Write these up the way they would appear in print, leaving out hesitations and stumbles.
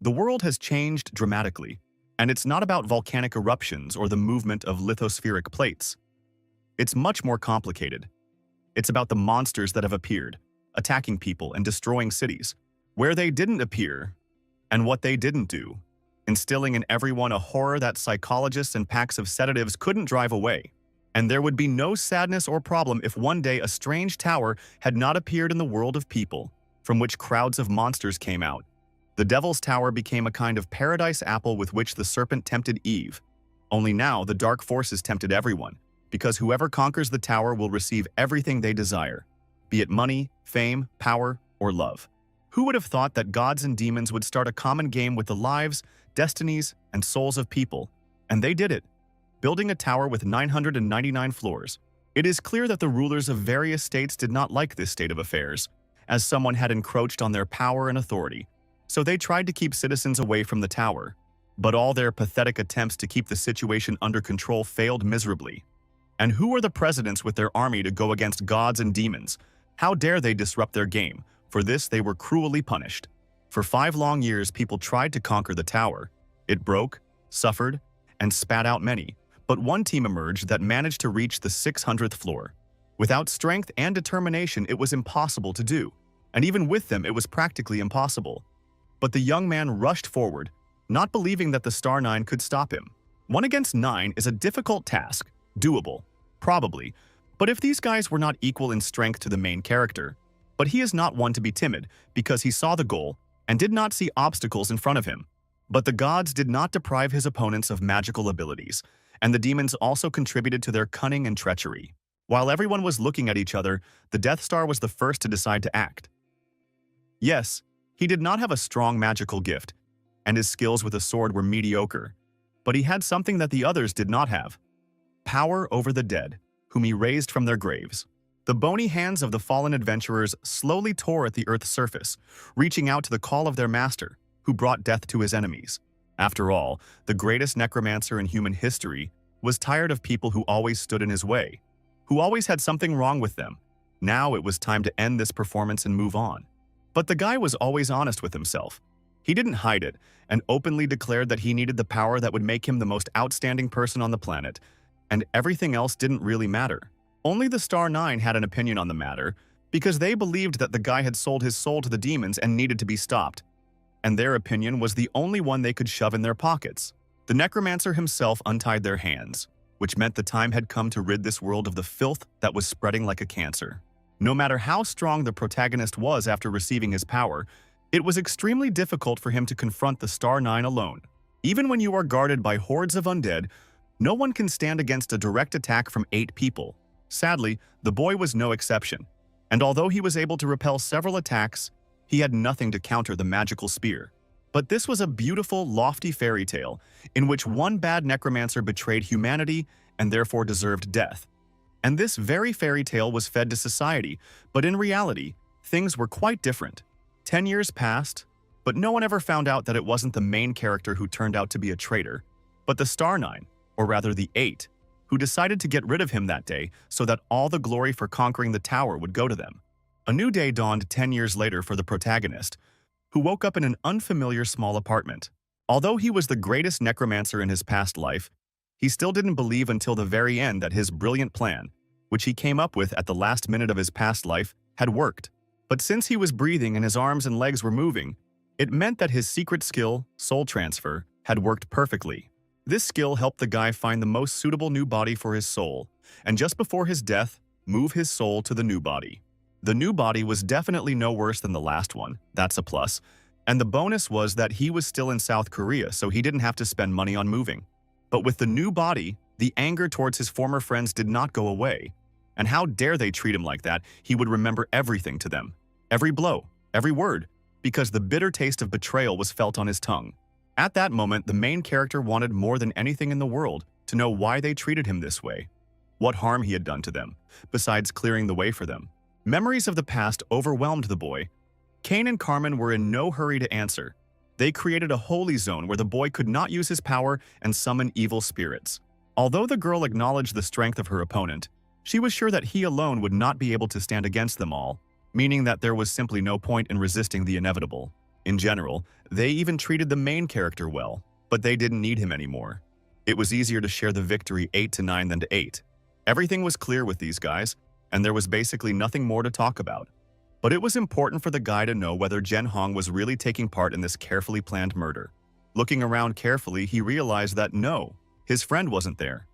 The world has changed dramatically, and it's not about volcanic eruptions or the movement of lithospheric plates. It's much more complicated. It's about the monsters that have appeared, attacking people and destroying cities, where they didn't appear, and what they didn't do, instilling in everyone a horror that psychologists and packs of sedatives couldn't drive away. And there would be no sadness or problem if one day a strange tower had not appeared in the world of people, from which crowds of monsters came out. The Devil's Tower became a kind of paradise apple with which the serpent tempted Eve. Only now the dark forces tempted everyone, because whoever conquers the tower will receive everything they desire, be it money, fame, power, or love. Who would have thought that gods and demons would start a common game with the lives, destinies, and souls of people? And they did it, building a tower with 999 floors. It is clear that the rulers of various states did not like this state of affairs, as someone had encroached on their power and authority. So they tried to keep citizens away from the tower. But all their pathetic attempts to keep the situation under control failed miserably. And who are the presidents with their army to go against gods and demons? How dare they disrupt their game? For this they were cruelly punished. For 5 long years people tried to conquer the tower. It broke, suffered, and spat out many. But one team emerged that managed to reach the 600th floor. Without strength and determination, it was impossible to do. And even with them, it was practically impossible. But the young man rushed forward, not believing that the Star 9 could stop him. 1 against 9 is a difficult task, doable, probably. But if these guys were not equal in strength to the main character, but he is not one to be timid because he saw the goal and did not see obstacles in front of him. But the gods did not deprive his opponents of magical abilities, and the demons also contributed to their cunning and treachery. While everyone was looking at each other, the Death Star was the first to decide to act. Yes, he did not have a strong magical gift, and his skills with a sword were mediocre, but he had something that the others did not have: power over the dead, whom he raised from their graves. The bony hands of the fallen adventurers slowly tore at the Earth's surface, reaching out to the call of their master, who brought death to his enemies. After all, the greatest necromancer in human history was tired of people who always stood in his way, who always had something wrong with them. Now it was time to end this performance and move on. But the guy was always honest with himself. He didn't hide it, and openly declared that he needed the power that would make him the most outstanding person on the planet, and everything else didn't really matter. Only the Star 9 had an opinion on the matter, because they believed that the guy had sold his soul to the demons and needed to be stopped. And their opinion was the only one they could shove in their pockets. The necromancer himself untied their hands, which meant the time had come to rid this world of the filth that was spreading like a cancer. No matter how strong the protagonist was after receiving his power, it was extremely difficult for him to confront the Star 9 alone. Even when you are guarded by hordes of undead, no one can stand against a direct attack from 8 people. Sadly, the boy was no exception, and although he was able to repel several attacks, he had nothing to counter the magical spear. But this was a beautiful, lofty fairy tale in which one bad necromancer betrayed humanity and therefore deserved death. And this very fairy tale was fed to society, but in reality, things were quite different. 10 years passed, but no one ever found out that it wasn't the main character who turned out to be a traitor, but the Star 9, or rather the 8, who decided to get rid of him that day so that all the glory for conquering the tower would go to them. A new day dawned 10 years later for the protagonist, who woke up in an unfamiliar small apartment. Although he was the greatest necromancer in his past life, he still didn't believe until the very end that his brilliant plan, which he came up with at the last minute of his past life, had worked. But since he was breathing and his arms and legs were moving, it meant that his secret skill, soul transfer, had worked perfectly. This skill helped the guy find the most suitable new body for his soul, and just before his death, move his soul to the new body. The new body was definitely no worse than the last one, that's a plus, and the bonus was that he was still in South Korea, so he didn't have to spend money on moving. But with the new body, the anger towards his former friends did not go away. And how dare they treat him like that? He would remember everything to them. Every blow, every word, because the bitter taste of betrayal was felt on his tongue. At that moment, the main character wanted more than anything in the world to know why they treated him this way, what harm he had done to them, besides clearing the way for them. Memories of the past overwhelmed the boy. Kane and Carmen were in no hurry to answer. They created a holy zone where the boy could not use his power and summon evil spirits. Although the girl acknowledged the strength of her opponent, she was sure that he alone would not be able to stand against them all, meaning that there was simply no point in resisting the inevitable. In general, they even treated the main character well, but they didn't need him anymore. It was easier to share the victory 8-9 than to 8. Everything was clear with these guys, and there was basically nothing more to talk about. But it was important for the guy to know whether Jen Hong was really taking part in this carefully planned murder. Looking around carefully, he realized that no, his friend wasn't there.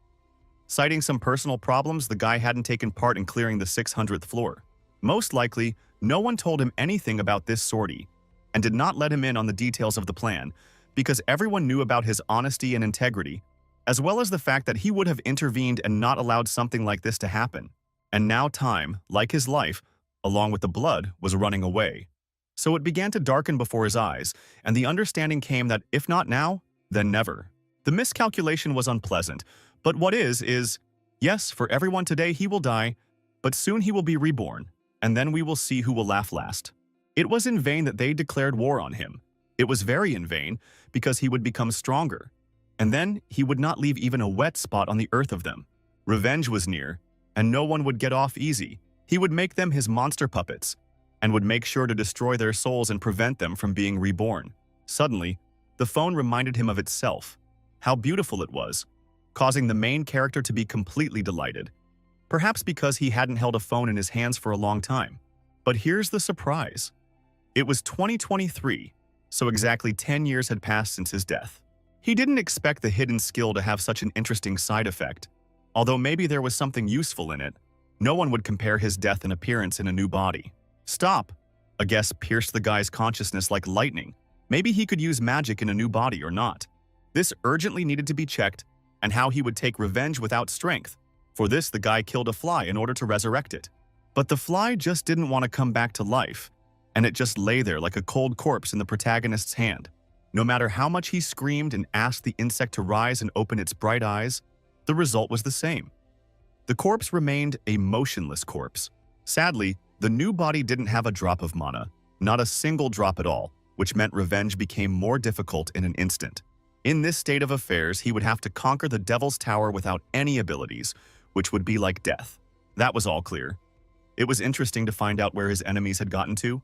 Citing some personal problems, the guy hadn't taken part in clearing the 600th floor. Most likely, no one told him anything about this sortie, and did not let him in on the details of the plan, because everyone knew about his honesty and integrity, as well as the fact that he would have intervened and not allowed something like this to happen. And now time, like his life, along with the blood, was running away. So it began to darken before his eyes, and the understanding came that if not now, then never. The miscalculation was unpleasant, but what is, yes, for everyone today he will die, but soon he will be reborn, and then we will see who will laugh last. It was in vain that they declared war on him. It was very in vain, because he would become stronger, and then he would not leave even a wet spot on the earth of them. Revenge was near, and no one would get off easy. He would make them his monster puppets, and would make sure to destroy their souls and prevent them from being reborn. Suddenly, the phone reminded him of itself, how beautiful it was, causing the main character to be completely delighted. Perhaps because he hadn't held a phone in his hands for a long time. But here's the surprise. It was 2023, so exactly 10 years had passed since his death. He didn't expect the hidden skill to have such an interesting side effect. Although maybe there was something useful in it, no one would compare his death and appearance in a new body. Stop! A guess pierced the guy's consciousness like lightning. Maybe he could use magic in a new body or not. This urgently needed to be checked, and how he would take revenge without strength. For this, the guy killed a fly in order to resurrect it. But the fly just didn't want to come back to life, and it just lay there like a cold corpse in the protagonist's hand. No matter how much he screamed and asked the insect to rise and open its bright eyes, the result was the same. The corpse remained a motionless corpse. Sadly, the new body didn't have a drop of mana, not a single drop at all, which meant revenge became more difficult in an instant. In this state of affairs, he would have to conquer the Devil's Tower without any abilities, which would be like death. That was all clear. It was interesting to find out where his enemies had gotten to.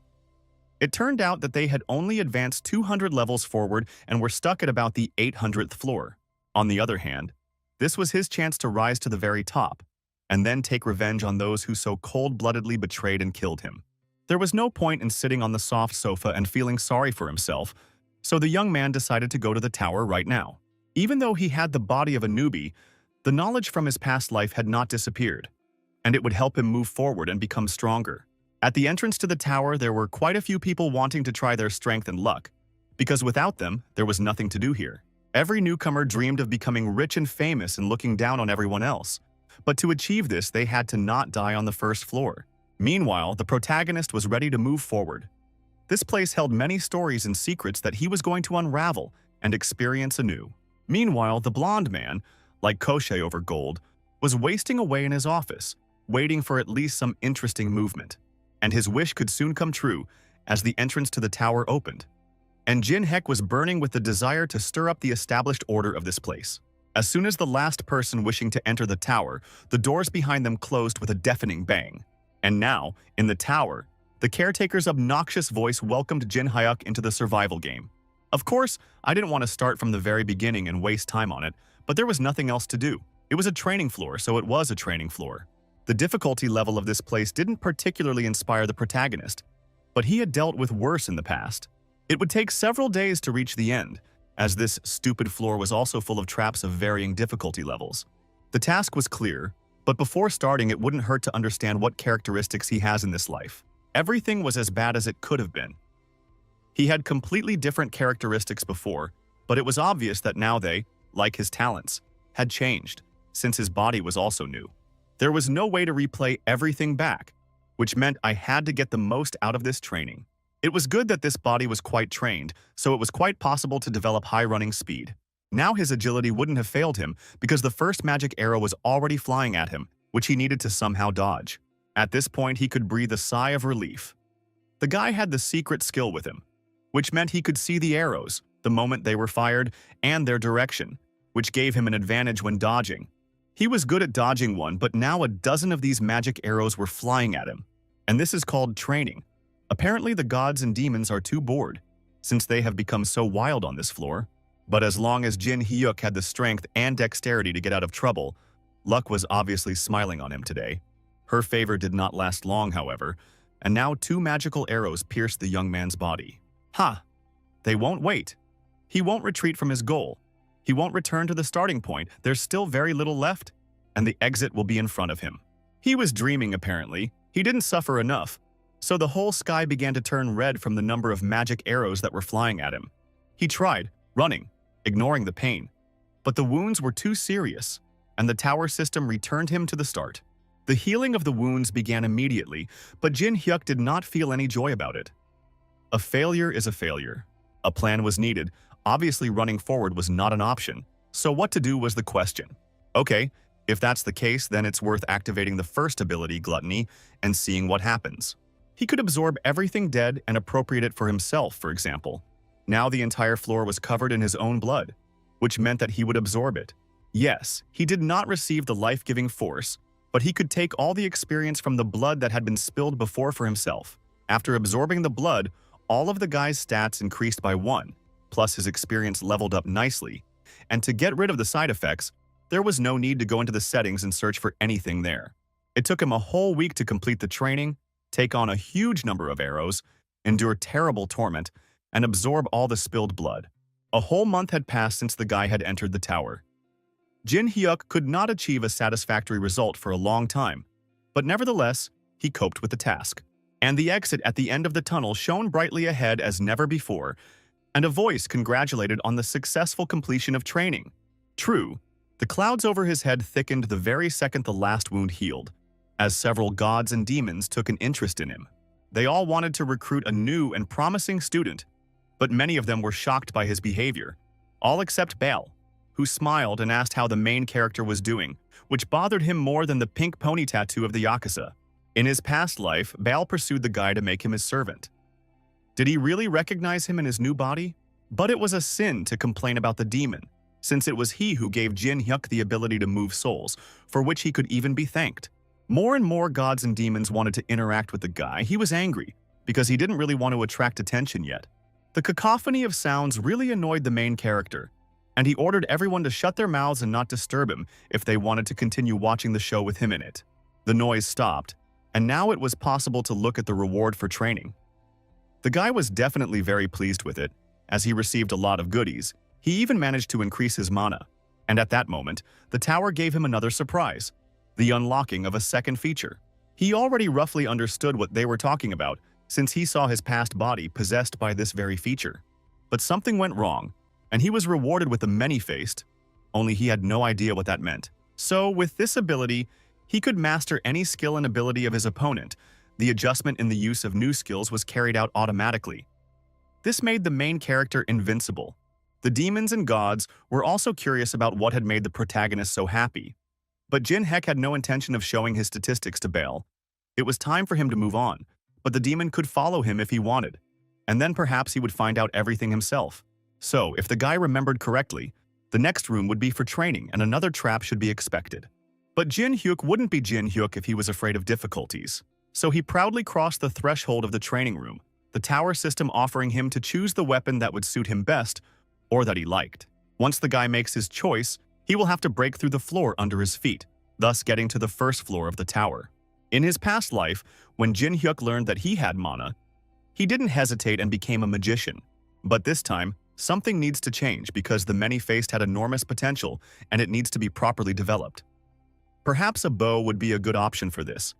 It turned out that they had only advanced 200 levels forward and were stuck at about the 800th floor. On the other hand, this was his chance to rise to the very top, and then take revenge on those who so cold-bloodedly betrayed and killed him. There was no point in sitting on the soft sofa and feeling sorry for himself, so the young man decided to go to the tower right now. Even though he had the body of a newbie, the knowledge from his past life had not disappeared, and it would help him move forward and become stronger. At the entrance to the tower, there were quite a few people wanting to try their strength and luck, because without them, there was nothing to do here. Every newcomer dreamed of becoming rich and famous and looking down on everyone else. But to achieve this, they had to not die on the first floor. Meanwhile, the protagonist was ready to move forward. This place held many stories and secrets that he was going to unravel and experience anew. Meanwhile, the blonde man, like Koshei over gold, was wasting away in his office, waiting for at least some interesting movement. And his wish could soon come true as the entrance to the tower opened. And Jin Hek was burning with the desire to stir up the established order of this place. As soon as the last person wishing to enter the tower, the doors behind them closed with a deafening bang. And now, in the tower, the caretaker's obnoxious voice welcomed Jin Hyuk into the survival game. Of course, I didn't want to start from the very beginning and waste time on it, but there was nothing else to do. It was a training floor, so it was a training floor. The difficulty level of this place didn't particularly inspire the protagonist, but he had dealt with worse in the past. It would take several days to reach the end, as this stupid floor was also full of traps of varying difficulty levels. The task was clear, but before starting it wouldn't hurt to understand what characteristics he has in this life. Everything was as bad as it could have been. He had completely different characteristics before, but it was obvious that now they, like his talents, had changed, since his body was also new. There was no way to replay everything back, which meant I had to get the most out of this training. It was good that this body was quite trained, so it was quite possible to develop high running speed. Now his agility wouldn't have failed him because the first magic arrow was already flying at him, which he needed to somehow dodge. At this point, he could breathe a sigh of relief. The guy had the secret skill with him, which meant he could see the arrows, the moment they were fired, and their direction, which gave him an advantage when dodging. He was good at dodging one, but now a dozen of these magic arrows were flying at him. And this is called training. Apparently, the gods and demons are too bored, since they have become so wild on this floor. But as long as Jin Hyuk had the strength and dexterity to get out of trouble, luck was obviously smiling on him today. Her favor did not last long, however, and now 2 magical arrows pierced the young man's body. Ha! They won't wait. He won't retreat from his goal. He won't return to the starting point. There's still very little left, and the exit will be in front of him. He was dreaming, apparently. He didn't suffer enough, so the whole sky began to turn red from the number of magic arrows that were flying at him. He tried, running, ignoring the pain, but the wounds were too serious, and the tower system returned him to the start. The healing of the wounds began immediately, but Jin Hyuk did not feel any joy about it. A failure is a failure. A plan was needed. Obviously, running forward was not an option, so what to do was the question. Okay, if that's the case, then it's worth activating the first ability, Gluttony, and seeing what happens. He could absorb everything dead and appropriate it for himself, for example. Now the entire floor was covered in his own blood, which meant that he would absorb it. Yes, he did not receive the life-giving force, but he could take all the experience from the blood that had been spilled before for himself. After absorbing the blood, all of the guy's stats increased by 1, plus his experience leveled up nicely. And to get rid of the side effects, there was no need to go into the settings and search for anything there. It took him a whole week to complete the training, take on a huge number of arrows, endure terrible torment, and absorb all the spilled blood. A whole month had passed since the guy had entered the tower. Jin Hyuk could not achieve a satisfactory result for a long time, but nevertheless, he coped with the task. And the exit at the end of the tunnel shone brightly ahead as never before, and a voice congratulated on the successful completion of training. True, the clouds over his head thickened the very second the last wound healed, as several gods and demons took an interest in him. They all wanted to recruit a new and promising student, but many of them were shocked by his behavior, all except Baal, who smiled and asked how the main character was doing, which bothered him more than the pink pony tattoo of the Yakuza. In his past life, Baal pursued the guy to make him his servant. Did he really recognize him in his new body? But it was a sin to complain about the demon, since it was he who gave Jin Hyuk the ability to move souls, for which he could even be thanked. More and more gods and demons wanted to interact with the guy. He was angry, because he didn't really want to attract attention yet. The cacophony of sounds really annoyed the main character, and he ordered everyone to shut their mouths and not disturb him if they wanted to continue watching the show with him in it. The noise stopped, and now it was possible to look at the reward for training. The guy was definitely very pleased with it, as he received a lot of goodies. He even managed to increase his mana, and at that moment, the tower gave him another surprise, the unlocking of a second feature. He already roughly understood what they were talking about, since he saw his past body possessed by this very feature. But something went wrong, and he was rewarded with a many-faced, only he had no idea what that meant. So, with this ability, he could master any skill and ability of his opponent. The adjustment in the use of new skills was carried out automatically. This made the main character invincible. The demons and gods were also curious about what had made the protagonist so happy. But Jin Hyuk had no intention of showing his statistics to Baal. It was time for him to move on, but the demon could follow him if he wanted, and then perhaps he would find out everything himself. So, if the guy remembered correctly, the next room would be for training and another trap should be expected. But Jin Hyuk wouldn't be Jin Hyuk if he was afraid of difficulties. So he proudly crossed the threshold of the training room, the tower system offering him to choose the weapon that would suit him best or that he liked. Once the guy makes his choice, he will have to break through the floor under his feet, thus getting to the first floor of the tower. In his past life, when Jin Hyuk learned that he had mana, he didn't hesitate and became a magician. But this time, something needs to change because the many-faced had enormous potential and it needs to be properly developed. Perhaps a bow would be a good option for this.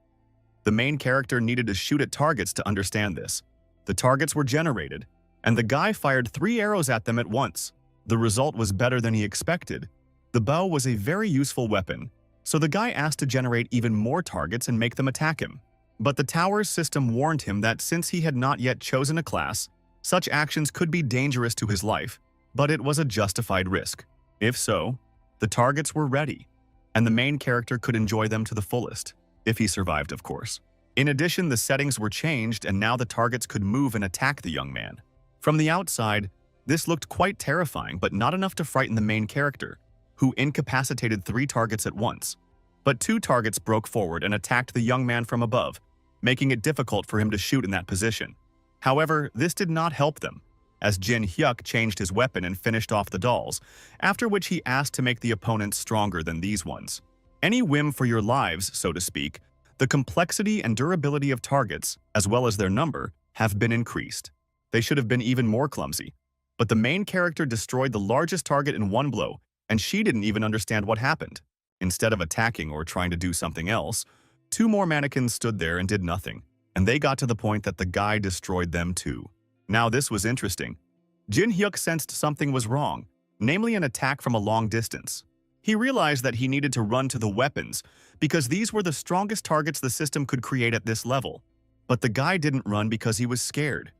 The main character needed to shoot at targets to understand this. The targets were generated, and the guy fired 3 arrows at them at once. The result was better than he expected. The bow was a very useful weapon, so the guy asked to generate even more targets and make them attack him. But the tower's system warned him that since he had not yet chosen a class, such actions could be dangerous to his life, but it was a justified risk. If so, the targets were ready, and the main character could enjoy them to the fullest, if he survived, of course. In addition, the settings were changed and now the targets could move and attack the young man. From the outside, this looked quite terrifying, but not enough to frighten the main character, who incapacitated 3 targets at once. But 2 targets broke forward and attacked the young man from above, making it difficult for him to shoot in that position. However, this did not help them. as Jin Hyuk changed his weapon and finished off the dolls, after which he asked to make the opponents stronger than these ones. Any whim for your lives, so to speak, the complexity and durability of targets, as well as their number, have been increased. They should have been even more clumsy. But the main character destroyed the largest target in one blow, and she didn't even understand what happened. Instead of attacking or trying to do something else, two more mannequins stood there and did nothing, and they got to the point that the guy destroyed them too. Now this was interesting. Jin Hyuk sensed something was wrong, namely an attack from a long distance. He realized that he needed to run to the weapons, because these were the strongest targets the system could create at this level. But the guy didn't run because he was scared.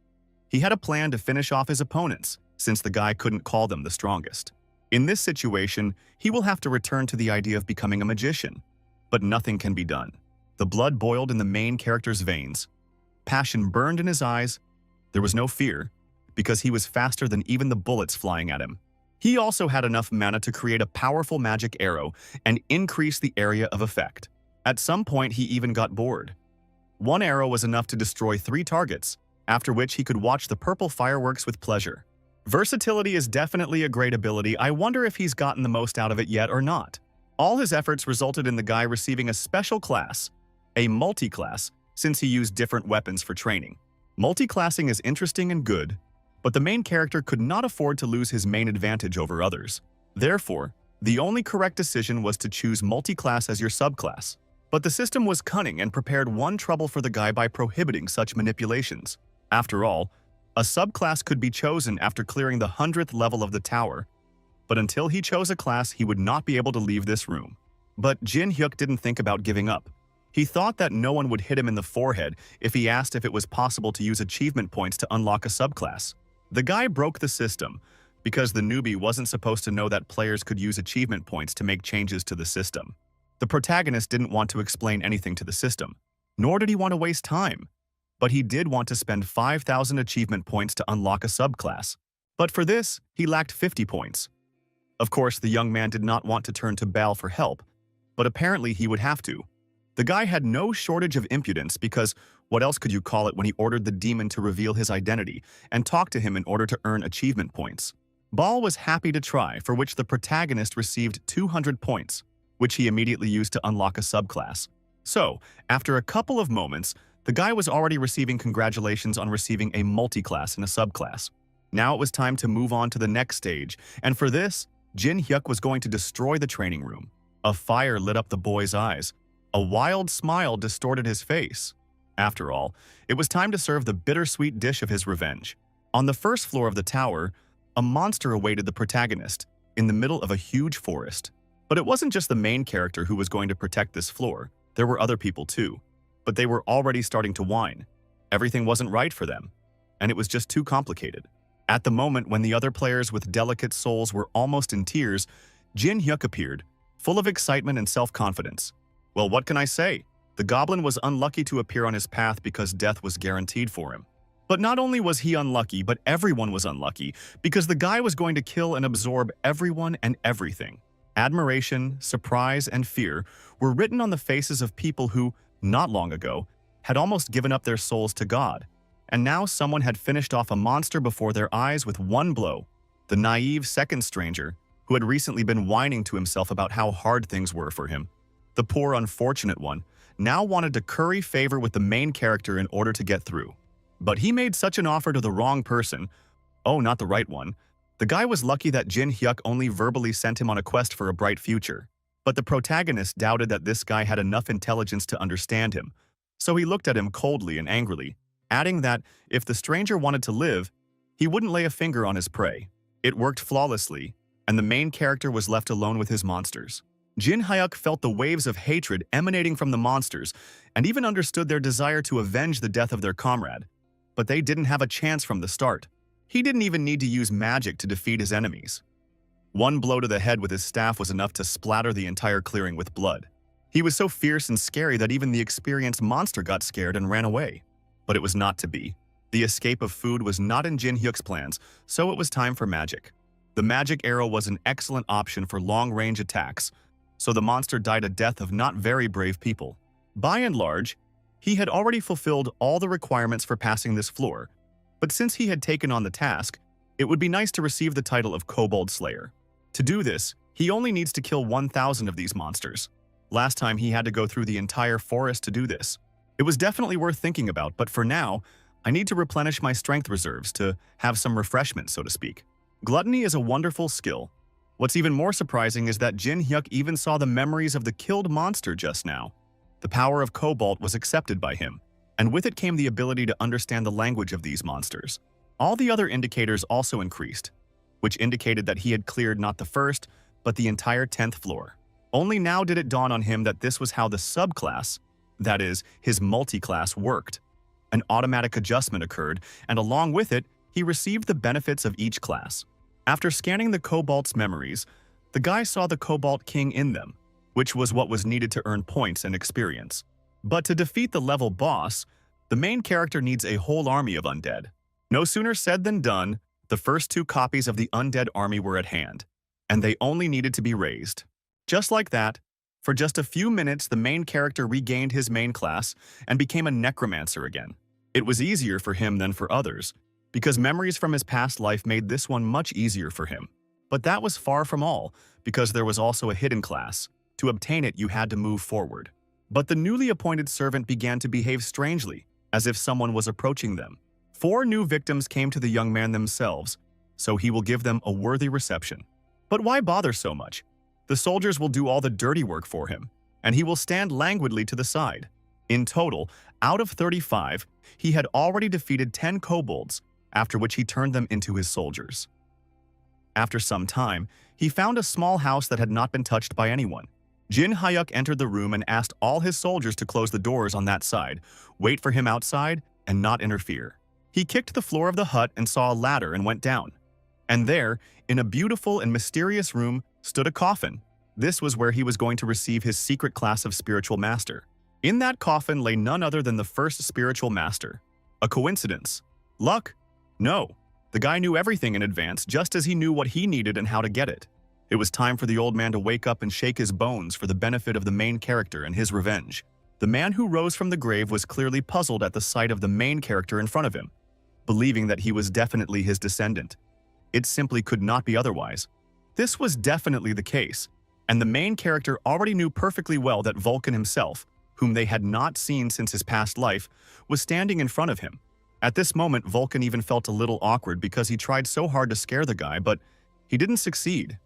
He had a plan to finish off his opponents, since the guy couldn't call them the strongest. In this situation, he will have to return to the idea of becoming a magician. But nothing can be done. The blood boiled in the main character's veins. Passion burned in his eyes. There was no fear, because he was faster than even the bullets flying at him. He also had enough mana to create a powerful magic arrow and increase the area of effect. At some point, he even got bored. One arrow was enough to destroy 3 targets, after which he could watch the purple fireworks with pleasure. Versatility is definitely a great ability. I wonder if he's gotten the most out of it yet or not. All his efforts resulted in the guy receiving a special class, a multi-class, since he used different weapons for training. Multi-classing is interesting and good, but the main character could not afford to lose his main advantage over others. Therefore, the only correct decision was to choose multi-class as your subclass. But the system was cunning and prepared one trouble for the guy by prohibiting such manipulations. After all, a subclass could be chosen after clearing the 100th level of the tower, but until he chose a class, he would not be able to leave this room. But Jin Hyuk didn't think about giving up. He thought that no one would hit him in the forehead if he asked if it was possible to use achievement points to unlock a subclass. The guy broke the system, because the newbie wasn't supposed to know that players could use achievement points to make changes to the system. The protagonist didn't want to explain anything to the system, nor did he want to waste time. But he did want to spend 5,000 achievement points to unlock a subclass. But for this, he lacked 50 points. Of course, the young man did not want to turn to Baal for help, but apparently he would have to. The guy had no shortage of impudence because what else could you call it when he ordered the demon to reveal his identity and talk to him in order to earn achievement points. Baal was happy to try, for which the protagonist received 200 points, which he immediately used to unlock a subclass. So, after a couple of moments, the guy was already receiving congratulations on receiving a multi-class and a subclass. Now it was time to move on to the next stage, and for this, Jin Hyuk was going to destroy the training room. A fire lit up the boy's eyes. A wild smile distorted his face. After all, it was time to serve the bittersweet dish of his revenge. On the first floor of the tower, a monster awaited the protagonist, in the middle of a huge forest. But it wasn't just the main character who was going to protect this floor. There were other people too. But they were already starting to whine. Everything wasn't right for them, and it was just too complicated. At the moment when the other players with delicate souls were almost in tears, Jin Hyuk appeared, full of excitement and self-confidence. Well, what can I say? The goblin was unlucky to appear on his path because death was guaranteed for him. But not only was he unlucky, but everyone was unlucky, because the guy was going to kill and absorb everyone and everything. Admiration, surprise, and fear were written on the faces of people who, not long ago, had almost given up their souls to God. And now someone had finished off a monster before their eyes with one blow. The naive second stranger, who had recently been whining to himself about how hard things were for him. The poor unfortunate one now wanted to curry favor with the main character in order to get through. But he made such an offer to the wrong person. Oh, not the right one. The guy was lucky that Jin Hyuk only verbally sent him on a quest for a bright future. But the protagonist doubted that this guy had enough intelligence to understand him. So he looked at him coldly and angrily, adding that if the stranger wanted to live, he wouldn't lay a finger on his prey. It worked flawlessly, and the main character was left alone with his monsters. Jin Hyuk felt the waves of hatred emanating from the monsters and even understood their desire to avenge the death of their comrade. But they didn't have a chance from the start. He didn't even need to use magic to defeat his enemies. One blow to the head with his staff was enough to splatter the entire clearing with blood. He was so fierce and scary that even the experienced monster got scared and ran away. But it was not to be. The escape of food was not in Jin Hyuk's plans, so it was time for magic. The magic arrow was an excellent option for long-range attacks, so the monster died a death of not very brave people. By and large, he had already fulfilled all the requirements for passing this floor, but since he had taken on the task, It would be nice to receive the title of Kobold Slayer. To do this, he only needs to kill 1,000 of these monsters. Last time he had to go through the entire forest to do this. It was definitely worth thinking about, but for now, I need to replenish my strength reserves to have some refreshment, so to speak. Gluttony is a wonderful skill. What's even more surprising is that Jin Hyuk even saw the memories of the killed monster just now. The power of Cobalt was accepted by him, and with it came the ability to understand the language of these monsters. All the other indicators also increased, which indicated that he had cleared not the first, but the entire 10th floor. Only now did it dawn on him that this was how the subclass, that is, his multi-class, worked. An automatic adjustment occurred, and along with it, he received the benefits of each class. After scanning the Cobalt's memories, the guy saw the Cobalt King in them, which was what was needed to earn points and experience. But to defeat the level boss, the main character needs a whole army of undead. No sooner said than done, the first 2 copies of the undead army were at hand, and they only needed to be raised. Just like that, for just a few minutes the main character regained his main class and became a necromancer again. It was easier for him than for others, because memories from his past life made this one much easier for him. But that was far from all, because there was also a hidden class. To obtain it, you had to move forward. But the newly appointed servant began to behave strangely, as if someone was approaching them. 4 new victims came to the young man themselves, so he will give them a worthy reception. But why bother so much? The soldiers will do all the dirty work for him, and he will stand languidly to the side. In total, out of 35, he had already defeated 10 kobolds, after which he turned them into his soldiers. After some time, he found a small house that had not been touched by anyone. Jin Hyuk entered the room and asked all his soldiers to close the doors on that side, wait for him outside, and not interfere. He kicked the floor of the hut and saw a ladder and went down. And there, in a beautiful and mysterious room, stood a coffin. This was where he was going to receive his secret class of spiritual master. In that coffin lay none other than the first spiritual master. A coincidence? Luck? No. The guy knew everything in advance, just as he knew what he needed and how to get it. It was time for the old man to wake up and shake his bones for the benefit of the main character and his revenge. The man who rose from the grave was clearly puzzled at the sight of the main character in front of him, believing that he was definitely his descendant. It simply could not be otherwise. This was definitely the case, and the main character already knew perfectly well that Vulcan himself, whom they had not seen since his past life, was standing in front of him. At this moment, Vulcan even felt a little awkward because he tried so hard to scare the guy, but he didn't succeed.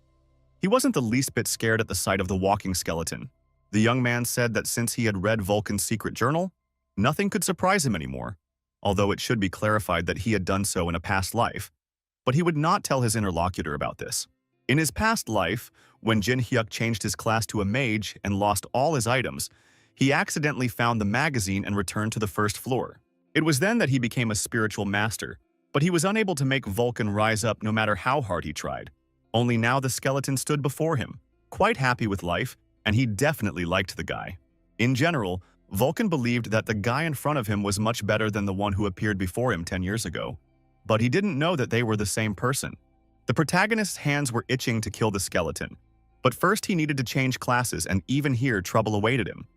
He wasn't the least bit scared at the sight of the walking skeleton. The young man said that since he had read Vulcan's secret journal, nothing could surprise him anymore, although it should be clarified that he had done so in a past life. But he would not tell his interlocutor about this. In his past life, when Jin Hyuk changed his class to a mage and lost all his items, he accidentally found the magazine and returned to the first floor. It was then that he became a spiritual master, but he was unable to make Vulcan rise up no matter how hard he tried. Only now the skeleton stood before him, quite happy with life, and he definitely liked the guy. In general, Vulcan believed that the guy in front of him was much better than the one who appeared before him 10 years ago. But he didn't know that they were the same person. The protagonist's hands were itching to kill the skeleton, but first he needed to change classes, and even here trouble awaited him.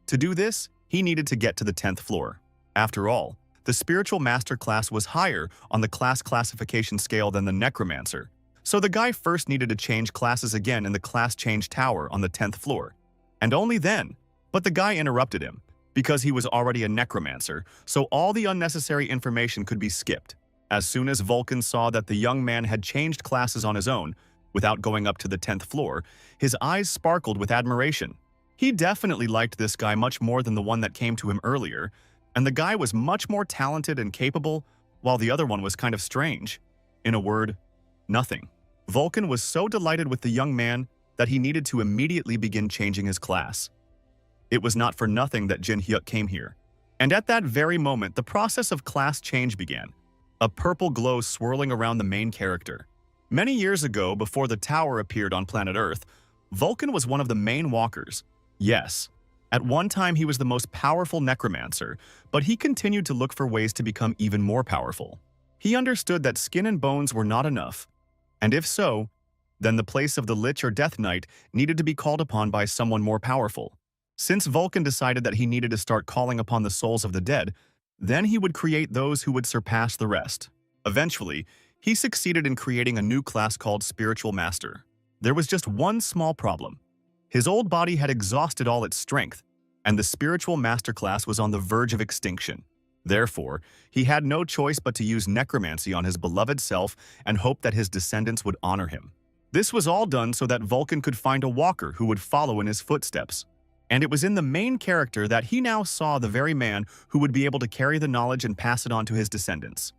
To do this, he needed to get to the 10th floor. After all, the spiritual master class was higher on the class classification scale than the necromancer, so the guy first needed to change classes again in the class change tower on the 10th floor. And only then. But the guy interrupted him, because he was already a necromancer, so all the unnecessary information could be skipped. As soon as Vulcan saw that the young man had changed classes on his own, without going up to the 10th floor, his eyes sparkled with admiration. He definitely liked this guy much more than the one that came to him earlier, and the guy was much more talented and capable, while the other one was kind of strange. In a word, nothing. Vulcan was so delighted with the young man that he needed to immediately begin changing his class. It was not for nothing that Jin Hyuk came here. And at that very moment, the process of class change began, a purple glow swirling around the main character. Many years ago, before the tower appeared on planet Earth, Vulcan was one of the main walkers. Yes, at one time he was the most powerful necromancer, but he continued to look for ways to become even more powerful. He understood that skin and bones were not enough, and if so, then the place of the Lich or Death Knight needed to be called upon by someone more powerful. Since Vulcan decided that he needed to start calling upon the souls of the dead, then he would create those who would surpass the rest. Eventually, He succeeded in creating a new class called Spiritual Master. There was just one small problem. His old body had exhausted all its strength, and the Spiritual Master class was on the verge of extinction. Therefore, he had no choice but to use necromancy on his beloved self and hope that his descendants would honor him. This was all done so that Vulcan could find a walker who would follow in his footsteps. And it was in the main character that he now saw the very man who would be able to carry the knowledge and pass it on to his descendants.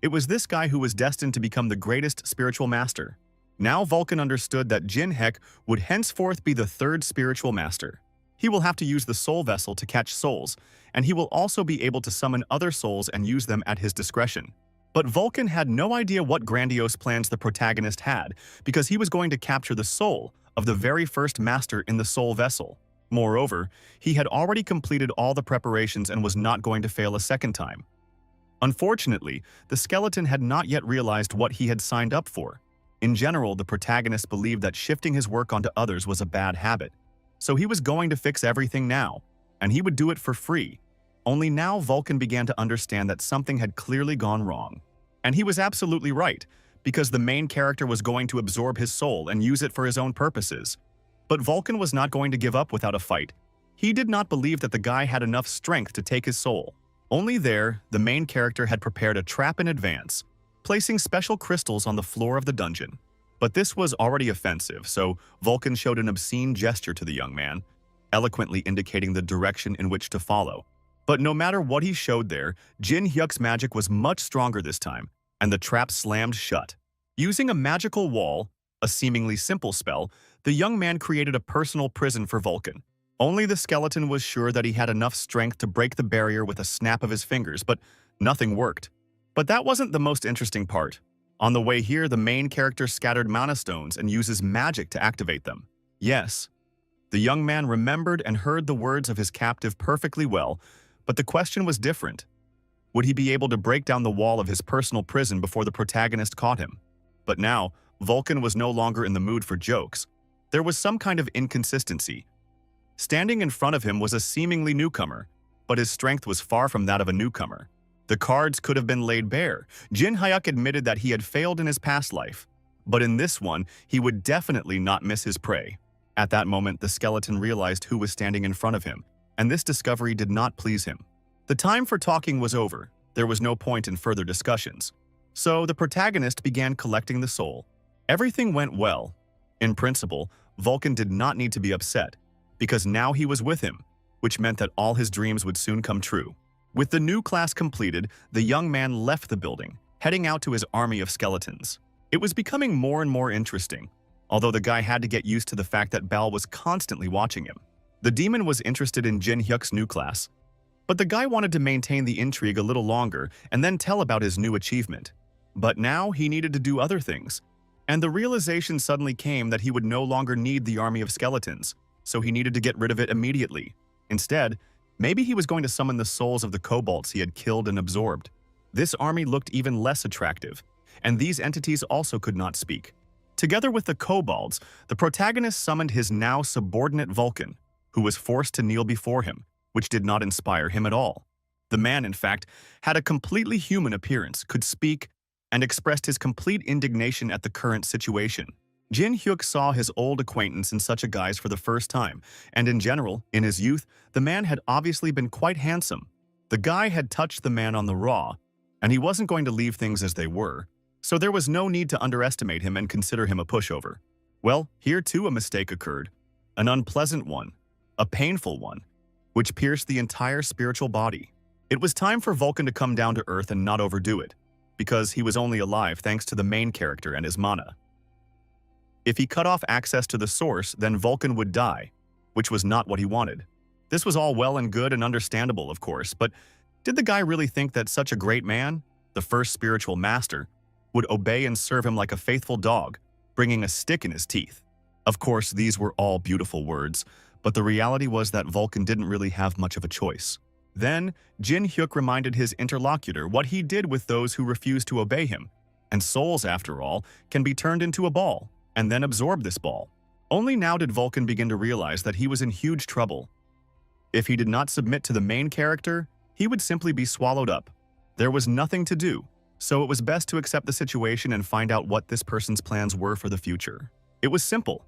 It was this guy who was destined to become the greatest spiritual master. Now Vulcan understood that Jin Hek would henceforth be the third spiritual master. He will have to use the soul vessel to catch souls, and he will also be able to summon other souls and use them at his discretion. But Vulcan had no idea what grandiose plans the protagonist had, because he was going to capture the soul of the very first master in the soul vessel. Moreover, he had already completed all the preparations and was not going to fail a second time. Unfortunately, the skeleton had not yet realized what he had signed up for. In general, the protagonist believed that shifting his work onto others was a bad habit. So he was going to fix everything now, and he would do it for free. Only now Vulcan began to understand that something had clearly gone wrong. And he was absolutely right, because the main character was going to absorb his soul and use it for his own purposes. But Vulcan was not going to give up without a fight. He did not believe that the guy had enough strength to take his soul. Only there, the main character had prepared a trap in advance, placing special crystals on the floor of the dungeon. But this was already offensive, so Vulcan showed an obscene gesture to the young man, eloquently indicating the direction in which to follow. But no matter what he showed there, Jin Hyuk's magic was much stronger this time, and the trap slammed shut. Using a magical wall, a seemingly simple spell, the young man created a personal prison for Vulcan. Only the skeleton was sure that he had enough strength to break the barrier with a snap of his fingers, but nothing worked. But that wasn't the most interesting part. On the way here, the main character scattered mana stones and uses magic to activate them. Yes, the young man remembered and heard the words of his captive perfectly well, but the question was different. Would he be able to break down the wall of his personal prison before the protagonist caught him? But now, Vulcan was no longer in the mood for jokes. There was some kind of inconsistency. Standing in front of him was a seemingly newcomer, but his strength was far from that of a newcomer. The cards could have been laid bare. Jin Hyuk admitted that he had failed in his past life, but in this one, he would definitely not miss his prey. At that moment, the skeleton realized who was standing in front of him, and this discovery did not please him. The time for talking was over. There was no point in further discussions. So the protagonist began collecting the soul. Everything went well. In principle, Vulcan did not need to be upset, because now he was with him, which meant that all his dreams would soon come true. With the new class completed, the young man left the building, heading out to his army of skeletons. It was becoming more and more interesting, although the guy had to get used to the fact that Bal was constantly watching him. The demon was interested in Jin Hyuk's new class, but the guy wanted to maintain the intrigue a little longer and then tell about his new achievement. But now he needed to do other things, and the realization suddenly came that he would no longer need the army of skeletons, so he needed to get rid of it immediately. Instead, maybe he was going to summon the souls of the kobolds he had killed and absorbed. This army looked even less attractive, and these entities also could not speak. Together with the kobolds, the protagonist summoned his now subordinate Vulcan, who was forced to kneel before him, which did not inspire him at all. The man, in fact, had a completely human appearance, could speak, and expressed his complete indignation at the current situation. Jin Hyuk saw his old acquaintance in such a guise for the first time, and in general, in his youth, the man had obviously been quite handsome. The guy had touched the man on the raw, and he wasn't going to leave things as they were, so there was no need to underestimate him and consider him a pushover. Well, here too a mistake occurred. An unpleasant one, a painful one, which pierced the entire spiritual body. It was time for Vulcan to come down to earth and not overdo it, because he was only alive thanks to the main character and his mana. If he cut off access to the source, then Vulcan would die, which was not what he wanted. This was all well and good and understandable, of course, but did the guy really think that such a great man, the first spiritual master, would obey and serve him like a faithful dog, bringing a stick in his teeth? Of course, these were all beautiful words, but the reality was that Vulcan didn't really have much of a choice. Then, Jin Hyuk reminded his interlocutor what he did with those who refused to obey him, and souls, after all, can be turned into a ball, and then absorb this ball. Only now did Vulcan begin to realize that he was in huge trouble. If he did not submit to the main character, he would simply be swallowed up. There was nothing to do. So it was best to accept the situation and find out what this person's plans were for the future. It was simple.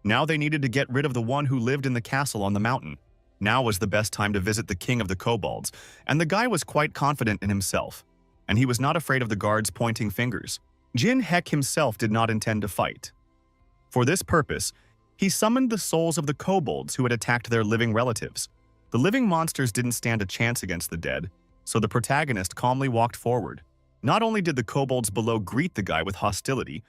Now they needed to get rid of the one who lived in the castle on the mountain. Now was the best time to visit the king of the kobolds, and the guy was quite confident in himself. And he was not afraid of the guards pointing fingers. Jin Heck himself did not intend to fight. For this purpose, he summoned the souls of the kobolds who had attacked their living relatives. The living monsters didn't stand a chance against the dead, so the protagonist calmly walked forward. Not only did the kobolds below greet the guy with hostility,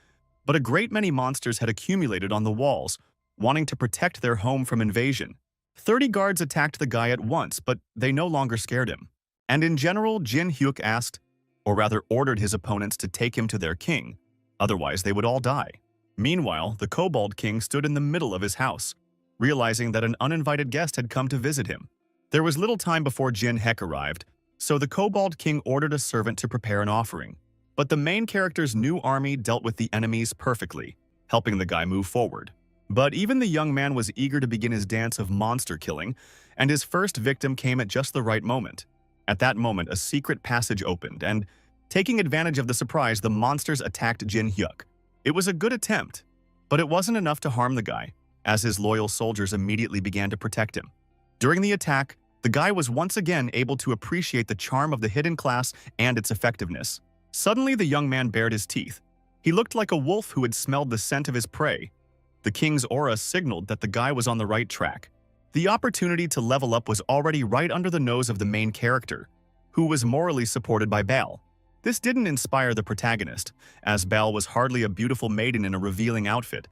but a great many monsters had accumulated on the walls, wanting to protect their home from invasion. 30 guards attacked the guy at once, but they no longer scared him. And in general, Jin Hyuk asked, or rather ordered his opponents to take him to their king, otherwise they would all die. Meanwhile, the Kobold King stood in the middle of his house, realizing that an uninvited guest had come to visit him. There was little time before Jin Heck arrived, so the Kobold King ordered a servant to prepare an offering. But the main character's new army dealt with the enemies perfectly, helping the guy move forward. But even the young man was eager to begin his dance of monster killing, and his first victim came at just the right moment. At that moment, a secret passage opened, and, taking advantage of the surprise, the monsters attacked Jin Hyuk. It was a good attempt, but it wasn't enough to harm the guy, as his loyal soldiers immediately began to protect him. During the attack, the guy was once again able to appreciate the charm of the hidden class and its effectiveness. Suddenly, the young man bared his teeth. He looked like a wolf who had smelled the scent of his prey. The king's aura signaled that the guy was on the right track. The opportunity to level up was already right under the nose of the main character, who was morally supported by Baal. This didn't inspire the protagonist, as Baal was hardly a beautiful maiden in a revealing outfit,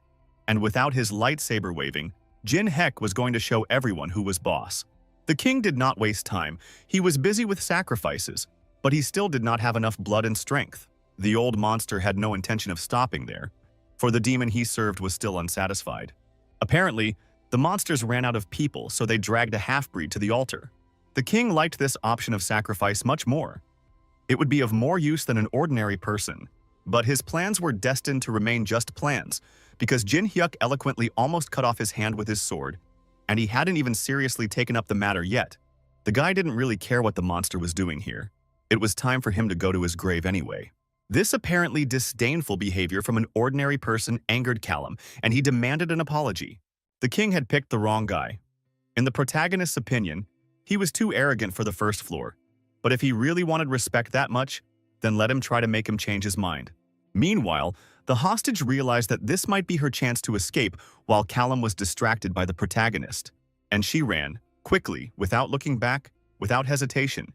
and without his lightsaber waving, Jin Heck was going to show everyone who was boss. The king did not waste time. He was busy with sacrifices, but he still did not have enough blood and strength. The old monster had no intention of stopping there, for the demon he served was still unsatisfied. Apparently, the monsters ran out of people, so they dragged a half-breed to the altar. The king liked this option of sacrifice much more. It would be of more use than an ordinary person, but his plans were destined to remain just plans, because Jin Hyuk eloquently almost cut off his hand with his sword, and he hadn't even seriously taken up the matter yet. The guy didn't really care what the monster was doing here. It was time for him to go to his grave anyway. This apparently disdainful behavior from an ordinary person angered Callum, and he demanded an apology. The king had picked the wrong guy. In the protagonist's opinion, he was too arrogant for the first floor. But if he really wanted respect that much, then let him try to make him change his mind. Meanwhile, the hostage realized that this might be her chance to escape while Callum was distracted by the protagonist. And she ran, quickly, without looking back, without hesitation.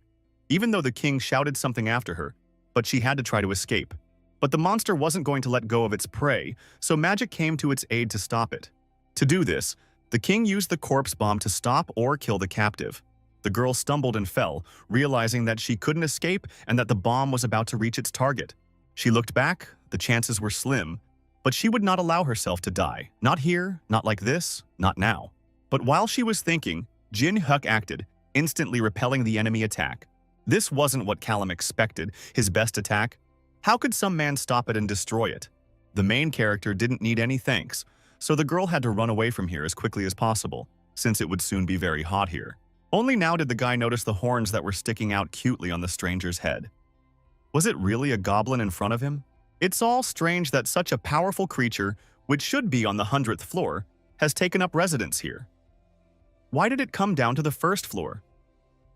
Even though the king shouted something after her, but she had to try to escape. But the monster wasn't going to let go of its prey, so magic came to its aid to stop it. To do this, the king used the corpse bomb to stop or kill the captive. The girl stumbled and fell, realizing that she couldn't escape and that the bomb was about to reach its target. She looked back, the chances were slim, but she would not allow herself to die. Not here, not like this, not now. But while she was thinking, Jin Hyuk acted, instantly repelling the enemy attack. This wasn't what Callum expected, his best attack. How could some man stop it and destroy it? The main character didn't need any thanks, so the girl had to run away from here as quickly as possible, since it would soon be very hot here. Only now did the guy notice the horns that were sticking out cutely on the stranger's head. Was it really a goblin in front of him? It's all strange that such a powerful creature, which should be on the 100th floor, has taken up residence here. Why did it come down to the first floor?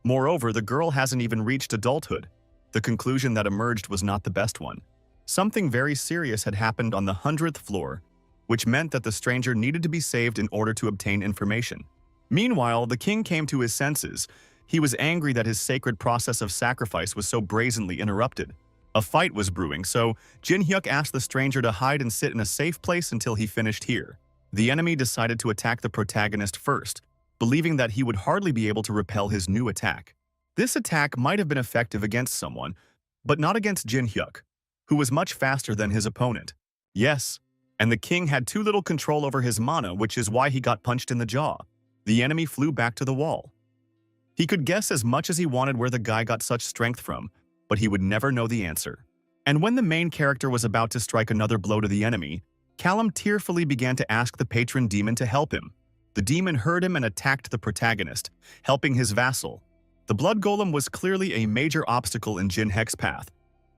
Moreover, the girl hasn't even reached adulthood. The conclusion that emerged was not the best one. Something very serious had happened on the 100th floor, which meant that the stranger needed to be saved in order to obtain information. Meanwhile, the king came to his senses. He was angry that his sacred process of sacrifice was so brazenly interrupted. A fight was brewing, so Jin Hyuk asked the stranger to hide and sit in a safe place until he finished here. The enemy decided to attack the protagonist first, believing that he would hardly be able to repel his new attack. This attack might have been effective against someone, but not against Jin Hyuk, who was much faster than his opponent. Yes, and the king had too little control over his mana, which is why he got punched in the jaw. The enemy flew back to the wall. He could guess as much as he wanted where the guy got such strength from, but he would never know the answer. And when the main character was about to strike another blow to the enemy, Callum tearfully began to ask the patron demon to help him. The demon heard him and attacked the protagonist, helping his vassal. The blood golem was clearly a major obstacle in Jin Heck's path,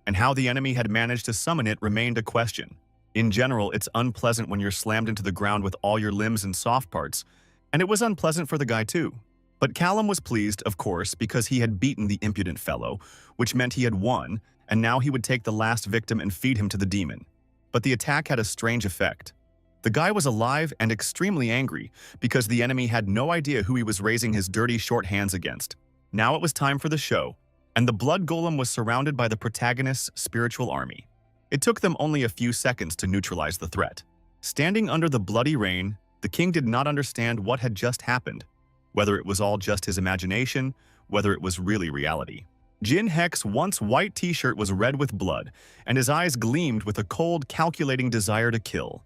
and how the enemy had managed to summon it remained a question. In general, it's unpleasant when you're slammed into the ground with all your limbs and soft parts, and it was unpleasant for the guy too. But Callum was pleased, of course, because he had beaten the impudent fellow, which meant he had won, and now he would take the last victim and feed him to the demon. But the attack had a strange effect. The guy was alive and extremely angry because the enemy had no idea who he was raising his dirty short hands against. Now it was time for the show, and the blood golem was surrounded by the protagonist's spiritual army. It took them only a few seconds to neutralize the threat. Standing under the bloody rain, the king did not understand what had just happened, whether it was all just his imagination, whether it was really reality. Jin Heck's once white t-shirt was red with blood, and his eyes gleamed with a cold, calculating desire to kill.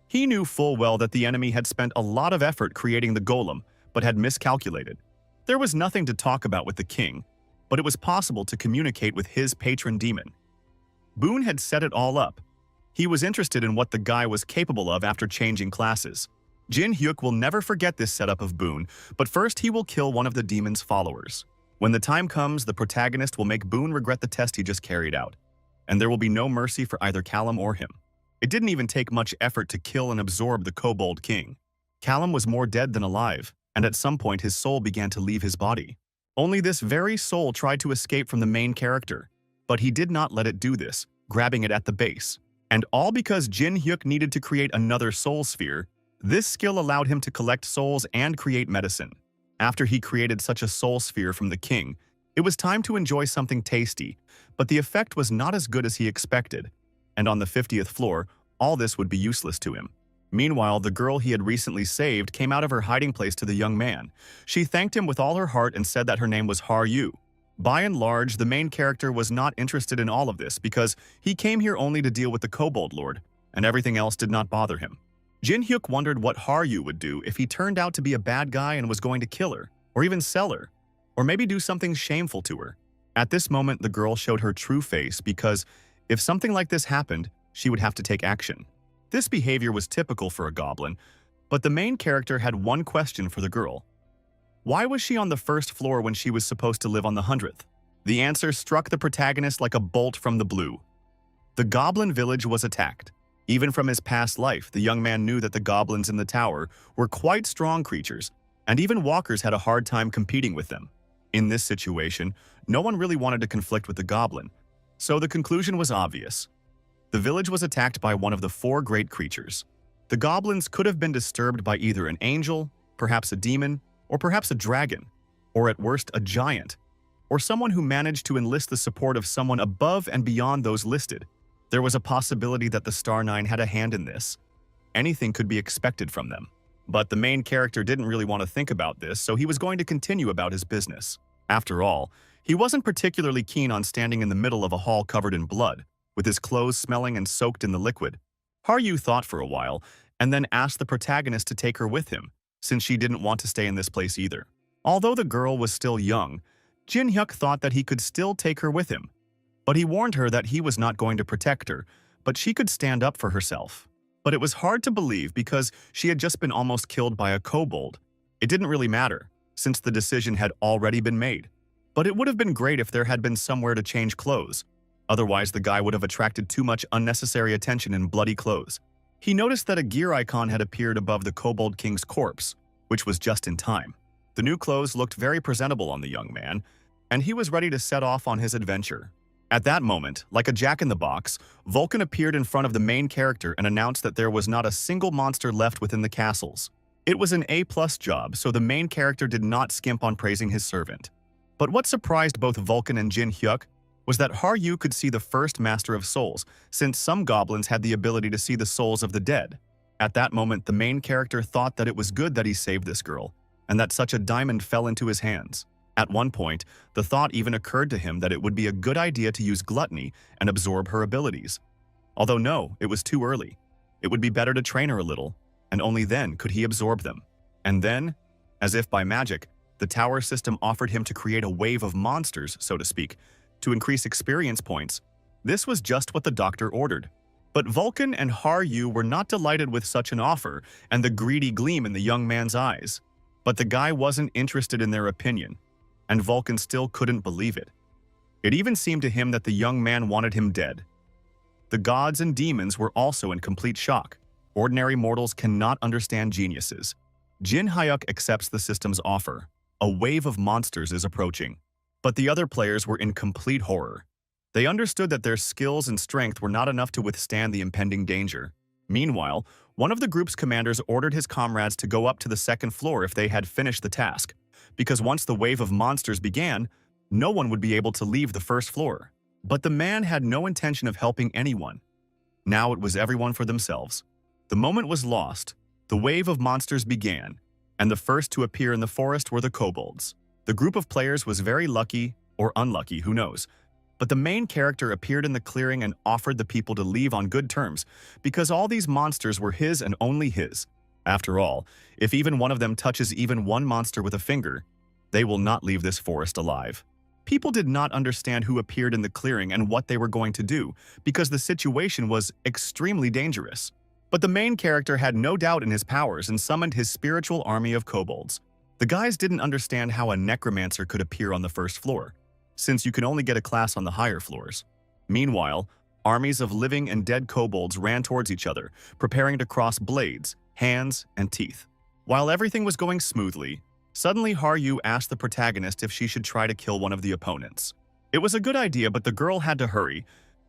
He knew full well that the enemy had spent a lot of effort creating the golem, but had miscalculated. There was nothing to talk about with the king, but it was possible to communicate with his patron demon. Boone had set it all up. He was interested in what the guy was capable of after changing classes. Jin Hyuk will never forget this setup of Boone, but first he will kill one of the demon's followers. When the time comes, the protagonist will make Boone regret the test he just carried out, and there will be no mercy for either Callum or him. It didn't even take much effort to kill and absorb the Kobold King. Callum was more dead than alive, and at some point his soul began to leave his body. Only this very soul tried to escape from the main character, but he did not let it do this, grabbing it at the base. And all because Jin Hyuk needed to create another soul sphere. This skill allowed him to collect souls and create medicine. After he created such a soul sphere from the king, it was time to enjoy something tasty, but the effect was not as good as he expected, and on the 50th floor, all this would be useless to him. Meanwhile, the girl he had recently saved came out of her hiding place to the young man. She thanked him with all her heart and said that her name was Har-Yu. By and large, the main character was not interested in all of this because he came here only to deal with the Kobold Lord, and everything else did not bother him. Jin Hyuk wondered what Har-Yu would do if he turned out to be a bad guy and was going to kill her, or even sell her, or maybe do something shameful to her. At this moment, the girl showed her true face because if something like this happened, she would have to take action. This behavior was typical for a goblin, but the main character had one question for the girl. Why was she on the first floor when she was supposed to live on the 100th? The answer struck the protagonist like a bolt from the blue. The goblin village was attacked. Even from his past life, the young man knew that the goblins in the tower were quite strong creatures, and even walkers had a hard time competing with them. In this situation, no one really wanted to conflict with the goblin, so the conclusion was obvious. The village was attacked by one of the 4 great creatures. The goblins could have been disturbed by either an angel, perhaps a demon, or perhaps a dragon, or at worst a giant, or someone who managed to enlist the support of someone above and beyond those listed. There was a possibility that the Star Nine had a hand in this. Anything could be expected from them. But the main character didn't really want to think about this, so he was going to continue about his business. After all, he wasn't particularly keen on standing in the middle of a hall covered in blood, with his clothes smelling and soaked in the liquid. Har-Yu thought for a while, and then asked the protagonist to take her with him, since she didn't want to stay in this place either. Although the girl was still young, Jin Hyuk thought that he could still take her with him. But he warned her that he was not going to protect her, but she could stand up for herself. But it was hard to believe because she had just been almost killed by a kobold. It didn't really matter, since the decision had already been made. But it would have been great if there had been somewhere to change clothes. Otherwise, the guy would have attracted too much unnecessary attention in bloody clothes. He noticed that a gear icon had appeared above the Kobold King's corpse, which was just in time. The new clothes looked very presentable on the young man, and he was ready to set off on his adventure. At that moment, like a jack-in-the-box, Vulcan appeared in front of the main character and announced that there was not a single monster left within the castles. It was an A+ job, so the main character did not skimp on praising his servant. But what surprised both Vulcan and Jin Hyuk was that Har-Yu could see the first Master of Souls, since some goblins had the ability to see the souls of the dead. At that moment, the main character thought that it was good that he saved this girl, and that such a diamond fell into his hands. At one point, the thought even occurred to him that it would be a good idea to use gluttony and absorb her abilities. Although no, it was too early. It would be better to train her a little, and only then could he absorb them. And then, as if by magic, the tower system offered him to create a wave of monsters, so to speak, to increase experience points. This was just what the doctor ordered. But Vulcan and Har-Yu were not delighted with such an offer and the greedy gleam in the young man's eyes. But the guy wasn't interested in their opinion, and Vulcan still couldn't believe it. It even seemed to him that the young man wanted him dead. The gods and demons were also in complete shock. Ordinary mortals cannot understand geniuses. Jin Hyuk accepts the system's offer. A wave of monsters is approaching. But the other players were in complete horror. They understood that their skills and strength were not enough to withstand the impending danger. Meanwhile, one of the group's commanders ordered his comrades to go up to the second floor if they had finished the task, because once the wave of monsters began, no one would be able to leave the first floor. But the man had no intention of helping anyone. Now it was everyone for themselves. The moment was lost. The wave of monsters began, and the first to appear in the forest were the kobolds. The group of players was very lucky, or unlucky, who knows. But the main character appeared in the clearing and offered the people to leave on good terms, because all these monsters were his and only his. After all, if even one of them touches even one monster with a finger, they will not leave this forest alive. People did not understand who appeared in the clearing and what they were going to do, because the situation was extremely dangerous. But the main character had no doubt in his powers and summoned his spiritual army of kobolds. The guys didn't understand how a necromancer could appear on the first floor, since you can only get a class on the higher floors. Meanwhile, armies of living and dead kobolds ran towards each other, preparing to cross blades, hands, and teeth. While everything was going smoothly, suddenly Haryu asked the protagonist if she should try to kill one of the opponents. It was a good idea, but the girl had to hurry,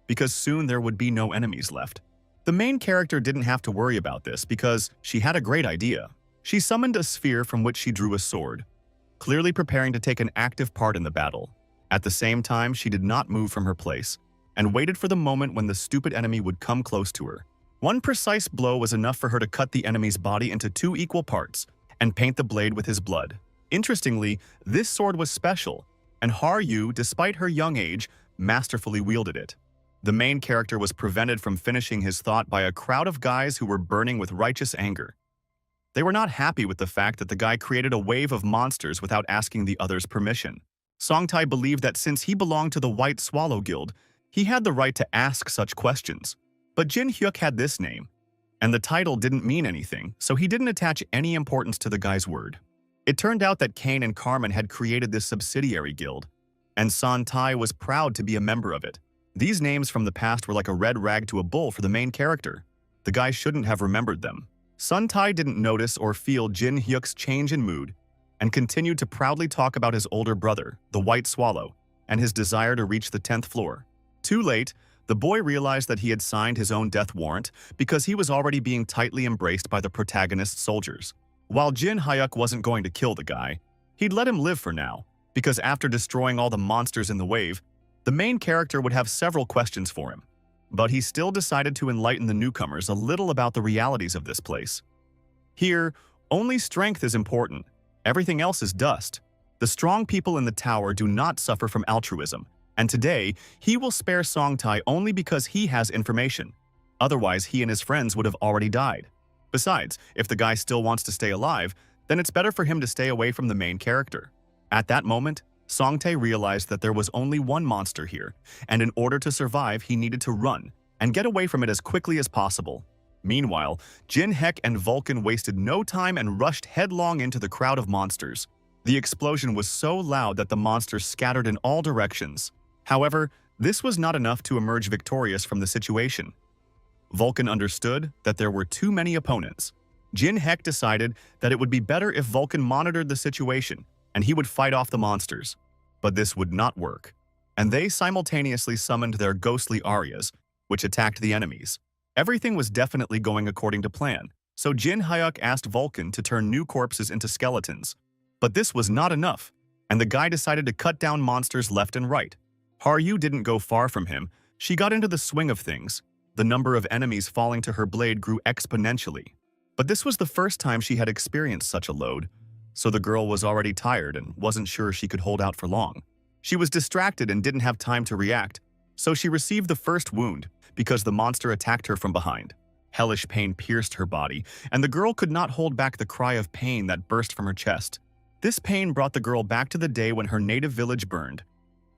because soon there would be no enemies left. The main character didn't have to worry about this because she had a great idea. She summoned a sphere from which she drew a sword, clearly preparing to take an active part in the battle. At the same time, she did not move from her place and waited for the moment when the stupid enemy would come close to her. One precise blow was enough for her to cut the enemy's body into 2 equal parts and paint the blade with his blood. Interestingly, this sword was special, and Haryu, despite her young age, masterfully wielded it. The main character was prevented from finishing his thought by a crowd of guys who were burning with righteous anger. They were not happy with the fact that the guy created a wave of monsters without asking the others' permission. Songtae believed that since he belonged to the White Swallow Guild, he had the right to ask such questions. But Jin Hyuk had this name, and the title didn't mean anything, so he didn't attach any importance to the guy's word. It turned out that Kane and Carmen had created this subsidiary guild, and Songtae was proud to be a member of it. These names from the past were like a red rag to a bull for the main character. The guy shouldn't have remembered them. Songtae didn't notice or feel Jin Hyuk's change in mood and continued to proudly talk about his older brother, the White Swallow, and his desire to reach the 10th floor. Too late, the boy realized that he had signed his own death warrant because he was already being tightly embraced by the protagonist's soldiers. While Jin Hyuk wasn't going to kill the guy, he'd let him live for now, because after destroying all the monsters in the wave, the main character would have several questions for him. But he still decided to enlighten the newcomers a little about the realities of this place. Here, only strength is important. Everything else is dust. The strong people in the tower do not suffer from altruism, and today, he will spare Songtae only because he has information. Otherwise, he and his friends would have already died. Besides, if the guy still wants to stay alive, then it's better for him to stay away from the main character. At that moment, Songtae realized that there was only one monster here, and in order to survive, he needed to run and get away from it as quickly as possible. Meanwhile, Jin Hyuk and Vulcan wasted no time and rushed headlong into the crowd of monsters. The explosion was so loud that the monsters scattered in all directions. However, this was not enough to emerge victorious from the situation. Vulcan understood that there were too many opponents. Jin Hyuk decided that it would be better if Vulcan monitored the situation and he would fight off the monsters. But this would not work, and they simultaneously summoned their ghostly Aryas, which attacked the enemies. Everything was definitely going according to plan, so Jin Hyuk asked Vulcan to turn new corpses into skeletons. But this was not enough, and the guy decided to cut down monsters left and right. Haryu didn't go far from him. She got into the swing of things. The number of enemies falling to her blade grew exponentially. But this was the first time she had experienced such a load, so the girl was already tired and wasn't sure she could hold out for long. She was distracted and didn't have time to react, so she received the first wound because the monster attacked her from behind. Hellish pain pierced her body, and the girl could not hold back the cry of pain that burst from her chest. This pain brought the girl back to the day when her native village burned.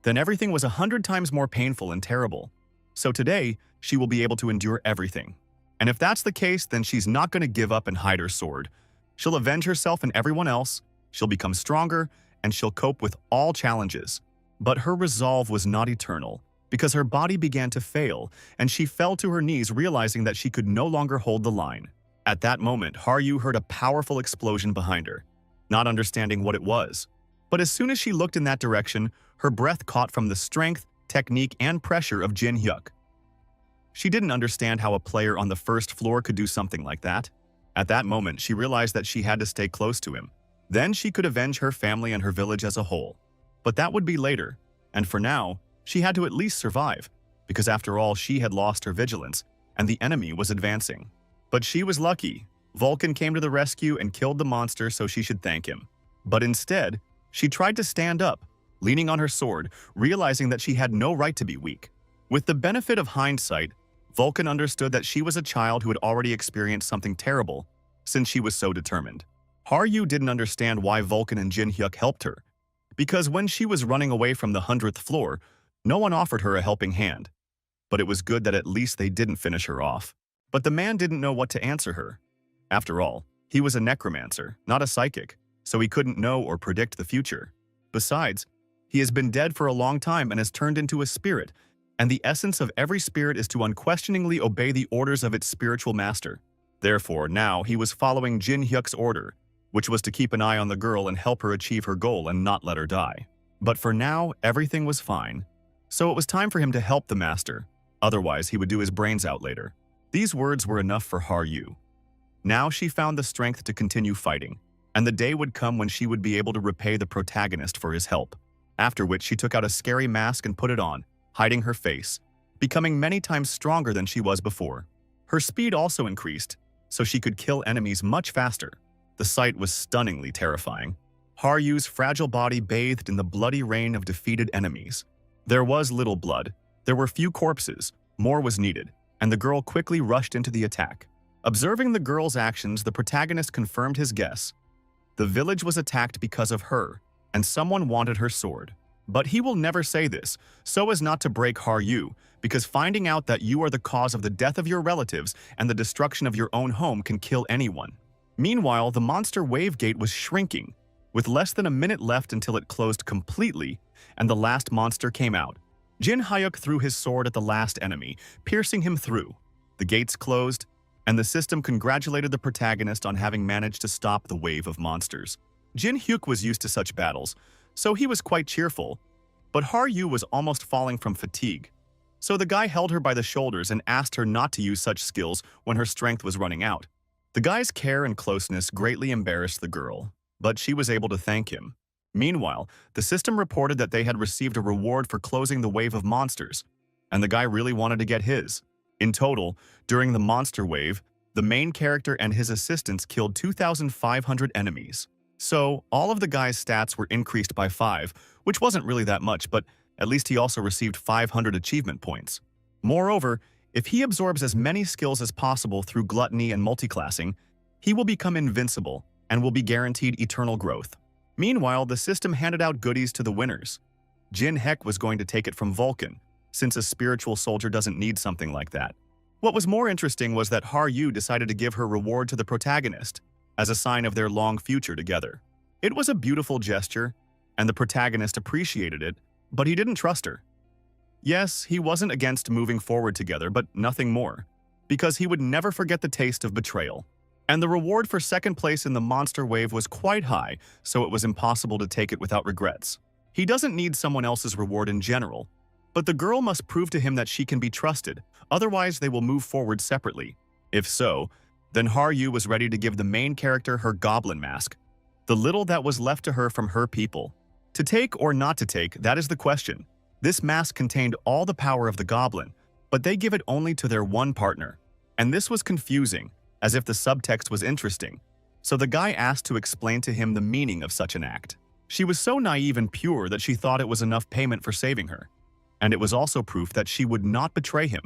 Then everything was 100 times more painful and terrible. So today, she will be able to endure everything. And if that's the case, then she's not going to give up and hide her sword. She'll avenge herself and everyone else, she'll become stronger, and she'll cope with all challenges. But her resolve was not eternal, because her body began to fail, and she fell to her knees realizing that she could no longer hold the line. At that moment, Haryu heard a powerful explosion behind her, not understanding what it was. But as soon as she looked in that direction, her breath caught from the strength, technique, and pressure of Jin Hyuk. She didn't understand how a player on the first floor could do something like that. At that moment, she realized that she had to stay close to him. Then she could avenge her family and her village as a whole. But that would be later, and for now, she had to at least survive, because after all, she had lost her vigilance, and the enemy was advancing. But she was lucky. Vulcan came to the rescue and killed the monster, so she should thank him. But instead, she tried to stand up, leaning on her sword, realizing that she had no right to be weak. With the benefit of hindsight, Vulcan understood that she was a child who had already experienced something terrible, since she was so determined. Haryu didn't understand why Vulcan and Jin Hyuk helped her, because when she was running away from the 100th floor, no one offered her a helping hand. But it was good that at least they didn't finish her off. But the man didn't know what to answer her. After all, he was a necromancer, not a psychic, so he couldn't know or predict the future. Besides, he has been dead for a long time and has turned into a spirit, and the essence of every spirit is to unquestioningly obey the orders of its spiritual master. Therefore, now he was following Jin Hyuk's order, which was to keep an eye on the girl and help her achieve her goal and not let her die. But for now, everything was fine. So it was time for him to help the master. Otherwise, he would do his brains out later. These words were enough for Haryu. Now she found the strength to continue fighting, and the day would come when she would be able to repay the protagonist for his help. After which she took out a scary mask and put it on, hiding her face, becoming many times stronger than she was before. Her speed also increased, so she could kill enemies much faster. The sight was stunningly terrifying. Haryu's fragile body bathed in the bloody rain of defeated enemies. There was little blood, there were few corpses, more was needed, and the girl quickly rushed into the attack. Observing the girl's actions, the protagonist confirmed his guess. The village was attacked because of her, and someone wanted her sword. But he will never say this, so as not to break Haryu, because finding out that you are the cause of the death of your relatives and the destruction of your own home can kill anyone. Meanwhile, the monster wave gate was shrinking, with less than a minute left until it closed completely, and the last monster came out. Jin Hyuk threw his sword at the last enemy, piercing him through. The gates closed, and the system congratulated the protagonist on having managed to stop the wave of monsters. Jin Hyuk was used to such battles, so he was quite cheerful, but Haryu was almost falling from fatigue. So the guy held her by the shoulders and asked her not to use such skills when her strength was running out. The guy's care and closeness greatly embarrassed the girl, but she was able to thank him. Meanwhile, the system reported that they had received a reward for closing the wave of monsters, and the guy really wanted to get his. In total, during the monster wave, the main character and his assistants killed 2,500 enemies. So, all of the guy's stats were increased by 5, which wasn't really that much, but at least he also received 500 achievement points. Moreover, if he absorbs as many skills as possible through gluttony and multiclassing, he will become invincible and will be guaranteed eternal growth. Meanwhile, the system handed out goodies to the winners. Jin Hyuk was going to take it from Vulcan, since a spiritual soldier doesn't need something like that. What was more interesting was that Haryu decided to give her reward to the protagonist, as a sign of their long future together. It was a beautiful gesture, and the protagonist appreciated it, but he didn't trust her. Yes, he wasn't against moving forward together, but nothing more, because he would never forget the taste of betrayal. And the reward for second place in the monster wave was quite high, so it was impossible to take it without regrets. He doesn't need someone else's reward in general, but the girl must prove to him that she can be trusted, otherwise they will move forward separately. If so, then Haryu was ready to give the main character her goblin mask, the little that was left to her from her people. To take or not to take, that is the question. This mask contained all the power of the goblin, but they give it only to their one partner. And this was confusing, as if the subtext was interesting. So the guy asked to explain to him the meaning of such an act. She was so naive and pure that she thought it was enough payment for saving her. And it was also proof that she would not betray him.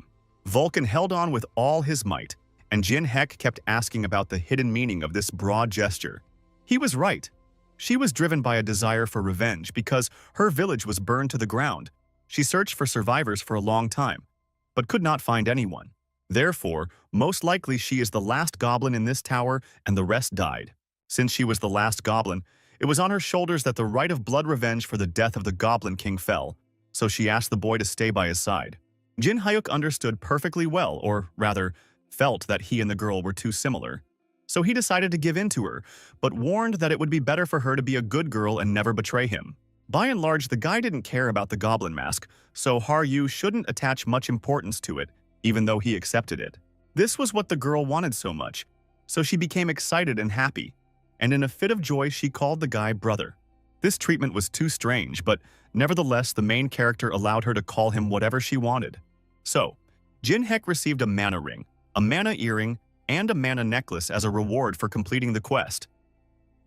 Vulcan held on with all his might, and Jin Hyuk kept asking about the hidden meaning of this broad gesture. He was right. She was driven by a desire for revenge because her village was burned to the ground. She searched for survivors for a long time, but could not find anyone. Therefore, most likely she is the last goblin in this tower and the rest died. Since she was the last goblin, It was on her shoulders that the right of blood revenge for the death of the Goblin King fell, so she asked the boy to stay by his side. Jin Hyuk understood perfectly well, or rather, felt that he and the girl were too similar. So he decided to give in to her, but warned that it would be better for her to be a good girl and never betray him. By and large, the guy didn't care about the goblin mask, so Haryu shouldn't attach much importance to it, even though he accepted it. This was what the girl wanted so much, so she became excited and happy, and in a fit of joy she called the guy brother. This treatment was too strange, but nevertheless the main character allowed her to call him whatever she wanted. So, Jin Hyuk received a mana ring, a mana earring, and a mana necklace as a reward for completing the quest.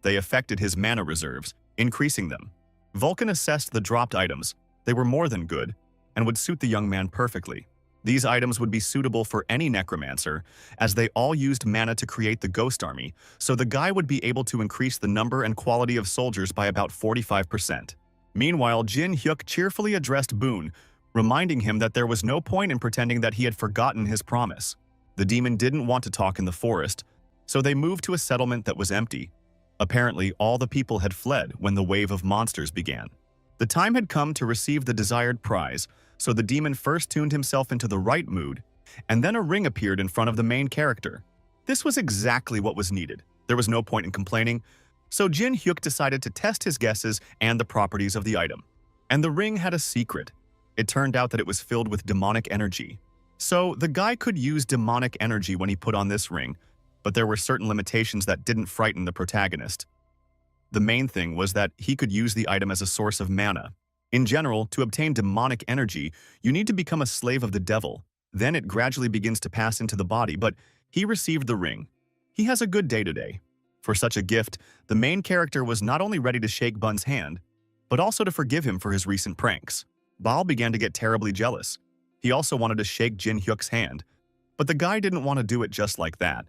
They affected his mana reserves, increasing them. Vulcan assessed the dropped items. They were more than good, and would suit the young man perfectly. These items would be suitable for any necromancer, as they all used mana to create the ghost army, so the guy would be able to increase the number and quality of soldiers by about 45%. Meanwhile, Jin Hyuk cheerfully addressed Boon, reminding him that there was no point in pretending that he had forgotten his promise. The demon didn't want to talk in the forest, so they moved to a settlement that was empty. Apparently, all the people had fled when the wave of monsters began. The time had come to receive the desired prize, so the demon first tuned himself into the right mood, and then a ring appeared in front of the main character. This was exactly what was needed. There was no point in complaining, so Jin Hyuk decided to test his guesses and the properties of the item. And the ring had a secret. It turned out that it was filled with demonic energy. So the guy could use demonic energy when he put on this ring, but there were certain limitations that didn't frighten the protagonist. The main thing was that he could use the item as a source of mana. In general, to obtain demonic energy, you need to become a slave of the devil. Then it gradually begins to pass into the body, but he received the ring. He has a good day today. For such a gift, the main character was not only ready to shake Bun's hand, but also to forgive him for his recent pranks. Baal began to get terribly jealous. He also wanted to shake Jin Hyuk's hand, but the guy didn't want to do it just like that.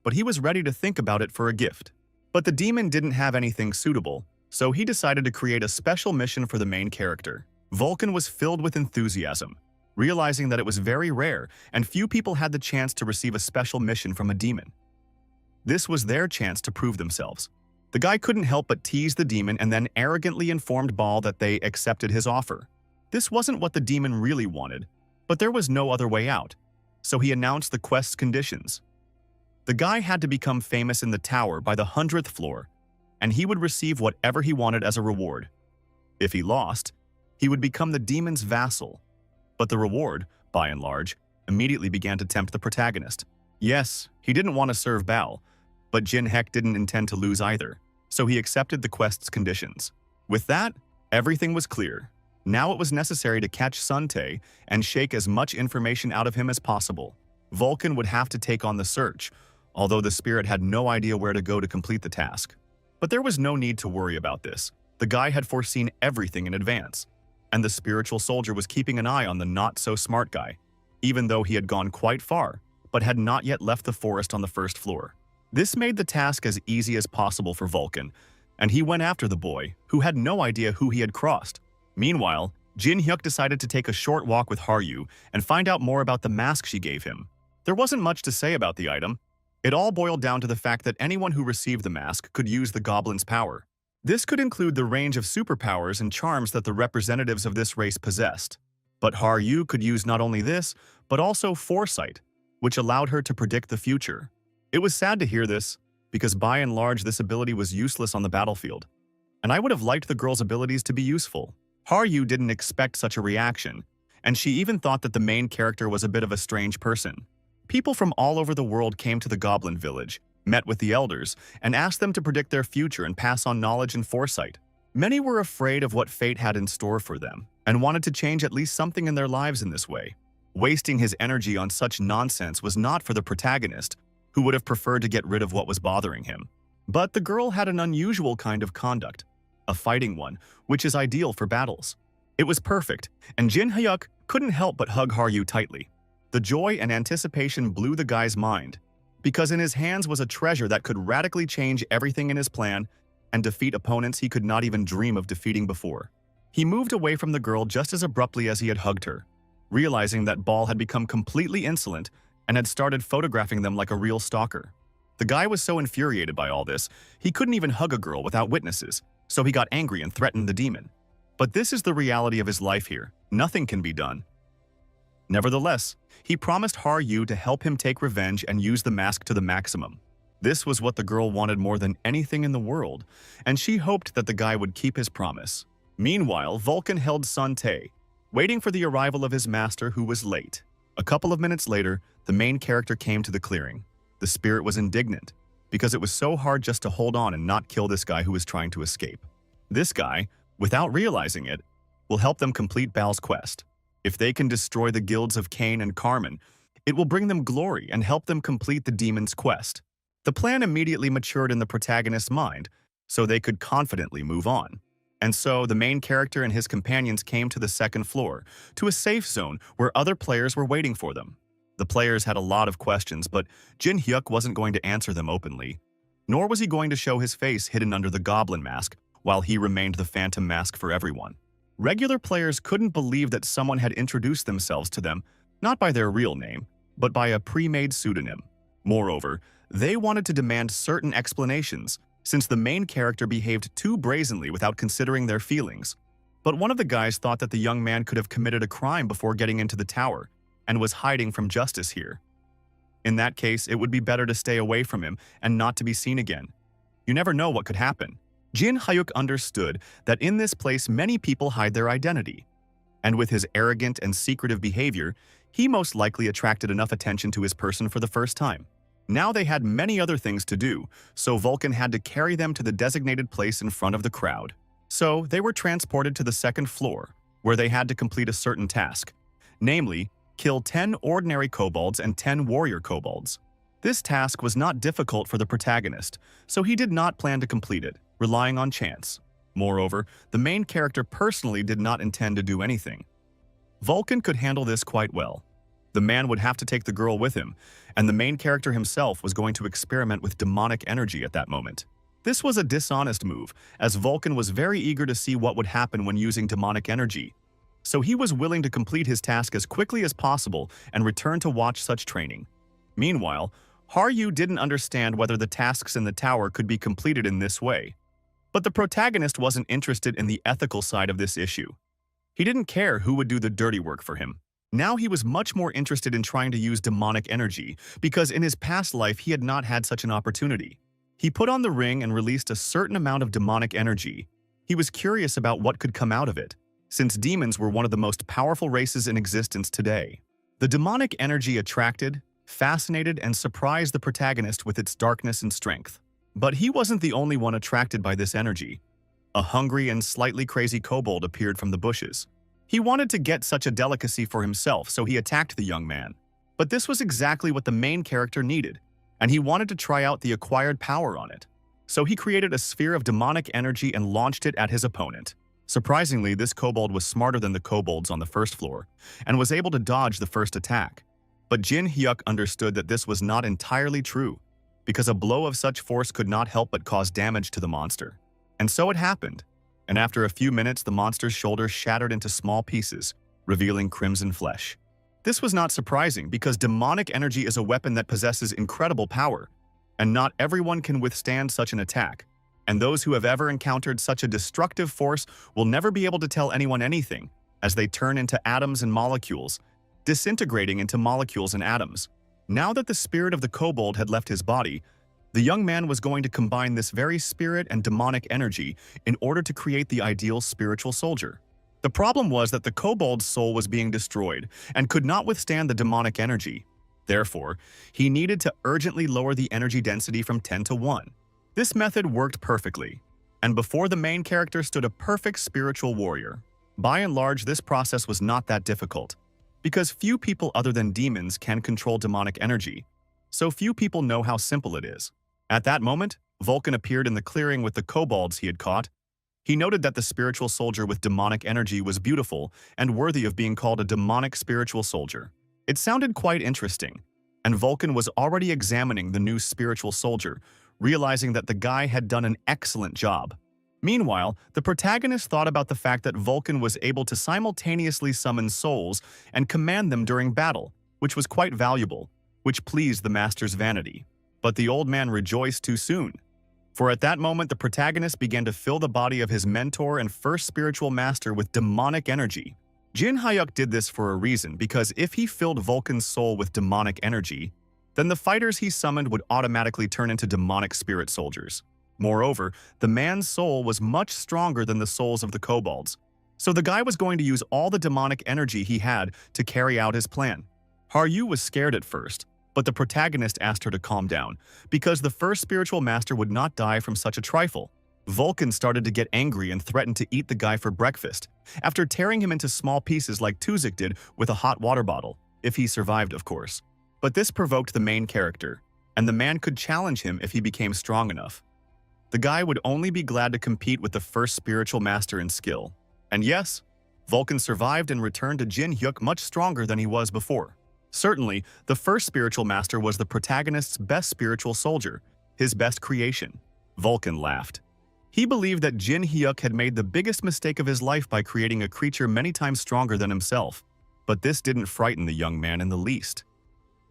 But he was ready to think about it for a gift. But the demon didn't have anything suitable, so he decided to create a special mission for the main character. Vulcan was filled with enthusiasm, realizing that it was very rare and few people had the chance to receive a special mission from a demon. This was their chance to prove themselves. The guy couldn't help but tease the demon and then arrogantly informed Baal that they accepted his offer. This wasn't what the demon really wanted, but there was no other way out, so he announced the quest's conditions. The guy had to become famous in the tower by the 100th floor, and he would receive whatever he wanted as a reward. If he lost, he would become the demon's vassal. But the reward, by and large, immediately began to tempt the protagonist. Yes, he didn't want to serve Baal, but Jin Hyuk didn't intend to lose either, so he accepted the quest's conditions. With that, everything was clear. Now it was necessary to catch Sun Tae and shake as much information out of him as possible. Vulcan would have to take on the search, although the spirit had no idea where to go to complete the task. But there was no need to worry about this. The guy had foreseen everything in advance, and the spiritual soldier was keeping an eye on the not-so-smart guy, even though he had gone quite far, but had not yet left the forest on the first floor. This made the task as easy as possible for Vulcan, and he went after the boy, who had no idea who he had crossed. Meanwhile, Jin Hyuk decided to take a short walk with Haryu and find out more about the mask she gave him. There wasn't much to say about the item. It all boiled down to the fact that anyone who received the mask could use the goblin's power. This could include the range of superpowers and charms that the representatives of this race possessed. But Haryu could use not only this, but also foresight, which allowed her to predict the future. It was sad to hear this, because by and large this ability was useless on the battlefield, and I would have liked the girl's abilities to be useful. Haryu didn't expect such a reaction, and she even thought that the main character was a bit of a strange person. People from all over the world came to the Goblin Village, met with the elders, and asked them to predict their future and pass on knowledge and foresight. Many were afraid of what fate had in store for them, and wanted to change at least something in their lives in this way. Wasting his energy on such nonsense was not for the protagonist, who would have preferred to get rid of what was bothering him. But the girl had an unusual kind of conduct, a fighting one, which is ideal for battles. It was perfect, and Jin Hyuk couldn't help but hug Haryu tightly. The joy and anticipation blew the guy's mind, because in his hands was a treasure that could radically change everything in his plan and defeat opponents he could not even dream of defeating before. He moved away from the girl just as abruptly as he had hugged her, realizing that Baal had become completely insolent and had started photographing them like a real stalker. The guy was so infuriated by all this, he couldn't even hug a girl without witnesses, so he got angry and threatened the demon. But this is the reality of his life here. Nothing can be done. Nevertheless, he promised Haryu to help him take revenge and use the mask to the maximum. This was what the girl wanted more than anything in the world, and she hoped that the guy would keep his promise. Meanwhile, Vulcan held Sun Tae, waiting for the arrival of his master who was late. A couple of minutes later, the main character came to the clearing. The spirit was indignant, because it was so hard just to hold on and not kill this guy who was trying to escape. This guy, without realizing it, will help them complete Bal's quest. If they can destroy the guilds of Cain and Carmen, it will bring them glory and help them complete the demon's quest. The plan immediately matured in the protagonist's mind, so they could confidently move on. And so, the main character and his companions came to the second floor, to a safe zone where other players were waiting for them. The players had a lot of questions, but Jin Hyuk wasn't going to answer them openly. Nor was he going to show his face hidden under the goblin mask, while he remained the phantom mask for everyone. Regular players couldn't believe that someone had introduced themselves to them, not by their real name, but by a pre-made pseudonym. Moreover, they wanted to demand certain explanations, since the main character behaved too brazenly without considering their feelings. But one of the guys thought that the young man could have committed a crime before getting into the tower, and was hiding from justice here. In that case, it would be better to stay away from him and not to be seen again. You never know what could happen. Jin Hyuk understood that in this place many people hide their identity. And with his arrogant and secretive behavior, he most likely attracted enough attention to his person for the first time. Now they had many other things to do, so Vulcan had to carry them to the designated place in front of the crowd. So they were transported to the second floor, where they had to complete a certain task, namely, kill 10 ordinary kobolds and 10 warrior kobolds. This task was not difficult for the protagonist, so he did not plan to complete it, relying on chance. Moreover, the main character personally did not intend to do anything. Vulcan could handle this quite well. The man would have to take the girl with him, and the main character himself was going to experiment with demonic energy at that moment. This was a dishonest move, as Vulcan was very eager to see what would happen when using demonic energy. So he was willing to complete his task as quickly as possible and return to watch such training. Meanwhile, Haryu didn't understand whether the tasks in the tower could be completed in this way. But the protagonist wasn't interested in the ethical side of this issue. He didn't care who would do the dirty work for him. Now he was much more interested in trying to use demonic energy, because in his past life he had not had such an opportunity. He put on the ring and released a certain amount of demonic energy. He was curious about what could come out of it, since demons were one of the most powerful races in existence today. The demonic energy attracted, fascinated, and surprised the protagonist with its darkness and strength. But he wasn't the only one attracted by this energy. A hungry and slightly crazy kobold appeared from the bushes. He wanted to get such a delicacy for himself, so he attacked the young man. But this was exactly what the main character needed, and he wanted to try out the acquired power on it. So he created a sphere of demonic energy and launched it at his opponent. Surprisingly, this kobold was smarter than the kobolds on the first floor, and was able to dodge the first attack. But Jin Hyuk understood that this was not entirely true, because a blow of such force could not help but cause damage to the monster. And so it happened, and after a few minutes the monster's shoulder shattered into small pieces, revealing crimson flesh. This was not surprising, because demonic energy is a weapon that possesses incredible power, and not everyone can withstand such an attack. And those who have ever encountered such a destructive force will never be able to tell anyone anything, as they turn into atoms and molecules, disintegrating into molecules and atoms. Now that the spirit of the kobold had left his body, the young man was going to combine this very spirit and demonic energy in order to create the ideal spiritual soldier. The problem was that the kobold's soul was being destroyed and could not withstand the demonic energy. Therefore, he needed to urgently lower the energy density from 10 to 1. This method worked perfectly, and before the main character stood a perfect spiritual warrior. By and large, this process was not that difficult, because few people other than demons can control demonic energy, so few people know how simple it is. At that moment, Vulcan appeared in the clearing with the kobolds he had caught. He noted that the spiritual soldier with demonic energy was beautiful and worthy of being called a demonic spiritual soldier. It sounded quite interesting, and Vulcan was already examining the new spiritual soldier, realizing that the guy had done an excellent job. Meanwhile, the protagonist thought about the fact that Vulcan was able to simultaneously summon souls and command them during battle, which was quite valuable, which pleased the master's vanity. But the old man rejoiced too soon. For at that moment, the protagonist began to fill the body of his mentor and first spiritual master with demonic energy. Jin Hyuk did this for a reason, because if he filled Vulcan's soul with demonic energy, then the fighters he summoned would automatically turn into demonic spirit soldiers. Moreover, the man's soul was much stronger than the souls of the kobolds, so the guy was going to use all the demonic energy he had to carry out his plan. Haryu was scared at first, but the protagonist asked her to calm down, because the first spiritual master would not die from such a trifle. Vulcan started to get angry and threatened to eat the guy for breakfast, after tearing him into small pieces like Tuzik did with a hot water bottle, if he survived, of course. But this provoked the main character, and the man could challenge him if he became strong enough. The guy would only be glad to compete with the first spiritual master in skill. And yes, Vulcan survived and returned to Jin Hyuk much stronger than he was before. Certainly, the first spiritual master was the protagonist's best spiritual soldier, his best creation. Vulcan laughed. He believed that Jin Hyuk had made the biggest mistake of his life by creating a creature many times stronger than himself. But this didn't frighten the young man in the least.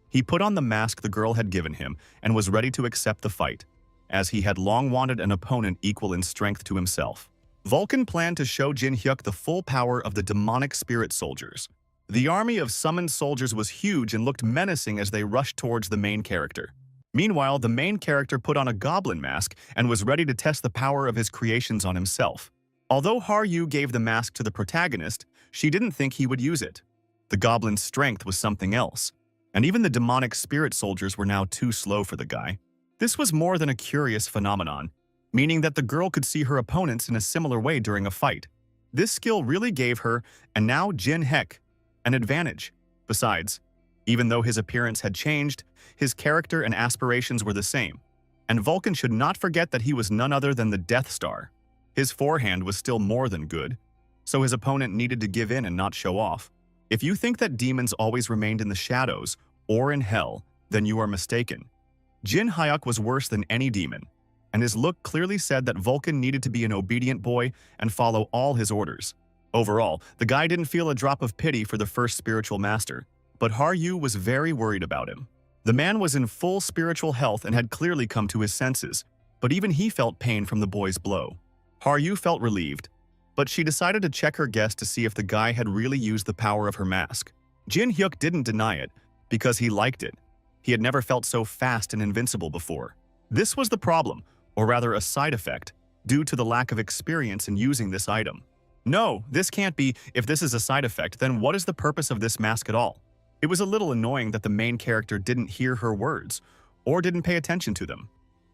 He put on the mask the girl had given him and was ready to accept the fight, as he had long wanted an opponent equal in strength to himself. Vulcan planned to show Jin Hyuk the full power of the demonic spirit soldiers. The army of summoned soldiers was huge and looked menacing as they rushed towards the main character. Meanwhile, the main character put on a goblin mask and was ready to test the power of his creations on himself. Although Haryu gave the mask to the protagonist, she didn't think he would use it. The goblin's strength was something else, and even the demonic spirit soldiers were now too slow for the guy. This was more than a curious phenomenon, meaning that the girl could see her opponents in a similar way during a fight. This skill really gave her, and now Jin Hyuk, an advantage. Besides, even though his appearance had changed, his character and aspirations were the same. And Vulcan should not forget that he was none other than the Death Star. His forehand was still more than good, so his opponent needed to give in and not show off. If you think that demons always remained in the shadows or in hell, then you are mistaken. Jin Hyuk was worse than any demon, and his look clearly said that Vulcan needed to be an obedient boy and follow all his orders. Overall, the guy didn't feel a drop of pity for the first spiritual master, but Haryu was very worried about him. The man was in full spiritual health and had clearly come to his senses, but even he felt pain from the boy's blow. Haryu felt relieved, but she decided to check her guess to see if the guy had really used the power of her mask. Jin Hyuk didn't deny it, because he liked it. He had never felt so fast and invincible before. This was the problem, or rather a side effect, due to the lack of experience in using this item. No, this can't be. If this is a side effect, then what is the purpose of this mask at all? It was a little annoying that the main character didn't hear her words, or didn't pay attention to them.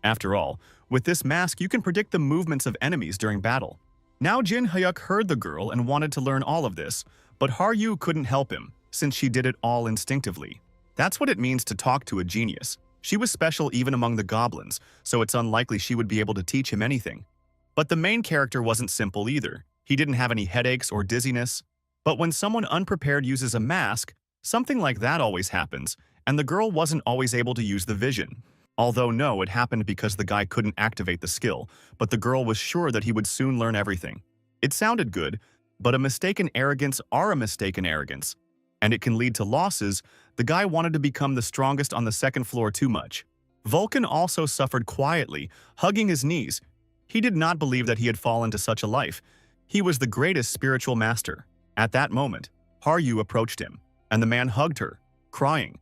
After all, with this mask you can predict the movements of enemies during battle. Now Jin Hyuk heard the girl and wanted to learn all of this, but Haryu couldn't help him, since she did it all instinctively. That's what it means to talk to a genius. She was special even among the goblins, so it's unlikely she would be able to teach him anything. But the main character wasn't simple either. He didn't have any headaches or dizziness. But when someone unprepared uses a mask, something like that always happens, and the girl wasn't always able to use the vision. Although no, it happened because the guy couldn't activate the skill, but the girl was sure that he would soon learn everything. It sounded good, but a mistaken arrogance are a mistaken arrogance, and it can lead to losses. The guy wanted to become the strongest on the second floor too much. Vulcan also suffered quietly, hugging his knees. He did not believe that he had fallen to such a life. He was the greatest spiritual master. At that moment, Haryu approached him, and the man hugged her, crying,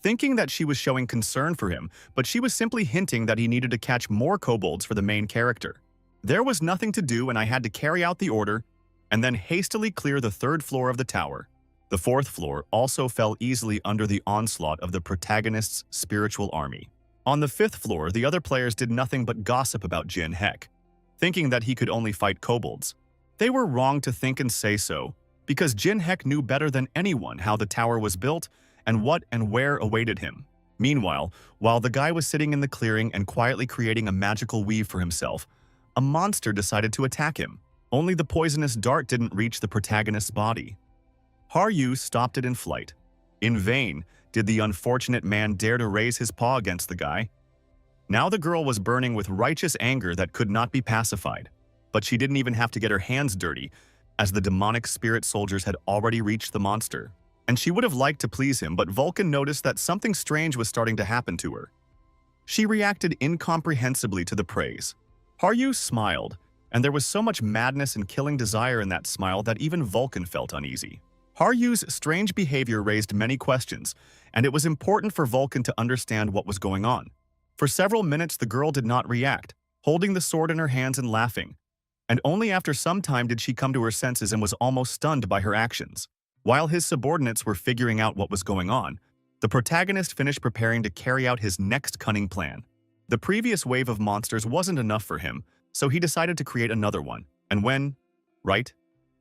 thinking that she was showing concern for him, but she was simply hinting that he needed to catch more kobolds for the main character. There was nothing to do, and I had to carry out the order and then hastily clear the third floor of the tower. The fourth floor also fell easily under the onslaught of the protagonist's spiritual army. On the fifth floor, the other players did nothing but gossip about Jin Hyuk, thinking that he could only fight kobolds. They were wrong to think and say so, because Jin Hyuk knew better than anyone how the tower was built and what and where awaited him. Meanwhile, while the guy was sitting in the clearing and quietly creating a magical weave for himself, a monster decided to attack him. Only the poisonous dart didn't reach the protagonist's body. Haryu stopped it in flight. In vain did the unfortunate man dare to raise his paw against the guy. Now the girl was burning with righteous anger that could not be pacified. But she didn't even have to get her hands dirty, as the demonic spirit soldiers had already reached the monster. And she would have liked to please him, but Vulcan noticed that something strange was starting to happen to her. She reacted incomprehensibly to the praise. Haryu smiled, and there was so much madness and killing desire in that smile that even Vulcan felt uneasy. Haryu's strange behavior raised many questions, and it was important for Vulcan to understand what was going on. For several minutes the girl did not react, holding the sword in her hands and laughing, and only after some time did she come to her senses and was almost stunned by her actions. While his subordinates were figuring out what was going on, the protagonist finished preparing to carry out his next cunning plan. The previous wave of monsters wasn't enough for him, so he decided to create another one. And when? Right?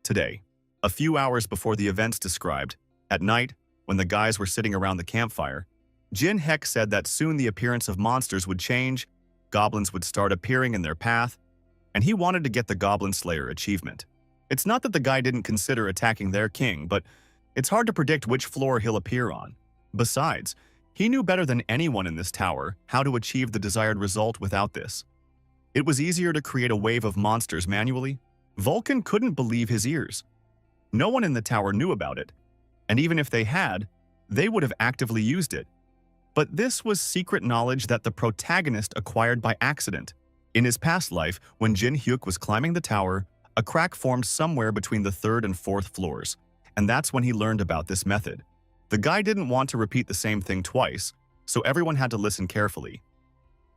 Today. A few hours before the events described, at night, when the guys were sitting around the campfire, Jin Heck said that soon the appearance of monsters would change, goblins would start appearing in their path, and he wanted to get the Goblin Slayer achievement. It's not that the guy didn't consider attacking their king, but it's hard to predict which floor he'll appear on. Besides, he knew better than anyone in this tower how to achieve the desired result without this. It was easier to create a wave of monsters manually. Vulcan couldn't believe his ears. No one in the tower knew about it, and even if they had, they would have actively used it. But this was secret knowledge that the protagonist acquired by accident. In his past life, when Jin Hyuk was climbing the tower, a crack formed somewhere between the 3rd and 4th floors, and that's when he learned about this method. The guy didn't want to repeat the same thing twice, so everyone had to listen carefully.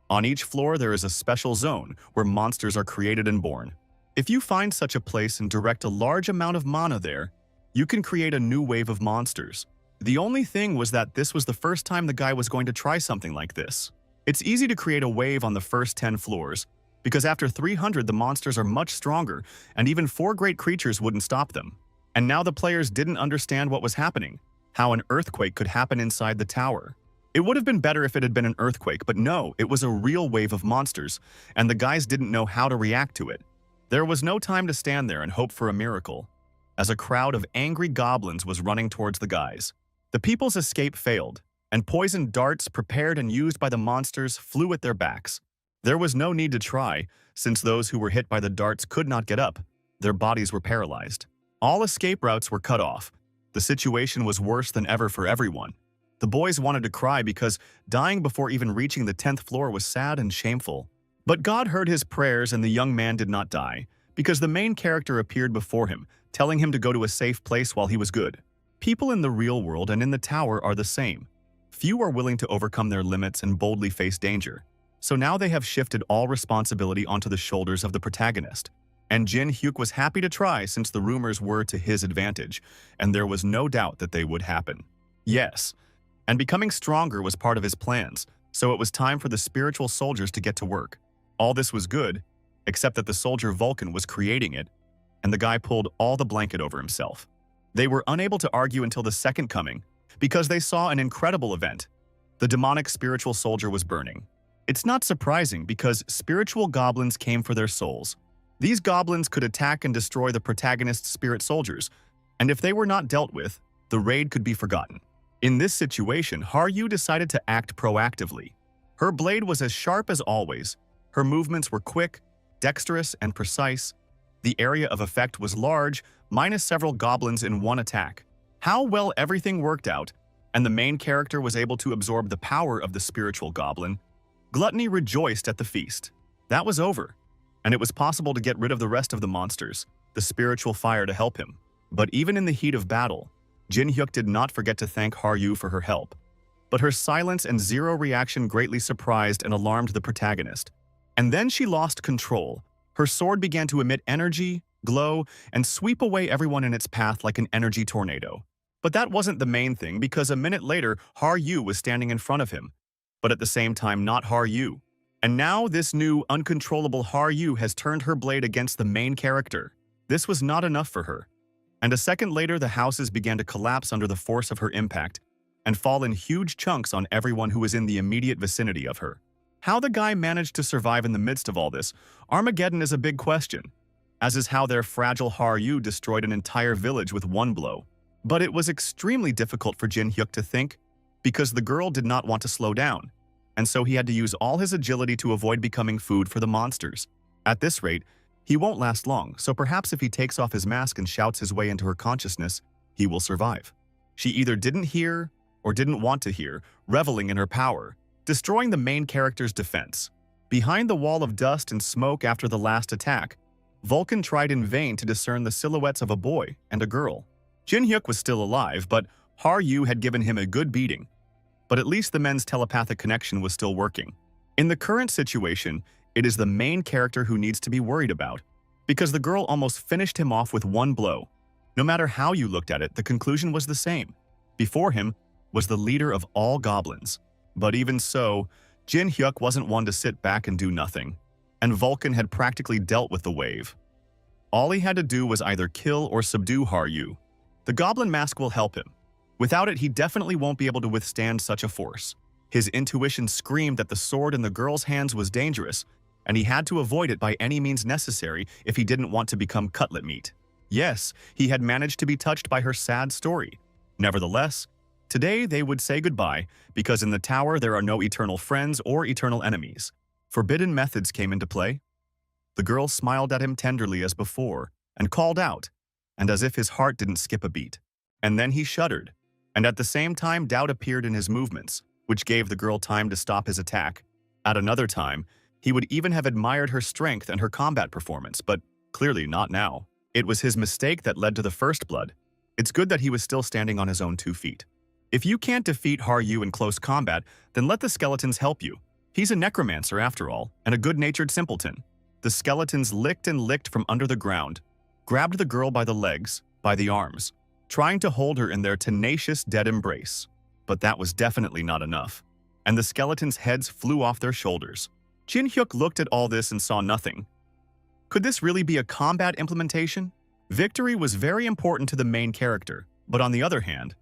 On each floor there is a special zone where monsters are created and born. If you find such a place and direct a large amount of mana there, you can create a new wave of monsters. The only thing was that this was the first time the guy was going to try something like this. It's easy to create a wave on the first 10 floors, because after 300 the monsters are much stronger, and even 4 great creatures wouldn't stop them. And now the players didn't understand what was happening, how an earthquake could happen inside the tower. It would have been better if it had been an earthquake, but no, it was a real wave of monsters, and the guys didn't know how to react to it. There was no time to stand there and hope for a miracle, as a crowd of angry goblins was running towards the guys. The people's escape failed, and poisoned darts prepared and used by the monsters flew at their backs. There was no need to try, since those who were hit by the darts could not get up. Their bodies were paralyzed. All escape routes were cut off. The situation was worse than ever for everyone. The boys wanted to cry because dying before even reaching the 10th floor was sad and shameful. But God heard his prayers and the young man did not die, because the main character appeared before him, telling him to go to a safe place while he was good. People in the real world and in the tower are the same. Few are willing to overcome their limits and boldly face danger. So now they have shifted all responsibility onto the shoulders of the protagonist. And Jin Hyuk was happy to try since the rumors were to his advantage, and there was no doubt that they would happen. Yes, and becoming stronger was part of his plans, so it was time for the spiritual soldiers to get to work. All this was good, except that the soldier Vulcan was creating it, and the guy pulled all the blanket over himself. They were unable to argue until the second coming, because they saw an incredible event. The demonic spiritual soldier was burning. It's not surprising because spiritual goblins came for their souls. These goblins could attack and destroy the protagonist's spirit soldiers, and if they were not dealt with, the raid could be forgotten. In this situation, Haryu decided to act proactively. Her blade was as sharp as always. Her movements were quick, dexterous, and precise. The area of effect was large, minus several goblins in one attack. How well everything worked out, and the main character was able to absorb the power of the spiritual goblin. Gluttony rejoiced at the feast. That was over, and it was possible to get rid of the rest of the monsters, the spiritual fire to help him. But even in the heat of battle, Jin Hyuk did not forget to thank Haryu for her help. But her silence and zero reaction greatly surprised and alarmed the protagonist. And then she lost control. Her sword began to emit energy, glow, and sweep away everyone in its path like an energy tornado. But that wasn't the main thing, because a minute later, Haryu was standing in front of him, but at the same time not Haryu. And now this new, uncontrollable Haryu has turned her blade against the main character. This was not enough for her. And a second later, the houses began to collapse under the force of her impact and fall in huge chunks on everyone who was in the immediate vicinity of her. How the guy managed to survive in the midst of all this, Armageddon, is a big question, as is how their fragile Haryu destroyed an entire village with one blow. But it was extremely difficult for Jin Hyuk to think, because the girl did not want to slow down, and so he had to use all his agility to avoid becoming food for the monsters. At this rate, he won't last long, so perhaps if he takes off his mask and shouts his way into her consciousness, he will survive. She either didn't hear or didn't want to hear, reveling in her power, destroying the main character's defense. Behind the wall of dust and smoke after the last attack, Vulcan tried in vain to discern the silhouettes of a boy and a girl. Jin-hyuk was still alive, but Har-yu had given him a good beating. But at least the men's telepathic connection was still working. In the current situation, it is the main character who needs to be worried about, because the girl almost finished him off with one blow. No matter how you looked at it, the conclusion was the same. Before him was the leader of all goblins. But even so, Jin-hyuk wasn't one to sit back and do nothing, and Vulcan had practically dealt with the wave. All he had to do was either kill or subdue Har-yu. The goblin mask will help him. Without it, he definitely won't be able to withstand such a force. His intuition screamed that the sword in the girl's hands was dangerous, and he had to avoid it by any means necessary if he didn't want to become cutlet meat. Yes, he had managed to be touched by her sad story. Nevertheless, today they would say goodbye, because in the tower there are no eternal friends or eternal enemies. Forbidden methods came into play. The girl smiled at him tenderly as before, and called out, and as if his heart didn't skip a beat. And then he shuddered, and at the same time doubt appeared in his movements, which gave the girl time to stop his attack. At another time, he would even have admired her strength and her combat performance, but clearly not now. It was his mistake that led to the first blood. It's good that he was still standing on his own 2 feet. If you can't defeat Har-yu in close combat, then let the skeletons help you. He's a necromancer after all, and a good-natured simpleton. The skeletons licked and licked from under the ground, grabbed the girl by the legs, by the arms, trying to hold her in their tenacious dead embrace. But that was definitely not enough, and the skeletons' heads flew off their shoulders. Jin-hyuk looked at all this and saw nothing. Could this really be a combat implementation? Victory was very important to the main character, but on the other hand,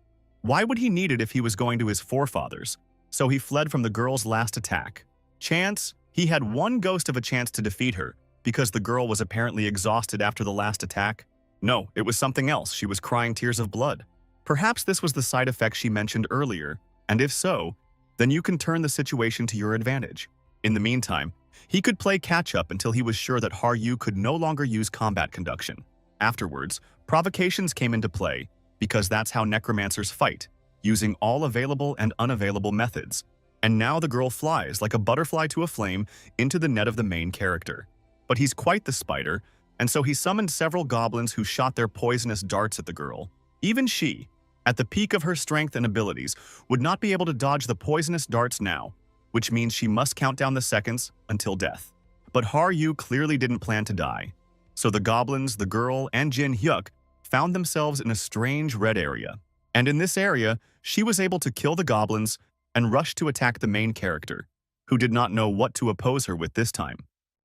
why would he need it if he was going to his forefathers? So he fled from the girl's last attack. Chance? He had one ghost of a chance to defeat her, because the girl was apparently exhausted after the last attack. No, it was something else. She was crying tears of blood. Perhaps this was the side effect she mentioned earlier, and if so, then you can turn the situation to your advantage. In the meantime, he could play catch-up until he was sure that Har-yu could no longer use combat conduction. Afterwards, provocations came into play, because that's how necromancers fight, using all available and unavailable methods. And now the girl flies, like a butterfly to a flame, into the net of the main character. But he's quite the spider, and so he summoned several goblins who shot their poisonous darts at the girl. Even she, at the peak of her strength and abilities, would not be able to dodge the poisonous darts now, which means she must count down the seconds until death. But Har-yu clearly didn't plan to die. So the goblins, the girl, and Jin-hyuk found themselves in a strange red area. And in this area, she was able to kill the goblins and rush to attack the main character, who did not know what to oppose her with this time.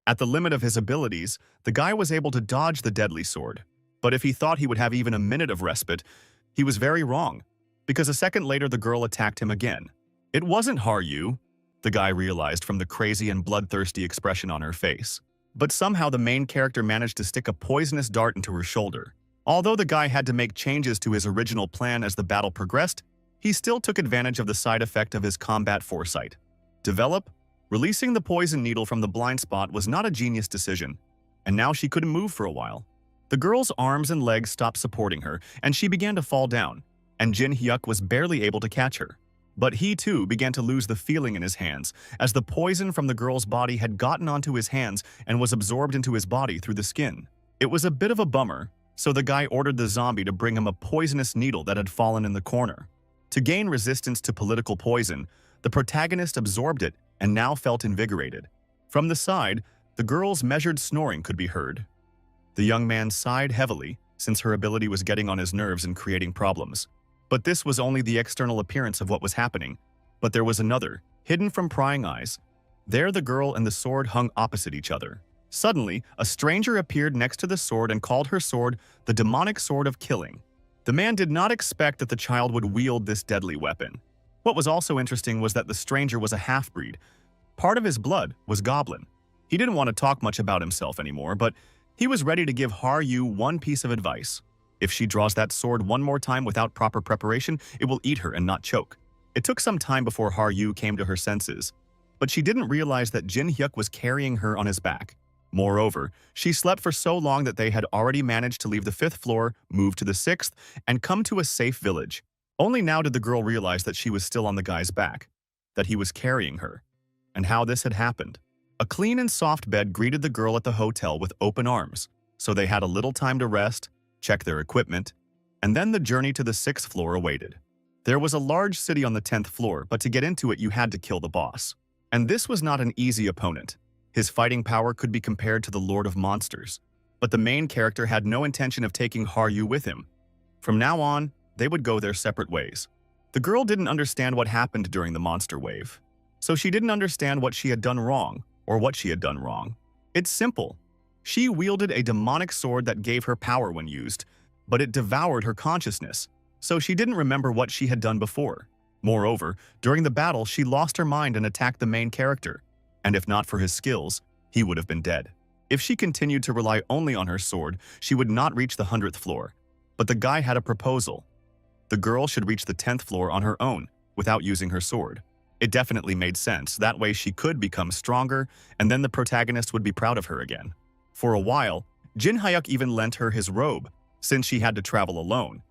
At the limit of his abilities, the guy was able to dodge the deadly sword. But if he thought he would have even a minute of respite, he was very wrong, because a second later the girl attacked him again. It wasn't Har-yu, the guy realized from the crazy and bloodthirsty expression on her face. But somehow the main character managed to stick a poisonous dart into her shoulder. Although the guy had to make changes to his original plan as the battle progressed, he still took advantage of the side effect of his combat foresight. Develop? Releasing the poison needle from the blind spot was not a genius decision, and now she couldn't move for a while. The girl's arms and legs stopped supporting her, and she began to fall down, and Jin-hyuk was barely able to catch her. But he too began to lose the feeling in his hands, as the poison from the girl's body had gotten onto his hands and was absorbed into his body through the skin. It was a bit of a bummer, so the guy ordered the zombie to bring him a poisonous needle that had fallen in the corner. To gain resistance to political poison, the protagonist absorbed it and now felt invigorated. From the side, the girl's measured snoring could be heard. The young man sighed heavily, since her ability was getting on his nerves and creating problems. But this was only the external appearance of what was happening. But there was another, hidden from prying eyes. There the girl and the sword hung opposite each other. Suddenly, a stranger appeared next to the sword and called her sword the demonic sword of killing. The man did not expect that the child would wield this deadly weapon. What was also interesting was that the stranger was a half-breed. Part of his blood was goblin. He didn't want to talk much about himself anymore, but he was ready to give Har-yu one piece of advice. If she draws that sword one more time without proper preparation, it will eat her and not choke. It took some time before Har-yu came to her senses, but she didn't realize that Jin-hyuk was carrying her on his back. Moreover, she slept for so long that they had already managed to leave the 5th floor, move to the 6th, and come to a safe village. Only now did the girl realize that she was still on the guy's back. that he was carrying her, and how this had happened. A clean and soft bed greeted the girl at the hotel with open arms, so they had a little time to rest, check their equipment, and then the journey to the 6th floor awaited. There was a large city on the 10th floor, but to get into it you had to kill the boss. And this was not an easy opponent. His fighting power could be compared to the Lord of Monsters, but the main character had no intention of taking Haryu with him. From now on, they would go their separate ways. The girl didn't understand what happened during the monster wave, so she didn't understand what she had done wrong or what she had done wrong. It's simple. She wielded a demonic sword that gave her power when used, but it devoured her consciousness, so she didn't remember what she had done before. Moreover, during the battle, she lost her mind and attacked the main character, and if not for his skills, he would have been dead. If she continued to rely only on her sword, she would not reach the 100th floor. But the guy had a proposal. The girl should reach the 10th floor on her own, without using her sword. It definitely made sense. That way she could become stronger, and then the protagonist would be proud of her again. For a while, Jin Hyuk even lent her his robe, since she had to travel alone.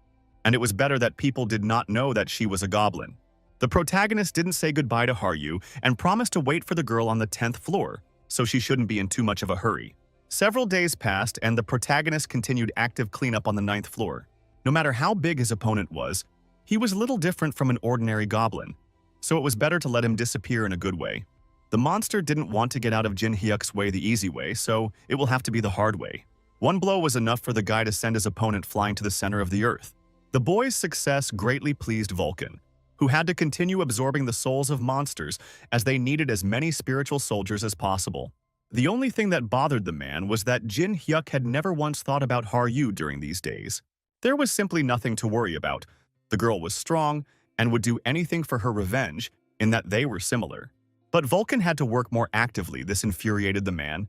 And it was better that people did not know that she was a goblin. The protagonist didn't say goodbye to Haryu and promised to wait for the girl on the 10th floor, so she shouldn't be in too much of a hurry. Several days passed and the protagonist continued active cleanup on the 9th floor. No matter how big his opponent was, he was little different from an ordinary goblin, so it was better to let him disappear in a good way. The monster didn't want to get out of Jin Hyuk's way the easy way, so it will have to be the hard way. One blow was enough for the guy to send his opponent flying to the center of the earth. The boy's success greatly pleased Vulcan, who had to continue absorbing the souls of monsters as they needed as many spiritual soldiers as possible. The only thing that bothered the man was that Jin Hyuk had never once thought about Haryu during these days. There was simply nothing to worry about. The girl was strong and would do anything for her revenge, in that they were similar. But Vulcan had to work more actively. This infuriated the man.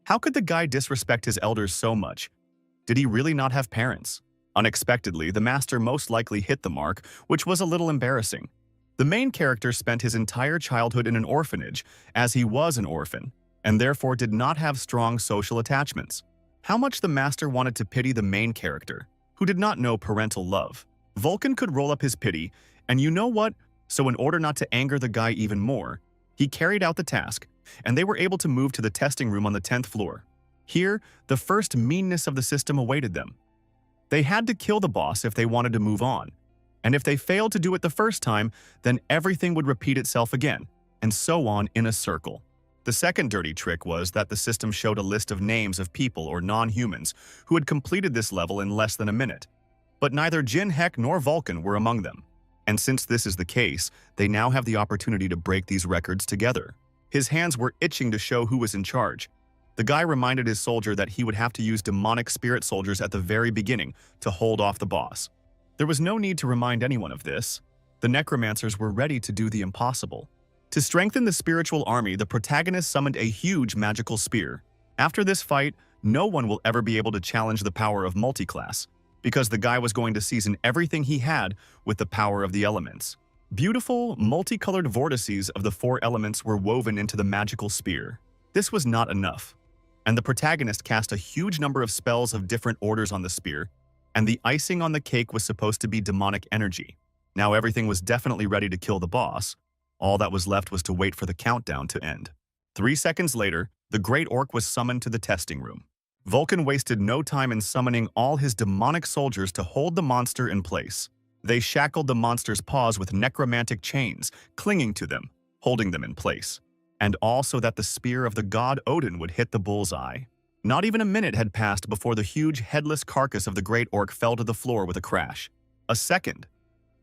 How could the guy disrespect his elders so much? Did he really not have parents? Unexpectedly, the master most likely hit the mark, which was a little embarrassing. The main character spent his entire childhood in an orphanage, as he was an orphan, and therefore did not have strong social attachments. How much the master wanted to pity the main character, who did not know parental love. Vulcan could roll up his pity, and you know what? So in order not to anger the guy even more, he carried out the task, and they were able to move to the testing room on the 10th floor. Here, the first meanness of the system awaited them. They had to kill the boss if they wanted to move on, and if they failed to do it the first time, then everything would repeat itself again, and so on in a circle. The second dirty trick was that the system showed a list of names of people or non-humans who had completed this level in less than a minute. But neither Jin Hyuk nor Vulcan were among them. And since this is the case, they now have the opportunity to break these records together. His hands were itching to show who was in charge. The guy reminded his soldier that he would have to use demonic spirit soldiers at the very beginning to hold off the boss. There was no need to remind anyone of this. The necromancers were ready to do the impossible. To strengthen the spiritual army, the protagonist summoned a huge magical spear. After this fight, no one will ever be able to challenge the power of multiclass, because the guy was going to season everything he had with the power of the elements. Beautiful, multicolored vortices of the 4 elements were woven into the magical spear. This was not enough, and the protagonist cast a huge number of spells of different orders on the spear, and the icing on the cake was supposed to be demonic energy. Now everything was definitely ready to kill the boss. All that was left was to wait for the countdown to end. 3 seconds later, the Great Orc was summoned to the testing room. Vulcan wasted no time in summoning all his demonic soldiers to hold the monster in place. They shackled the monster's paws with necromantic chains, clinging to them, holding them in place, and all so that the spear of the god Odin would hit the bullseye. Not even a minute had passed before the huge headless carcass of the Great Orc fell to the floor with a crash. A second.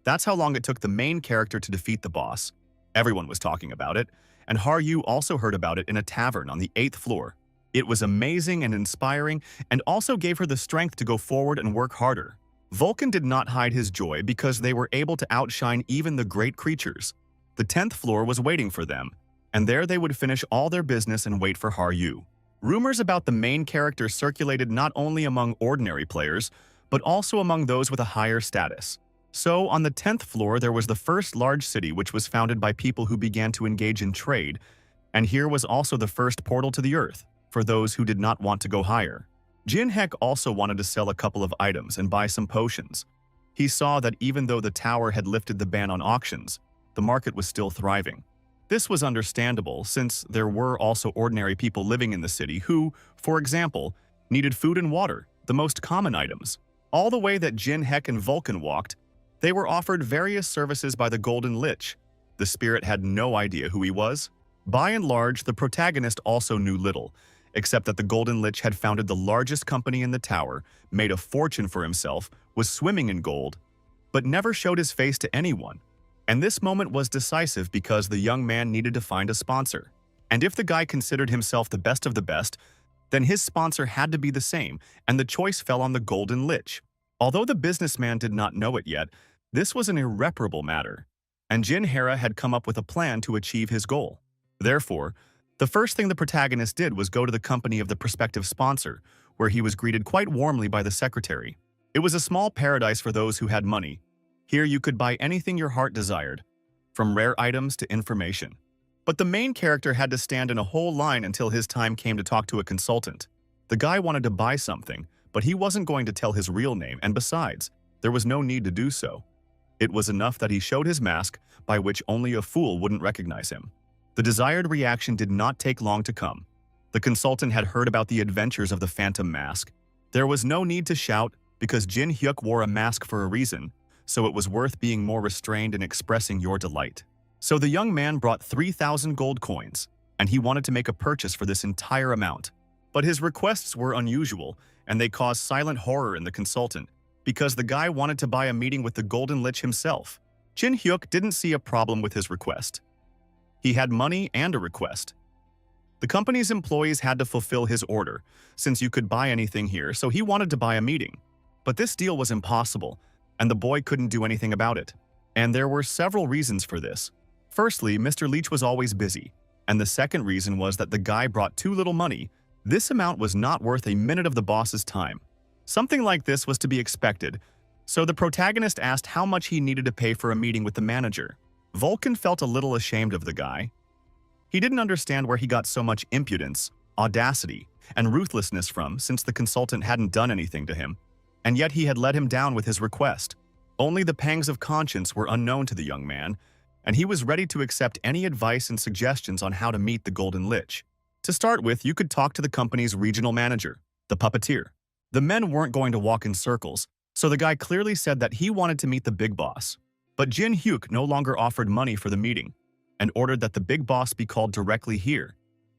That's how long it took the main character to defeat the boss. Everyone was talking about it, and Haryu also heard about it in a tavern on the 8th floor. It was amazing and inspiring, and also gave her the strength to go forward and work harder. Vulcan did not hide his joy because they were able to outshine even the great creatures. The 10th floor was waiting for them, and there they would finish all their business and wait for Haryu. Rumors about the main character circulated not only among ordinary players, but also among those with a higher status. So, on the 10th floor there was the first large city which was founded by people who began to engage in trade, and here was also the first portal to the earth, for those who did not want to go higher. Jin Hyuk also wanted to sell a couple of items and buy some potions. He saw that even though the tower had lifted the ban on auctions, the market was still thriving. This was understandable since there were also ordinary people living in the city who, for example, needed food and water, the most common items. All the way that Jin, Hek, and Vulcan walked, they were offered various services by the Golden Lich. The spirit had no idea who he was. By and large, the protagonist also knew little, except that the Golden Lich had founded the largest company in the tower, made a fortune for himself, was swimming in gold, but never showed his face to anyone. And this moment was decisive because the young man needed to find a sponsor. And if the guy considered himself the best of the best, then his sponsor had to be the same, and the choice fell on the Golden Lich. Although the businessman did not know it yet, this was an irreparable matter, and Jin Hera had come up with a plan to achieve his goal. Therefore, the first thing the protagonist did was go to the company of the prospective sponsor, where he was greeted quite warmly by the secretary. It was a small paradise for those who had money. Here you could buy anything your heart desired, from rare items to information. But the main character had to stand in a whole line until his time came to talk to a consultant. The guy wanted to buy something, but he wasn't going to tell his real name, and besides, there was no need to do so. It was enough that he showed his mask, by which only a fool wouldn't recognize him. The desired reaction did not take long to come. The consultant had heard about the adventures of the Phantom Mask. There was no need to shout, because Jin Hyuk wore a mask for a reason, so it was worth being more restrained in expressing your delight. So the young man brought 3,000 gold coins, and he wanted to make a purchase for this entire amount. But his requests were unusual, and they caused silent horror in the consultant, because the guy wanted to buy a meeting with the Golden Lich himself. Jin Hyuk didn't see a problem with his request. He had money and a request. The company's employees had to fulfill his order, since you could buy anything here, so he wanted to buy a meeting. But this deal was impossible, and the boy couldn't do anything about it. And there were several reasons for this. Firstly, Mr. Leach was always busy, and the second reason was that the guy brought too little money. This amount was not worth a minute of the boss's time. Something like this was to be expected, so the protagonist asked how much he needed to pay for a meeting with the manager. Vulcan felt a little ashamed of the guy. He didn't understand where he got so much impudence, audacity, and ruthlessness from, since the consultant hadn't done anything to him, and yet he had let him down with his request. Only the pangs of conscience were unknown to the young man, and he was ready to accept any advice and suggestions on how to meet the Golden Lich. To start with, you could talk to the company's regional manager, the puppeteer. The men weren't going to walk in circles, so the guy clearly said that he wanted to meet the big boss. But Jin Hyuk no longer offered money for the meeting, and ordered that the big boss be called directly here.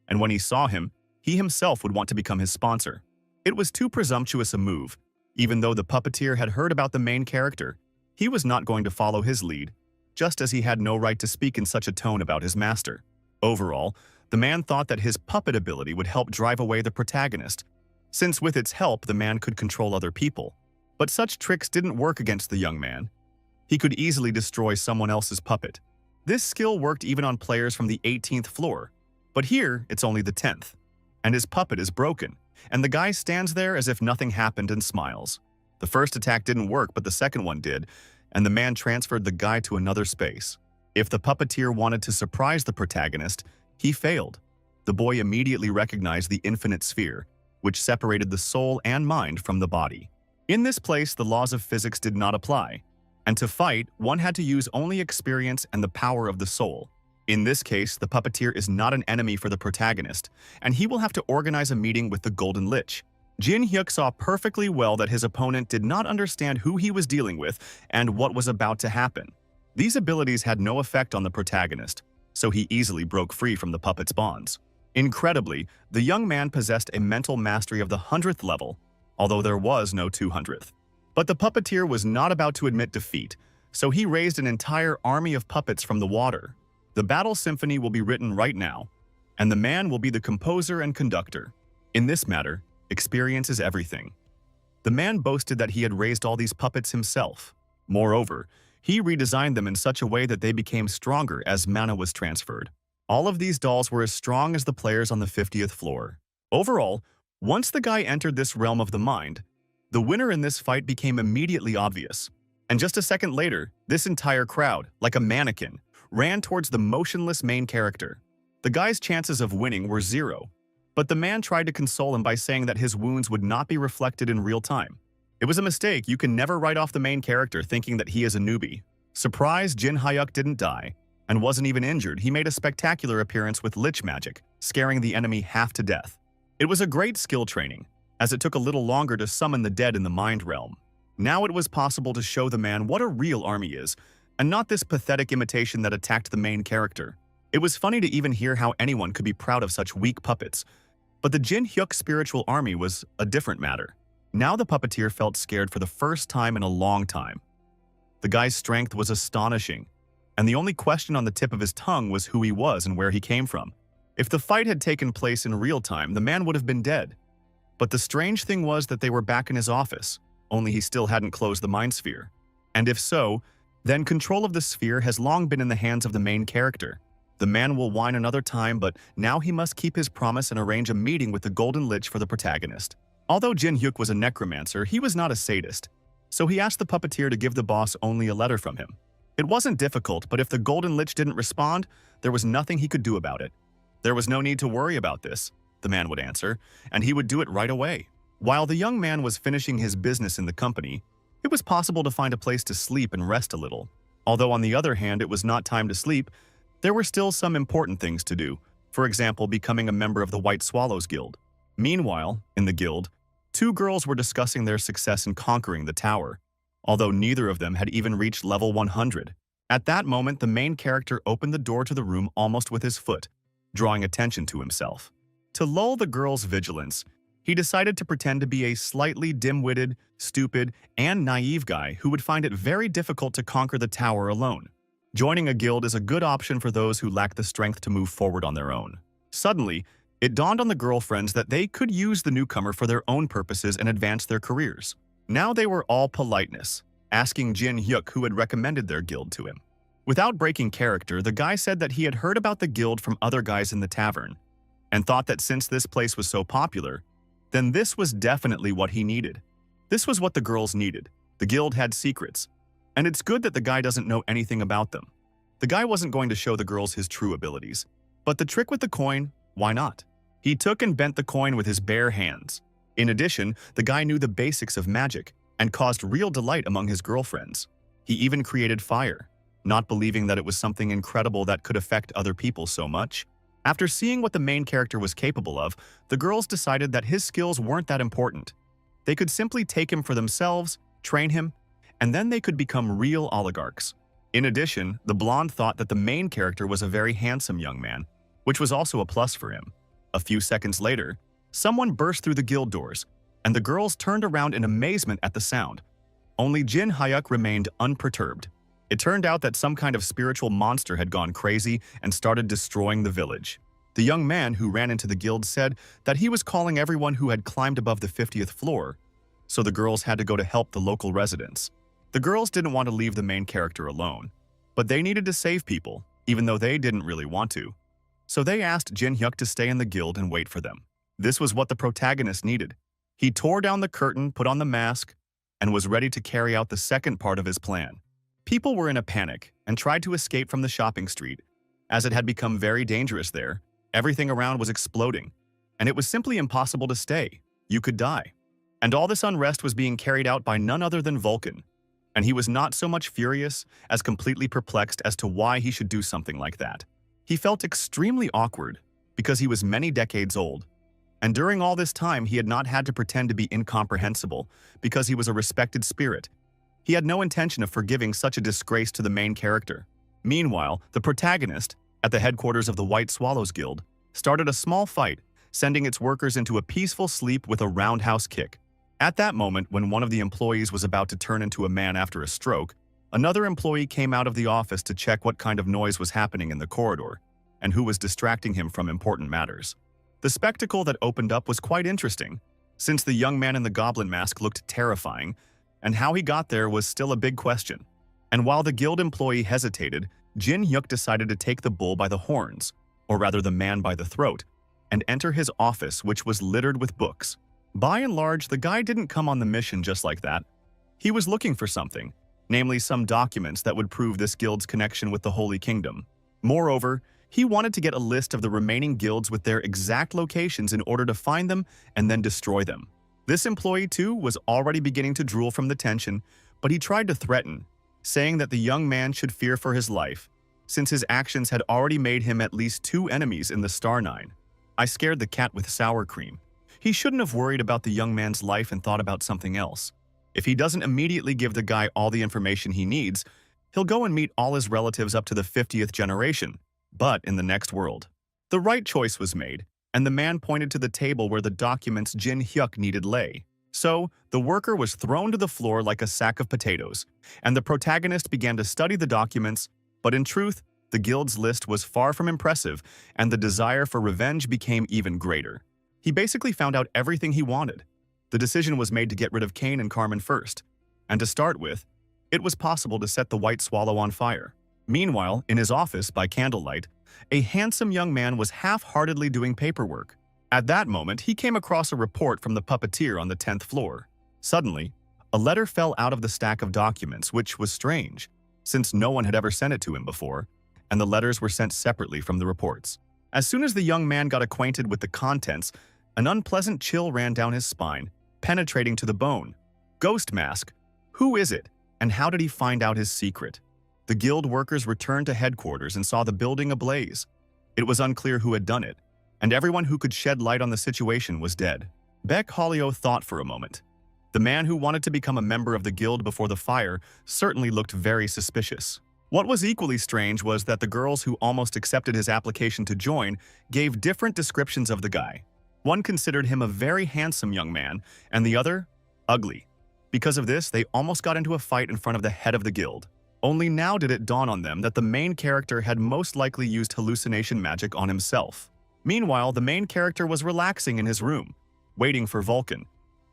And when he saw him, he himself would want to become his sponsor. It was too presumptuous a move. Even though the puppeteer had heard about the main character, he was not going to follow his lead, just as he had no right to speak in such a tone about his master. Overall, the man thought that his puppet ability would help drive away the protagonist, since with its help the man could control other people. But such tricks didn't work against the young man. He could easily destroy someone else's puppet. This skill worked even on players from the 18th floor, but here it's only the 10th, and his puppet is broken, and the guy stands there as if nothing happened and smiles. The first attack didn't work, but the second one did, and the man transferred the guy to another space. If the puppeteer wanted to surprise the protagonist, he failed. The boy immediately recognized the infinite sphere, which separated the soul and mind from the body. In this place, the laws of physics did not apply, and to fight, one had to use only experience and the power of the soul. In this case, the puppeteer is not an enemy for the protagonist, and he will have to organize a meeting with the Golden Lich. Jin Hyuk saw perfectly well that his opponent did not understand who he was dealing with and what was about to happen. These abilities had no effect on the protagonist, so he easily broke free from the puppet's bonds. Incredibly, the young man possessed a mental mastery of the 100th level, although there was no 200th. But the puppeteer was not about to admit defeat, so he raised an entire army of puppets from the water. The battle symphony will be written right now, and the man will be the composer and conductor. In this matter, experience is everything. The man boasted that he had raised all these puppets himself. Moreover, he redesigned them in such a way that they became stronger as mana was transferred. All of these dolls were as strong as the players on the 50th floor. Overall, once the guy entered this realm of the mind, the winner in this fight became immediately obvious. And just a second later, this entire crowd, like a mannequin, ran towards the motionless main character. The guy's chances of winning were zero, but the man tried to console him by saying that his wounds would not be reflected in real time. It was a mistake. You can never write off the main character thinking that he is a newbie. Surprised, Jin Hyuk didn't die. And wasn't even injured, he made a spectacular appearance with lich magic, scaring the enemy half to death. It was a great skill training, as it took a little longer to summon the dead in the mind realm. Now it was possible to show the man what a real army is, and not this pathetic imitation that attacked the main character. It was funny to even hear how anyone could be proud of such weak puppets. But the Jin Hyuk spiritual army was a different matter. Now the puppeteer felt scared for the first time in a long time. The guy's strength was astonishing, and the only question on the tip of his tongue was who he was and where he came from. If the fight had taken place in real time, the man would have been dead. But the strange thing was that they were back in his office, only he still hadn't closed the mind sphere. And if so, then control of the sphere has long been in the hands of the main character. The man will whine another time, but now he must keep his promise and arrange a meeting with the Golden Lich for the protagonist. Although Jin Hyuk was a necromancer, he was not a sadist, so he asked the puppeteer to give the boss only a letter from him. It wasn't difficult, but if the Golden Lich didn't respond, there was nothing he could do about it. There was no need to worry about this, the man would answer, and he would do it right away. While the young man was finishing his business in the company, it was possible to find a place to sleep and rest a little. Although on the other hand, it was not time to sleep, there were still some important things to do, for example, becoming a member of the White Swallows Guild. Meanwhile, in the guild, two girls were discussing their success in conquering the tower, although neither of them had even reached level 100. At that moment, the main character opened the door to the room almost with his foot, drawing attention to himself. To lull the girls' vigilance, he decided to pretend to be a slightly dim-witted, stupid, and naive guy who would find it very difficult to conquer the tower alone. Joining a guild is a good option for those who lack the strength to move forward on their own. Suddenly, it dawned on the girlfriends that they could use the newcomer for their own purposes and advance their careers. Now they were all politeness, asking Jin Hyuk who had recommended their guild to him. Without breaking character, the guy said that he had heard about the guild from other guys in the tavern, and thought that since this place was so popular, then this was definitely what he needed. This was what the girls needed. The guild had secrets, and it's good that the guy doesn't know anything about them. The guy wasn't going to show the girls his true abilities, but the trick with the coin, why not? He took and bent the coin with his bare hands. In addition, the guy knew the basics of magic and caused real delight among his girlfriends. He even created fire, not believing that it was something incredible that could affect other people so much. After seeing what the main character was capable of, the girls decided that his skills weren't that important. They could simply take him for themselves, train him, and then they could become real oligarchs. In addition, the blonde thought that the main character was a very handsome young man, which was also a plus for him. A few seconds later, someone burst through the guild doors, and the girls turned around in amazement at the sound. Only Jin Hyuk remained unperturbed. It turned out that some kind of spiritual monster had gone crazy and started destroying the village. The young man who ran into the guild said that he was calling everyone who had climbed above the 50th floor, so the girls had to go to help the local residents. The girls didn't want to leave the main character alone, but they needed to save people, even though they didn't really want to. So they asked Jin Hyuk to stay in the guild and wait for them. This was what the protagonist needed. He tore down the curtain, put on the mask, and was ready to carry out the second part of his plan. People were in a panic and tried to escape from the shopping street, as it had become very dangerous there. Everything around was exploding, and it was simply impossible to stay. You could die. And all this unrest was being carried out by none other than Vulcan, and he was not so much furious as completely perplexed as to why he should do something like that. He felt extremely awkward because he was many decades old, and during all this time he had not had to pretend to be incomprehensible because he was a respected spirit. He had no intention of forgiving such a disgrace to the main character. Meanwhile, the protagonist, at the headquarters of the White Swallows Guild, started a small fight, sending its workers into a peaceful sleep with a roundhouse kick. At that moment, when one of the employees was about to turn into a man after a stroke, another employee came out of the office to check what kind of noise was happening in the corridor and who was distracting him from important matters. The spectacle that opened up was quite interesting, since the young man in the goblin mask looked terrifying, and how he got there was still a big question. And while the guild employee hesitated, Jin Hyuk decided to take the bull by the horns, or rather the man by the throat, and enter his office, which was littered with books. By and large, the guy didn't come on the mission just like that. He was looking for something, namely some documents that would prove this guild's connection with the Holy Kingdom. Moreover, he wanted to get a list of the remaining guilds with their exact locations in order to find them and then destroy them. This employee, too, was already beginning to drool from the tension, but he tried to threaten, saying that the young man should fear for his life, since his actions had already made him at least 2 enemies in the Star Nine. I scared the cat with sour cream. He shouldn't have worried about the young man's life and thought about something else. If he doesn't immediately give the guy all the information he needs, he'll go and meet all his relatives up to the 50th generation, but in the next world. The right choice was made, and the man pointed to the table where the documents Jin Hyuk needed lay. So, the worker was thrown to the floor like a sack of potatoes, and the protagonist began to study the documents, but in truth, the guild's list was far from impressive, and the desire for revenge became even greater. He basically found out everything he wanted. The decision was made to get rid of Kane and Carmen first, and to start with, it was possible to set the White Swallow on fire. Meanwhile, in his office by candlelight, a handsome young man was half-heartedly doing paperwork. At that moment, he came across a report from the puppeteer on the 10th floor. Suddenly, a letter fell out of the stack of documents, which was strange, since no one had ever sent it to him before, and the letters were sent separately from the reports. As soon as the young man got acquainted with the contents, an unpleasant chill ran down his spine, penetrating to the bone. Ghost Mask. Who is it, and how did he find out his secret? The guild workers returned to headquarters and saw the building ablaze. It was unclear who had done it, and everyone who could shed light on the situation was dead. Beck Hollio thought for a moment. The man who wanted to become a member of the guild before the fire certainly looked very suspicious. What was equally strange was that the girls who almost accepted his application to join gave different descriptions of the guy. One considered him a very handsome young man, and the other, ugly. Because of this, they almost got into a fight in front of the head of the guild. Only now did it dawn on them that the main character had most likely used hallucination magic on himself. Meanwhile, the main character was relaxing in his room, waiting for Vulcan,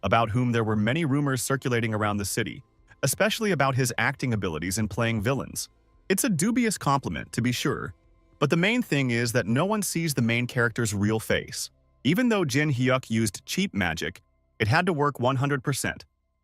about whom there were many rumors circulating around the city, especially about his acting abilities in playing villains. It's a dubious compliment, to be sure, but the main thing is that no one sees the main character's real face. Even though Jin Hyuk used cheap magic, it had to work 100%,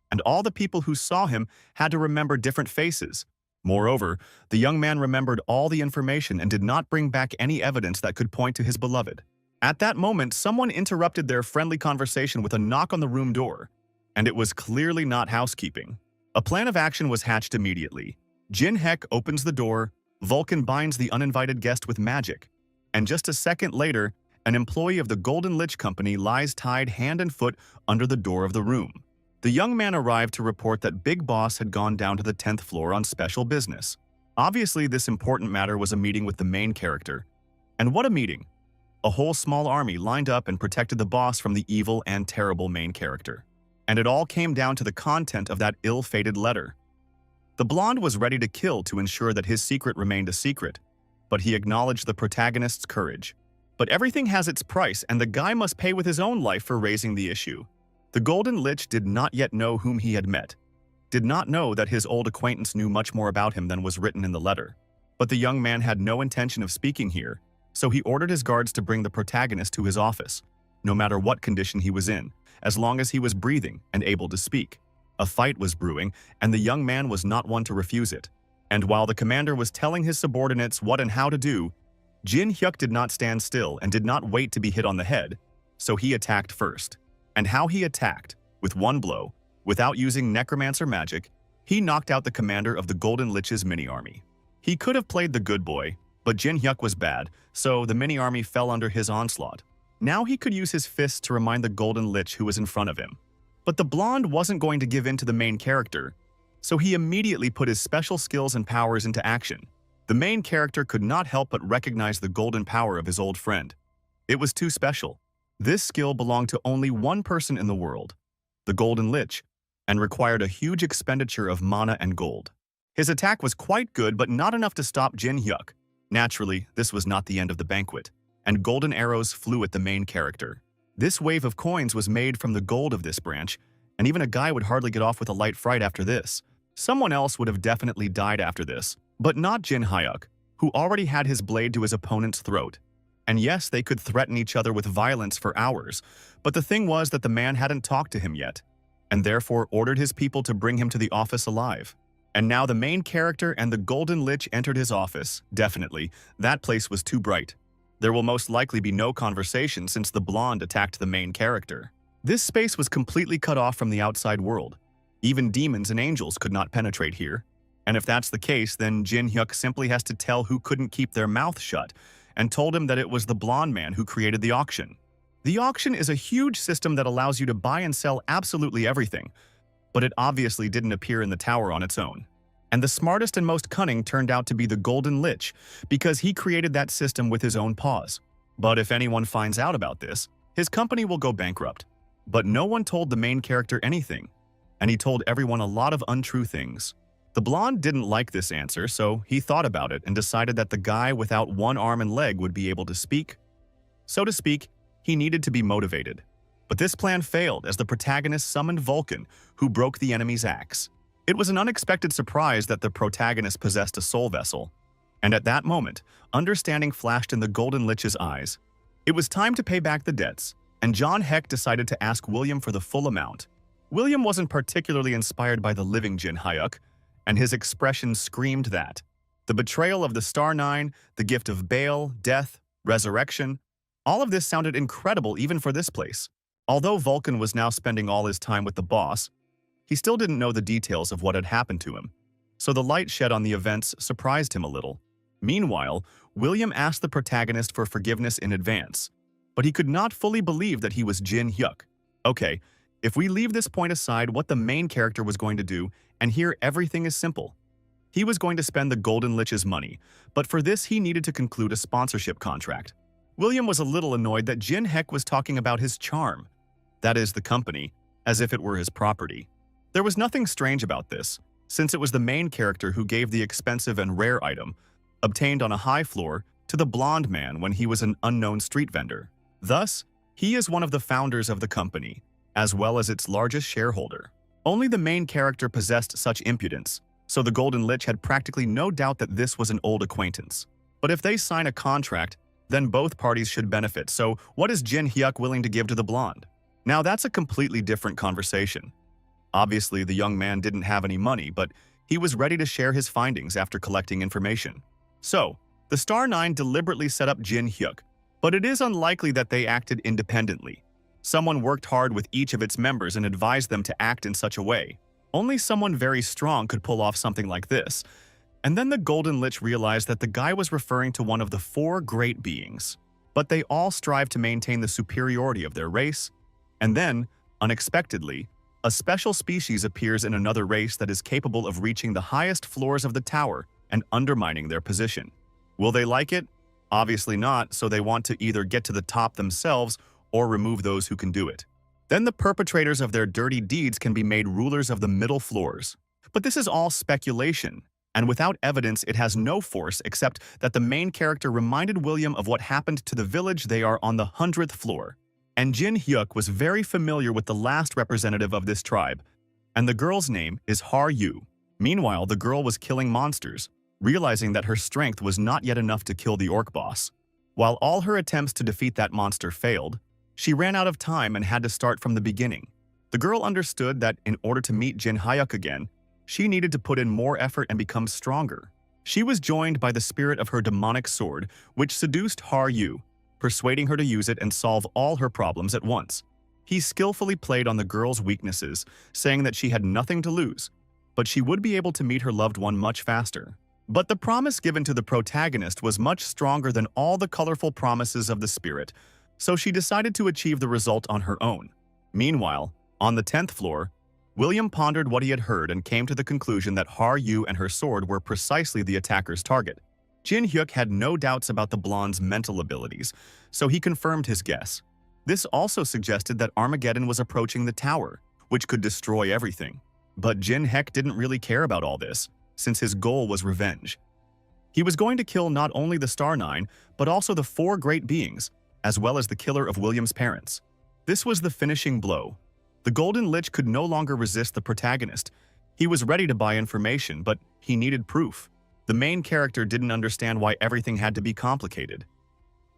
and all the people who saw him had to remember different faces. Moreover, the young man remembered all the information and did not bring back any evidence that could point to his beloved. At that moment, someone interrupted their friendly conversation with a knock on the room door, and it was clearly not housekeeping. A plan of action was hatched immediately. Jin Hyuk opens the door, Vulcan binds the uninvited guest with magic, and just a second later, an employee of the Golden Lich Company lies tied hand and foot under the door of the room. The young man arrived to report that Big Boss had gone down to the 10th floor on special business. Obviously, this important matter was a meeting with the main character. And what a meeting! A whole small army lined up and protected the boss from the evil and terrible main character. And it all came down to the content of that ill-fated letter. The blonde was ready to kill to ensure that his secret remained a secret, but he acknowledged the protagonist's courage. But everything has its price, and the guy must pay with his own life for raising the issue. The Golden Lich did not yet know whom he had met, did not know that his old acquaintance knew much more about him than was written in the letter. But the young man had no intention of speaking here, so he ordered his guards to bring the protagonist to his office, no matter what condition he was in, as long as he was breathing and able to speak. A fight was brewing, and the young man was not one to refuse it. And while the commander was telling his subordinates what and how to do, Jin Hyuk did not stand still and did not wait to be hit on the head, so he attacked first. And how he attacked, with one blow, without using necromancer magic, he knocked out the commander of the Golden Lich's mini-army. He could have played the good boy, but Jin Hyuk was bad, so the mini-army fell under his onslaught. Now he could use his fists to remind the Golden Lich who was in front of him. But the blonde wasn't going to give in to the main character, so he immediately put his special skills and powers into action. The main character could not help but recognize the golden power of his old friend. It was too special. This skill belonged to only one person in the world, the Golden Lich, and required a huge expenditure of mana and gold. His attack was quite good, but not enough to stop Jin Hyuk. Naturally, this was not the end of the banquet, and golden arrows flew at the main character. This wave of coins was made from the gold of this branch, and even a guy would hardly get off with a light fright after this. Someone else would have definitely died after this, but not Jin Hyuk, who already had his blade to his opponent's throat. And yes, they could threaten each other with violence for hours, but the thing was that the man hadn't talked to him yet, and therefore ordered his people to bring him to the office alive. And now the main character and the Golden Lich entered his office. Definitely, that place was too bright. There will most likely be no conversation since the blonde attacked the main character. This space was completely cut off from the outside world. Even demons and angels could not penetrate here. And if that's the case, then Jin Hyuk simply has to tell who couldn't keep their mouth shut and told him that it was the blonde man who created the auction. The auction is a huge system that allows you to buy and sell absolutely everything, but it obviously didn't appear in the tower on its own. And the smartest and most cunning turned out to be the Golden Lich, because he created that system with his own paws. But if anyone finds out about this, his company will go bankrupt. But no one told the main character anything, and he told everyone a lot of untrue things. The blonde didn't like this answer, so he thought about it and decided that the guy without one arm and leg would be able to speak. So to speak, he needed to be motivated. But this plan failed as the protagonist summoned Vulcan, who broke the enemy's axe. It was an unexpected surprise that the protagonist possessed a soul vessel. And at that moment, understanding flashed in the Golden Lich's eyes. It was time to pay back the debts, and John Heck decided to ask William for the full amount. William wasn't particularly inspired by the living Jin Hyuk, and his expression screamed that. The betrayal of the Star Nine, the gift of Baal, death, resurrection, all of this sounded incredible even for this place. Although Vulcan was now spending all his time with the boss, he still didn't know the details of what had happened to him. So the light shed on the events surprised him a little. Meanwhile, William asked the protagonist for forgiveness in advance, but he could not fully believe that he was Jin Hyuk. Okay, if we leave this point aside, what the main character was going to do, and here everything is simple. He was going to spend the Golden Lich's money, but for this he needed to conclude a sponsorship contract. William was a little annoyed that Jin Heck was talking about his charm, that is, the company, as if it were his property. There was nothing strange about this, since it was the main character who gave the expensive and rare item, obtained on a high floor, to the blonde man when he was an unknown street vendor. Thus, he is one of the founders of the company, as well as its largest shareholder. Only the main character possessed such impudence, so the Golden Lich had practically no doubt that this was an old acquaintance. But if they sign a contract, then both parties should benefit, so what is Jin Hyuk willing to give to the blonde? Now that's a completely different conversation. Obviously, the young man didn't have any money, but he was ready to share his findings after collecting information. So, the Star Nine deliberately set up Jin Hyuk, but it is unlikely that they acted independently. Someone worked hard with each of its members and advised them to act in such a way. Only someone very strong could pull off something like this. And then the Golden Lich realized that the guy was referring to one of the four great beings. But they all strive to maintain the superiority of their race. And then, unexpectedly, a special species appears in another race that is capable of reaching the highest floors of the tower and undermining their position. Will they like it? Obviously not, so they want to either get to the top themselves or remove those who can do it. Then the perpetrators of their dirty deeds can be made rulers of the middle floors. But this is all speculation, and without evidence it has no force except that the main character reminded William of what happened to the village they are on the 100th floor. And Jin Hyuk was very familiar with the last representative of this tribe, and the girl's name is Har Yu. Meanwhile, the girl was killing monsters, realizing that her strength was not yet enough to kill the orc boss. While all her attempts to defeat that monster failed, she ran out of time and had to start from the beginning. The girl understood that in order to meet Jin Hyuk again, she needed to put in more effort and become stronger. She was joined by the spirit of her demonic sword, which seduced Har Yu, persuading her to use it and solve all her problems at once. He skillfully played on the girl's weaknesses, saying that she had nothing to lose, but she would be able to meet her loved one much faster. But the promise given to the protagonist was much stronger than all the colorful promises of the spirit, so she decided to achieve the result on her own. Meanwhile, on the 10th floor, William pondered what he had heard and came to the conclusion that Har Yu and her sword were precisely the attacker's target. Jin Hyuk had no doubts about the blonde's mental abilities, so he confirmed his guess. This also suggested that Armageddon was approaching the tower, which could destroy everything. But Jin Heck didn't really care about all this, since his goal was revenge. He was going to kill not only the Star Nine, but also the four great beings, as well as the killer of William's parents. This was the finishing blow. The Golden Lich could no longer resist the protagonist. He was ready to buy information, but he needed proof. The main character didn't understand why everything had to be complicated.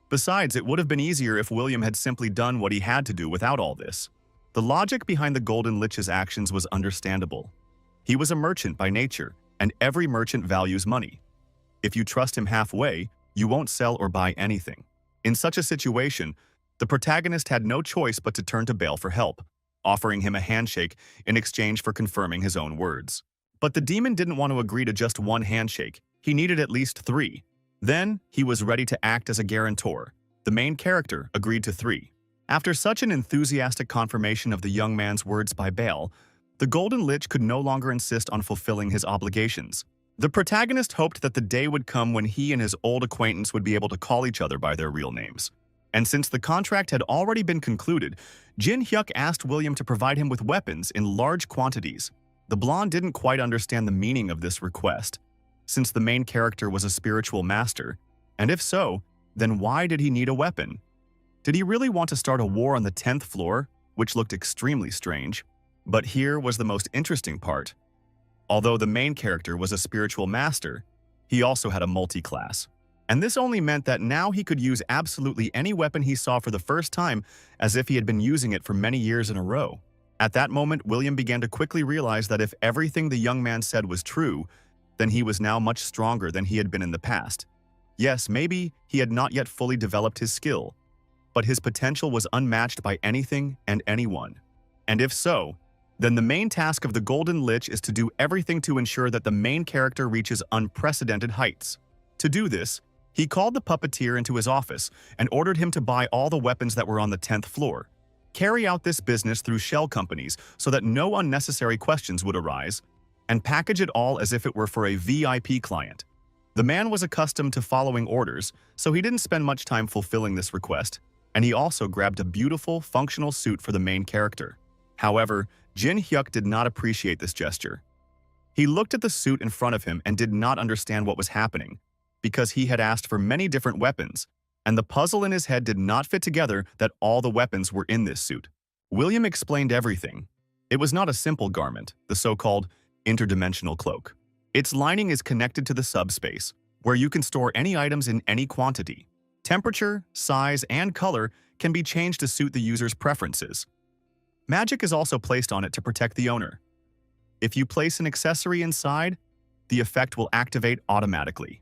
Besides, it would have been easier if William had simply done what he had to do without all this. The logic behind the Golden Lich's actions was understandable. He was a merchant by nature, and every merchant values money. If you trust him halfway, you won't sell or buy anything. In such a situation, the protagonist had no choice but to turn to Baal for help, offering him a handshake in exchange for confirming his own words. But the demon didn't want to agree to just one handshake. He needed at least 3. Then, he was ready to act as a guarantor. The main character agreed to 3. After such an enthusiastic confirmation of the young man's words by Bale, the Golden Lich could no longer insist on fulfilling his obligations. The protagonist hoped that the day would come when he and his old acquaintance would be able to call each other by their real names. And since the contract had already been concluded, Jin Hyuk asked William to provide him with weapons in large quantities. The blonde didn't quite understand the meaning of this request, since the main character was a spiritual master, and if so, then why did he need a weapon? Did he really want to start a war on the 10th floor, which looked extremely strange? But here was the most interesting part. Although the main character was a spiritual master, he also had a multi-class. And this only meant that now he could use absolutely any weapon he saw for the first time as if he had been using it for many years in a row. At that moment, William began to quickly realize that if everything the young man said was true, then he was now much stronger than he had been in the past. Yes, maybe he had not yet fully developed his skill, but his potential was unmatched by anything and anyone. And if so, then the main task of the Golden Lich is to do everything to ensure that the main character reaches unprecedented heights. To do this, he called the puppeteer into his office and ordered him to buy all the weapons that were on the 10th floor. Carry out this business through shell companies so that no unnecessary questions would arise, and package it all as if it were for a VIP client. The man was accustomed to following orders, so he didn't spend much time fulfilling this request, and he also grabbed a beautiful, functional suit for the main character. However, Jin Hyuk did not appreciate this gesture. He looked at the suit in front of him and did not understand what was happening, because he had asked for many different weapons, and the puzzle in his head did not fit together that all the weapons were in this suit. William explained everything. It was not a simple garment, the so-called interdimensional cloak. Its lining is connected to the subspace, where you can store any items in any quantity. Temperature, size, and color can be changed to suit the user's preferences. Magic is also placed on it to protect the owner. If you place an accessory inside, the effect will activate automatically.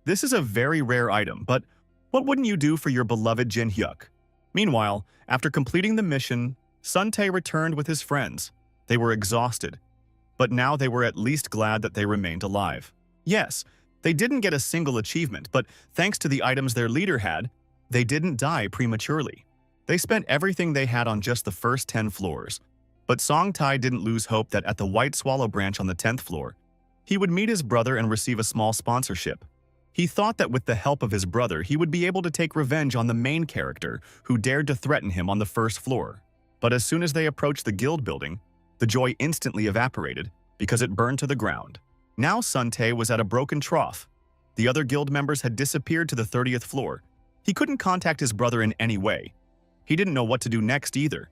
This is a very rare item, but what wouldn't you do for your beloved Jin Hyuk? Meanwhile, after completing the mission, Sun-tae returned with his friends. They were exhausted, but now they were at least glad that they remained alive. Yes, they didn't get a single achievement, but thanks to the items their leader had, they didn't die prematurely. They spent everything they had on just the first 10 floors. But Song-tae didn't lose hope that at the White Swallow branch on the 10th floor, he would meet his brother and receive a small sponsorship. He thought that with the help of his brother, he would be able to take revenge on the main character who dared to threaten him on the first floor. But as soon as they approached the guild building, the joy instantly evaporated because it burned to the ground. Now Sun-tae was at a broken trough. The other guild members had disappeared to the 30th floor. He couldn't contact his brother in any way. He didn't know what to do next either.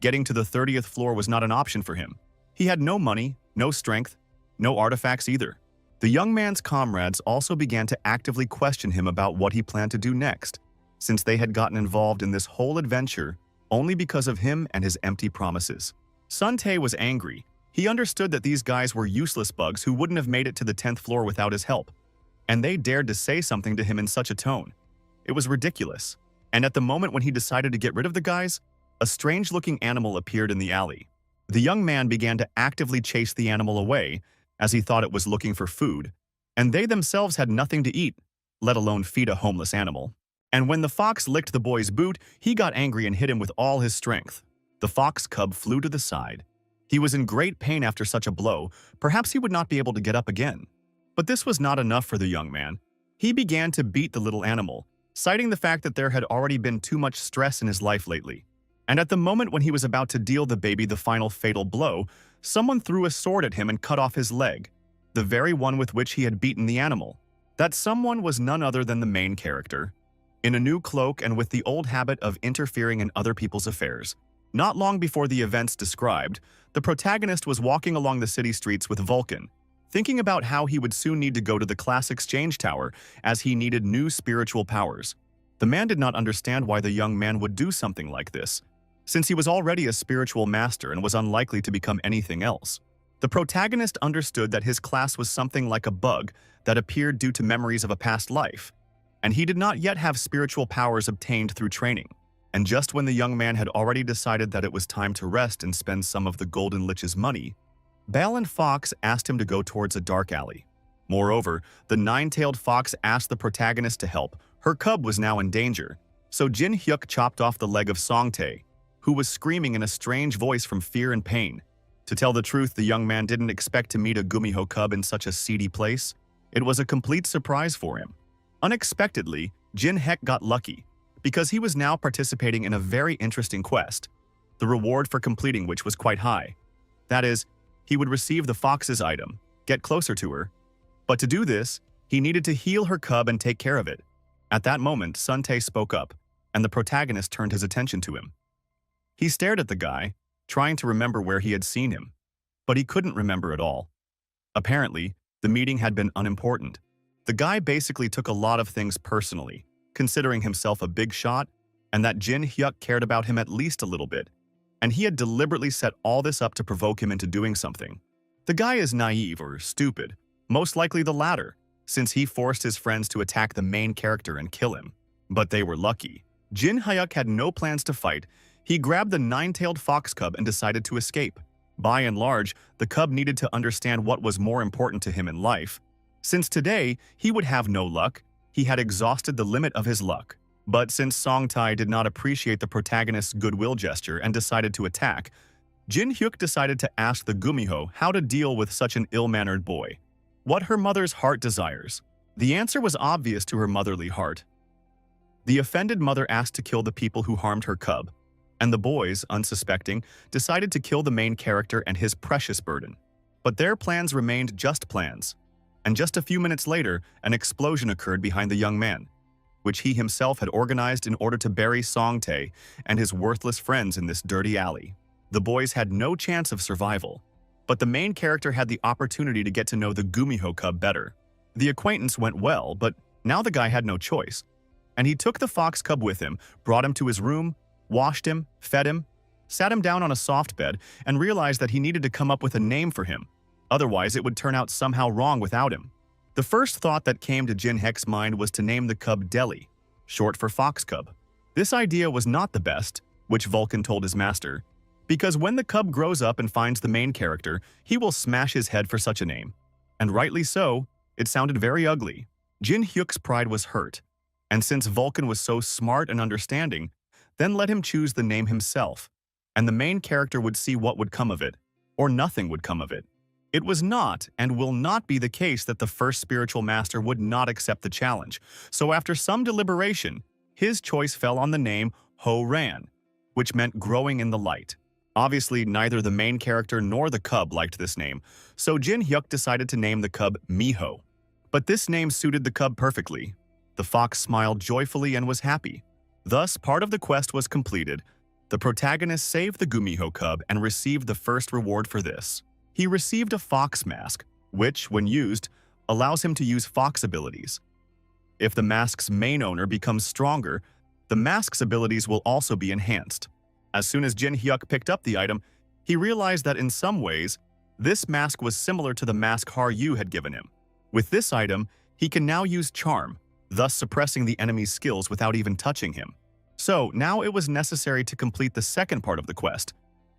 Getting to the 30th floor was not an option for him. He had no money, no strength, no artifacts either. The young man's comrades also began to actively question him about what he planned to do next, since they had gotten involved in this whole adventure only because of him and his empty promises. Sun-tae was angry. He understood that these guys were useless bugs who wouldn't have made it to the 10th floor without his help, and they dared to say something to him in such a tone. It was ridiculous. And at the moment when he decided to get rid of the guys, a strange-looking animal appeared in the alley. The young man began to actively chase the animal away, as he thought it was looking for food, and they themselves had nothing to eat, let alone feed a homeless animal. And when the fox licked the boy's boot, he got angry and hit him with all his strength. The fox cub flew to the side. He was in great pain after such a blow. Perhaps he would not be able to get up again. But this was not enough for the young man. He began to beat the little animal, citing the fact that there had already been too much stress in his life lately. And at the moment when he was about to deal the baby the final fatal blow, someone threw a sword at him and cut off his leg, the very one with which he had beaten the animal. That someone was none other than the main character, in a new cloak and with the old habit of interfering in other people's affairs. Not long before the events described, the protagonist was walking along the city streets with Vulcan, thinking about how he would soon need to go to the class exchange tower as he needed new spiritual powers. The man did not understand why the young man would do something like this, since he was already a spiritual master and was unlikely to become anything else. The protagonist understood that his class was something like a bug that appeared due to memories of a past life, and he did not yet have spiritual powers obtained through training. And just when the young man had already decided that it was time to rest and spend some of the Golden Lich's money, Balin Fox asked him to go towards a dark alley. Moreover, the nine-tailed fox asked the protagonist to help. Her cub was now in danger, so Jin Hyuk chopped off the leg of Song Tae, who was screaming in a strange voice from fear and pain. To tell the truth, the young man didn't expect to meet a Gumiho cub in such a seedy place. It was a complete surprise for him. Unexpectedly, Jin Hyuk got lucky, because he was now participating in a very interesting quest, the reward for completing which was quite high. That is, he would receive the fox's item, get closer to her. But to do this, he needed to heal her cub and take care of it. At that moment, Sun Tae spoke up, and the protagonist turned his attention to him. He stared at the guy, trying to remember where he had seen him, but he couldn't remember at all. Apparently, the meeting had been unimportant. The guy basically took a lot of things personally, considering himself a big shot, and that Jin Hyuk cared about him at least a little bit, and he had deliberately set all this up to provoke him into doing something. The guy is naive or stupid, most likely the latter, since he forced his friends to attack the main character and kill him. But they were lucky. Jin Hyuk had no plans to fight. He grabbed the nine-tailed fox cub and decided to escape. By and large, the cub needed to understand what was more important to him in life. Since today, he would have no luck, he had exhausted the limit of his luck. But since Song Tae did not appreciate the protagonist's goodwill gesture and decided to attack, Jin Hyuk decided to ask the Gumiho how to deal with such an ill-mannered boy. What her mother's heart desires. The answer was obvious to her motherly heart. The offended mother asked to kill the people who harmed her cub, and the boys, unsuspecting, decided to kill the main character and his precious burden. But their plans remained just plans, and just a few minutes later, an explosion occurred behind the young man, which he himself had organized in order to bury Song Tae and his worthless friends in this dirty alley. The boys had no chance of survival, but the main character had the opportunity to get to know the Gumiho cub better. The acquaintance went well, but now the guy had no choice, and he took the fox cub with him, brought him to his room, washed him, fed him, sat him down on a soft bed, and realized that he needed to come up with a name for him. Otherwise, it would turn out somehow wrong without him. The first thought that came to Jin Hyuk's mind was to name the cub Deli, short for fox cub. This idea was not the best, which Vulcan told his master, because when the cub grows up and finds the main character, he will smash his head for such a name. And rightly so, it sounded very ugly. Jin Hyuk's pride was hurt, and since Vulcan was so smart and understanding, then let him choose the name himself, and the main character would see what would come of it, or nothing would come of it. It was not and will not be the case that the first spiritual master would not accept the challenge, so after some deliberation, his choice fell on the name Ho Ran, which meant growing in the light. Obviously, neither the main character nor the cub liked this name, so Jin Hyuk decided to name the cub Miho. But this name suited the cub perfectly. The fox smiled joyfully and was happy. Thus, part of the quest was completed. The protagonist saved the Gumiho cub and received the first reward for this. He received a fox mask, which, when used, allows him to use fox abilities. If the mask's main owner becomes stronger, the mask's abilities will also be enhanced. As soon as Jin Hyuk picked up the item, he realized that in some ways, this mask was similar to the mask Har Yu had given him. With this item, he can now use Charm, thus suppressing the enemy's skills without even touching him. So, now it was necessary to complete the second part of the quest.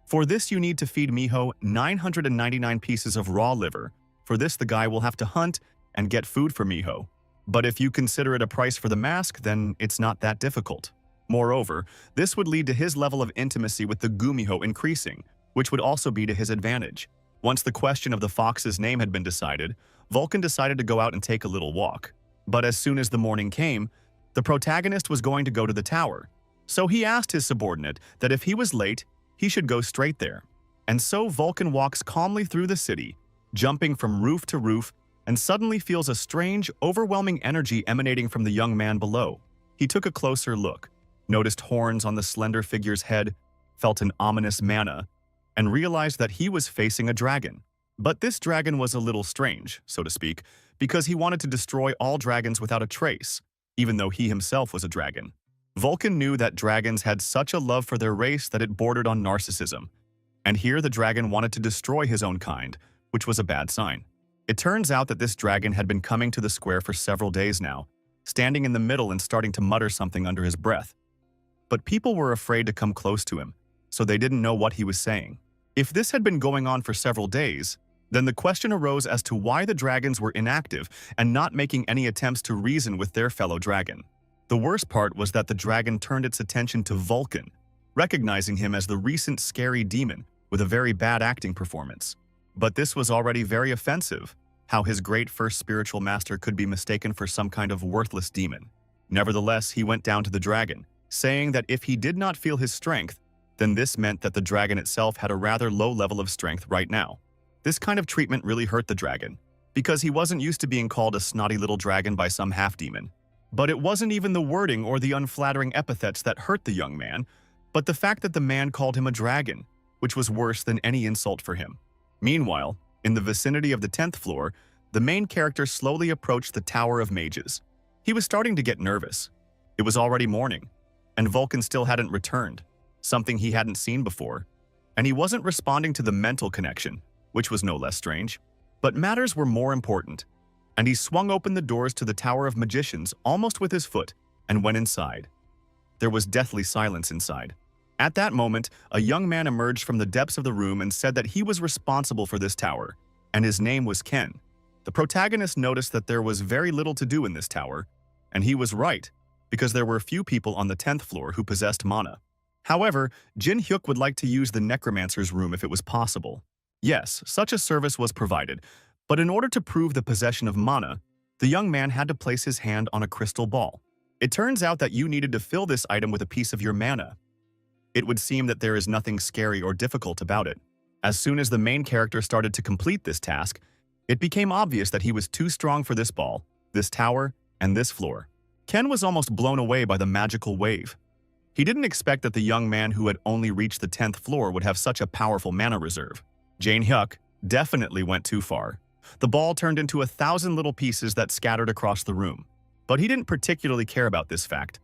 For this you need to feed Miho 999 pieces of raw liver. For this the guy will have to hunt and get food for Miho. But if you consider it a price for the mask, then it's not that difficult. Moreover, this would lead to his level of intimacy with the Gumiho increasing, which would also be to his advantage. Once the question of the fox's name had been decided, Vulcan decided to go out and take a little walk. But as soon as the morning came, the protagonist was going to go to the tower. So he asked his subordinate that if he was late, he should go straight there. And so Vulcan walks calmly through the city, jumping from roof to roof, and suddenly feels a strange, overwhelming energy emanating from the young man below. He took a closer look, noticed horns on the slender figure's head, felt an ominous mana, and realized that he was facing a dragon. But this dragon was a little strange, so to speak, because he wanted to destroy all dragons without a trace, even though he himself was a dragon. Vulcan knew that dragons had such a love for their race that it bordered on narcissism, and here the dragon wanted to destroy his own kind, which was a bad sign. It turns out that this dragon had been coming to the square for several days now, standing in the middle and starting to mutter something under his breath. But people were afraid to come close to him, so they didn't know what he was saying. If this had been going on for several days, then the question arose as to why the dragons were inactive and not making any attempts to reason with their fellow dragon. The worst part was that the dragon turned its attention to Vulcan, recognizing him as the recent scary demon with a very bad acting performance. But this was already very offensive, how his great first spiritual master could be mistaken for some kind of worthless demon. Nevertheless, he went down to the dragon, saying that if he did not feel his strength, then this meant that the dragon itself had a rather low level of strength right now. This kind of treatment really hurt the dragon, because he wasn't used to being called a snotty little dragon by some half-demon. But it wasn't even the wording or the unflattering epithets that hurt the young man, but the fact that the man called him a dragon, which was worse than any insult for him. Meanwhile, in the vicinity of the 10th floor, the main character slowly approached the Tower of Mages. He was starting to get nervous. It was already morning, and Vulcan still hadn't returned, something he hadn't seen before, and he wasn't responding to the mental connection, which was no less strange. But matters were more important, and he swung open the doors to the Tower of Magicians almost with his foot and went inside. There was deathly silence inside. At that moment, a young man emerged from the depths of the room and said that he was responsible for this tower, and his name was Ken. The protagonist noticed that there was very little to do in this tower, and he was right, because there were few people on the 10th floor who possessed mana. However, Jin Hyuk would like to use the necromancer's room if it was possible. Yes, such a service was provided, but in order to prove the possession of mana, the young man had to place his hand on a crystal ball. It turns out that you needed to fill this item with a piece of your mana. It would seem that there is nothing scary or difficult about it. As soon as the main character started to complete this task, it became obvious that he was too strong for this ball, this tower, and this floor. Ken was almost blown away by the magical wave. He didn't expect that the young man who had only reached the 10th floor would have such a powerful mana reserve. Jin Hyuk definitely went too far. The ball turned into 1,000 little pieces that scattered across the room. But he didn't particularly care about this fact.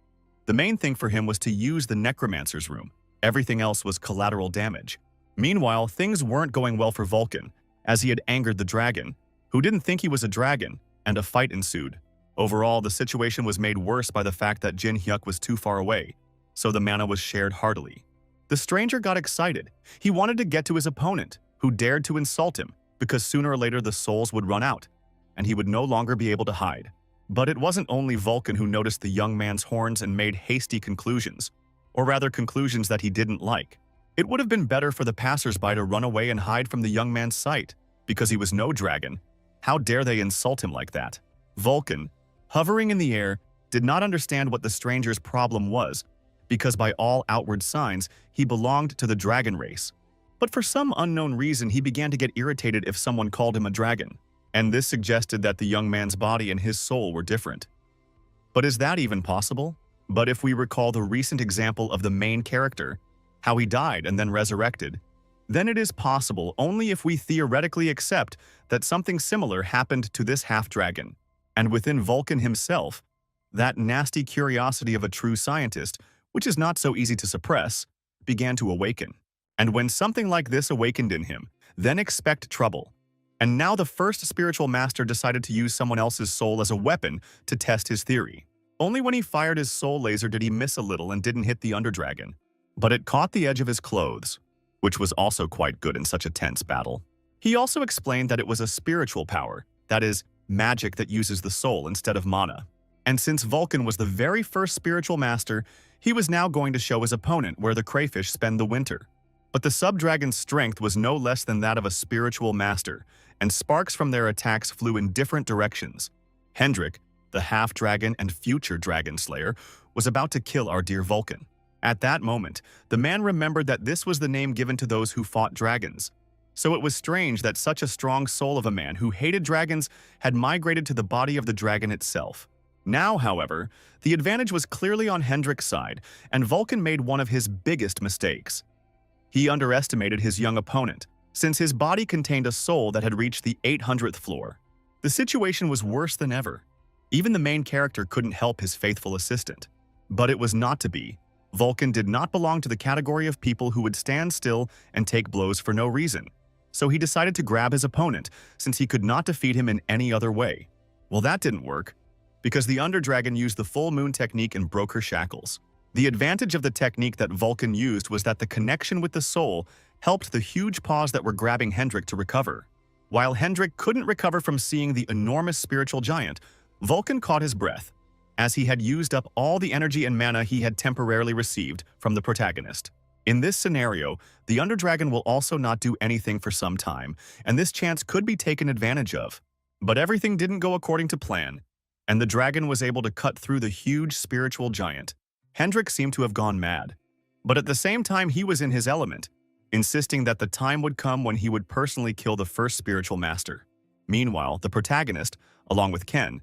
The main thing for him was to use the necromancer's room. Everything else was collateral damage. Meanwhile, things weren't going well for Vulcan, as he had angered the dragon, who didn't think he was a dragon, and a fight ensued. Overall, the situation was made worse by the fact that Jin Hyuk was too far away, so the mana was shared heartily. The stranger got excited. He wanted to get to his opponent, who dared to insult him, because sooner or later the souls would run out, and he would no longer be able to hide. But it wasn't only Vulcan who noticed the young man's horns and made hasty conclusions, or rather conclusions that he didn't like. It would have been better for the passers-by to run away and hide from the young man's sight, because he was no dragon. How dare they insult him like that? Vulcan, hovering in the air, did not understand what the stranger's problem was, because by all outward signs, he belonged to the dragon race. But for some unknown reason, he began to get irritated if someone called him a dragon, and this suggested that the young man's body and his soul were different. But is that even possible? But if we recall the recent example of the main character, how he died and then resurrected, then it is possible only if we theoretically accept that something similar happened to this half-dragon. And within Vulcan himself, that nasty curiosity of a true scientist, which is not so easy to suppress, began to awaken. And when something like this awakened in him, then expect trouble. And now the first spiritual master decided to use someone else's soul as a weapon to test his theory. Only when he fired his soul laser did he miss a little and didn't hit the underdragon. But it caught the edge of his clothes, which was also quite good in such a tense battle. He also explained that it was a spiritual power, that is, magic that uses the soul instead of mana. And since Vulcan was the very first spiritual master, he was now going to show his opponent where the crayfish spend the winter. But the sub-dragon's strength was no less than that of a spiritual master, and sparks from their attacks flew in different directions. Hendrik, the half-dragon and future dragon slayer, was about to kill our dear Vulcan. At that moment, the man remembered that this was the name given to those who fought dragons. So it was strange that such a strong soul of a man who hated dragons had migrated to the body of the dragon itself. Now, however, the advantage was clearly on Hendrik's side, and Vulcan made one of his biggest mistakes. He underestimated his young opponent, since his body contained a soul that had reached the 800th floor. The situation was worse than ever. Even the main character couldn't help his faithful assistant. But it was not to be. Vulcan did not belong to the category of people who would stand still and take blows for no reason. So he decided to grab his opponent, since he could not defeat him in any other way. Well, that didn't work, because the Underdragon used the full moon technique and broke her shackles. The advantage of the technique that Vulcan used was that the connection with the soul helped the huge paws that were grabbing Hendrik to recover. While Hendrik couldn't recover from seeing the enormous spiritual giant, Vulcan caught his breath, as he had used up all the energy and mana he had temporarily received from the protagonist. In this scenario, the Underdragon will also not do anything for some time, and this chance could be taken advantage of. But everything didn't go according to plan, and the dragon was able to cut through the huge spiritual giant. Hendrik seemed to have gone mad, but at the same time he was in his element, insisting that the time would come when he would personally kill the first spiritual master. Meanwhile, the protagonist, along with Ken,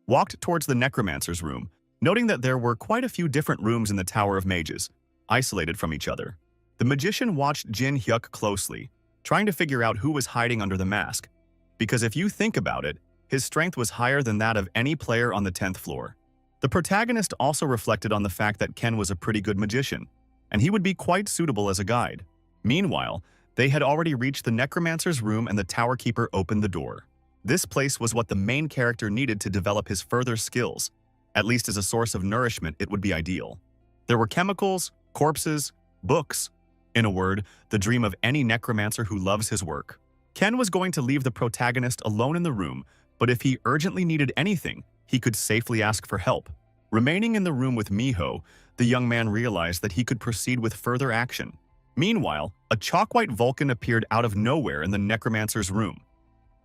walked towards the necromancer's room, noting that there were quite a few different rooms in the Tower of Mages, isolated from each other. The magician watched Jin Hyuk closely, trying to figure out who was hiding under the mask, because if you think about it, his strength was higher than that of any player on the 10th floor. The protagonist also reflected on the fact that Ken was a pretty good magician, and he would be quite suitable as a guide. Meanwhile, they had already reached the necromancer's room and the tower keeper opened the door. This place was what the main character needed to develop his further skills. At least as a source of nourishment, it would be ideal. There were chemicals, corpses, books. In a word, the dream of any necromancer who loves his work. Ken was going to leave the protagonist alone in the room, but if he urgently needed anything, he could safely ask for help. Remaining in the room with Miho, the young man realized that he could proceed with further action. Meanwhile, a chalk-white Vulcan appeared out of nowhere in the necromancer's room.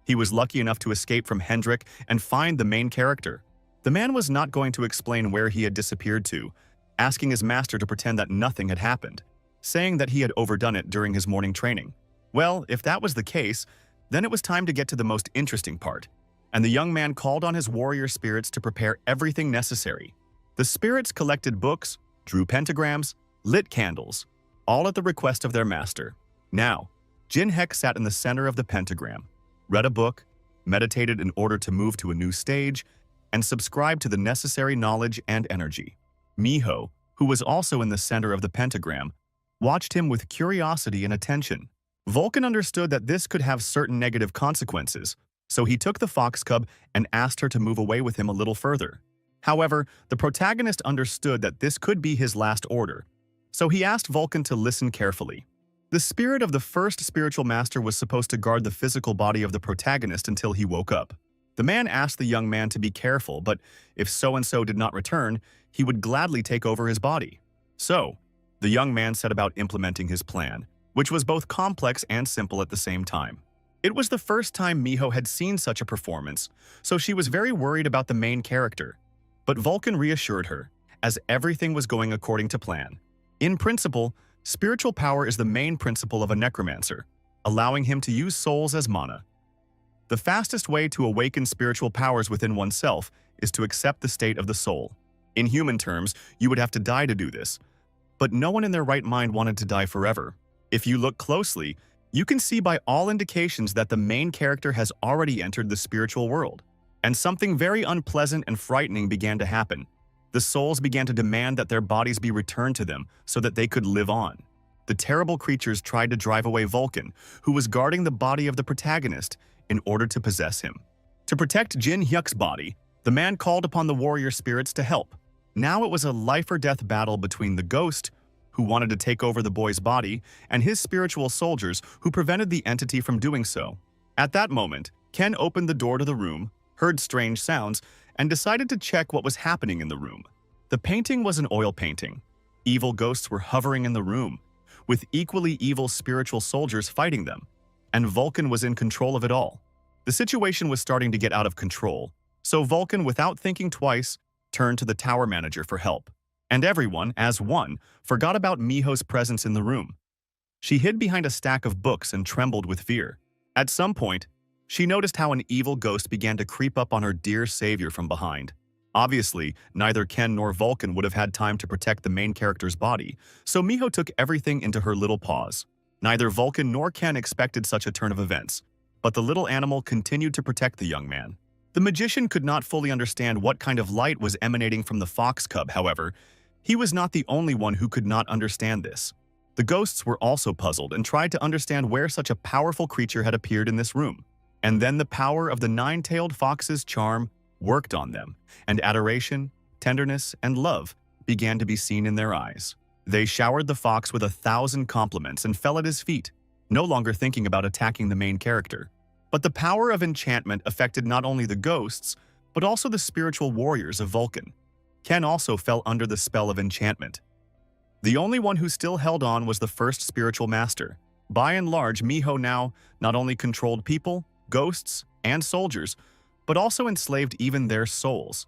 He was lucky enough to escape from Hendrik and find the main character. The man was not going to explain where he had disappeared to, asking his master to pretend that nothing had happened, saying that he had overdone it during his morning training. Well, if that was the case, then it was time to get to the most interesting part, and the young man called on his warrior spirits to prepare everything necessary. The spirits collected books, drew pentagrams, lit candles, all at the request of their master. Now, Jin Hyuk sat in the center of the pentagram, read a book, meditated in order to move to a new stage, and subscribed to the necessary knowledge and energy. Miho, who was also in the center of the pentagram, watched him with curiosity and attention. Vulcan understood that this could have certain negative consequences, so he took the fox cub and asked her to move away with him a little further. However, the protagonist understood that this could be his last order, so he asked Vulcan to listen carefully. The spirit of the first spiritual master was supposed to guard the physical body of the protagonist until he woke up. The man asked the young man to be careful, but if so-and-so did not return, he would gladly take over his body. So, the young man set about implementing his plan, which was both complex and simple at the same time. It was the first time Miho had seen such a performance, so she was very worried about the main character. But Vulcan reassured her, as everything was going according to plan. In principle, spiritual power is the main principle of a necromancer, allowing him to use souls as mana. The fastest way to awaken spiritual powers within oneself is to accept the state of the soul. In human terms, you would have to die to do this, but no one in their right mind wanted to die forever. If you look closely, you can see by all indications that the main character has already entered the spiritual world. And something very unpleasant and frightening began to happen. The souls began to demand that their bodies be returned to them so that they could live on. The terrible creatures tried to drive away Vulcan, who was guarding the body of the protagonist, in order to possess him. To protect Jin Hyuk's body, the man called upon the warrior spirits to help. Now it was a life-or-death battle between the ghost, who wanted to take over the boy's body, and his spiritual soldiers who prevented the entity from doing so. At that moment, Ken opened the door to the room, heard strange sounds, and decided to check what was happening in the room. The painting was an oil painting. Evil ghosts were hovering in the room, with equally evil spiritual soldiers fighting them, and Vulcan was in control of it all. The situation was starting to get out of control, so Vulcan, without thinking twice, turned to the tower manager for help. And everyone, as one, forgot about Miho's presence in the room. She hid behind a stack of books and trembled with fear. At some point, she noticed how an evil ghost began to creep up on her dear savior from behind. Obviously, neither Ken nor Vulcan would have had time to protect the main character's body, so Miho took everything into her little paws. Neither Vulcan nor Ken expected such a turn of events, but the little animal continued to protect the young man. The magician could not fully understand what kind of light was emanating from the fox cub, however. He was not the only one who could not understand this. The ghosts were also puzzled and tried to understand where such a powerful creature had appeared in this room. And then the power of the nine-tailed fox's charm worked on them, and adoration, tenderness, and love began to be seen in their eyes. They showered the fox with 1,000 compliments and fell at his feet. no longer thinking about attacking the main character. But the power of enchantment affected not only the ghosts, but also the spiritual warriors of Vulcan. Ken also fell under the spell of enchantment. The only one who still held on was the first spiritual master. By and large, Miho now not only controlled people, ghosts, and soldiers, but also enslaved even their souls.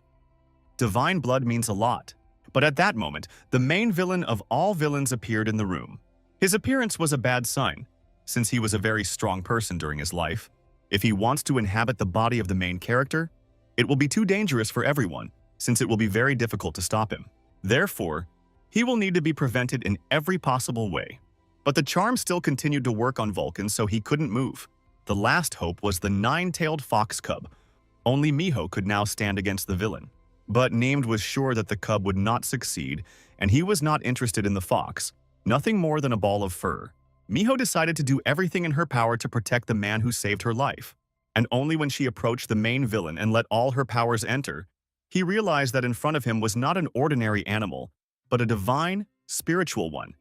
Divine blood means a lot. But at that moment, the main villain of all villains appeared in the room. His appearance was a bad sign, since he was a very strong person during his life. If he wants to inhabit the body of the main character, it will be too dangerous for everyone, since it will be very difficult to stop him. Therefore, he will need to be prevented in every possible way. But the charm still continued to work on Vulcan, so he couldn't move. The last hope was the nine-tailed fox cub. Only Miho could now stand against the villain. But Named was sure that the cub would not succeed, and he was not interested in the fox, nothing more than a ball of fur. Miho decided to do everything in her power to protect the man who saved her life. And only when she approached the main villain and let all her powers enter, he realized that in front of him was not an ordinary animal, but a divine, spiritual one.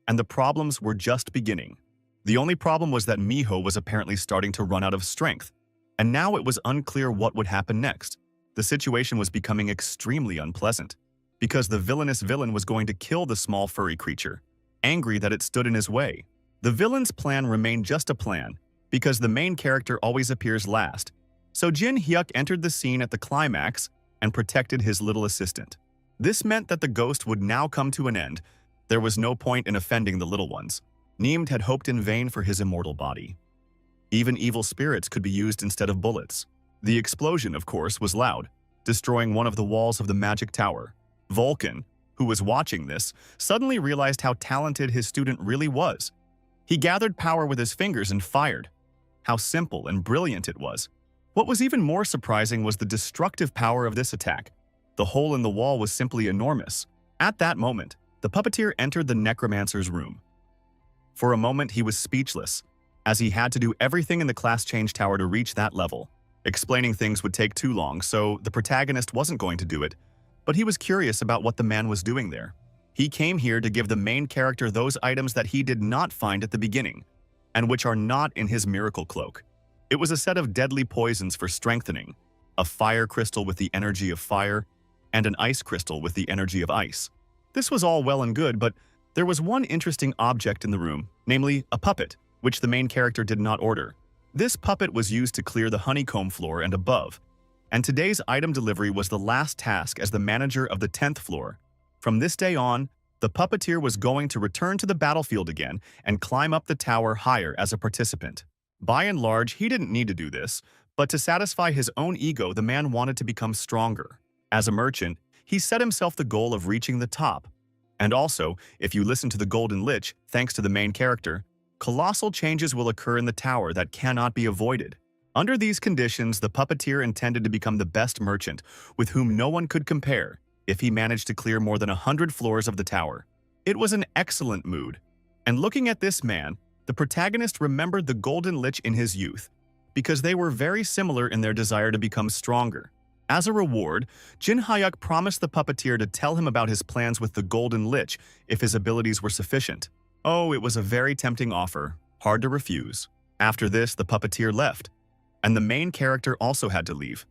And the problems were just beginning. The only problem was that Miho was apparently starting to run out of strength, and now it was unclear what would happen next. The situation was becoming extremely unpleasant, because the villainous villain was going to kill the small furry creature, angry that it stood in his way. The villain's plan remained just a plan, because the main character always appears last, so Jin Hyuk entered the scene at the climax and protected his little assistant. This meant that the ghost would now come to an end. There was no point in offending the little ones. Named had hoped in vain for his immortal body. Even evil spirits could be used instead of bullets. The explosion, of course, was loud, destroying one of the walls of the magic tower. Vulcan, who was watching this, suddenly realized how talented his student really was. He gathered power with his fingers and fired. How simple and brilliant it was. What was even more surprising was the destructive power of this attack. The hole in the wall was simply enormous. At that moment, the puppeteer entered the necromancer's room. For a moment, he was speechless, as he had to do everything in the class change tower to reach that level. Explaining things would take too long, so the protagonist wasn't going to do it, but he was curious about what the man was doing there. He came here to give the main character those items that he did not find at the beginning, and which are not in his miracle cloak. It was a set of deadly poisons for strengthening, a fire crystal with the energy of fire, and an ice crystal with the energy of ice. This was all well and good, but there was one interesting object in the room, namely a puppet, which the main character did not order. This puppet was used to clear the honeycomb floor and above, and today's item delivery was the last task as the manager of the 10th floor. From this day on, the puppeteer was going to return to the battlefield again and climb up the tower higher as a participant. By and large, he didn't need to do this, but to satisfy his own ego, the man wanted to become stronger. As a merchant, he set himself the goal of reaching the top. And also, if you listen to the Golden Lich, thanks to the main character, colossal changes will occur in the tower that cannot be avoided. Under these conditions, the puppeteer intended to become the best merchant, with whom no one could compare, if he managed to clear more than 100 floors of the tower. It was an excellent mood. And looking at this man, the protagonist remembered the Golden Lich in his youth, because they were very similar in their desire to become stronger. As a reward, Jin Hyuk promised the puppeteer to tell him about his plans with the Golden Lich if his abilities were sufficient. Oh, it was a very tempting offer, hard to refuse. After this, the puppeteer left, and the main character also had to leave.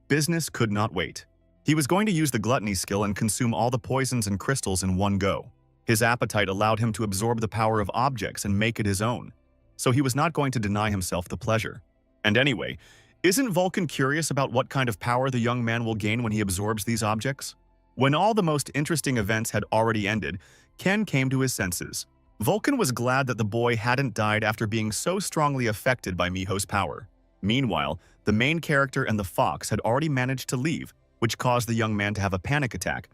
Business could not wait. He was going to use the gluttony skill and consume all the poisons and crystals in one go. His appetite allowed him to absorb the power of objects and make it his own, so he was not going to deny himself the pleasure. And anyway, isn't Vulcan curious about what kind of power the young man will gain when he absorbs these objects? When all the most interesting events had already ended, Ken came to his senses. Vulcan was glad that the boy hadn't died after being so strongly affected by Miho's power. Meanwhile, the main character and the fox had already managed to leave, which caused the young man to have a panic attack,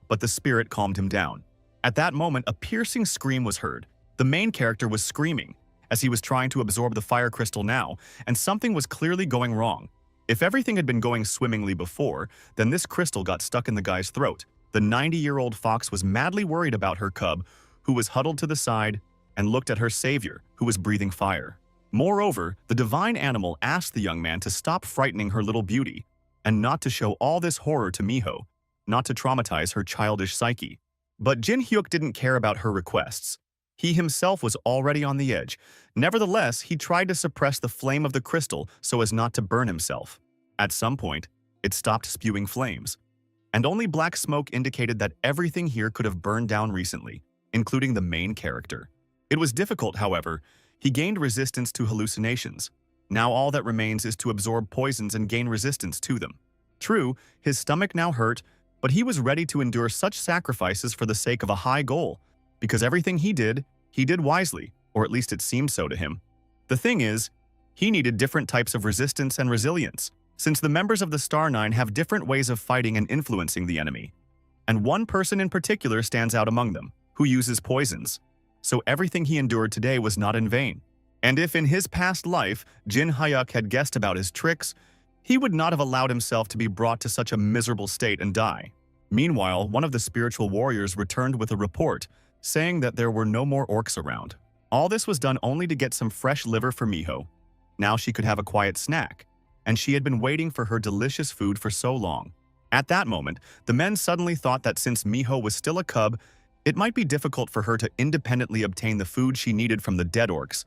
but the spirit calmed him down. At that moment, a piercing scream was heard. The main character was screaming, as he was trying to absorb the fire crystal now, and something was clearly going wrong. If everything had been going swimmingly before, then this crystal got stuck in the guy's throat. The 90-year-old fox was madly worried about her cub, who was huddled to the side, and looked at her savior, who was breathing fire. Moreover, the divine animal asked the young man to stop frightening her little beauty, and not to show all this horror to Miho, not to traumatize her childish psyche. But Jin Hyuk didn't care about her requests. He himself was already on the edge. Nevertheless, he tried to suppress the flame of the crystal so as not to burn himself. At some point, it stopped spewing flames, and only black smoke indicated that everything here could have burned down recently, including the main character. It was difficult, however. He gained resistance to hallucinations. Now all that remains is to absorb poisons and gain resistance to them. True, his stomach now hurt, but he was ready to endure such sacrifices for the sake of a high goal, because everything he did wisely, or at least it seemed so to him. The thing is, he needed different types of resistance and resilience, since the members of the Star Nine have different ways of fighting and influencing the enemy. And one person in particular stands out among them, who uses poisons. So everything he endured today was not in vain. And if in his past life Jin Hyuk had guessed about his tricks, he would not have allowed himself to be brought to such a miserable state and die. Meanwhile, one of the spiritual warriors returned with a report, saying that there were no more orcs around. All this was done only to get some fresh liver for Miho. Now she could have a quiet snack, and she had been waiting for her delicious food for so long. At that moment, the men suddenly thought that since Miho was still a cub, it might be difficult for her to independently obtain the food she needed from the dead orcs,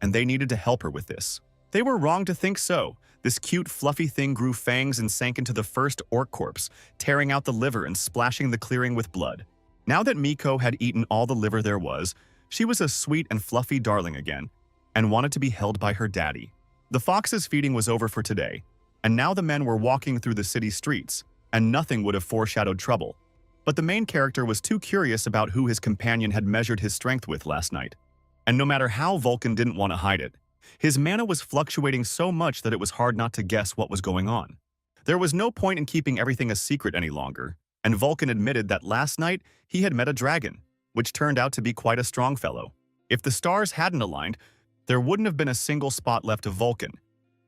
and they needed to help her with this. They were wrong to think so. This cute, fluffy thing grew fangs and sank into the first orc corpse, tearing out the liver and splashing the clearing with blood. Now that Miko had eaten all the liver there was, she was a sweet and fluffy darling again, and wanted to be held by her daddy. The fox's feeding was over for today, and now the men were walking through the city streets, and nothing would have foreshadowed trouble. But the main character was too curious about who his companion had measured his strength with last night. And no matter how Vulcan didn't want to hide it, his mana was fluctuating so much that it was hard not to guess what was going on. There was no point in keeping everything a secret any longer, and Vulcan admitted that last night he had met a dragon, which turned out to be quite a strong fellow. If the stars hadn't aligned, there wouldn't have been a single spot left of Vulcan.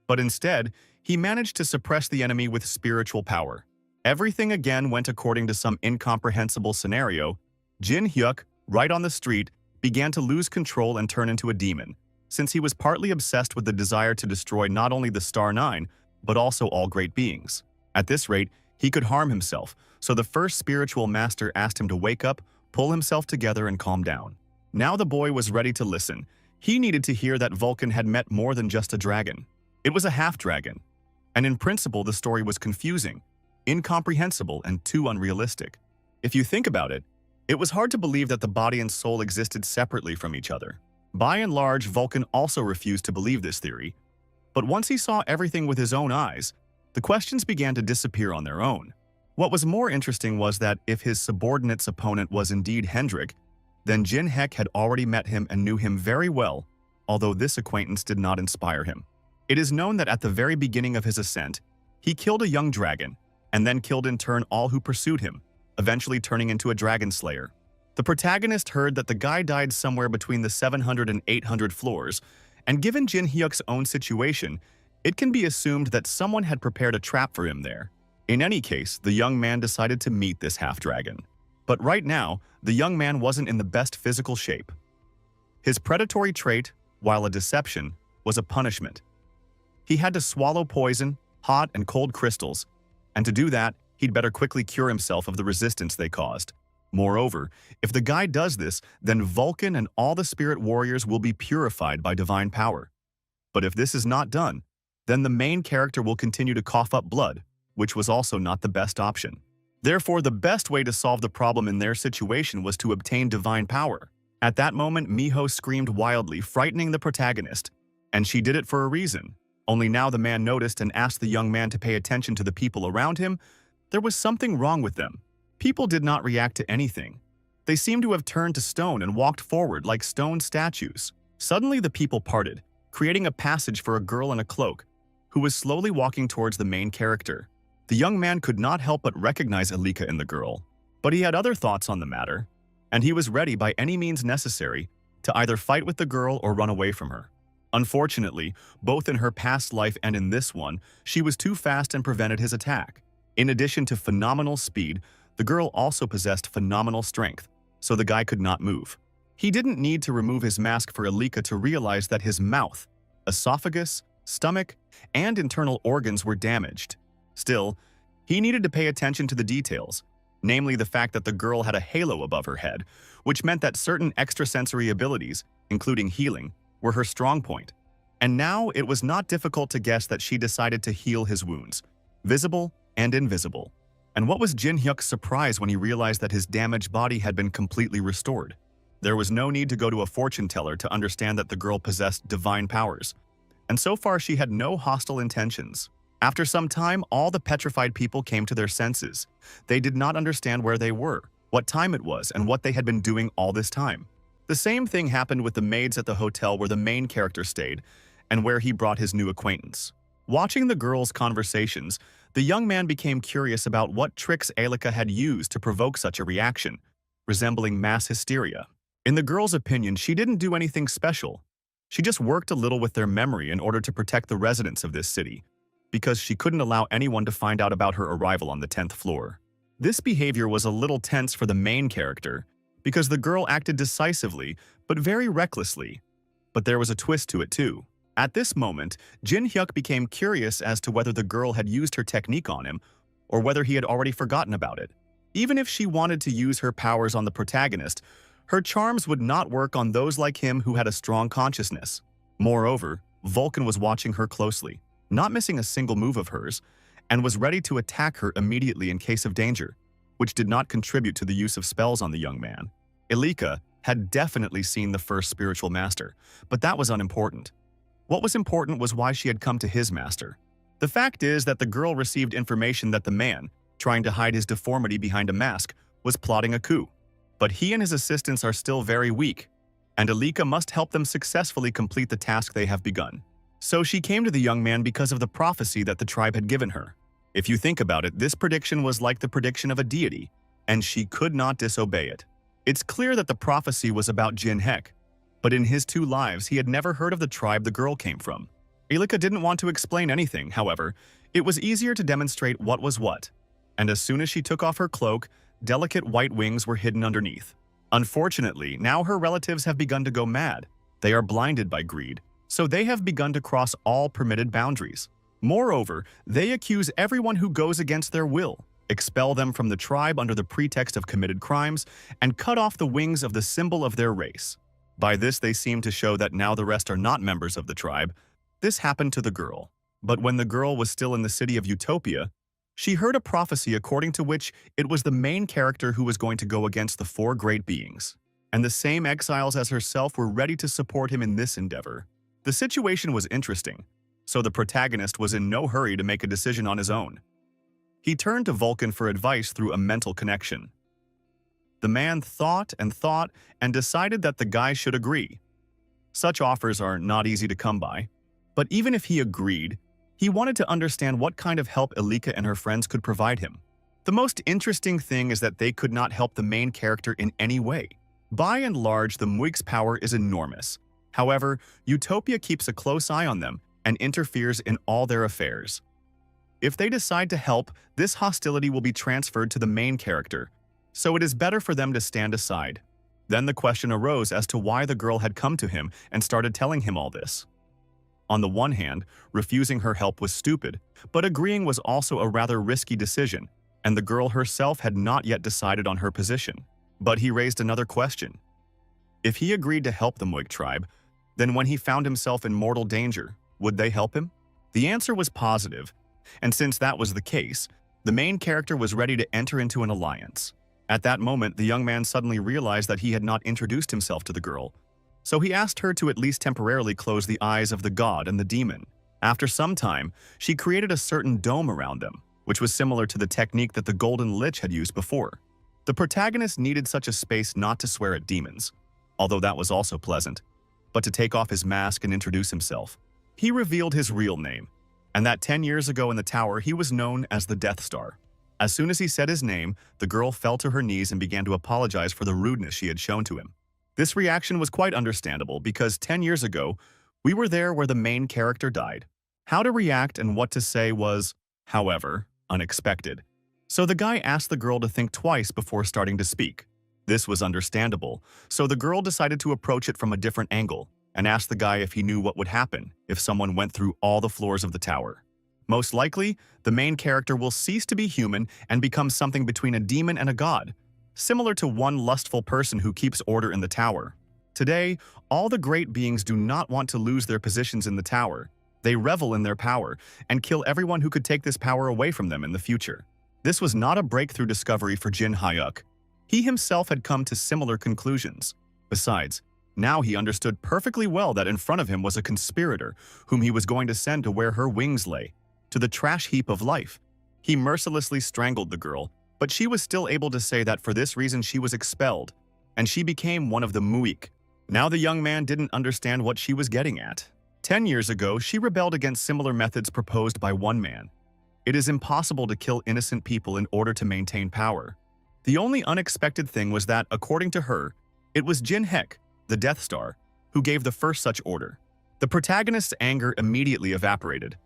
But instead, he managed to suppress the enemy with spiritual power. Everything again went according to some incomprehensible scenario. Jin Hyuk, right on the street, began to lose control and turn into a demon, since he was partly obsessed with the desire to destroy not only the Star Nine, but also all great beings. At this rate, he could harm himself, so the first spiritual master asked him to wake up, pull himself together, and calm down. Now the boy was ready to listen. He needed to hear that Vulcan had met more than just a dragon. It was a half-dragon. And in principle, the story was confusing, incomprehensible, and too unrealistic. If you think about it, it was hard to believe that the body and soul existed separately from each other. By and large, Vulcan also refused to believe this theory. But once he saw everything with his own eyes, the questions began to disappear on their own. What was more interesting was that if his subordinate's opponent was indeed Hendrik, then Jin Hek had already met him and knew him very well, although this acquaintance did not inspire him. It is known that at the very beginning of his ascent, he killed a young dragon, and then killed in turn all who pursued him, eventually turning into a dragon slayer. The protagonist heard that the guy died somewhere between the 700 and 800 floors, and given Jin Hyuk's own situation, it can be assumed that someone had prepared a trap for him there. In any case, the young man decided to meet this half-dragon. But right now, the young man wasn't in the best physical shape. His predatory trait, while a deception, was a punishment. He had to swallow poison, hot and cold crystals, and to do that, he'd better quickly cure himself of the resistance they caused. Moreover, if the guy does this, then Vulcan and all the spirit warriors will be purified by divine power. But if this is not done, then the main character will continue to cough up blood, which was also not the best option. Therefore, the best way to solve the problem in their situation was to obtain divine power. At that moment, Miho screamed wildly, frightening the protagonist, and she did it for a reason. Only now the man noticed and asked the young man to pay attention to the people around him. There was something wrong with them. People did not react to anything. They seemed to have turned to stone and walked forward like stone statues. Suddenly the people parted, creating a passage for a girl in a cloak, who was slowly walking towards the main character. The young man could not help but recognize Alika in the girl, but he had other thoughts on the matter, and he was ready by any means necessary to either fight with the girl or run away from her. Unfortunately, both in her past life and in this one, she was too fast and prevented his attack. In addition to phenomenal speed, the girl also possessed phenomenal strength, so the guy could not move. He didn't need to remove his mask for Alika to realize that his mouth, esophagus, stomach, and internal organs were damaged. Still, he needed to pay attention to the details. namely the fact that the girl had a halo above her head, which meant that certain extrasensory abilities, including healing, were her strong point. And now it was not difficult to guess that she decided to heal his wounds, visible and invisible. And what was Jin Hyuk's surprise when he realized that his damaged body had been completely restored? There was no need to go to a fortune teller to understand that the girl possessed divine powers. And so far she had no hostile intentions. After some time, all the petrified people came to their senses. They did not understand where they were, what time it was, and what they had been doing all this time. The same thing happened with the maids at the hotel where the main character stayed, and where he brought his new acquaintance. Watching the girls' conversations, the young man became curious about what tricks Alika had used to provoke such a reaction, resembling mass hysteria. In the girl's opinion, she didn't do anything special. She just worked a little with their memory in order to protect the residents of this city, because she couldn't allow anyone to find out about her arrival on the 10th floor. This behavior was a little tense for the main character, because the girl acted decisively, but very recklessly. But there was a twist to it too. At this moment, Jin Hyuk became curious as to whether the girl had used her technique on him, or whether he had already forgotten about it. Even if she wanted to use her powers on the protagonist, her charms would not work on those like him who had a strong consciousness. Moreover, Vulcan was watching her closely, not missing a single move of hers, and was ready to attack her immediately in case of danger, which did not contribute to the use of spells on the young man. Alika had definitely seen the first spiritual master, but that was unimportant. What was important was why she had come to his master. The fact is that the girl received information that the man, trying to hide his deformity behind a mask, was plotting a coup. But he and his assistants are still very weak, and Alika must help them successfully complete the task they have begun. So she came to the young man because of the prophecy that the tribe had given her. If you think about it, this prediction was like the prediction of a deity, and she could not disobey it. It's clear that the prophecy was about Jin Hyuk, but in his 2 lives he had never heard of the tribe the girl came from. Alika didn't want to explain anything, however. It was easier to demonstrate what was what. And as soon as she took off her cloak, delicate white wings were hidden underneath. Unfortunately, now her relatives have begun to go mad. They are blinded by greed, so they have begun to cross all permitted boundaries. Moreover, they accuse everyone who goes against their will, expel them from the tribe under the pretext of committed crimes, and cut off the wings of the symbol of their race. By this, they seem to show that now the rest are not members of the tribe. This happened to the girl. But when the girl was still in the city of Utopia, she heard a prophecy according to which it was the main character who was going to go against the 4 great beings. And the same exiles as herself were ready to support him in this endeavor. The situation was interesting, so the protagonist was in no hurry to make a decision on his own. He turned to Vulcan for advice through a mental connection. The man thought and decided that the guy should agree. Such offers are not easy to come by, but even if he agreed, he wanted to understand what kind of help Alika and her friends could provide him. The most interesting thing is that they could not help the main character in any way. By and large, the Muig's power is enormous. However, Utopia keeps a close eye on them and interferes in all their affairs. If they decide to help, this hostility will be transferred to the main character, so it is better for them to stand aside. Then the question arose as to why the girl had come to him and started telling him all this. On the one hand, refusing her help was stupid, but agreeing was also a rather risky decision, and the girl herself had not yet decided on her position. But he raised another question. If he agreed to help the Muig tribe, then when he found himself in mortal danger, would they help him? The answer was positive, and since that was the case, the main character was ready to enter into an alliance. At that moment, the young man suddenly realized that he had not introduced himself to the girl, so he asked her to at least temporarily close the eyes of the god and the demon. After some time, she created a certain dome around them, which was similar to the technique that the Golden Lich had used before. The protagonist needed such a space not to swear at demons, although that was also pleasant, but to take off his mask and introduce himself. He revealed his real name, and that 10 years ago in the tower he was known as the Death Star. As soon as he said his name, the girl fell to her knees and began to apologize for the rudeness she had shown to him. This reaction was quite understandable because 10 years ago, we were there where the main character died. How to react and what to say was, however, unexpected. So the guy asked the girl to think twice before starting to speak. This was understandable, so the girl decided to approach it from a different angle and asked the guy if he knew what would happen if someone went through all the floors of the tower. Most likely, the main character will cease to be human and become something between a demon and a god, similar to one lustful person who keeps order in the tower. Today, all the great beings do not want to lose their positions in the tower. They revel in their power and kill everyone who could take this power away from them in the future. This was not a breakthrough discovery for Jin Hyuk. He himself had come to similar conclusions. Besides, now he understood perfectly well that in front of him was a conspirator whom he was going to send to where her wings lay, to the trash heap of life. He mercilessly strangled the girl, but she was still able to say that for this reason she was expelled, and she became one of the Muik. Now the young man didn't understand what she was getting at. 10 years ago, she rebelled against similar methods proposed by one man. It is impossible to kill innocent people in order to maintain power. The only unexpected thing was that, according to her, it was Jin Hyuk, the Death Star, who gave the first such order. The protagonist's anger immediately evaporated.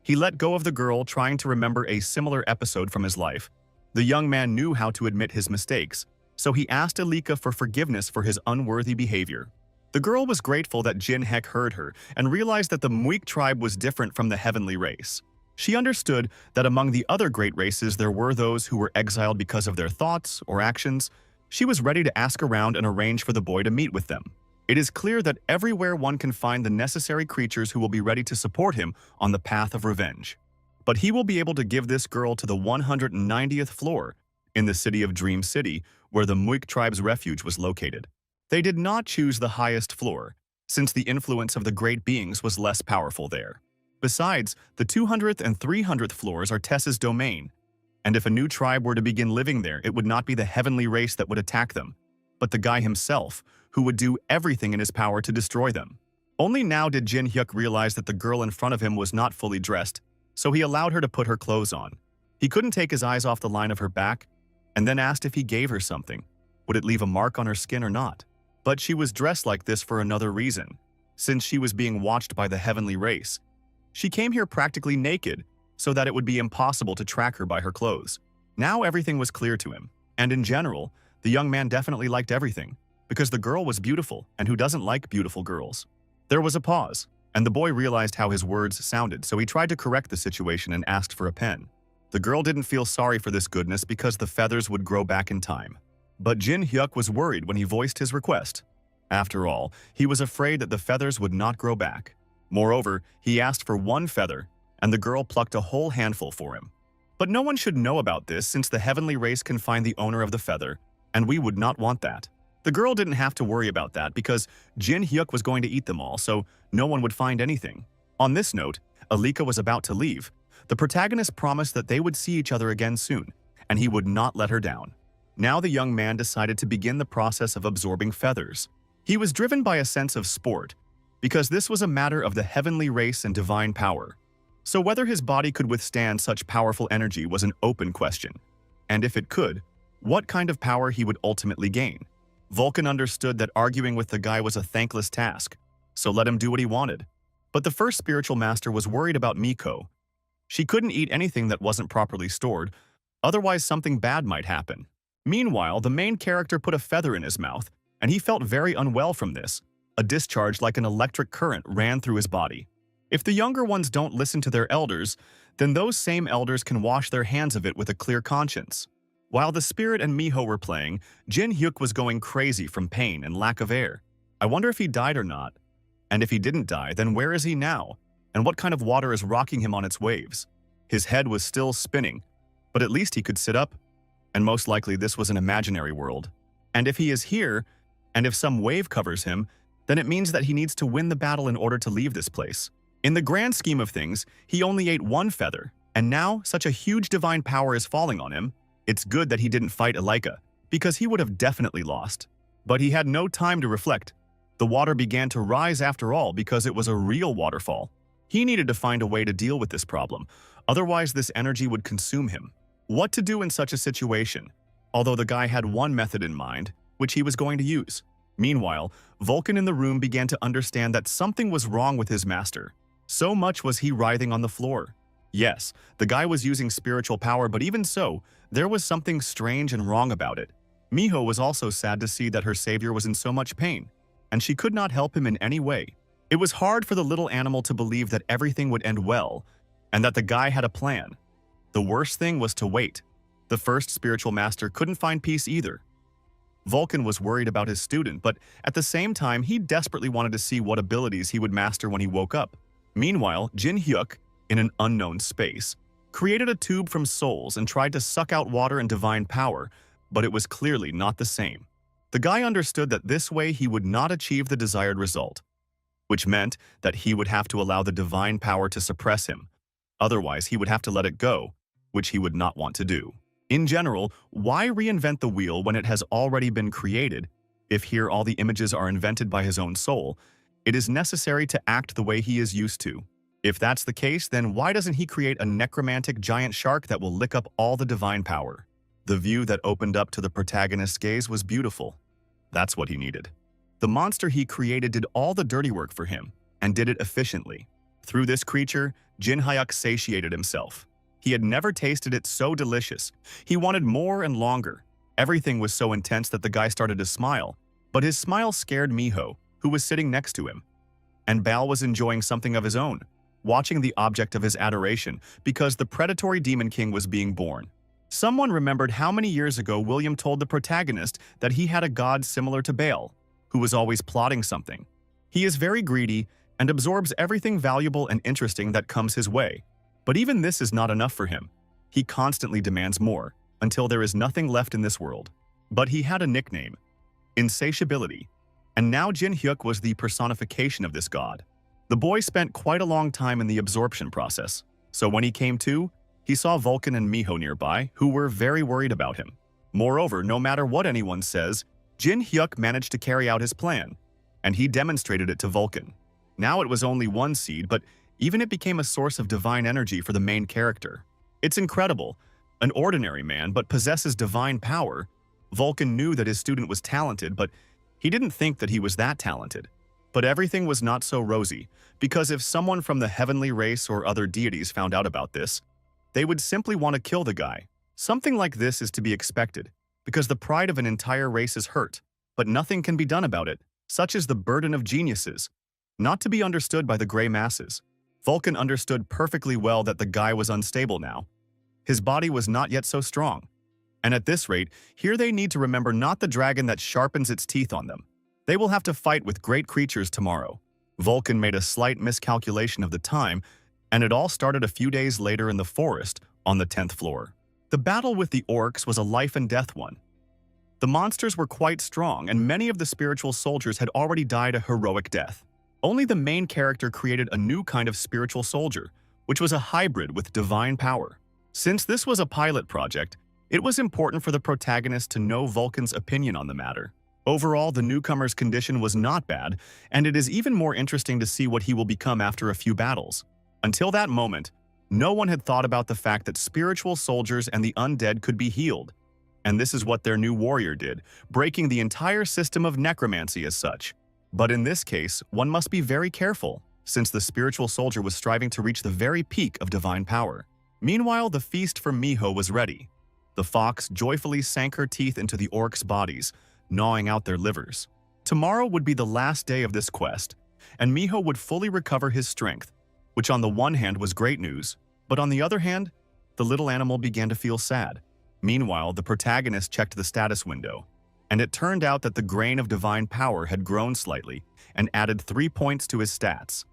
He let go of the girl, trying to remember a similar episode from his life. The young man knew how to admit his mistakes, so he asked Alika for forgiveness for his unworthy behavior. The girl was grateful that Jin Hyuk heard her and realized that the Muik tribe was different from the heavenly race. She understood that among the other great races there were those who were exiled because of their thoughts or actions. She was ready to ask around and arrange for the boy to meet with them. It is clear that everywhere one can find the necessary creatures who will be ready to support him on the path of revenge. But he will be able to give this girl to the 190th floor in the city of Dream City, where the Muik tribe's refuge was located. They did not choose the highest floor, since the influence of the great beings was less powerful there. Besides, the 200th and 300th floors are Tessa's domain, and if a new tribe were to begin living there, it would not be the heavenly race that would attack them, but the guy himself, who would do everything in his power to destroy them. Only now did Jin Hyuk realize that the girl in front of him was not fully dressed, so he allowed her to put her clothes on. He couldn't take his eyes off the line of her back, and then asked if he gave her something. Would it leave a mark on her skin or not? But she was dressed like this for another reason, since she was being watched by the heavenly race. She came here practically naked, so that it would be impossible to track her by her clothes. Now everything was clear to him, and in general, the young man definitely liked everything, because the girl was beautiful, and who doesn't like beautiful girls? There was a pause, and the boy realized how his words sounded, so he tried to correct the situation and asked for a pen. The girl didn't feel sorry for this goodness because the feathers would grow back in time. But Jin Hyuk was worried when he voiced his request. After all, he was afraid that the feathers would not grow back. Moreover, he asked for one feather, and the girl plucked a whole handful for him. But no one should know about this since the heavenly race can find the owner of the feather, and we would not want that. The girl didn't have to worry about that because Jin Hyuk was going to eat them all, so no one would find anything. On this note, Alika was about to leave. The protagonist promised that they would see each other again soon, and he would not let her down. Now the young man decided to begin the process of absorbing feathers. He was driven by a sense of sport, because this was a matter of the heavenly race and divine power. So whether his body could withstand such powerful energy was an open question. And if it could, what kind of power he would ultimately gain? Vulcan understood that arguing with the guy was a thankless task, so let him do what he wanted. But the first spiritual master was worried about Miko. She couldn't eat anything that wasn't properly stored, otherwise something bad might happen. Meanwhile, the main character put a feather in his mouth, and he felt very unwell from this. A discharge like an electric current ran through his body. If the younger ones don't listen to their elders, then those same elders can wash their hands of it with a clear conscience. While the spirit and Miho were playing, Jin Hyuk was going crazy from pain and lack of air. I wonder if he died or not. And if he didn't die, then where is he now? And what kind of water is rocking him on its waves? His head was still spinning, but at least he could sit up. And most likely this was an imaginary world. And if he is here, and if some wave covers him, then it means that he needs to win the battle in order to leave this place. In the grand scheme of things, he only ate one feather, and now such a huge divine power is falling on him. It's good that he didn't fight Alika, because he would have definitely lost. But he had no time to reflect. The water began to rise after all because it was a real waterfall. He needed to find a way to deal with this problem, otherwise this energy would consume him. What to do in such a situation? Although the guy had one method in mind, which he was going to use. Meanwhile, Vulcan in the room began to understand that something was wrong with his master. So much was he writhing on the floor. Yes, the guy was using spiritual power, but even so, there was something strange and wrong about it. Miho was also sad to see that her savior was in so much pain, and she could not help him in any way. It was hard for the little animal to believe that everything would end well, and that the guy had a plan. The worst thing was to wait. The first spiritual master couldn't find peace either. Vulcan was worried about his student, but at the same time, he desperately wanted to see what abilities he would master when he woke up. Meanwhile, Jin Hyuk, in an unknown space, created a tube from souls and tried to suck out water and divine power, but it was clearly not the same. The guy understood that this way he would not achieve the desired result, which meant that he would have to allow the divine power to suppress him. Otherwise, he would have to let it go, which he would not want to do. In general, why reinvent the wheel when it has already been created? If here all the images are invented by his own soul, it is necessary to act the way he is used to. If that's the case, then why doesn't he create a necromantic giant shark that will lick up all the divine power? The view that opened up to the protagonist's gaze was beautiful. That's what he needed. The monster he created did all the dirty work for him, and did it efficiently. Through this creature, Jin Hyuk satiated himself. He had never tasted it so delicious. He wanted more and longer. Everything was so intense that the guy started to smile, but his smile scared Miho, who was sitting next to him. And Bal was enjoying something of his own, watching the object of his adoration, because the predatory Demon King was being born. Someone remembered how many years ago William told the protagonist that he had a god similar to Bal, who was always plotting something. He is very greedy and absorbs everything valuable and interesting that comes his way. But even this is not enough for him. He constantly demands more, until there is nothing left in this world. But he had a nickname, Insatiability, and now Jin Hyuk was the personification of this god. The boy spent quite a long time in the absorption process, so when he came to, he saw Vulcan and Miho nearby, who were very worried about him. Moreover, no matter what anyone says, Jin Hyuk managed to carry out his plan, and he demonstrated it to Vulcan. Now it was only one seed, but even it became a source of divine energy for the main character. It's incredible. An ordinary man, but possesses divine power. Vulcan knew that his student was talented, but he didn't think that he was that talented. But everything was not so rosy, because if someone from the heavenly race or other deities found out about this, they would simply want to kill the guy. Something like this is to be expected, because the pride of an entire race is hurt, but nothing can be done about it. Such is the burden of geniuses, not to be understood by the gray masses. Vulcan understood perfectly well that the guy was unstable now. His body was not yet so strong. And at this rate, here they need to remember not the dragon that sharpens its teeth on them. They will have to fight with great creatures tomorrow. Vulcan made a slight miscalculation of the time, and it all started a few days later in the forest on the 10th floor. The battle with the orcs was a life and death one. The monsters were quite strong, and many of the spiritual soldiers had already died a heroic death. Only the main character created a new kind of spiritual soldier, which was a hybrid with divine power. Since this was a pilot project, it was important for the protagonist to know Vulcan's opinion on the matter. Overall, the newcomer's condition was not bad, and it is even more interesting to see what he will become after a few battles. Until that moment, no one had thought about the fact that spiritual soldiers and the undead could be healed. And this is what their new warrior did, breaking the entire system of necromancy as such. But in this case, one must be very careful, since the spiritual soldier was striving to reach the very peak of divine power. Meanwhile, the feast for Miho was ready. The fox joyfully sank her teeth into the orcs' bodies, gnawing out their livers. Tomorrow would be the last day of this quest, and Miho would fully recover his strength, which on the one hand was great news, but on the other hand, the little animal began to feel sad. Meanwhile, the protagonist checked the status window, and it turned out that the grain of divine power had grown slightly and added 3 points to his stats.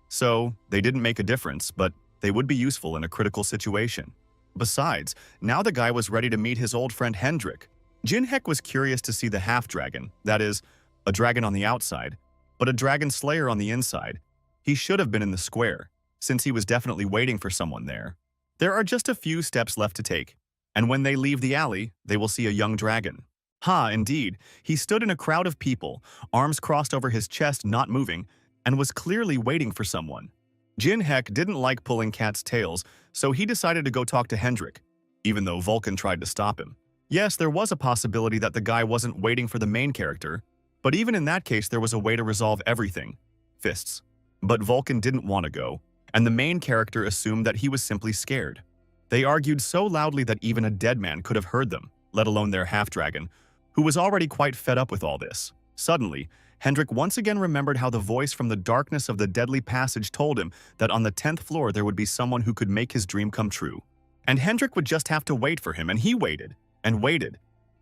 So, they didn't make a difference, but they would be useful in a critical situation. Besides, now the guy was ready to meet his old friend Hendrik. Jin Hyuk was curious to see the half-dragon, that is, a dragon on the outside, but a dragon slayer on the inside. He should have been in the square, since he was definitely waiting for someone there. There are just a few steps left to take, and when they leave the alley, they will see a young dragon. Indeed, he stood in a crowd of people, arms crossed over his chest not moving, and was clearly waiting for someone. Jin Hyuk didn't like pulling cats' tails, so he decided to go talk to Hendrik, even though Vulcan tried to stop him. Yes, there was a possibility that the guy wasn't waiting for the main character, but even in that case there was a way to resolve everything. Fists. But Vulcan didn't want to go, and the main character assumed that he was simply scared. They argued so loudly that even a dead man could have heard them, let alone their half-dragon, who was already quite fed up with all this. Suddenly, Hendrik once again remembered how the voice from the darkness of the deadly passage told him that on the 10th floor there would be someone who could make his dream come true. And Hendrik would just have to wait for him, and he waited, and waited.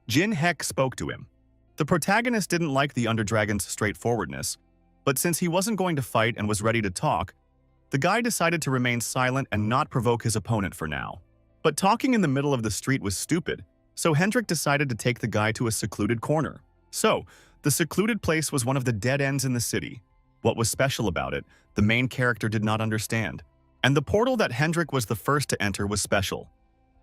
Jin Heck spoke to him. The protagonist didn't like the Underdragon's straightforwardness, but since he wasn't going to fight and was ready to talk, the guy decided to remain silent and not provoke his opponent for now. But talking in the middle of the street was stupid, so Hendrik decided to take the guy to a secluded corner. So, the secluded place was one of the dead ends in the city. What was special about it, the main character did not understand. And the portal that Hendrik was the first to enter was special,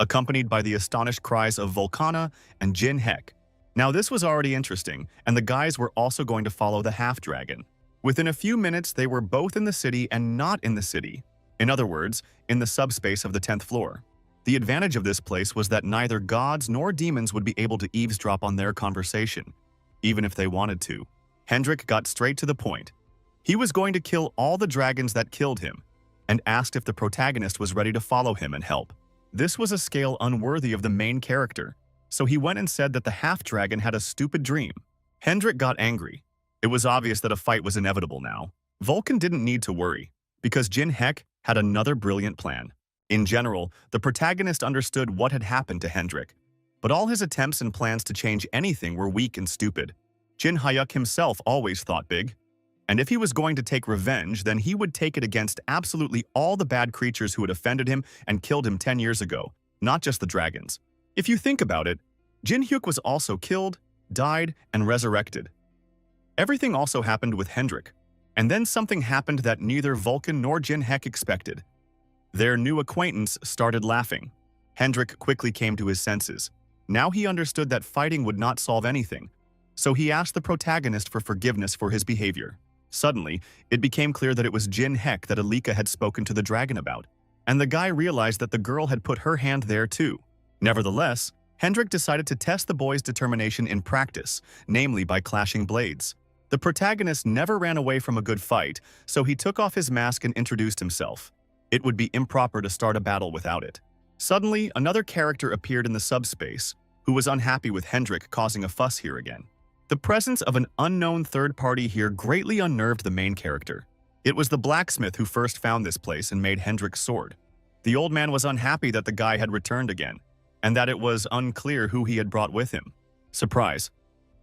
accompanied by the astonished cries of Volcana and Jin Heck. Now this was already interesting, and the guys were also going to follow the half-dragon. Within a few minutes, they were both in the city and not in the city. In other words, in the subspace of the 10th floor. The advantage of this place was that neither gods nor demons would be able to eavesdrop on their conversation, even if they wanted to. Hendrik got straight to the point. He was going to kill all the dragons that killed him, and asked if the protagonist was ready to follow him and help. This was a scale unworthy of the main character, so he went and said that the half-dragon had a stupid dream. Hendrik got angry. It was obvious that a fight was inevitable now. Vulcan didn't need to worry, because Jin Heck had another brilliant plan. In general, the protagonist understood what had happened to Hendrik, but all his attempts and plans to change anything were weak and stupid. Jin Hyuk himself always thought big, and if he was going to take revenge, then he would take it against absolutely all the bad creatures who had offended him and killed him 10 years ago, not just the dragons. If you think about it, Jin Hyuk was also killed, died, and resurrected. Everything also happened with Hendrik, and then something happened that neither Vulcan nor Jin Heck expected. Their new acquaintance started laughing. Hendrik quickly came to his senses. Now he understood that fighting would not solve anything, so he asked the protagonist for forgiveness for his behavior. Suddenly, it became clear that it was Jin Heck that Alika had spoken to the dragon about, and the guy realized that the girl had put her hand there too. Nevertheless, Hendrik decided to test the boy's determination in practice, namely by clashing blades. The protagonist never ran away from a good fight, so he took off his mask and introduced himself. It would be improper to start a battle without it. Suddenly, another character appeared in the subspace, who was unhappy with Hendrik causing a fuss here again. The presence of an unknown third party here greatly unnerved the main character. It was the blacksmith who first found this place and made Hendrik's sword. The old man was unhappy that the guy had returned again, and that it was unclear who he had brought with him. Surprise!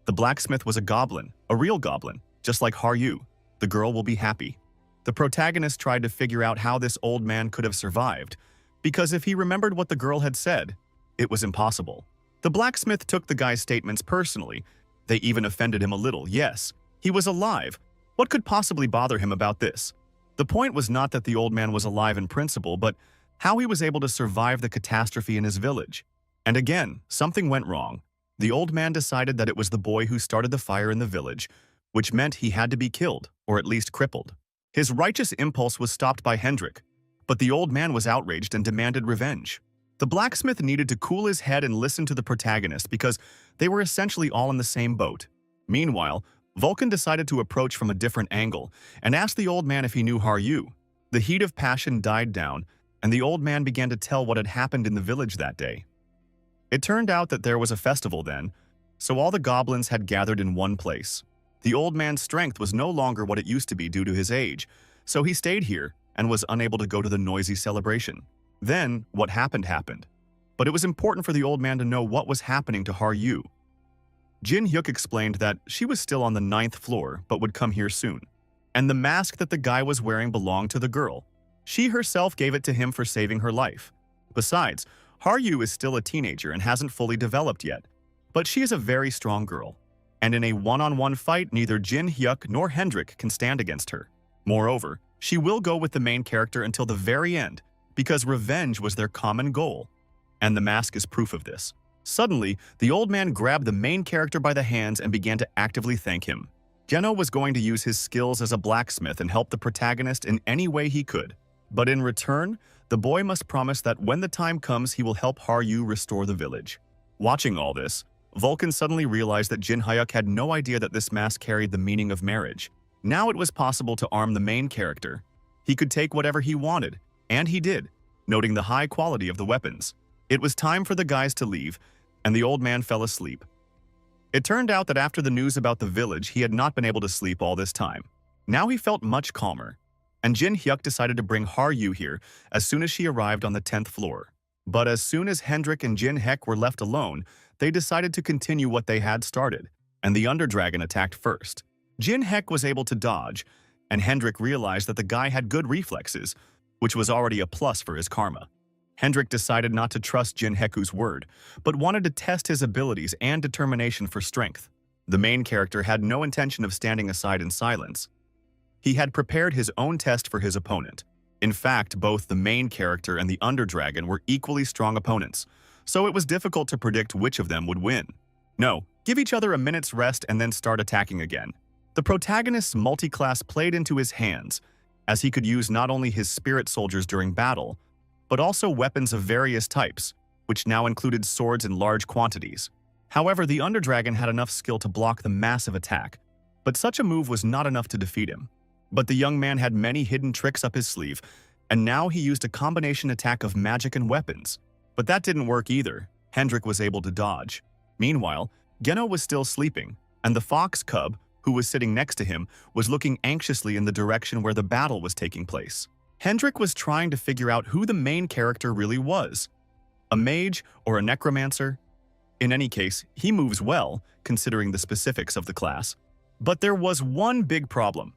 The blacksmith was a goblin, a real goblin, just like Haryu. The girl will be happy. The protagonist tried to figure out how this old man could have survived, because if he remembered what the girl had said, it was impossible. The blacksmith took the guy's statements personally. They even offended him a little. Yes, he was alive. What could possibly bother him about this? The point was not that the old man was alive in principle, but how he was able to survive the catastrophe in his village. And again, something went wrong. The old man decided that it was the boy who started the fire in the village, which meant he had to be killed, or at least crippled. His righteous impulse was stopped by Hendrik, but the old man was outraged and demanded revenge. The blacksmith needed to cool his head and listen to the protagonist because they were essentially all in the same boat. Meanwhile, Vulcan decided to approach from a different angle and asked the old man if he knew Haryu. The heat of passion died down, and the old man began to tell what had happened in the village that day. It turned out that there was a festival then, so all the goblins had gathered in one place. The old man's strength was no longer what it used to be due to his age, so he stayed here and was unable to go to the noisy celebration. Then, what happened happened. But it was important for the old man to know what was happening to Haryu. Jin Hyuk explained that she was still on the 9th floor but would come here soon. And the mask that the guy was wearing belonged to the girl. She herself gave it to him for saving her life. Besides, Haryu is still a teenager and hasn't fully developed yet, but she is a very strong girl. And in a one-on-one fight, neither Jin Hyuk nor Hendrik can stand against her. Moreover, she will go with the main character until the very end, because revenge was their common goal. And the mask is proof of this. Suddenly, the old man grabbed the main character by the hands and began to actively thank him. Geno was going to use his skills as a blacksmith and help the protagonist in any way he could. But in return, the boy must promise that when the time comes, he will help Haryu restore the village. Watching all this, Vulcan suddenly realized that Jin Hyuk had no idea that this mask carried the meaning of marriage. Now it was possible to arm the main character. He could take whatever he wanted, and he did, noting the high quality of the weapons. It was time for the guys to leave, and the old man fell asleep. It turned out that after the news about the village, he had not been able to sleep all this time. Now he felt much calmer, and Jin Hyuk decided to bring Har-yu here as soon as she arrived on the 10th floor. But as soon as Hendrik and Jin Hyuk were left alone, they decided to continue what they had started, and the Underdragon attacked first. Jin Hyuk was able to dodge, and Hendrik realized that the guy had good reflexes, which was already a plus for his karma. Hendrik decided not to trust Jin Hyuk's word, but wanted to test his abilities and determination for strength. The main character had no intention of standing aside in silence. He had prepared his own test for his opponent. In fact, both the main character and the Underdragon were equally strong opponents, so it was difficult to predict which of them would win. No, give each other a minute's rest and then start attacking again. The protagonist's multi-class played into his hands, as he could use not only his spirit soldiers during battle, but also weapons of various types, which now included swords in large quantities. However, the Underdragon had enough skill to block the massive attack, but such a move was not enough to defeat him. But the young man had many hidden tricks up his sleeve, and now he used a combination attack of magic and weapons. But that didn't work either. Hendrik was able to dodge. Meanwhile, Geno was still sleeping, and the fox cub, who was sitting next to him, was looking anxiously in the direction where the battle was taking place. Hendrik was trying to figure out who the main character really was. A mage or a necromancer? In any case, he moves well, considering the specifics of the class. But there was one big problem.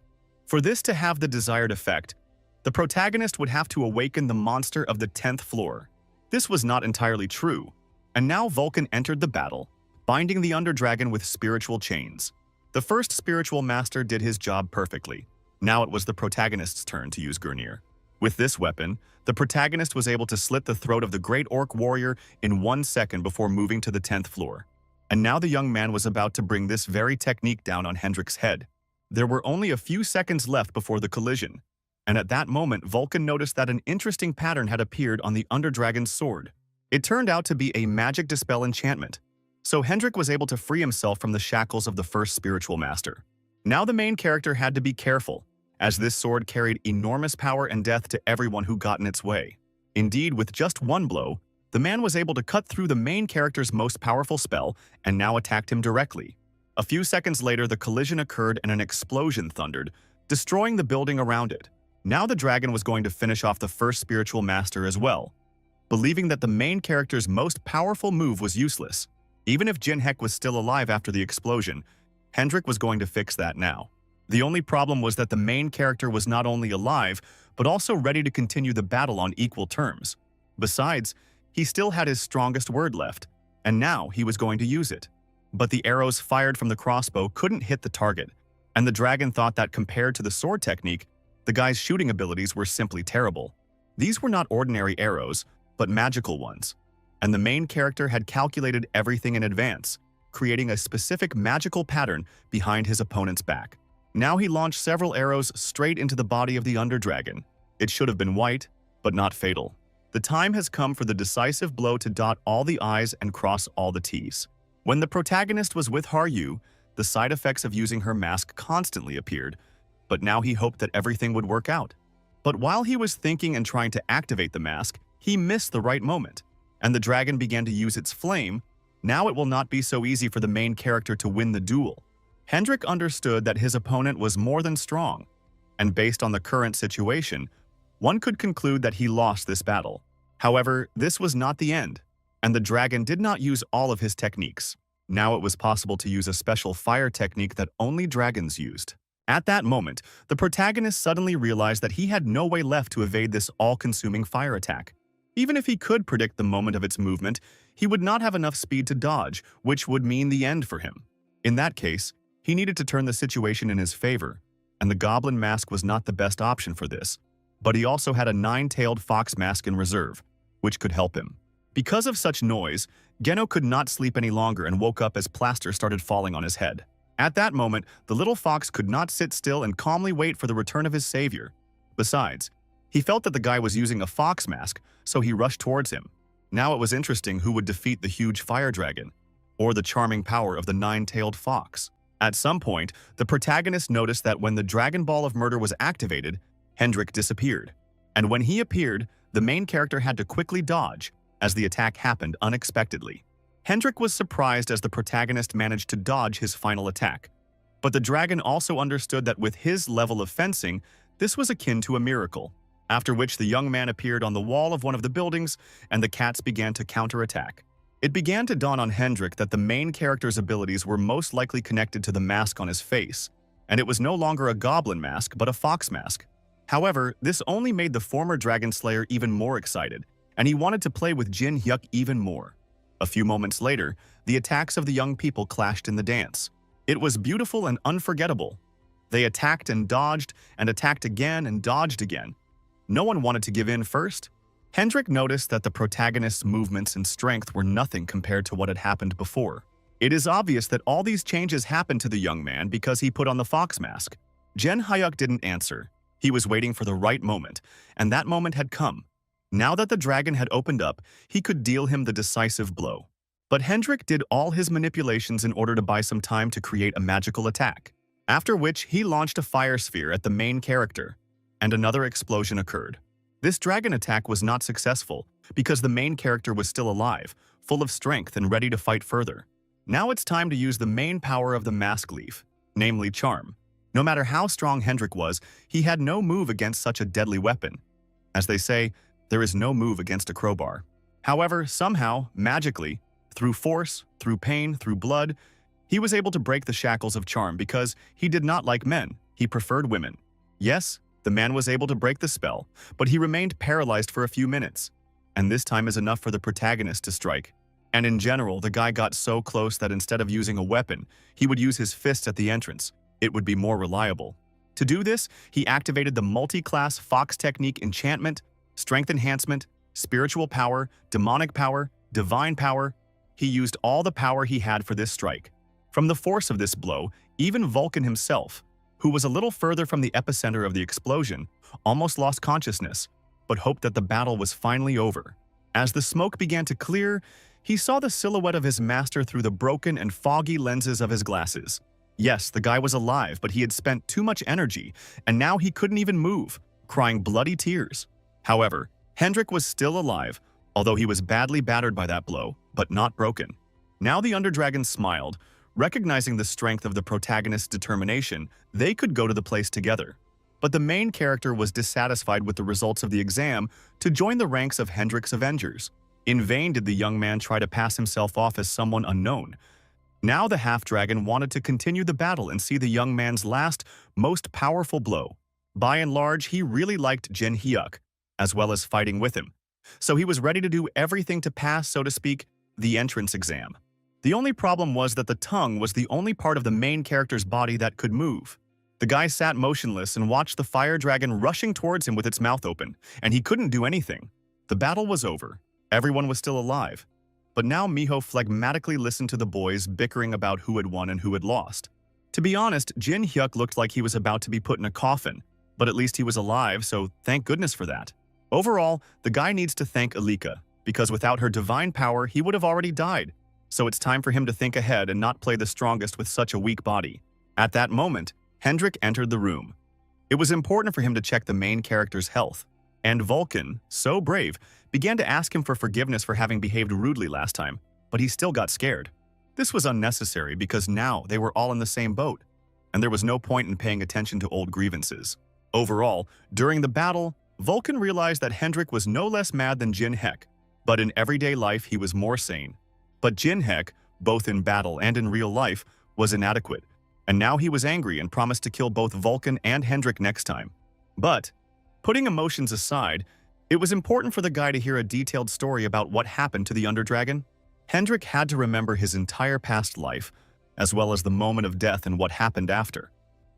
For this to have the desired effect, the protagonist would have to awaken the monster of the 10th floor. This was not entirely true, and now Vulcan entered the battle, binding the Underdragon with spiritual chains. The first spiritual master did his job perfectly. Now it was the protagonist's turn to use Gurnir. With this weapon, the protagonist was able to slit the throat of the Great Orc warrior in 1 second before moving to the 10th floor. And now the young man was about to bring this very technique down on Hendrik's head. There were only a few seconds left before the collision, and at that moment Vulcan noticed that an interesting pattern had appeared on the Underdragon's sword. It turned out to be a magic dispel enchantment, so Hendrik was able to free himself from the shackles of the first spiritual master. Now the main character had to be careful, as this sword carried enormous power and death to everyone who got in its way. Indeed, with just one blow, the man was able to cut through the main character's most powerful spell and now attacked him directly. A few seconds later, the collision occurred and an explosion thundered, destroying the building around it. Now the dragon was going to finish off the first spiritual master as well. Believing that the main character's most powerful move was useless, even if Jin Hyuk was still alive after the explosion, Hendrik was going to fix that now. The only problem was that the main character was not only alive, but also ready to continue the battle on equal terms. Besides, he still had his strongest word left, and now he was going to use it. But the arrows fired from the crossbow couldn't hit the target, and the dragon thought that compared to the sword technique, the guy's shooting abilities were simply terrible. These were not ordinary arrows, but magical ones, and the main character had calculated everything in advance, creating a specific magical pattern behind his opponent's back. Now he launched several arrows straight into the body of the Underdragon. It should have been white, but not fatal. The time has come for the decisive blow to dot all the I's and cross all the T's. When the protagonist was with Har-yu, the side effects of using her mask constantly appeared, but now he hoped that everything would work out. But while he was thinking and trying to activate the mask, he missed the right moment, and the dragon began to use its flame. Now it will not be so easy for the main character to win the duel. Hendrik understood that his opponent was more than strong, and based on the current situation, one could conclude that he lost this battle. However, this was not the end, and the dragon did not use all of his techniques. Now it was possible to use a special fire technique that only dragons used. At that moment, the protagonist suddenly realized that he had no way left to evade this all-consuming fire attack. Even if he could predict the moment of its movement, he would not have enough speed to dodge, which would mean the end for him. In that case, he needed to turn the situation in his favor, and the goblin mask was not the best option for this. But he also had a 9-tailed fox mask in reserve, which could help him. Because of such noise, Geno could not sleep any longer and woke up as plaster started falling on his head. At that moment, the little fox could not sit still and calmly wait for the return of his savior. Besides, he felt that the guy was using a fox mask, so he rushed towards him. Now it was interesting who would defeat the huge fire dragon, or the charming power of the 9-tailed fox. At some point, the protagonist noticed that when the Dragon Ball of Murder was activated, Hendrik disappeared. And when he appeared, the main character had to quickly dodge, as the attack happened unexpectedly. Hendrik was surprised as the protagonist managed to dodge his final attack. But the dragon also understood that with his level of fencing, this was akin to a miracle. After which the young man appeared on the wall of one of the buildings, and the cats began to counterattack. It began to dawn on Hendrik that the main character's abilities were most likely connected to the mask on his face, and it was no longer a goblin mask but a fox mask. However, this only made the former dragon slayer even more excited, and he wanted to play with Jin Hyuk even more. A few moments later, the attacks of the young people clashed in the dance. It was beautiful and unforgettable. They attacked and dodged, and attacked again and dodged again. No one wanted to give in first. Hendrik noticed that the protagonist's movements and strength were nothing compared to what had happened before. It is obvious that all these changes happened to the young man because he put on the fox mask. Jin Hyuk didn't answer. He was waiting for the right moment, and that moment had come. Now that the dragon had opened up, he could deal him the decisive blow. But Hendrik did all his manipulations in order to buy some time to create a magical attack. After which, he launched a fire sphere at the main character, and another explosion occurred. This dragon attack was not successful because the main character was still alive, full of strength and ready to fight further. Now it's time to use the main power of the mask leaf, namely charm. No matter how strong Hendrik was, he had no move against such a deadly weapon. As they say, there is no move against a crowbar. However, somehow, magically, through force, through pain, through blood, he was able to break the shackles of charm because he did not like men, he preferred women. Yes, the man was able to break the spell, but he remained paralyzed for a few minutes. And this time is enough for the protagonist to strike. And in general, the guy got so close that instead of using a weapon, he would use his fists at the entrance. It would be more reliable. To do this, he activated the multi-class Fox Technique Enchantment, Strength Enhancement, Spiritual Power, Demonic Power, Divine Power. He used all the power he had for this strike. From the force of this blow, even Vulcan himself, who was a little further from the epicenter of the explosion, almost lost consciousness, but hoped that the battle was finally over. As the smoke began to clear, he saw the silhouette of his master through the broken and foggy lenses of his glasses. Yes, the guy was alive, but he had spent too much energy, and now he couldn't even move, crying bloody tears. However, Hendrik was still alive, although he was badly battered by that blow, but not broken. Now the Underdragon smiled. Recognizing the strength of the protagonist's determination, they could go to the place together. But the main character was dissatisfied with the results of the exam to join the ranks of Hendrik's Avengers. In vain did the young man try to pass himself off as someone unknown. Now the half-dragon wanted to continue the battle and see the young man's last, most powerful blow. By and large, he really liked Jin Hyuk, as well as fighting with him. So he was ready to do everything to pass, so to speak, the entrance exam. The only problem was that the tongue was the only part of the main character's body that could move. The guy sat motionless and watched the fire dragon rushing towards him with its mouth open, and he couldn't do anything. The battle was over. Everyone was still alive. But now Miho phlegmatically listened to the boys bickering about who had won and who had lost. To be honest, Jin Hyuk looked like he was about to be put in a coffin, but at least he was alive, so thank goodness for that. Overall, the guy needs to thank Alika, because without her divine power, he would have already died. So it's time for him to think ahead and not play the strongest with such a weak body. At that moment, Hendrik entered the room. It was important for him to check the main character's health. And Vulcan, so brave, began to ask him for forgiveness for having behaved rudely last time, but he still got scared. This was unnecessary because now they were all in the same boat, and there was no point in paying attention to old grievances. Overall, during the battle, Vulcan realized that Hendrik was no less mad than Jin Hyuk, but in everyday life he was more sane. But Jin Hyuk, both in battle and in real life, was inadequate, and now he was angry and promised to kill both Vulcan and Hendrik next time. But, putting emotions aside, it was important for the guy to hear a detailed story about what happened to the Underdragon. Hendrik had to remember his entire past life, as well as the moment of death and what happened after.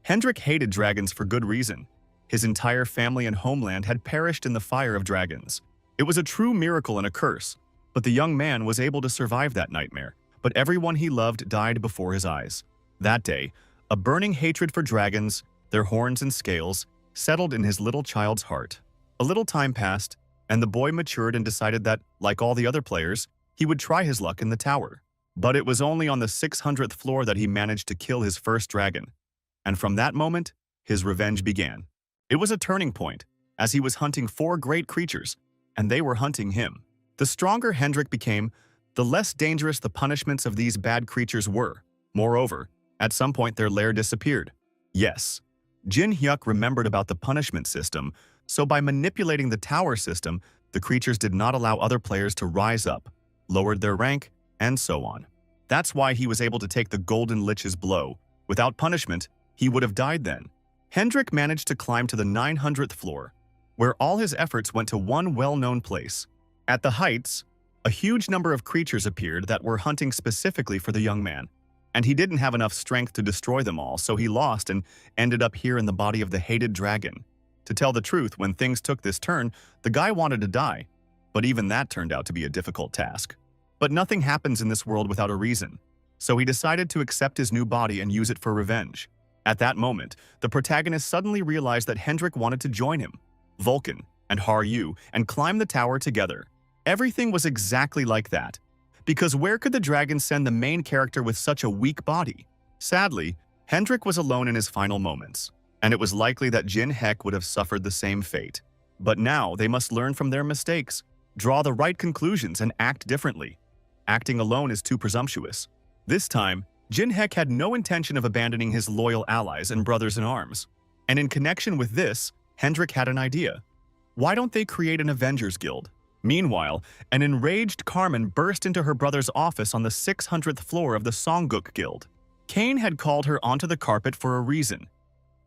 Hendrik hated dragons for good reason. His entire family and homeland had perished in the fire of dragons. It was a true miracle and a curse. But the young man was able to survive that nightmare, but everyone he loved died before his eyes. That day, a burning hatred for dragons, their horns and scales, settled in his little child's heart. A little time passed, and the boy matured and decided that, like all the other players, he would try his luck in the tower. But it was only on the 600th floor that he managed to kill his first dragon. And from that moment, his revenge began. It was a turning point, as he was hunting 4 great creatures, and they were hunting him. The stronger Hendrik became, the less dangerous the punishments of these bad creatures were. Moreover, at some point their lair disappeared. Yes, Jin Hyuk remembered about the punishment system, so by manipulating the tower system, the creatures did not allow other players to rise up, lowered their rank, and so on. That's why he was able to take the Golden Lich's blow. Without punishment, he would have died then. Hendrik managed to climb to the 900th floor, where all his efforts went to one well-known place. At the heights, a huge number of creatures appeared that were hunting specifically for the young man, and he didn't have enough strength to destroy them all, so he lost and ended up here in the body of the hated dragon. To tell the truth, when things took this turn, the guy wanted to die, but even that turned out to be a difficult task. But nothing happens in this world without a reason, so he decided to accept his new body and use it for revenge. At that moment, the protagonist suddenly realized that Hendrik wanted to join him, Vulcan, and Haryu, and climb the tower together. Everything was exactly like that. Because where could the dragon send the main character with such a weak body? Sadly, Hendrik was alone in his final moments, and it was likely that Jin Hyuk would have suffered the same fate. But now they must learn from their mistakes, draw the right conclusions, and act differently. Acting alone is too presumptuous. This time, Jin Hyuk had no intention of abandoning his loyal allies and brothers in arms. And in connection with this, Hendrik had an idea. Why don't they create an Avengers Guild? Meanwhile, an enraged Carmen burst into her brother's office on the 600th floor of the Songguk Guild. Kane had called her onto the carpet for a reason.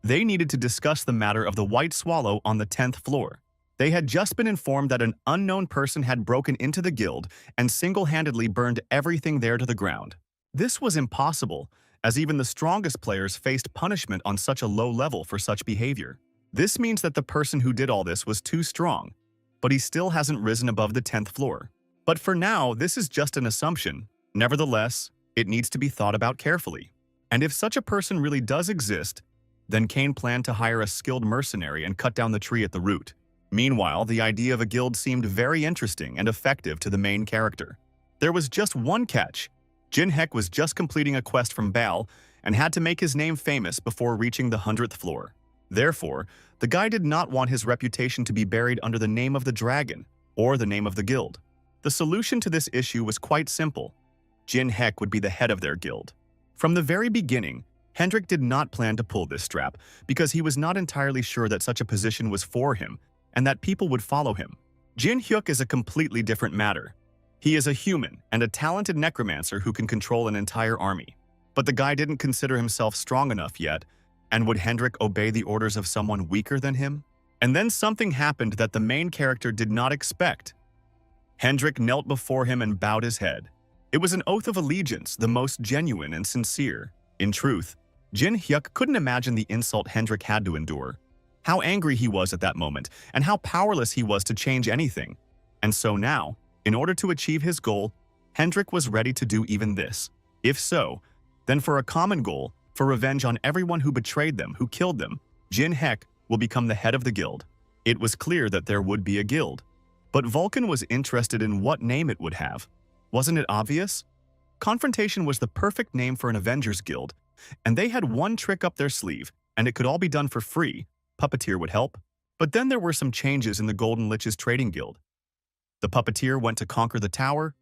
They needed to discuss the matter of the White Swallow on the 10th floor. They had just been informed that an unknown person had broken into the guild and single-handedly burned everything there to the ground. This was impossible, as even the strongest players faced punishment on such a low level for such behavior. This means that the person who did all this was too strong, but he still hasn't risen above the 10th floor. But for now, this is just an assumption. Nevertheless, it needs to be thought about carefully. And if such a person really does exist, then Kane planned to hire a skilled mercenary and cut down the tree at the root. Meanwhile, the idea of a guild seemed very interesting and effective to the main character. There was just one catch. Jin Hyuk was just completing a quest from Baal and had to make his name famous before reaching the 100th floor. Therefore, the guy did not want his reputation to be buried under the name of the dragon or the name of the guild. The solution to this issue was quite simple. Jin Hyuk would be the head of their guild. From the very beginning, Hendrik did not plan to pull this strap because he was not entirely sure that such a position was for him and that people would follow him. Jin Hyuk is a completely different matter. He is a human and a talented necromancer who can control an entire army. But the guy didn't consider himself strong enough yet, and would Hendrik obey the orders of someone weaker than him? And then something happened that the main character did not expect. Hendrik knelt before him and bowed his head. It was an oath of allegiance, the most genuine and sincere. In truth, Jin Hyuk couldn't imagine the insult Hendrik had to endure, how angry he was at that moment, and how powerless he was to change anything. And so now, in order to achieve his goal, Hendrik was ready to do even this. If so, then for a common goal, for revenge on everyone who betrayed them, who killed them, Jin Hyuk will become the head of the guild. It was clear that there would be a guild. But Vulcan was interested in what name it would have. Wasn't it obvious? Confrontation was the perfect name for an Avengers Guild, and they had one trick up their sleeve, and it could all be done for free. Puppeteer would help. But then there were some changes in the Golden Lich's trading guild. The puppeteer went to conquer the tower,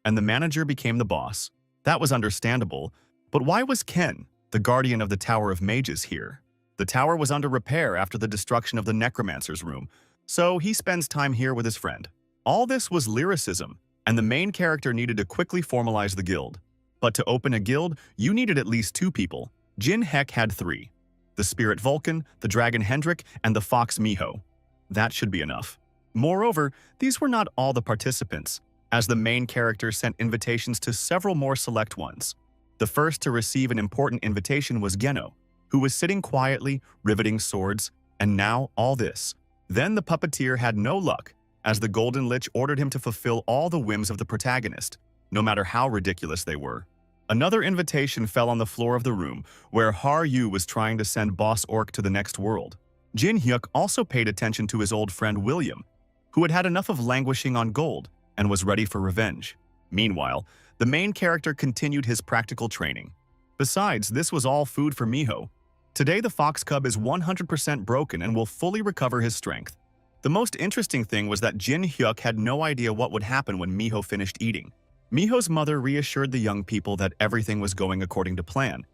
and the manager became the boss. That was understandable, but why was Ken, the guardian of the Tower of Mages, here? The tower was under repair after the destruction of the necromancer's room, so he spends time here with his friend. All this was lyricism, and the main character needed to quickly formalize the guild. But to open a guild, you needed at least 2 people. Jin Hyuk had 3. The spirit Vulcan, the dragon Hendrik, and the fox Miho. That should be enough. Moreover, these were not all the participants, as the main character sent invitations to several more select ones. The first to receive an important invitation was Geno, who was sitting quietly, riveting swords, and now all this. Then the puppeteer had no luck, as the Golden Lich ordered him to fulfill all the whims of the protagonist, no matter how ridiculous they were. Another invitation fell on the floor of the room, where Haryu was trying to send Boss Orc to the next world. Jin Hyuk also paid attention to his old friend William, who had had enough of languishing on gold and was ready for revenge. Meanwhile, the main character continued his practical training. Besides, this was all food for Miho. Today, the fox cub is 100% broken and will fully recover his strength. The most interesting thing was that Jin Hyuk had no idea what would happen when Miho finished eating. Miho's mother reassured the young people that everything was going according to plan,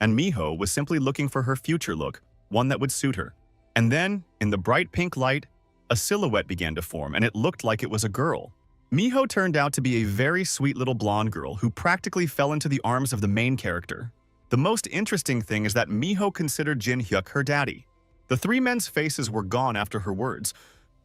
and Miho was simply looking for her future look, one that would suit her. And then, in the bright pink light, a silhouette began to form, and it looked like it was a girl. Miho turned out to be a very sweet little blonde girl who practically fell into the arms of the main character. The most interesting thing is that Miho considered Jin Hyuk her daddy. The three men's faces were gone after her words.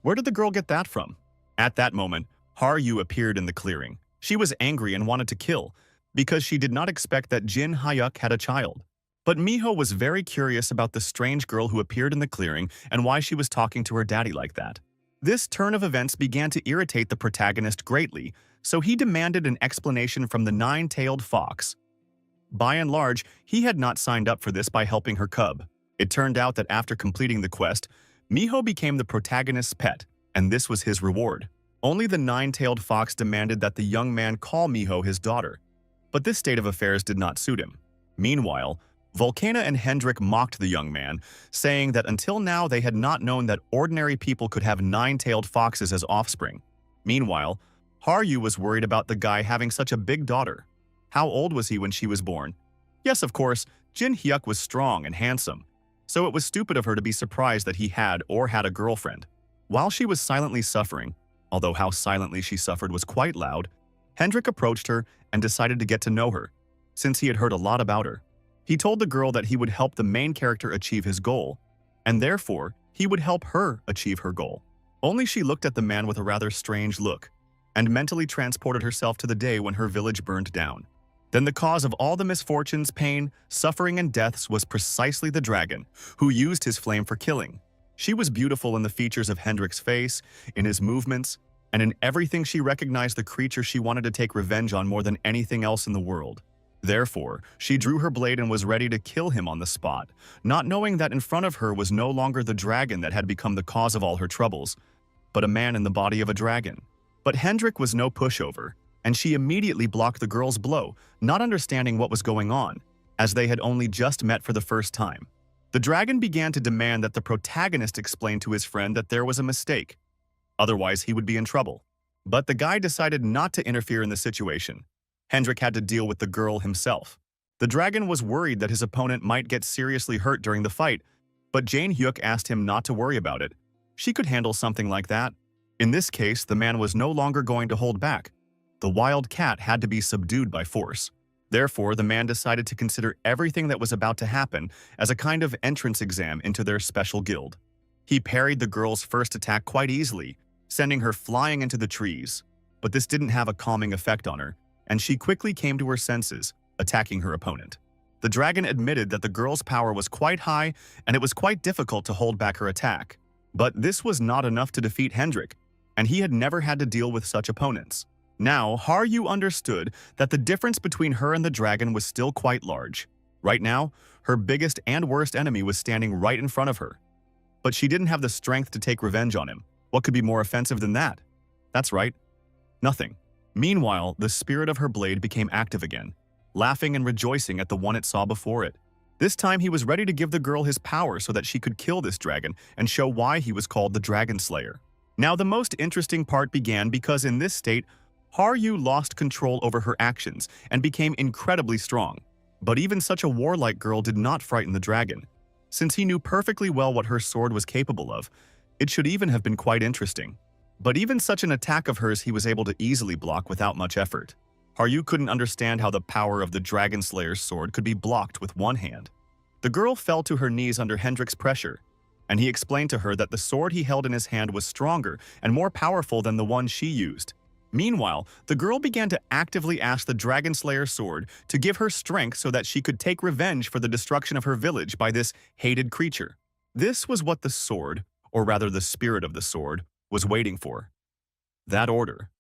Where did the girl get that from? At that moment, Haryu appeared in the clearing. She was angry and wanted to kill, because she did not expect that Jin Hyuk had a child. But Miho was very curious about the strange girl who appeared in the clearing and why she was talking to her daddy like that. This turn of events began to irritate the protagonist greatly, so he demanded an explanation from the nine-tailed fox. By and large, he had not signed up for this by helping her cub. It turned out that after completing the quest, Miho became the protagonist's pet, and this was his reward. Only the nine-tailed fox demanded that the young man call Miho his daughter, but this state of affairs did not suit him. Meanwhile, Volcana and Hendrik mocked the young man, saying that until now they had not known that ordinary people could have nine-tailed foxes as offspring. Meanwhile, Haryu was worried about the guy having such a big daughter. How old was he when she was born? Yes, of course, Jin Hyuk was strong and handsome, so it was stupid of her to be surprised that he had a girlfriend. While she was silently suffering, although how silently she suffered was quite loud, Hendrik approached her and decided to get to know her, since he had heard a lot about her. He told the girl that he would help the main character achieve his goal, and therefore, he would help her achieve her goal. Only she looked at the man with a rather strange look, and mentally transported herself to the day when her village burned down. Then the cause of all the misfortunes, pain, suffering, and deaths was precisely the dragon, who used his flame for killing. She was beautiful in the features of Hendrik's face, in his movements, and in everything she recognized the creature she wanted to take revenge on more than anything else in the world. Therefore, she drew her blade and was ready to kill him on the spot, not knowing that in front of her was no longer the dragon that had become the cause of all her troubles, but a man in the body of a dragon. But Hendrik was no pushover, and she immediately blocked the girl's blow, not understanding what was going on, as they had only just met for the first time. The dragon began to demand that the protagonist explain to his friend that there was a mistake, otherwise he would be in trouble. But the guy decided not to interfere in the situation. Hendrik had to deal with the girl himself. The dragon was worried that his opponent might get seriously hurt during the fight, but Jin Hyuk asked him not to worry about it. She could handle something like that. In this case, the man was no longer going to hold back. The wild cat had to be subdued by force. Therefore, the man decided to consider everything that was about to happen as a kind of entrance exam into their special guild. He parried the girl's first attack quite easily, sending her flying into the trees. But this didn't have a calming effect on her, and she quickly came to her senses, attacking her opponent. The dragon admitted that the girl's power was quite high and it was quite difficult to hold back her attack. But this was not enough to defeat Hendrik, and he had never had to deal with such opponents. Now, Haryu understood that the difference between her and the dragon was still quite large. Right now, her biggest and worst enemy was standing right in front of her. But she didn't have the strength to take revenge on him. What could be more offensive than that? That's right, nothing. Meanwhile, the spirit of her blade became active again, laughing and rejoicing at the one it saw before it. This time he was ready to give the girl his power so that she could kill this dragon and show why he was called the Dragon Slayer. Now the most interesting part began because in this state, Haryu lost control over her actions and became incredibly strong. But even such a warlike girl did not frighten the dragon. Since he knew perfectly well what her sword was capable of, it should even have been quite interesting. But even such an attack of hers he was able to easily block without much effort. Haryu couldn't understand how the power of the Dragon Slayer's sword could be blocked with one hand. The girl fell to her knees under Hendrik's pressure, and he explained to her that the sword he held in his hand was stronger and more powerful than the one she used. Meanwhile, the girl began to actively ask the Dragon Slayer's sword to give her strength so that she could take revenge for the destruction of her village by this hated creature. This was what the sword, or rather the spirit of the sword, was waiting for. That order.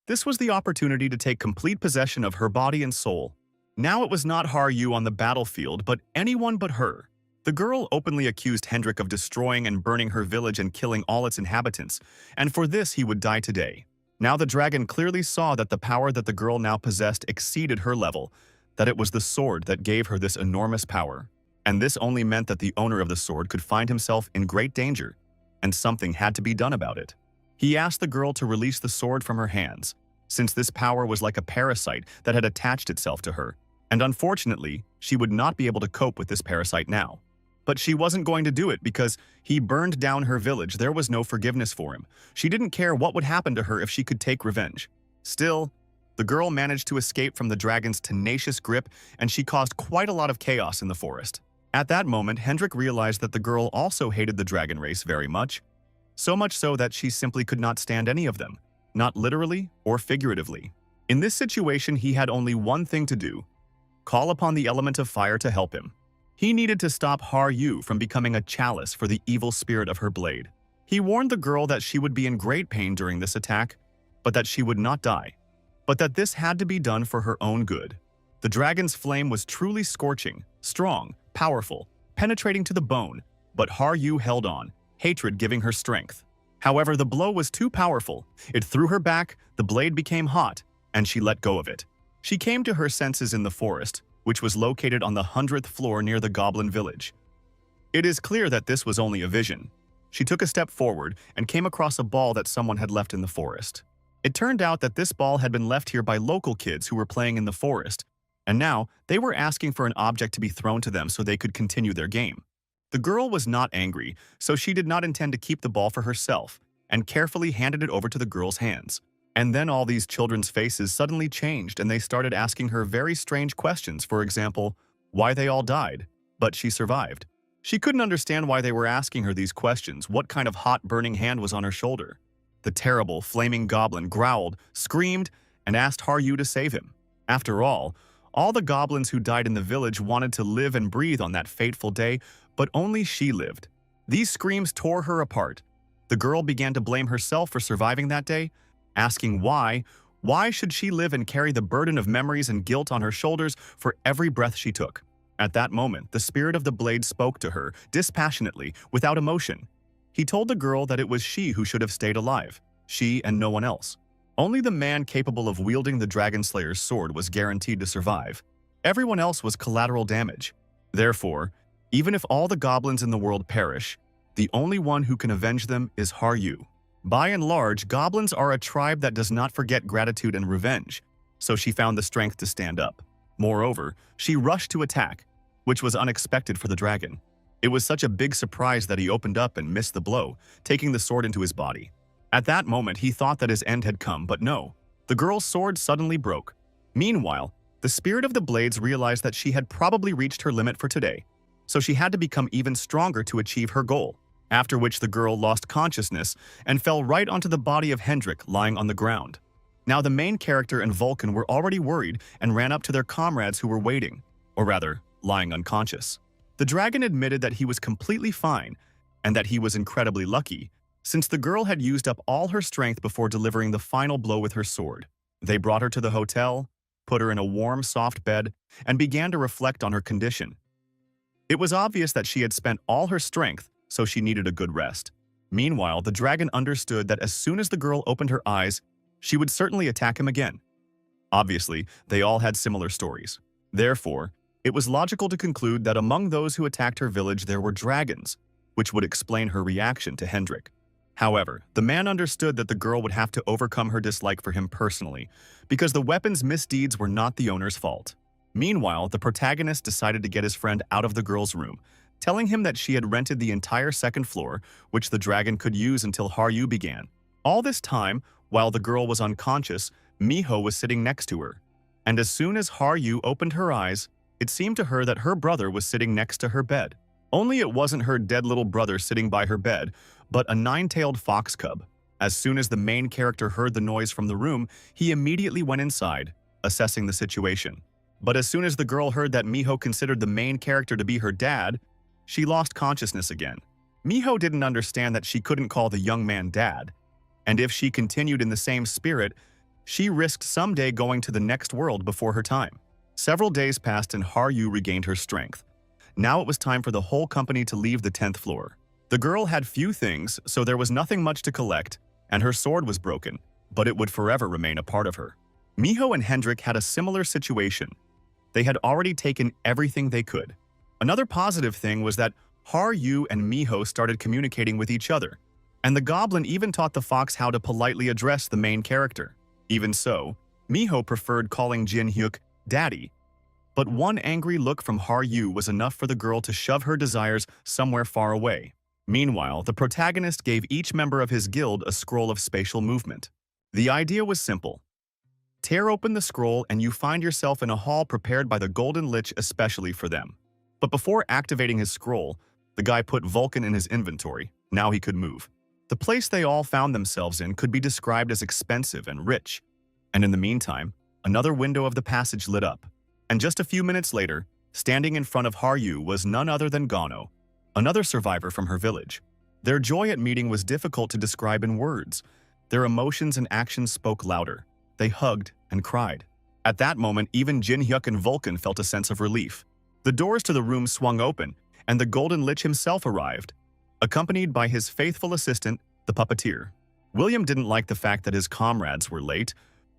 This was the opportunity to take complete possession of her body and soul. Now it was not Haryu on the battlefield, but anyone but her. The girl openly accused Hendrik of destroying and burning her village and killing all its inhabitants, and for this he would die today. Now the dragon clearly saw that the power that the girl now possessed exceeded her level, that it was the sword that gave her this enormous power. And this only meant that the owner of the sword could find himself in great danger, and something had to be done about it. He asked the girl to release the sword from her hands, since this power was like a parasite that had attached itself to her, and unfortunately, she would not be able to cope with this parasite now. But she wasn't going to do it because he burned down her village. There was no forgiveness for him. She didn't care what would happen to her if she could take revenge. Still, the girl managed to escape from the dragon's tenacious grip, and she caused quite a lot of chaos in the forest. At that moment, Hendrik realized that the girl also hated the dragon race very much, so much so that she simply could not stand any of them, not literally or figuratively. In this situation, he had only one thing to do: call upon the element of fire to help him. He needed to stop Har-Yu from becoming a chalice for the evil spirit of her blade. He warned the girl that she would be in great pain during this attack, but that she would not die, but that this had to be done for her own good. The dragon's flame was truly scorching, strong, powerful, penetrating to the bone, but Har-Yu held on, hatred giving her strength. However, the blow was too powerful. It threw her back, the blade became hot, and she let go of it. She came to her senses in the forest, which was located on the 100th floor near the goblin village. It is clear that this was only a vision. She took a step forward and came across a ball that someone had left in the forest. It turned out that this ball had been left here by local kids who were playing in the forest, and now they were asking for an object to be thrown to them so they could continue their game. The girl was not angry, so she did not intend to keep the ball for herself, and carefully handed it over to the girl's hands. And then all these children's faces suddenly changed and they started asking her very strange questions, for example, why they all died, but she survived. She couldn't understand why they were asking her these questions, what kind of hot burning hand was on her shoulder. The terrible, flaming goblin growled, screamed, and asked Har-Yu to save him. After all the goblins who died in the village wanted to live and breathe on that fateful day, but only she lived. These screams tore her apart. The girl began to blame herself for surviving that day, asking why should she live and carry the burden of memories and guilt on her shoulders for every breath she took. At that moment, the spirit of the blade spoke to her, dispassionately, without emotion. He told the girl that it was she who should have stayed alive, she and no one else. Only the man capable of wielding the Dragon Slayer's sword was guaranteed to survive. Everyone else was collateral damage. Therefore, even if all the goblins in the world perish, the only one who can avenge them is Har-Yu. By and large, goblins are a tribe that does not forget gratitude and revenge, so she found the strength to stand up. Moreover, she rushed to attack, which was unexpected for the dragon. It was such a big surprise that he opened up and missed the blow, taking the sword into his body. At that moment, he thought that his end had come, but no. The girl's sword suddenly broke. Meanwhile, the spirit of the blades realized that she had probably reached her limit for today, so she had to become even stronger to achieve her goal. After which the girl lost consciousness and fell right onto the body of Hendrik lying on the ground. Now the main character and Vulcan were already worried and ran up to their comrades who were waiting, or rather, lying unconscious. The dragon admitted that he was completely fine and that he was incredibly lucky, since the girl had used up all her strength before delivering the final blow with her sword. They brought her to the hotel, put her in a warm, soft bed, and began to reflect on her condition. It was obvious that she had spent all her strength, so she needed a good rest. Meanwhile, the dragon understood that as soon as the girl opened her eyes, she would certainly attack him again. Obviously, they all had similar stories. Therefore, it was logical to conclude that among those who attacked her village there were dragons, which would explain her reaction to Hendrik. However, the man understood that the girl would have to overcome her dislike for him personally, because the weapon's misdeeds were not the owner's fault. Meanwhile, the protagonist decided to get his friend out of the girl's room, telling him that she had rented the entire second floor, which the dragon could use until Har-Yu began. All this time, while the girl was unconscious, Miho was sitting next to her. And as soon as Har-Yu opened her eyes, it seemed to her that her brother was sitting next to her bed. Only it wasn't her dead little brother sitting by her bed, but a nine-tailed fox cub. As soon as the main character heard the noise from the room, he immediately went inside, assessing the situation. But as soon as the girl heard that Miho considered the main character to be her dad, she lost consciousness again. Miho didn't understand that she couldn't call the young man dad, and if she continued in the same spirit, she risked someday going to the next world before her time. Several days passed and Har-Yu regained her strength. Now it was time for the whole company to leave the 10th floor. The girl had few things, so there was nothing much to collect, and her sword was broken, but it would forever remain a part of her. Miho and Hendrik had a similar situation. They had already taken everything they could. Another positive thing was that Har-Yu and Miho started communicating with each other, and the goblin even taught the fox how to politely address the main character. Even so, Miho preferred calling Jin Hyuk daddy. But one angry look from Har-yu was enough for the girl to shove her desires somewhere far away. Meanwhile, the protagonist gave each member of his guild a scroll of spatial movement. The idea was simple. Tear open the scroll and you find yourself in a hall prepared by the Golden Lich especially for them. But before activating his scroll, the guy put Vulcan in his inventory. Now he could move. The place they all found themselves in could be described as expensive and rich. And in the meantime, another window of the passage lit up. And just a few minutes later, standing in front of Har-yu was none other than Gano, another survivor from her village. Their joy at meeting was difficult to describe in words. Their emotions and actions spoke louder. They hugged and cried. At that moment, even Jin Hyuk and Vulcan felt a sense of relief. The doors to the room swung open, and the Golden Lich himself arrived, accompanied by his faithful assistant, the puppeteer. William didn't like the fact that his comrades were late,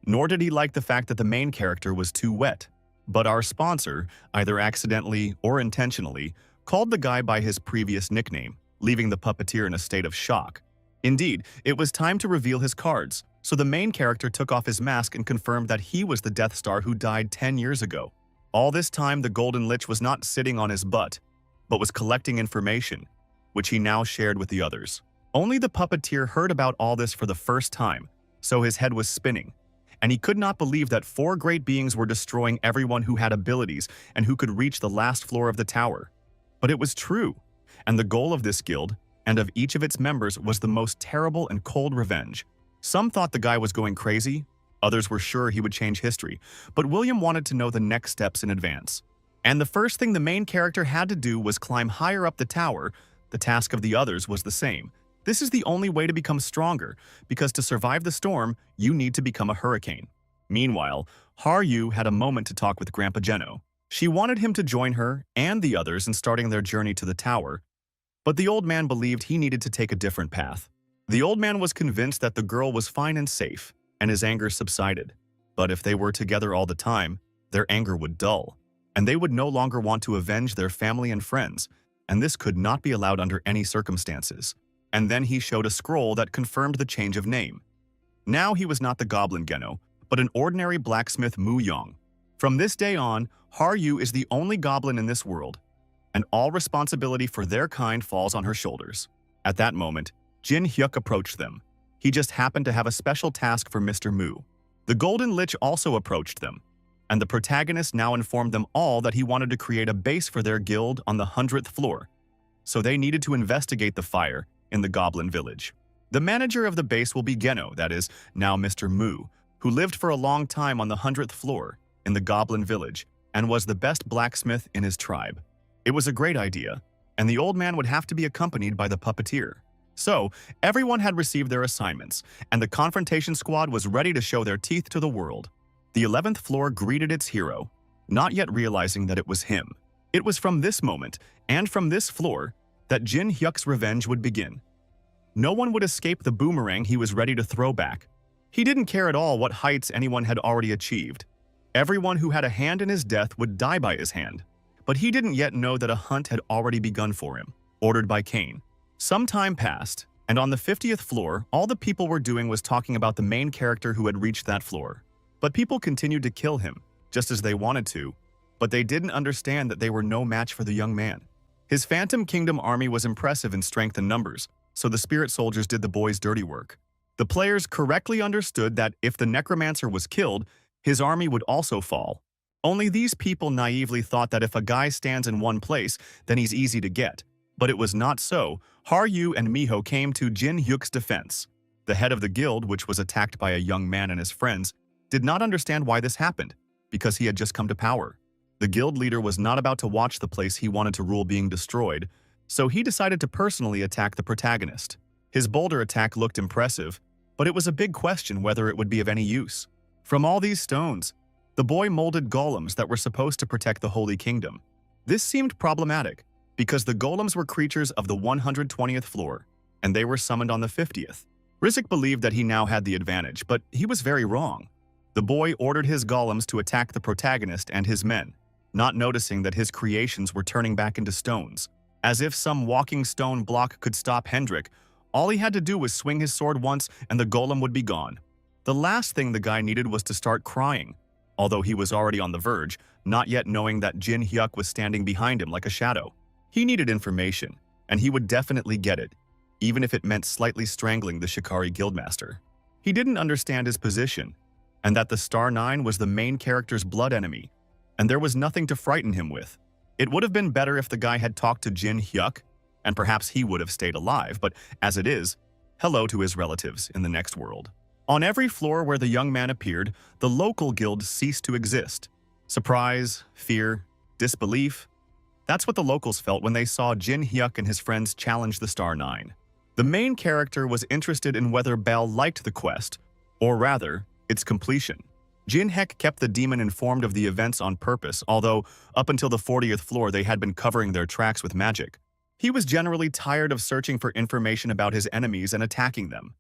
nor did he like the fact that the main character was too wet. But our sponsor, either accidentally or intentionally, called the guy by his previous nickname, leaving the puppeteer in a state of shock. Indeed, it was time to reveal his cards, so the main character took off his mask and confirmed that he was the Death Star who died 10 years ago. All this time, the Golden Lich was not sitting on his butt, but was collecting information, which he now shared with the others. Only the puppeteer heard about all this for the first time, so his head was spinning, and he could not believe that 4 great beings were destroying everyone who had abilities and who could reach the last floor of the tower. But it was true, and the goal of this guild, and of each of its members, was the most terrible and cold revenge. Some thought the guy was going crazy, others were sure he would change history, but William wanted to know the next steps in advance. And the first thing the main character had to do was climb higher up the tower. The task of the others was the same. This is the only way to become stronger, because to survive the storm, you need to become a hurricane. Meanwhile, Har-yu had a moment to talk with Grandpa Geno. She wanted him to join her and the others in starting their journey to the tower, but the old man believed he needed to take a different path. The old man was convinced that the girl was fine and safe, and his anger subsided. But if they were together all the time, their anger would dull, and they would no longer want to avenge their family and friends, and this could not be allowed under any circumstances. And then he showed a scroll that confirmed the change of name. Now he was not the Goblin Geno, but an ordinary blacksmith Mu Yong. From this day on, Har-yu is the only goblin in this world, and all responsibility for their kind falls on her shoulders. At that moment, Jin Hyuk approached them. He just happened to have a special task for Mr. Mu. The Golden Lich also approached them, and the protagonist now informed them all that he wanted to create a base for their guild on the 100th floor. So they needed to investigate the fire in the Goblin Village. The manager of the base will be Geno, that is, now Mr. Mu, who lived for a long time on the 100th floor in the Goblin Village and was the best blacksmith in his tribe. It was a great idea, and the old man would have to be accompanied by the puppeteer. So, everyone had received their assignments, and the confrontation squad was ready to show their teeth to the world. The 11th floor greeted its hero, not yet realizing that it was him. It was from this moment, and from this floor, that Jin Hyuk's revenge would begin. No one would escape the boomerang he was ready to throw back. He didn't care at all what heights anyone had already achieved. Everyone who had a hand in his death would die by his hand. But he didn't yet know that a hunt had already begun for him, ordered by Cain. Some time passed, and on the 50th floor, all the people were doing was talking about the main character who had reached that floor. But people continued to kill him, just as they wanted to, but they didn't understand that they were no match for the young man. His Phantom Kingdom army was impressive in strength and numbers, so the spirit soldiers did the boy's dirty work. The players correctly understood that if the necromancer was killed, his army would also fall. Only these people naively thought that if a guy stands in one place, then he's easy to get. But it was not so. Har-yu and Miho came to Jin Hyuk's defense. The head of the guild, which was attacked by a young man and his friends, did not understand why this happened, because he had just come to power. The guild leader was not about to watch the place he wanted to rule being destroyed, so he decided to personally attack the protagonist. His boulder attack looked impressive, but it was a big question whether it would be of any use. From all these stones, the boy molded golems that were supposed to protect the Holy Kingdom. This seemed problematic, because the golems were creatures of the 120th floor, and they were summoned on the 50th. Rizek believed that he now had the advantage, but he was very wrong. The boy ordered his golems to attack the protagonist and his men, not noticing that his creations were turning back into stones. As if some walking stone block could stop Hendrik, all he had to do was swing his sword once and the golem would be gone. The last thing the guy needed was to start crying, although he was already on the verge, not yet knowing that Jin Hyuk was standing behind him like a shadow. He needed information, and he would definitely get it, even if it meant slightly strangling the Shikari Guildmaster. He didn't understand his position, and that the Star 9 was the main character's blood enemy, and there was nothing to frighten him with. It would have been better if the guy had talked to Jin Hyuk, and perhaps he would have stayed alive, but as it is, hello to his relatives in the next world. On every floor where the young man appeared, the local guild ceased to exist. Surprise, fear, disbelief. That's what the locals felt when they saw Jin Hyuk and his friends challenge the Star 9. The main character was interested in whether Belle liked the quest, or rather, its completion. Jin Hyuk kept the demon informed of the events on purpose, although up until the 40th floor they had been covering their tracks with magic. He was generally tired of searching for information about his enemies and attacking them.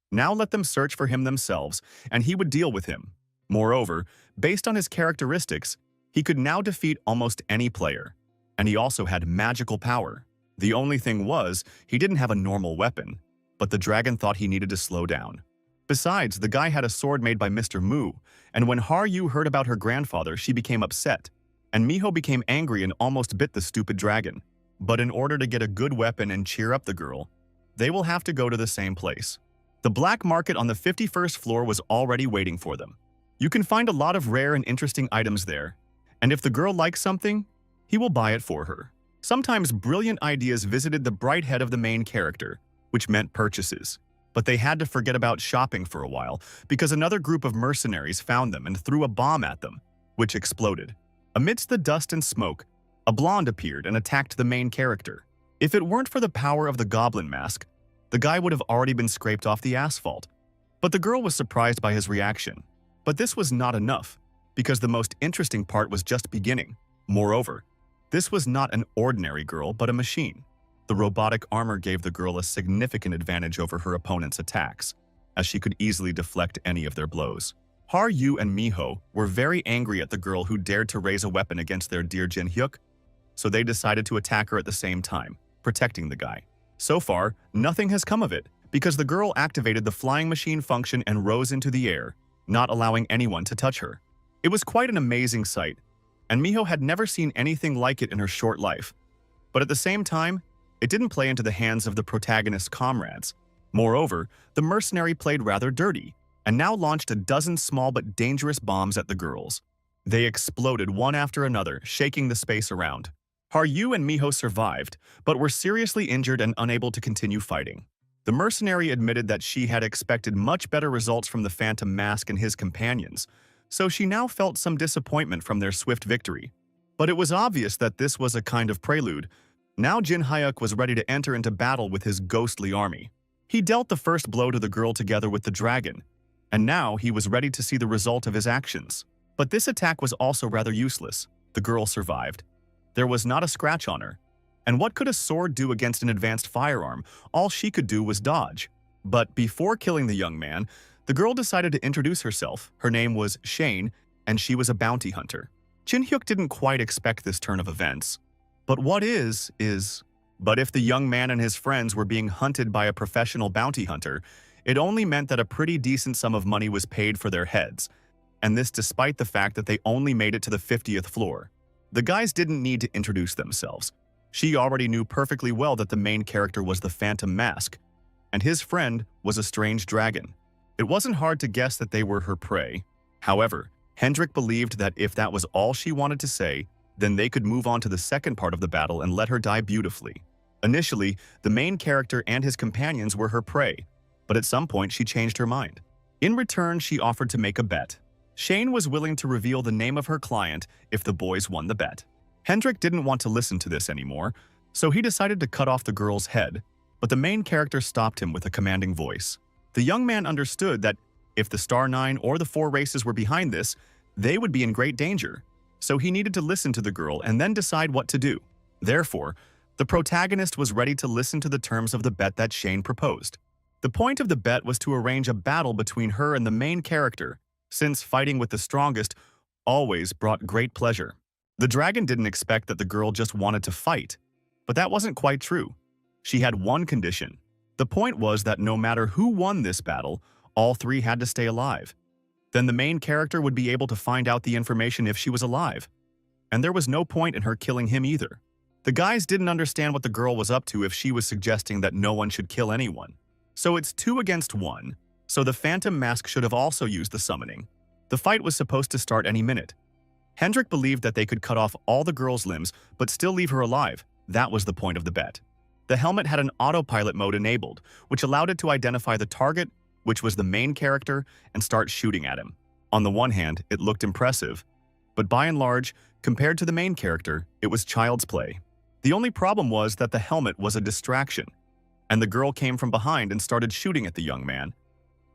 Now let them search for him themselves, and he would deal with him. Moreover, based on his characteristics, he could now defeat almost any player. And he also had magical power. The only thing was, he didn't have a normal weapon, but the dragon thought he needed to slow down. Besides, the guy had a sword made by Mr. Mu, and when Har-Yu heard about her grandfather, she became upset, and Miho became angry and almost bit the stupid dragon. But in order to get a good weapon and cheer up the girl, they will have to go to the same place. The black market on the 51st floor was already waiting for them. You can find a lot of rare and interesting items there, and if the girl likes something, he will buy it for her. Sometimes brilliant ideas visited the bright head of the main character, which meant purchases. But they had to forget about shopping for a while because another group of mercenaries found them and threw a bomb at them, which exploded. Amidst the dust and smoke, a blonde appeared and attacked the main character. If it weren't for the power of the goblin mask, the guy would have already been scraped off the asphalt. But the girl was surprised by his reaction. But this was not enough, because the most interesting part was just beginning. Moreover, this was not an ordinary girl, but a machine. The robotic armor gave the girl a significant advantage over her opponent's attacks, as she could easily deflect any of their blows. Har-Yu and Miho were very angry at the girl who dared to raise a weapon against their dear Jin Hyuk, so they decided to attack her at the same time, protecting the guy. So far, nothing has come of it, because the girl activated the flying machine function and rose into the air, not allowing anyone to touch her. It was quite an amazing sight, and Miho had never seen anything like it in her short life. But at the same time, it didn't play into the hands of the protagonist's comrades. Moreover, the mercenary played rather dirty, and now launched a dozen small but dangerous bombs at the girls. They exploded one after another, shaking the space around. Har-Yu and Miho survived, but were seriously injured and unable to continue fighting. The mercenary admitted that she had expected much better results from the Phantom Mask and his companions, so she now felt some disappointment from their swift victory. But it was obvious that this was a kind of prelude. Now Jin Hyuk was ready to enter into battle with his ghostly army. He dealt the first blow to the girl together with the dragon, and now he was ready to see the result of his actions. But this attack was also rather useless. The girl survived. There was not a scratch on her. And what could a sword do against an advanced firearm? All she could do was dodge. But before killing the young man, the girl decided to introduce herself. Her name was Shane, and she was a bounty hunter. Jin Hyuk didn't quite expect this turn of events. But what is. But if the young man and his friends were being hunted by a professional bounty hunter, it only meant that a pretty decent sum of money was paid for their heads. And this despite the fact that they only made it to the 50th floor. The guys didn't need to introduce themselves. She already knew perfectly well that the main character was the Phantom Mask, and his friend was a strange dragon. It wasn't hard to guess that they were her prey. However, Hendrik believed that if that was all she wanted to say, then they could move on to the second part of the battle and let her die beautifully. Initially, the main character and his companions were her prey, but at some point she changed her mind. In return, she offered to make a bet. Shane was willing to reveal the name of her client if the boys won the bet. Hendrik didn't want to listen to this anymore, so he decided to cut off the girl's head, but the main character stopped him with a commanding voice. The young man understood that if the Star 9 or the 4 races were behind this, they would be in great danger, so he needed to listen to the girl and then decide what to do. Therefore, the protagonist was ready to listen to the terms of the bet that Shane proposed. The point of the bet was to arrange a battle between her and the main character, since fighting with the strongest always brought great pleasure. The dragon didn't expect that the girl just wanted to fight, but that wasn't quite true. She had one condition. The point was that no matter who won this battle, All three had to stay alive. Then the main character would be able to find out the information if she was alive. And there was no point in her killing him either. The guys didn't understand what the girl was up to if she was suggesting that no one should kill anyone. So it's 2 against 1, so the Phantom Mask should have also used the summoning. The fight was supposed to start any minute. Hendrik believed that they could cut off all the girl's limbs but still leave her alive. That was the point of the bet. The helmet had an autopilot mode enabled, which allowed it to identify the target, which was the main character, and start shooting at him. On the one hand, it looked impressive, but by and large, compared to the main character, it was child's play. The only problem was that the helmet was a distraction, and the girl came from behind and started shooting at the young man.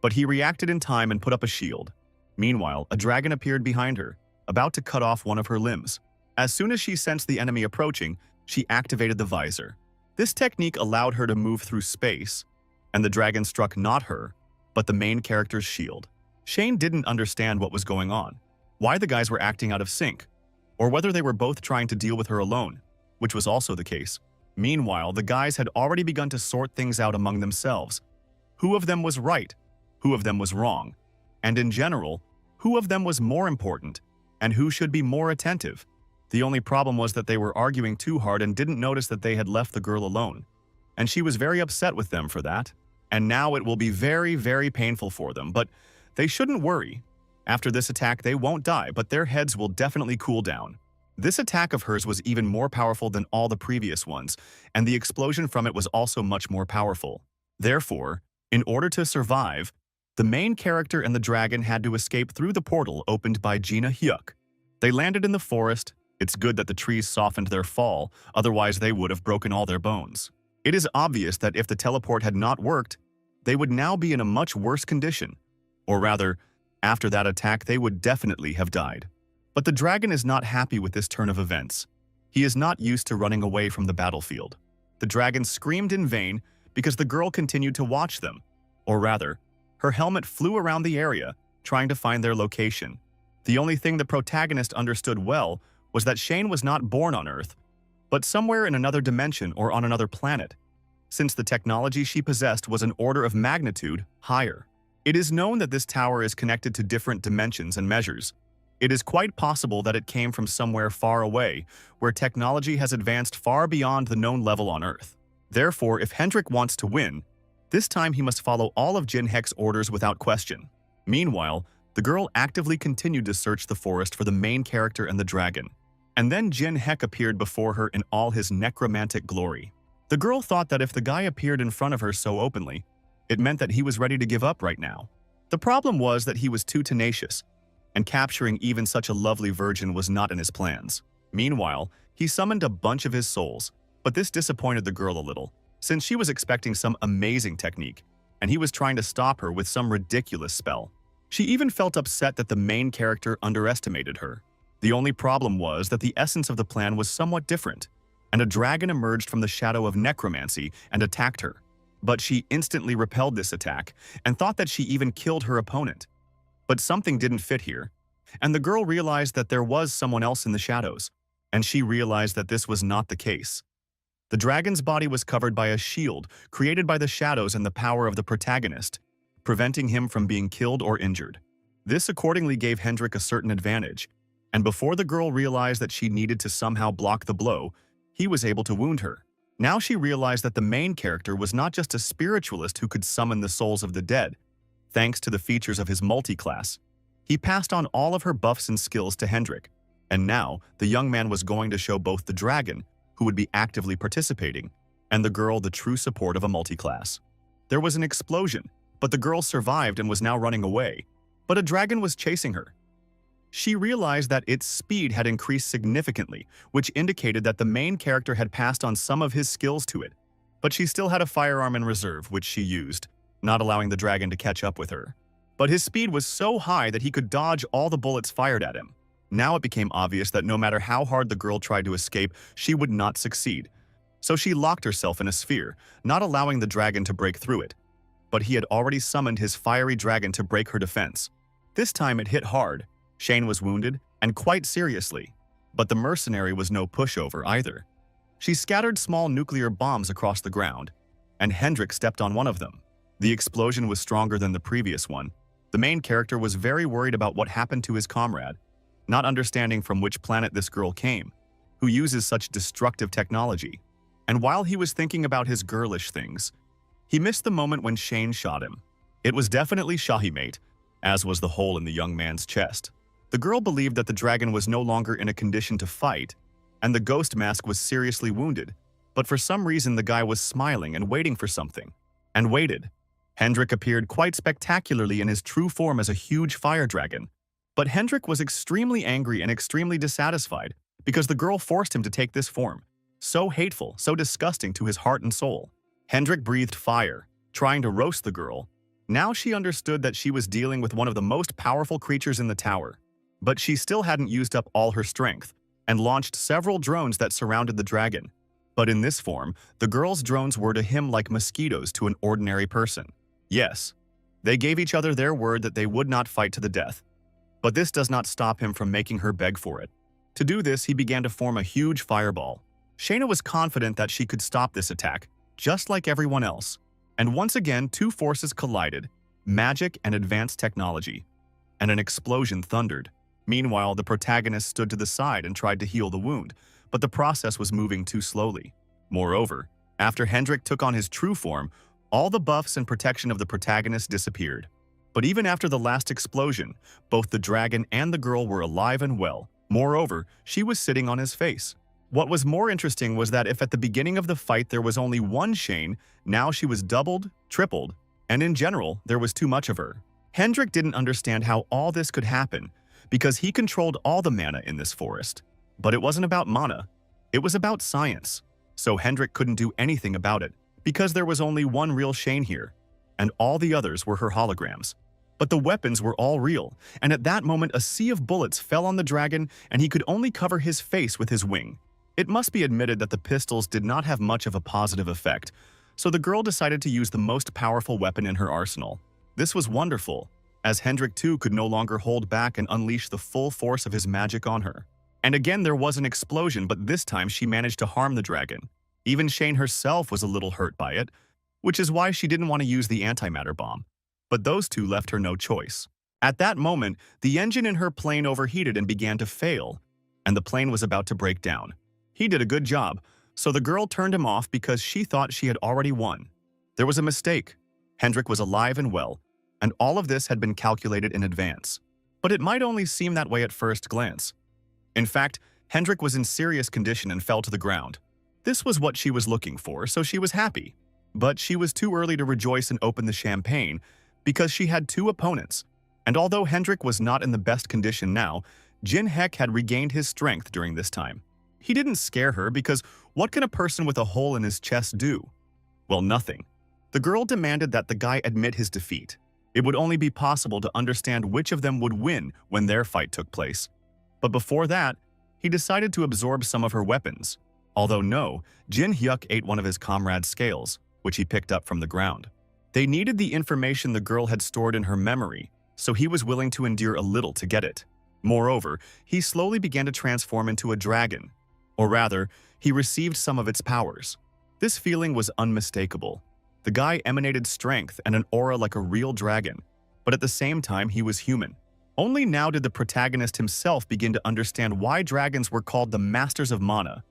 But he reacted in time and put up a shield. Meanwhile, a dragon appeared behind her, about to cut off one of her limbs. As soon as she sensed the enemy approaching, she activated the visor. This technique allowed her to move through space, and the dragon struck not her, but the main character's shield. Shane didn't understand what was going on, why the guys were acting out of sync, or whether they were both trying to deal with her alone, which was also the case. Meanwhile, the guys had already begun to sort things out among themselves. Who of them was right? Who of them was wrong? And in general, who of them was more important? And who should be more attentive? The only problem was that they were arguing too hard and didn't notice that they had left the girl alone. And she was very upset with them for that. And now it will be very, very painful for them, but they shouldn't worry. After this attack, they won't die, but their heads will definitely cool down. This attack of hers was even more powerful than all the previous ones, and the explosion from it was also much more powerful. Therefore, in order to survive, the main character and the dragon had to escape through the portal opened by Gina Hyuk. They landed in the forest. It's good that the trees softened their fall, otherwise they would have broken all their bones. It is obvious that if the teleport had not worked, they would now be in a much worse condition. Or rather, after that attack they would definitely have died. But the dragon is not happy with this turn of events. He is not used to running away from the battlefield. The dragon screamed in vain because the girl continued to watch them. Or rather, her helmet flew around the area, trying to find their location. The only thing the protagonist understood well was that Shane was not born on Earth, but somewhere in another dimension or on another planet, since the technology she possessed was an order of magnitude higher. It is known that this tower is connected to different dimensions and measures. It is quite possible that it came from somewhere far away, where technology has advanced far beyond the known level on Earth. Therefore, if Hendrik wants to win, this time he must follow all of Jin Hek's orders without question. Meanwhile, the girl actively continued to search the forest for the main character and the dragon. And then Jin Hek appeared before her in all his necromantic glory. The girl thought that if the guy appeared in front of her so openly, it meant that he was ready to give up right now. The problem was that he was too tenacious, and capturing even such a lovely virgin was not in his plans. Meanwhile, he summoned a bunch of his souls, but this disappointed the girl a little, since she was expecting some amazing technique, and he was trying to stop her with some ridiculous spell. She even felt upset that the main character underestimated her. The only problem was that the essence of the plan was somewhat different, and a dragon emerged from the shadow of necromancy and attacked her. But she instantly repelled this attack and thought that she even killed her opponent. But something didn't fit here, and the girl realized that there was someone else in the shadows, and she realized that this was not the case. The dragon's body was covered by a shield created by the shadows and the power of the protagonist, preventing him from being killed or injured. This accordingly gave Hendrik a certain advantage, and before the girl realized that she needed to somehow block the blow, he was able to wound her. Now she realized that the main character was not just a spiritualist who could summon the souls of the dead. Thanks to the features of his multi-class, he passed on all of her buffs and skills to Hendrik, and now the young man was going to show both the dragon, who would be actively participating, and the girl the true support of a multi-class. There was an explosion, but the girl survived and was now running away, but a dragon was chasing her. She realized that its speed had increased significantly, which indicated that the main character had passed on some of his skills to it, but she still had a firearm in reserve, which she used, not allowing the dragon to catch up with her. But his speed was so high that he could dodge all the bullets fired at him. Now it became obvious that no matter how hard the girl tried to escape, she would not succeed. So she locked herself in a sphere, not allowing the dragon to break through it. But he had already summoned his fiery dragon to break her defense. This time it hit hard. Shane was wounded, and quite seriously. But the mercenary was no pushover either. She scattered small nuclear bombs across the ground, and Hendrik stepped on one of them. The explosion was stronger than the previous one. The main character was very worried about what happened to his comrade, not understanding from which planet this girl came, who uses such destructive technology. And while he was thinking about his girlish things, he missed the moment when Shane shot him. It was definitely Shahimate, as was the hole in the young man's chest. The girl believed that the dragon was no longer in a condition to fight, and the ghost mask was seriously wounded, but for some reason the guy was smiling and waiting for something. And waited. Hendrik appeared quite spectacularly in his true form as a huge fire dragon. But Hendrik was extremely angry and extremely dissatisfied because the girl forced him to take this form. So hateful, so disgusting to his heart and soul. Hendrik breathed fire, trying to roast the girl. Now she understood that she was dealing with one of the most powerful creatures in the tower. But she still hadn't used up all her strength, and launched several drones that surrounded the dragon. But in this form, the girl's drones were to him like mosquitoes to an ordinary person. Yes, they gave each other their word that they would not fight to the death. But this does not stop him from making her beg for it. To do this, he began to form a huge fireball. Shayna was confident that she could stop this attack, just like everyone else. And once again, two forces collided, magic and advanced technology. And an explosion thundered. Meanwhile, the protagonist stood to the side and tried to heal the wound, but the process was moving too slowly. Moreover, after Hendrik took on his true form, all the buffs and protection of the protagonist disappeared. But even after the last explosion, both the dragon and the girl were alive and well. Moreover, she was sitting on his face. What was more interesting was that if at the beginning of the fight there was only one Shane, now she was doubled, tripled, and in general, there was too much of her. Hendrik didn't understand how all this could happen, because he controlled all the mana in this forest. But it wasn't about mana, it was about science. So Hendrik couldn't do anything about it, because there was only one real Shane here, and all the others were her holograms. But the weapons were all real, and at that moment a sea of bullets fell on the dragon and he could only cover his face with his wing. It must be admitted that the pistols did not have much of a positive effect, so the girl decided to use the most powerful weapon in her arsenal. This was wonderful, as Hendrik too could no longer hold back and unleash the full force of his magic on her. And again there was an explosion, but this time she managed to harm the dragon. Even Shane herself was a little hurt by it, which is why she didn't want to use the antimatter bomb. But those two left her no choice. At that moment, the engine in her plane overheated and began to fail, and the plane was about to break down. He did a good job, so the girl turned him off because she thought she had already won. There was a mistake. Hendrik was alive and well, and all of this had been calculated in advance. But it might only seem that way at first glance. In fact, Hendrik was in serious condition and fell to the ground. This was what she was looking for, so she was happy. But she was too early to rejoice and open the champagne because she had two opponents. And although Hendrik was not in the best condition now, Jin Heck had regained his strength during this time. He didn't scare her because what can a person with a hole in his chest do? Well, nothing. The girl demanded that the guy admit his defeat. It would only be possible to understand which of them would win when their fight took place. But before that, he decided to absorb some of her weapons. Although no, Jin Hyuk ate one of his comrade's scales, which he picked up from the ground. They needed the information the girl had stored in her memory, so he was willing to endure a little to get it. Moreover, he slowly began to transform into a dragon. Or rather, he received some of its powers. This feeling was unmistakable. The guy emanated strength and an aura like a real dragon, but at the same time he was human. Only now did the protagonist himself begin to understand why dragons were called the masters of mana.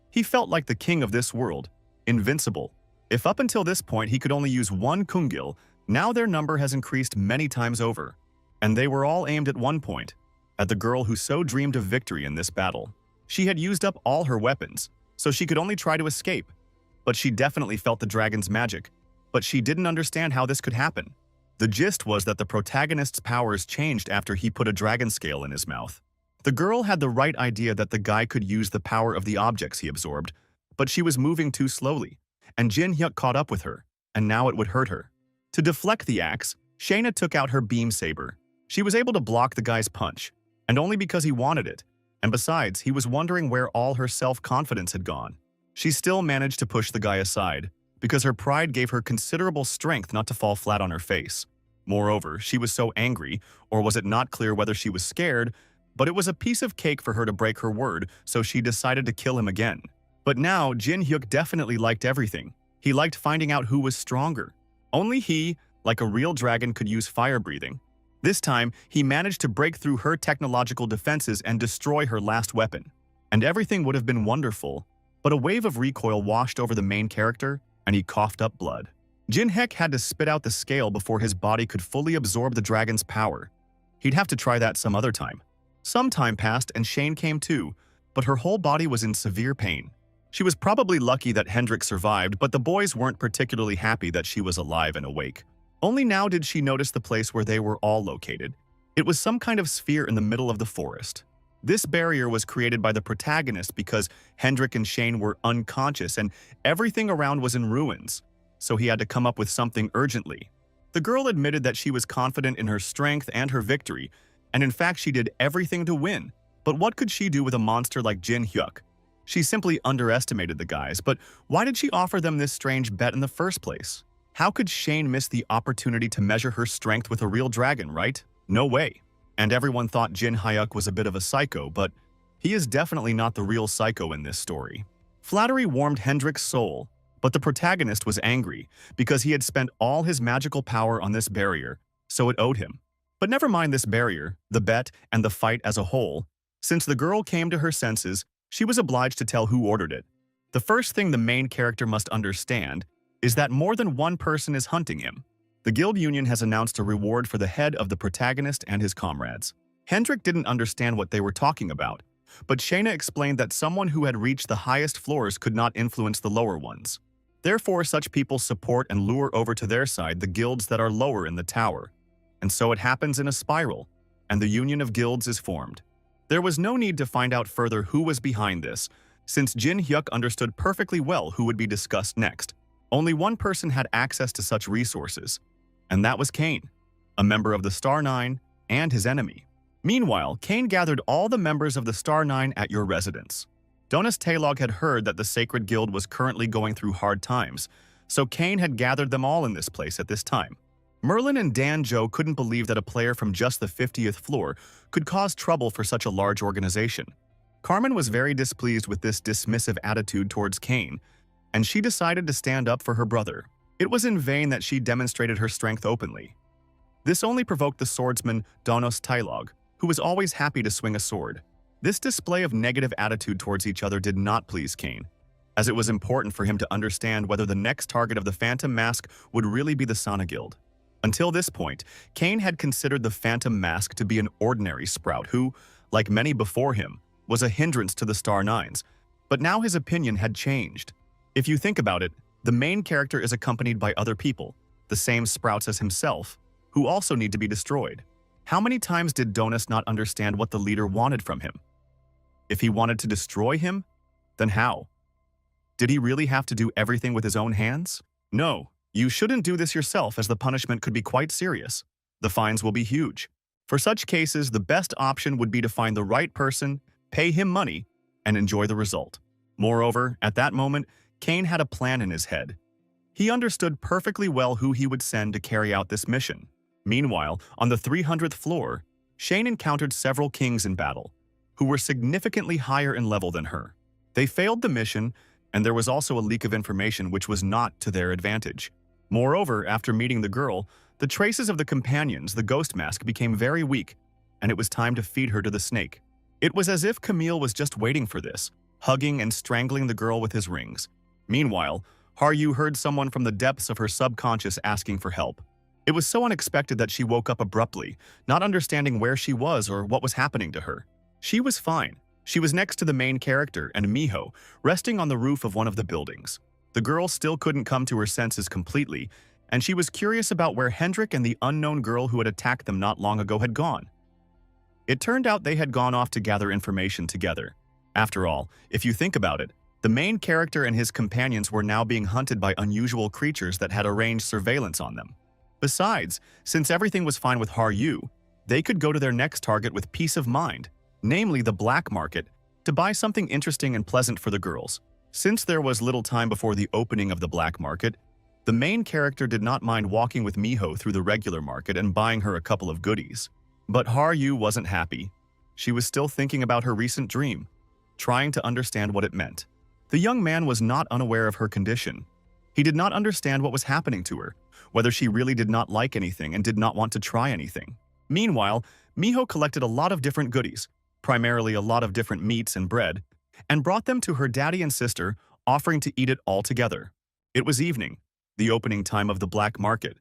He felt like the king of this world, invincible. If up until this point he could only use one Kungil, now their number has increased many times over. And they were all aimed at one point, at the girl who so dreamed of victory in this battle. She had used up all her weapons, so she could only try to escape. But she definitely felt the dragon's magic, but she didn't understand how this could happen. The gist was that the protagonist's powers changed after he put a dragon scale in his mouth. The girl had the right idea that the guy could use the power of the objects he absorbed, but she was moving too slowly, and Jin Hyuk caught up with her, and now it would hurt her. To deflect the axe, Shayna took out her beam saber. She was able to block the guy's punch, and only because he wanted it, and besides, he was wondering where all her self-confidence had gone. She still managed to push the guy aside, because her pride gave her considerable strength not to fall flat on her face. Moreover, she was so angry, or was it not clear whether she was scared, but it was a piece of cake for her to break her word, so she decided to kill him again. But now, Jin Hyuk definitely liked everything. He liked finding out who was stronger. Only he, like a real dragon, could use fire breathing. This time, he managed to break through her technological defenses and destroy her last weapon. And everything would have been wonderful, but a wave of recoil washed over the main character, and he coughed up blood. Jin-Hek had to spit out the scale before his body could fully absorb the dragon's power. He'd have to try that some other time. Some time passed and Shane came too, but her whole body was in severe pain. She was probably lucky that Hendrik survived, but the boys weren't particularly happy that she was alive and awake. Only now did she notice the place where they were all located. It was some kind of sphere in the middle of the forest. This barrier was created by the protagonist because Hendrik and Shane were unconscious and everything around was in ruins, so he had to come up with something urgently. The girl admitted that she was confident in her strength and her victory, and in fact she did everything to win. But what could she do with a monster like Jin-Hyuk? She simply underestimated the guys, but why did she offer them this strange bet in the first place? How could Shane miss the opportunity to measure her strength with a real dragon, right? No way. And everyone thought Jin-Hyuk was a bit of a psycho, but he is definitely not the real psycho in this story. Flattery warmed Hendrik's soul, but the protagonist was angry because he had spent all his magical power on this barrier, so it owed him. But never mind this barrier, the bet, and the fight as a whole. Since the girl came to her senses, she was obliged to tell who ordered it. The first thing the main character must understand is that more than one person is hunting him. The guild union has announced a reward for the head of the protagonist and his comrades. Hendrik didn't understand what they were talking about, but Shayna explained that someone who had reached the highest floors could not influence the lower ones. Therefore, such people support and lure over to their side the guilds that are lower in the tower. And so it happens in a spiral, and the union of guilds is formed. There was no need to find out further who was behind this, since Jin-Hyuk understood perfectly well who would be discussed next. Only one person had access to such resources, and that was Kane, a member of the Star Nine and his enemy. Meanwhile, Kane gathered all the members of the Star Nine at your residence. Donis Taylog had heard that the Sacred Guild was currently going through hard times, so Kane had gathered them all in this place at this time. Merlin and Dan Joe couldn't believe that a player from just the 50th floor could cause trouble for such a large organization. Carmen was very displeased with this dismissive attitude towards Kane, and she decided to stand up for her brother. It was in vain that she demonstrated her strength openly. This only provoked the swordsman Donos Taylog, who was always happy to swing a sword. This display of negative attitude towards each other did not please Kane, as it was important for him to understand whether the next target of the Phantom Mask would really be the Sana Guild. Until this point, Kane had considered the Phantom Mask to be an ordinary sprout who, like many before him, was a hindrance to the Star Nines, but now his opinion had changed. If you think about it, the main character is accompanied by other people, the same sprouts as himself, who also need to be destroyed. How many times did Donis not understand what the leader wanted from him? If he wanted to destroy him, then how? Did he really have to do everything with his own hands? No, you shouldn't do this yourself, as the punishment could be quite serious. The fines will be huge. For such cases, the best option would be to find the right person, pay him money, and enjoy the result. Moreover, at that moment, Kane had a plan in his head. He understood perfectly well who he would send to carry out this mission. Meanwhile, on the 300th floor, Shane encountered several kings in battle, who were significantly higher in level than her. They failed the mission, and there was also a leak of information which was not to their advantage. Moreover, after meeting the girl, the traces of the companions, the ghost mask, became very weak, and it was time to feed her to the snake. It was as if Camille was just waiting for this, hugging and strangling the girl with his rings. Meanwhile, Haryu heard someone from the depths of her subconscious asking for help. It was so unexpected that she woke up abruptly, not understanding where she was or what was happening to her. She was fine. She was next to the main character and Miho, resting on the roof of one of the buildings. The girl still couldn't come to her senses completely, and she was curious about where Hendrik and the unknown girl who had attacked them not long ago had gone. It turned out they had gone off to gather information together. After all, if you think about it, the main character and his companions were now being hunted by unusual creatures that had arranged surveillance on them. Besides, since everything was fine with Haryu, they could go to their next target with peace of mind, namely the black market, to buy something interesting and pleasant for the girls. Since there was little time before the opening of the black market, the main character did not mind walking with Miho through the regular market and buying her a couple of goodies. But Haryu wasn't happy. She was still thinking about her recent dream, trying to understand what it meant. The young man was not unaware of her condition. He did not understand what was happening to her, whether she really did not like anything and did not want to try anything. Meanwhile, Miho collected a lot of different goodies, primarily a lot of different meats and bread, and brought them to her daddy and sister, offering to eat it all together. It was evening, the opening time of the black market.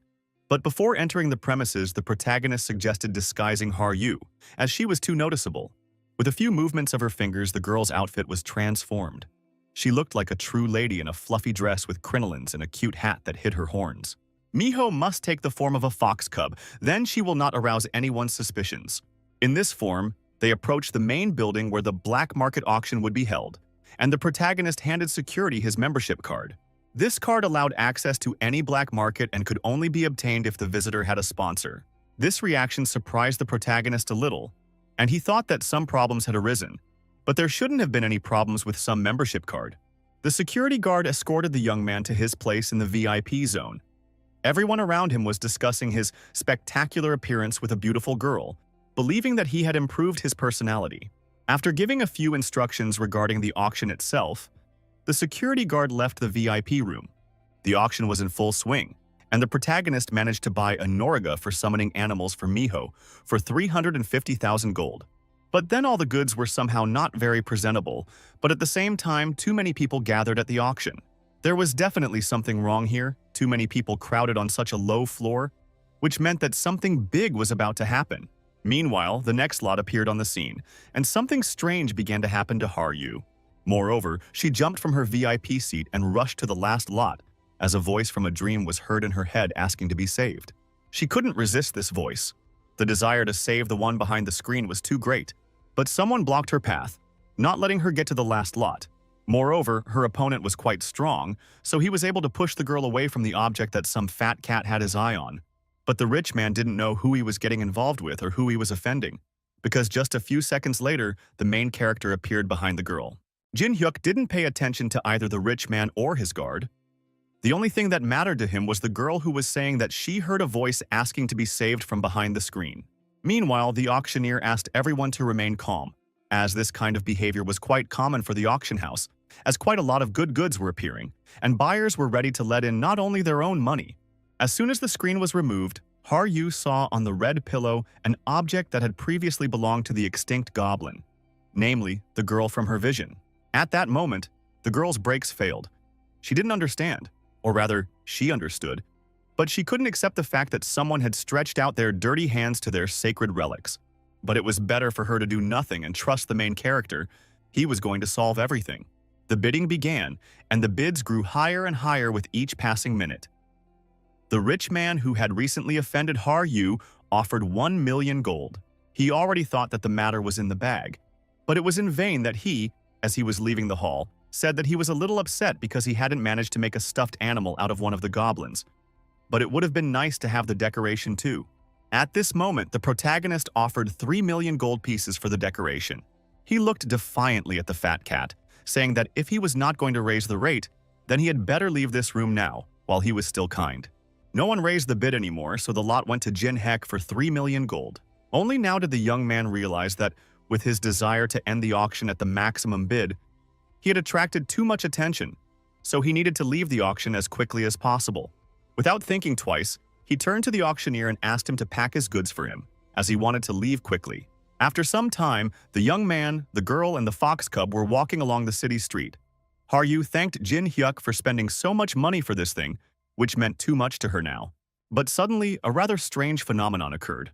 But before entering the premises, the protagonist suggested disguising Haryu, as she was too noticeable. With a few movements of her fingers, the girl's outfit was transformed. She looked like a true lady in a fluffy dress with crinolines and a cute hat that hid her horns. Miho must take the form of a fox cub, then she will not arouse anyone's suspicions. In this form, they approached the main building where the black market auction would be held, and the protagonist handed security his membership card. This card allowed access to any black market and could only be obtained if the visitor had a sponsor. This reaction surprised the protagonist a little, and he thought that some problems had arisen, but there shouldn't have been any problems with some membership card. The security guard escorted the young man to his place in the VIP zone. Everyone around him was discussing his spectacular appearance with a beautiful girl, believing that he had improved his personality. After giving a few instructions regarding the auction itself, the security guard left the VIP room. The auction was in full swing, and the protagonist managed to buy a Noriga for summoning animals for Miho for 350,000 gold. But then all the goods were somehow not very presentable, but at the same time, too many people gathered at the auction. There was definitely something wrong here. Too many people crowded on such a low floor, which meant that something big was about to happen. Meanwhile, the next lot appeared on the scene, and something strange began to happen to Haryu. Moreover, she jumped from her VIP seat and rushed to the last lot, as a voice from a dream was heard in her head asking to be saved. She couldn't resist this voice. The desire to save the one behind the screen was too great, but someone blocked her path, not letting her get to the last lot. Moreover, her opponent was quite strong, so he was able to push the girl away from the object that some fat cat had his eye on. But the rich man didn't know who he was getting involved with or who he was offending, because just a few seconds later, the main character appeared behind the girl. Jin Hyuk didn't pay attention to either the rich man or his guard. The only thing that mattered to him was the girl who was saying that she heard a voice asking to be saved from behind the screen. Meanwhile, the auctioneer asked everyone to remain calm, as this kind of behavior was quite common for the auction house, as quite a lot of good goods were appearing, and buyers were ready to let in not only their own money. As soon as the screen was removed, Haryu saw on the red pillow an object that had previously belonged to the extinct goblin, namely, the girl from her vision. At that moment, the girl's brakes failed. She didn't understand, or rather, she understood, but she couldn't accept the fact that someone had stretched out their dirty hands to their sacred relics. But it was better for her to do nothing and trust the main character. He was going to solve everything. The bidding began, and the bids grew higher and higher with each passing minute. The rich man who had recently offended Haryu offered 1 million gold. He already thought that the matter was in the bag, but it was in vain that he, as he was leaving the hall, said that he was a little upset because he hadn't managed to make a stuffed animal out of one of the goblins. But it would have been nice to have the decoration too. At this moment, the protagonist offered 3 million gold pieces for the decoration. He looked defiantly at the fat cat, saying that if he was not going to raise the rate, then he had better leave this room now, while he was still kind. No one raised the bid anymore, so the lot went to Jin Hek for 3 million gold. Only now did the young man realize that, with his desire to end the auction at the maximum bid, he had attracted too much attention, so he needed to leave the auction as quickly as possible. Without thinking twice, he turned to the auctioneer and asked him to pack his goods for him, as he wanted to leave quickly. After some time, the young man, the girl, and the fox cub were walking along the city street. Haryu thanked Jin Hyuk for spending so much money for this thing, which meant too much to her now. But suddenly, a rather strange phenomenon occurred.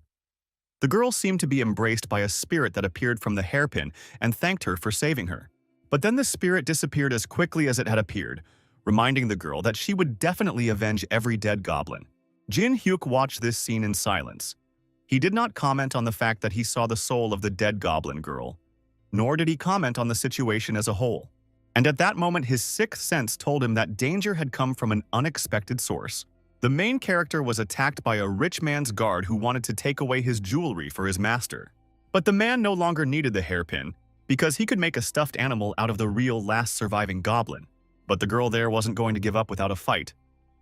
The girl seemed to be embraced by a spirit that appeared from the hairpin and thanked her for saving her. But then the spirit disappeared as quickly as it had appeared, reminding the girl that she would definitely avenge every dead goblin. Jin Hyuk watched this scene in silence. He did not comment on the fact that he saw the soul of the dead goblin girl, nor did he comment on the situation as a whole. And at that moment, his sixth sense told him that danger had come from an unexpected source. The main character was attacked by a rich man's guard who wanted to take away his jewelry for his master. But the man no longer needed the hairpin, because he could make a stuffed animal out of the real last surviving goblin. But the girl there wasn't going to give up without a fight.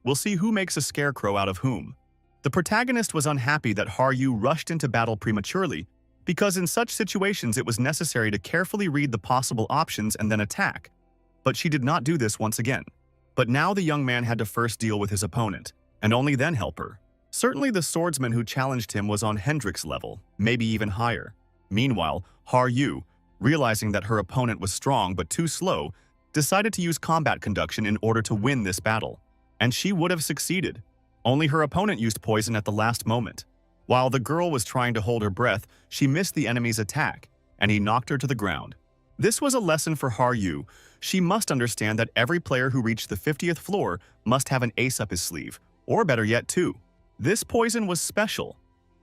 We'll see who makes a scarecrow out of whom. The protagonist was unhappy that Haryu rushed into battle prematurely, because in such situations it was necessary to carefully read the possible options and then attack. But she did not do this once again. But now the young man had to first deal with his opponent, and only then help her. Certainly the swordsman who challenged him was on Hendrik's level, maybe even higher. Meanwhile, Haryu, realizing that her opponent was strong but too slow, decided to use combat conduction in order to win this battle. And she would have succeeded. Only her opponent used poison at the last moment. While the girl was trying to hold her breath, she missed the enemy's attack, and he knocked her to the ground. This was a lesson for Haryu. She must understand that every player who reached the 50th floor must have an ace up his sleeve, or better yet, two. This poison was special.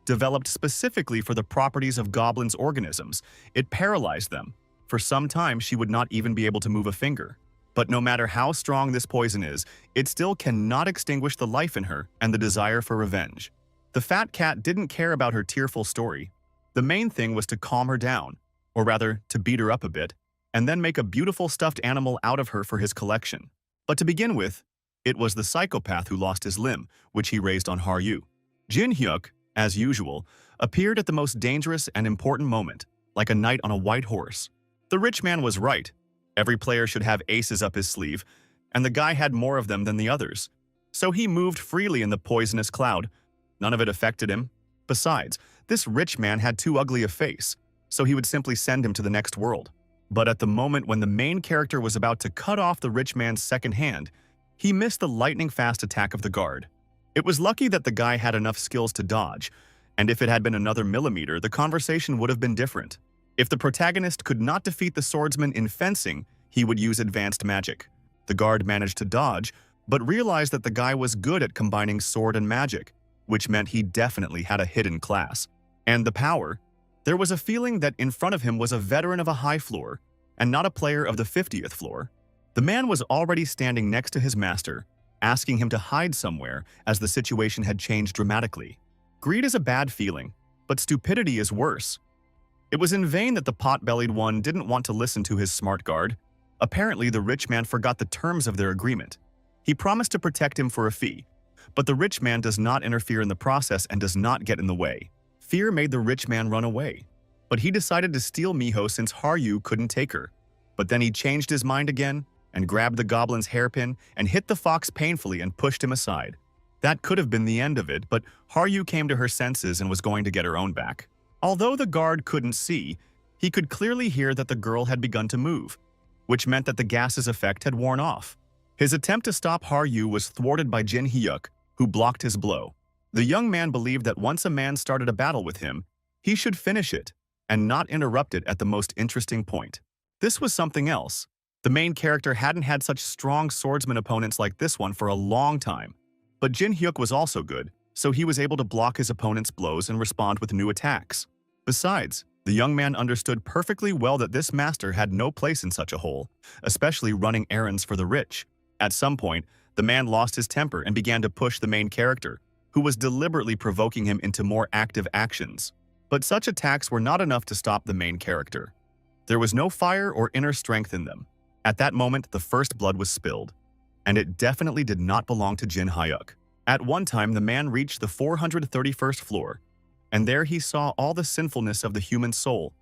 Developed specifically for the properties of goblins' organisms, it paralyzed them. For some time, she would not even be able to move a finger. But no matter how strong this poison is, it still cannot extinguish the life in her and the desire for revenge. The fat cat didn't care about her tearful story. The main thing was to calm her down, or rather, to beat her up a bit, and then make a beautiful stuffed animal out of her for his collection. But to begin with, it was the psychopath who lost his limb, which he raised on Haryu. Jin Hyuk, as usual, appeared at the most dangerous and important moment, like a knight on a white horse. The rich man was right. Every player should have aces up his sleeve, and the guy had more of them than the others. So he moved freely in the poisonous cloud. None of it affected him. Besides, this rich man had too ugly a face, so he would simply send him to the next world. But at the moment when the main character was about to cut off the rich man's second hand, he missed the lightning-fast attack of the guard. It was lucky that the guy had enough skills to dodge, and if it had been another millimeter, the conversation would have been different. If the protagonist could not defeat the swordsman in fencing, he would use advanced magic. The guard managed to dodge, but realized that the guy was good at combining sword and magic, which meant he definitely had a hidden class. And the power. There was a feeling that in front of him was a veteran of a high floor, and not a player of the 50th floor. The man was already standing next to his master, asking him to hide somewhere as the situation had changed dramatically. Greed is a bad feeling, but stupidity is worse. It was in vain that the pot-bellied one didn't want to listen to his smart guard. Apparently, the rich man forgot the terms of their agreement. He promised to protect him for a fee, but the rich man does not interfere in the process and does not get in the way. Fear made the rich man run away, but he decided to steal Miho since Haryu couldn't take her. But then he changed his mind again and grabbed the goblin's hairpin and hit the fox painfully and pushed him aside. That could have been the end of it, but Haryu came to her senses and was going to get her own back. Although the guard couldn't see, he could clearly hear that the girl had begun to move, which meant that the gas's effect had worn off. His attempt to stop Haryu was thwarted by Jin Hyuk, who blocked his blow. The young man believed that once a man started a battle with him, he should finish it and not interrupt it at the most interesting point. This was something else. The main character hadn't had such strong swordsman opponents like this one for a long time. But Jin Hyuk was also good, so he was able to block his opponent's blows and respond with new attacks. Besides, the young man understood perfectly well that this master had no place in such a hole, especially running errands for the rich. At some point, the man lost his temper and began to push the main character, who was deliberately provoking him into more active actions. But such attacks were not enough to stop the main character. There was no fire or inner strength in them. At that moment, the first blood was spilled, and it definitely did not belong to Jin Hyuk. At one time, the man reached the 431st floor, and there he saw all the sinfulness of the human soul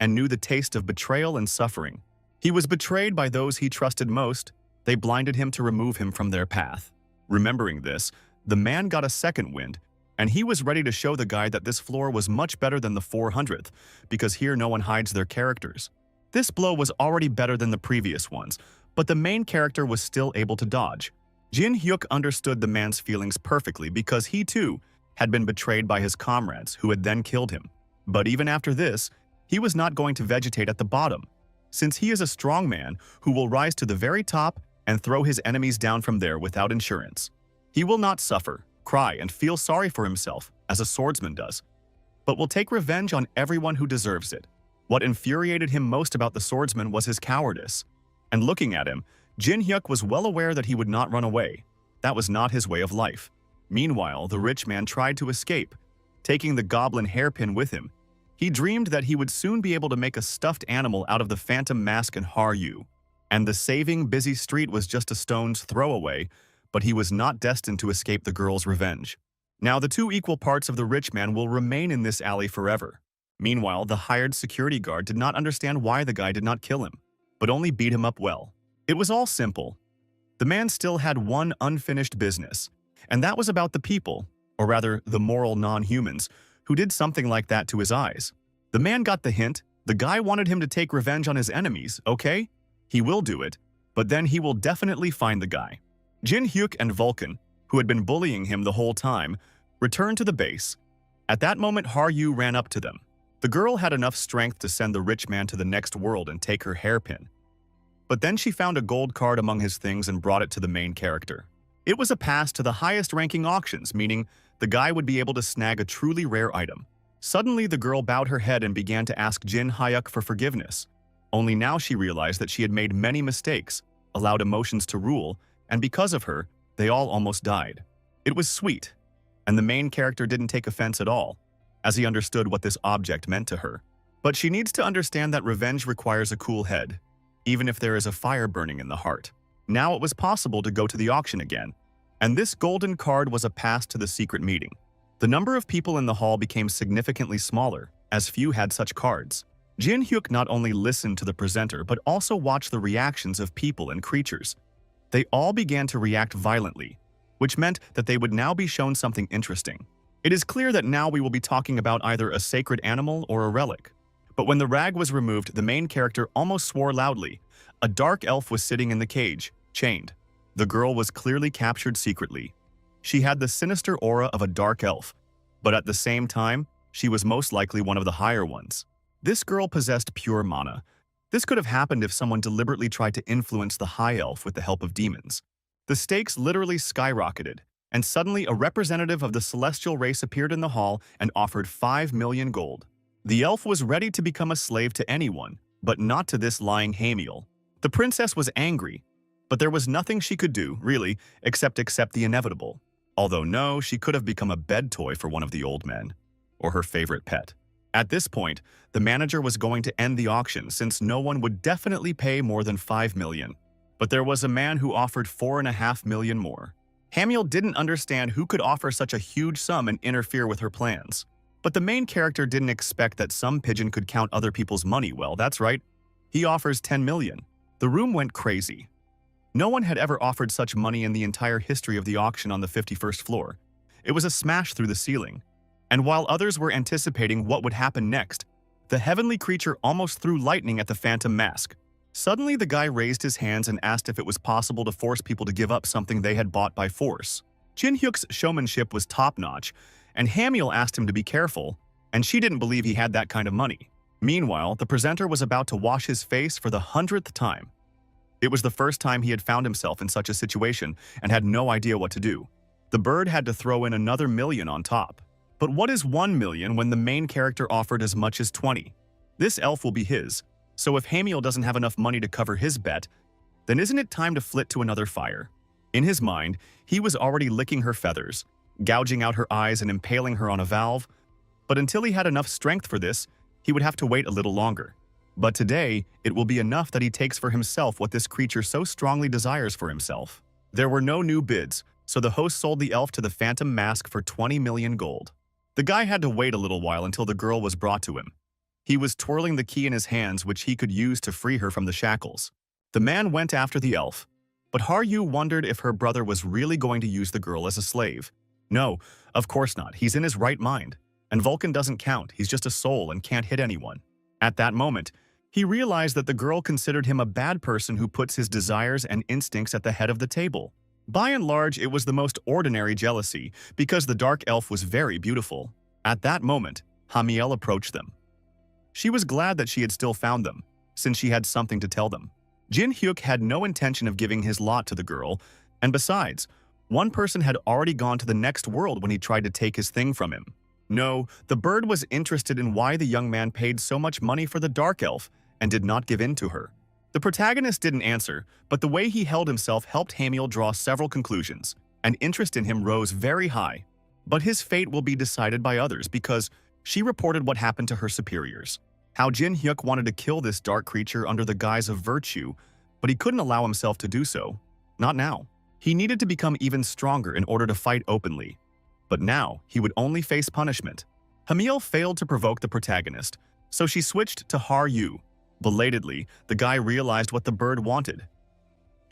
and knew the taste of betrayal and suffering. He was betrayed by those he trusted most. They blinded him to remove him from their path. Remembering this, the man got a second wind, and he was ready to show the guy that this floor was much better than the 400th, because here no one hides their characters. This blow was already better than the previous ones, but the main character was still able to dodge. Jin Hyuk understood the man's feelings perfectly because he too had been betrayed by his comrades who had then killed him. But even after this, he was not going to vegetate at the bottom, since he is a strong man who will rise to the very top and throw his enemies down from there without insurance. He will not suffer, cry, and feel sorry for himself, as a swordsman does, but will take revenge on everyone who deserves it. What infuriated him most about the swordsman was his cowardice. And looking at him, Jin Hyuk was well aware that he would not run away. That was not his way of life. Meanwhile, the rich man tried to escape, taking the goblin hairpin with him. He dreamed that he would soon be able to make a stuffed animal out of the phantom mask and Haryu. And the saving busy street was just a stone's throw away, but he was not destined to escape the girl's revenge. Now the two equal parts of the rich man will remain in this alley forever. Meanwhile, the hired security guard did not understand why the guy did not kill him, but only beat him up well. It was all simple. The man still had one unfinished business, and that was about the people, or rather the moral non-humans, who did something like that to his eyes. The man got the hint. The guy wanted him to take revenge on his enemies, okay? He will do it, but then he will definitely find the guy. Jin Hyuk and Vulcan, who had been bullying him the whole time, returned to the base. At that moment, Haryu ran up to them. The girl had enough strength to send the rich man to the next world and take her hairpin. But then she found a gold card among his things and brought it to the main character. It was a pass to the highest-ranking auctions, meaning the guy would be able to snag a truly rare item. Suddenly, the girl bowed her head and began to ask Jin Hyuk for forgiveness. Only now she realized that she had made many mistakes, allowed emotions to rule, and because of her, they all almost died. It was sweet, and the main character didn't take offense at all, as he understood what this object meant to her. But she needs to understand that revenge requires a cool head, even if there is a fire burning in the heart. Now it was possible to go to the auction again, and this golden card was a pass to the secret meeting. The number of people in the hall became significantly smaller, as few had such cards. Jin Hyuk not only listened to the presenter but also watched the reactions of people and creatures. They all began to react violently, which meant that they would now be shown something interesting. It is clear that now we will be talking about either a sacred animal or a relic. But when the rag was removed, the main character almost swore loudly. A dark elf was sitting in the cage, chained. The girl was clearly captured secretly. She had the sinister aura of a dark elf, but at the same time, she was most likely one of the higher ones. This girl possessed pure mana. This could have happened if someone deliberately tried to influence the high elf with the help of demons. The stakes literally skyrocketed, and suddenly a representative of the celestial race appeared in the hall and offered 5 million gold. The elf was ready to become a slave to anyone, but not to this lying Hamiel. The princess was angry, but there was nothing she could do, really, except accept the inevitable. Although no, she could have become a bed toy for one of the old men, or her favorite pet. At this point, the manager was going to end the auction since no one would definitely pay more than 5 million. But there was a man who offered 4.5 million more. Hamiel didn't understand who could offer such a huge sum and interfere with her plans. But the main character didn't expect that some pigeon could count other people's money well, that's right. He offers 10 million. The room went crazy. No one had ever offered such money in the entire history of the auction on the 51st floor. It was a smash through the ceiling. And while others were anticipating what would happen next, the heavenly creature almost threw lightning at the phantom mask. Suddenly, the guy raised his hands and asked if it was possible to force people to give up something they had bought by force. Jin Hyuk's showmanship was top-notch, and Hamiel asked him to be careful, and she didn't believe he had that kind of money. Meanwhile, the presenter was about to wash his face for the 100th time. It was the first time he had found himself in such a situation and had no idea what to do. The bird had to throw in another million on top. But what is 1 million when the main character offered as much as 20? This elf will be his, so if Hamiel doesn't have enough money to cover his bet, then isn't it time to flit to another fire? In his mind, he was already licking her feathers, gouging out her eyes and impaling her on a valve. But until he had enough strength for this, he would have to wait a little longer. But today, it will be enough that he takes for himself what this creature so strongly desires for himself. There were no new bids, so the host sold the elf to the phantom mask for 20 million gold. The guy had to wait a little while until the girl was brought to him. He was twirling the key in his hands, which he could use to free her from the shackles. The man went after the elf, but Haryu wondered if her brother was really going to use the girl as a slave. No, of course not. He's in his right mind. And Vulcan doesn't count. He's just a soul and can't hit anyone. At that moment, he realized that the girl considered him a bad person who puts his desires and instincts at the head of the table. By and large, it was the most ordinary jealousy, because the dark elf was very beautiful. At that moment, Hamiel approached them. She was glad that she had still found them, since she had something to tell them. Jin Hyuk had no intention of giving his lot to the girl, and besides, one person had already gone to the next world when he tried to take his thing from him. No, the bird was interested in why the young man paid so much money for the dark elf and did not give in to her. The protagonist didn't answer, but the way he held himself helped Hamiel draw several conclusions, and interest in him rose very high. But his fate will be decided by others because she reported what happened to her superiors. How Jin Hyuk wanted to kill this dark creature under the guise of virtue, but he couldn't allow himself to do so. Not now. He needed to become even stronger in order to fight openly. But now, he would only face punishment. Hamiel failed to provoke the protagonist, so she switched to Haryu. Belatedly, the guy realized what the bird wanted.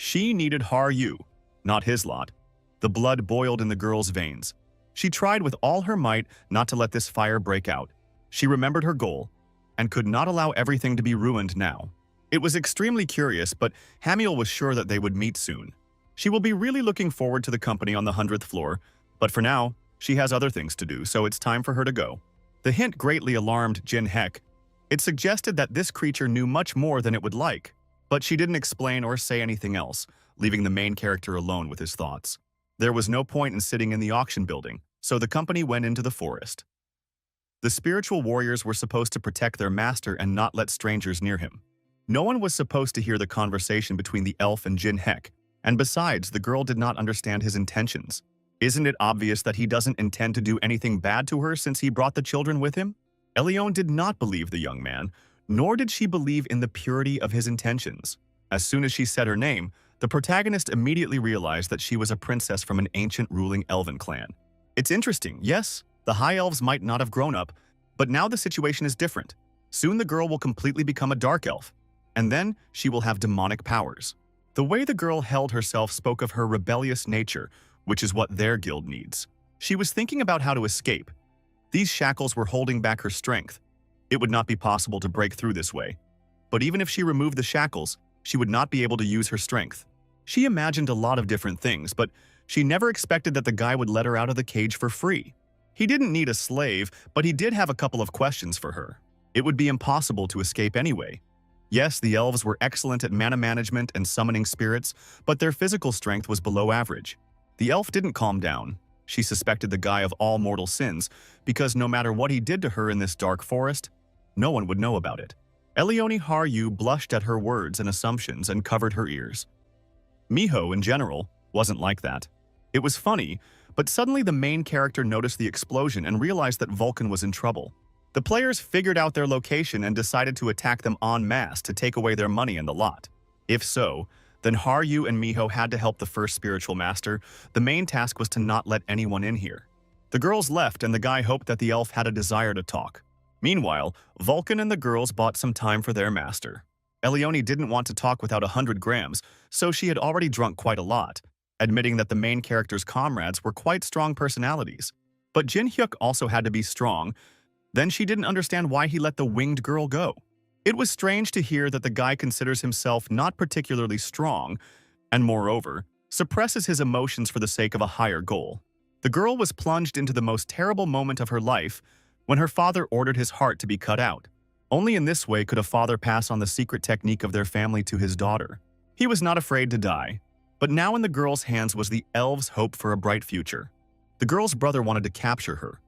She needed Haryu, not his lot. The blood boiled in the girl's veins. She tried with all her might not to let this fire break out. She remembered her goal and could not allow everything to be ruined now. It was extremely curious, but Hamiel was sure that they would meet soon. She will be really looking forward to the company on the 100th floor, but for now, she has other things to do, so it's time for her to go. The hint greatly alarmed Jin Heck. It suggested that this creature knew much more than it would like, but she didn't explain or say anything else, leaving the main character alone with his thoughts. There was no point in sitting in the auction building, so the company went into the forest. The spiritual warriors were supposed to protect their master and not let strangers near him. No one was supposed to hear the conversation between the elf and Jin Heck, and besides, the girl did not understand his intentions. Isn't it obvious that he doesn't intend to do anything bad to her since he brought the children with him? Elione did not believe the young man, nor did she believe in the purity of his intentions. As soon as she said her name, the protagonist immediately realized that she was a princess from an ancient ruling elven clan. It's interesting, yes, the high elves might not have grown up, but now the situation is different. Soon the girl will completely become a dark elf, and then she will have demonic powers. The way the girl held herself spoke of her rebellious nature, which is what their guild needs. She was thinking about how to escape. These shackles were holding back her strength. It would not be possible to break through this way. But even if she removed the shackles, she would not be able to use her strength. She imagined a lot of different things, but she never expected that the guy would let her out of the cage for free. He didn't need a slave, but he did have a couple of questions for her. It would be impossible to escape anyway. Yes, the elves were excellent at mana management and summoning spirits, but their physical strength was below average. The elf didn't calm down. She suspected the guy of all mortal sins, because no matter what he did to her in this dark forest, no one would know about it. Elione Haryu blushed at her words and assumptions and covered her ears. Miho, in general, wasn't like that. It was funny, but suddenly the main character noticed the explosion and realized that Vulcan was in trouble. The players figured out their location and decided to attack them en masse to take away their money in the lot. If so, then Haryu and Miho had to help the first spiritual master. The main task was to not let anyone in here. The girls left and the guy hoped that the elf had a desire to talk. Meanwhile, Vulcan and the girls bought some time for their master. Elione didn't want to talk without 100 grams, so she had already drunk quite a lot, admitting that the main character's comrades were quite strong personalities. But Jin Hyuk also had to be strong. Then she didn't understand why he let the winged girl go. It was strange to hear that the guy considers himself not particularly strong, and moreover, suppresses his emotions for the sake of a higher goal. The girl was plunged into the most terrible moment of her life when her father ordered his heart to be cut out. Only in this way could a father pass on the secret technique of their family to his daughter. He was not afraid to die, but now in the girl's hands was the elves' hope for a bright future. The girl's brother wanted to capture her,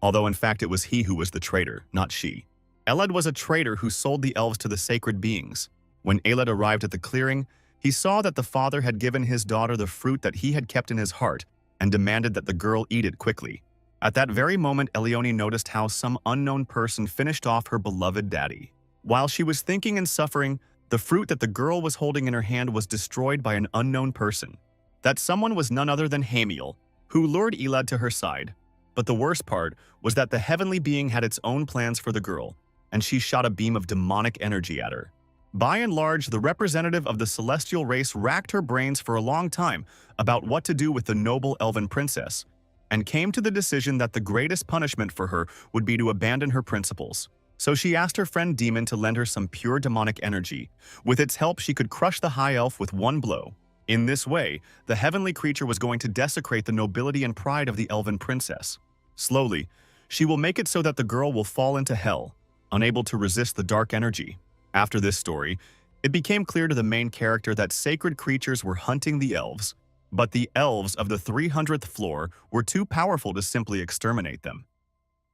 although in fact it was he who was the traitor, not she. Eled was a traitor who sold the elves to the sacred beings. When Eled arrived at the clearing, he saw that the father had given his daughter the fruit that he had kept in his heart and demanded that the girl eat it quickly. At that very moment, Elione noticed how some unknown person finished off her beloved daddy. While she was thinking and suffering, the fruit that the girl was holding in her hand was destroyed by an unknown person. That someone was none other than Hamiel, who lured Elad to her side. But the worst part was that the heavenly being had its own plans for the girl, and she shot a beam of demonic energy at her. By and large, the representative of the celestial race racked her brains for a long time about what to do with the noble elven princess, and came to the decision that the greatest punishment for her would be to abandon her principles. So she asked her friend Demon to lend her some pure demonic energy. With its help, she could crush the high elf with one blow. In this way, the heavenly creature was going to desecrate the nobility and pride of the elven princess. Slowly, she will make it so that the girl will fall into hell, unable to resist the dark energy. After this story, it became clear to the main character that sacred creatures were hunting the elves, but the elves of the 300th floor were too powerful to simply exterminate them.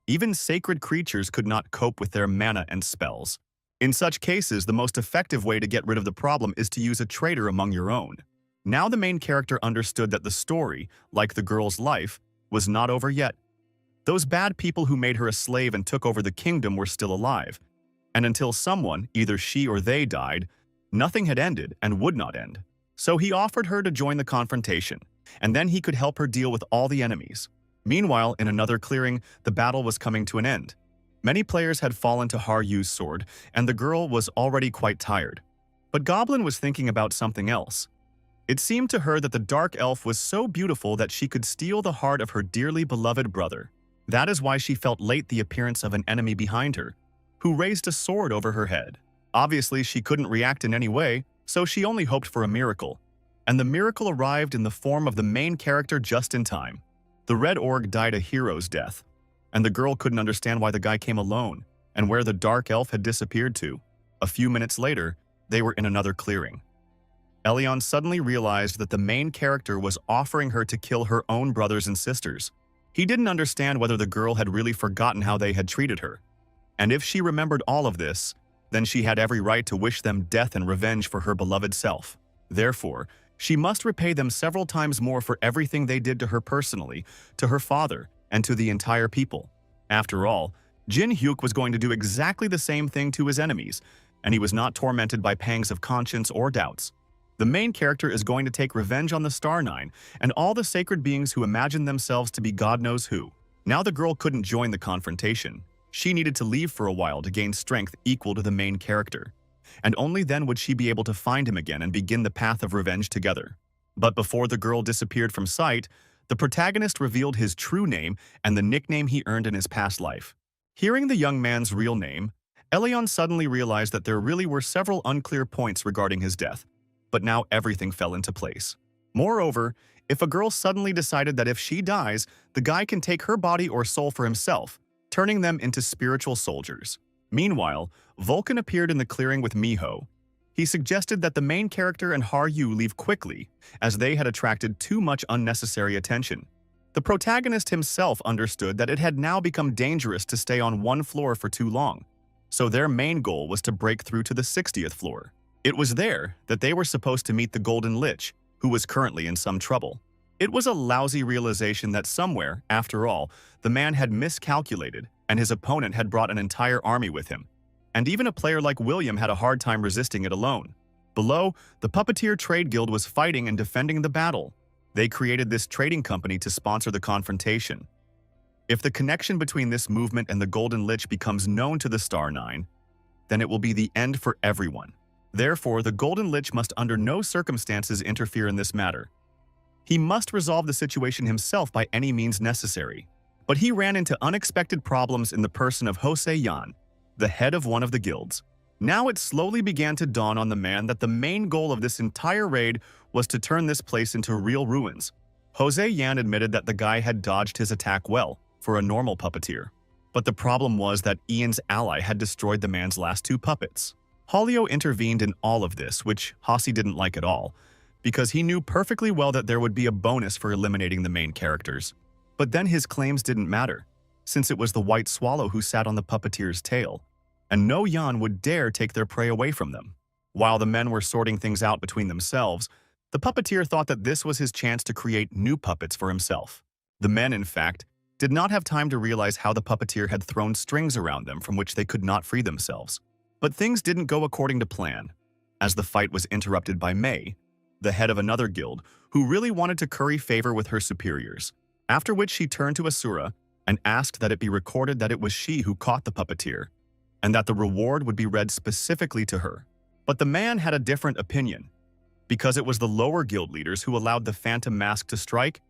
Even sacred creatures could not cope with their mana and spells. In such cases, the most effective way to get rid of the problem is to use a traitor among your own. Now the main character understood that the story, like the girl's life, was not over yet. Those bad people who made her a slave and took over the kingdom were still alive. And until someone, either she or they, died, nothing had ended and would not end. So he offered her to join the confrontation, and then he could help her deal with all the enemies. Meanwhile, in another clearing, the battle was coming to an end. Many players had fallen to Haryu's sword, and the girl was already quite tired. But Goblin was thinking about something else. It seemed to her that the dark elf was so beautiful that she could steal the heart of her dearly beloved brother. That is why she felt late the appearance of an enemy behind her, who raised a sword over her head. Obviously, she couldn't react in any way, so she only hoped for a miracle. And the miracle arrived in the form of the main character just in time. The red orc died a hero's death, and the girl couldn't understand why the guy came alone and where the dark elf had disappeared to. A few minutes later, they were in another clearing. Elion suddenly realized that the main character was offering her to kill her own brothers and sisters. He didn't understand whether the girl had really forgotten how they had treated her. And if she remembered all of this, then she had every right to wish them death and revenge for her beloved self. Therefore, she must repay them several times more for everything they did to her personally, to her father, and to the entire people. After all, Jin Hyuk was going to do exactly the same thing to his enemies, and he was not tormented by pangs of conscience or doubts. The main character is going to take revenge on the Star Nine and all the sacred beings who imagine themselves to be God knows who. Now the girl couldn't join the confrontation. She needed to leave for a while to gain strength equal to the main character. And only then would she be able to find him again and begin the path of revenge together. But before the girl disappeared from sight, the protagonist revealed his true name and the nickname he earned in his past life. Hearing the young man's real name, Elion suddenly realized that there really were several unclear points regarding his death. But now everything fell into place. Moreover, if a girl suddenly decided that if she dies, the guy can take her body or soul for himself, turning them into spiritual soldiers. Meanwhile, Vulcan appeared in the clearing with Miho. He suggested that the main character and Haryu leave quickly, as they had attracted too much unnecessary attention. The protagonist himself understood that it had now become dangerous to stay on one floor for too long, so their main goal was to break through to the 60th floor. It was there that they were supposed to meet the Golden Lich, who was currently in some trouble. It was a lousy realization that somewhere, after all, the man had miscalculated and his opponent had brought an entire army with him. And even a player like William had a hard time resisting it alone. Below, the Puppeteer Trade Guild was fighting and defending the battle. They created this trading company to sponsor the confrontation. If the connection between this movement and the Golden Lich becomes known to the Star Nine, then it will be the end for everyone. Therefore, the Golden Lich must under no circumstances interfere in this matter. He must resolve the situation himself by any means necessary. But he ran into unexpected problems in the person of Jose Yan, the head of one of the guilds. Now it slowly began to dawn on the man that the main goal of this entire raid was to turn this place into real ruins. Jose Yan admitted that the guy had dodged his attack well for a normal puppeteer. But the problem was that Ian's ally had destroyed the man's last two puppets. Holio intervened in all of this, which Hossie didn't like at all, because he knew perfectly well that there would be a bonus for eliminating the main characters. But then his claims didn't matter, since it was the White Swallow who sat on the puppeteer's tail, and no Yan would dare take their prey away from them. While the men were sorting things out between themselves, the puppeteer thought that this was his chance to create new puppets for himself. The men, in fact, did not have time to realize how the puppeteer had thrown strings around them from which they could not free themselves. But things didn't go according to plan, as the fight was interrupted by Mei, the head of another guild, who really wanted to curry favor with her superiors, after which she turned to Asura and asked that it be recorded that it was she who caught the puppeteer, and that the reward would be read specifically to her. But the man had a different opinion, because it was the lower guild leaders who allowed the Phantom Mask to strike,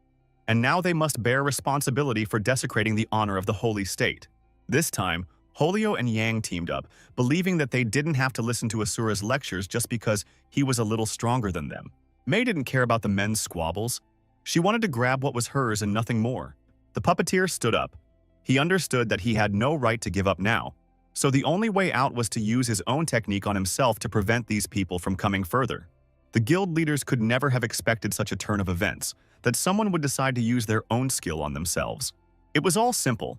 and now they must bear responsibility for desecrating the honor of the holy state. This time, Holio and Yang teamed up, believing that they didn't have to listen to Asura's lectures just because he was a little stronger than them. Mei didn't care about the men's squabbles. She wanted to grab what was hers and nothing more. The puppeteer stood up. He understood that he had no right to give up now, so the only way out was to use his own technique on himself to prevent these people from coming further. The guild leaders could never have expected such a turn of events, that someone would decide to use their own skill on themselves. It was all simple.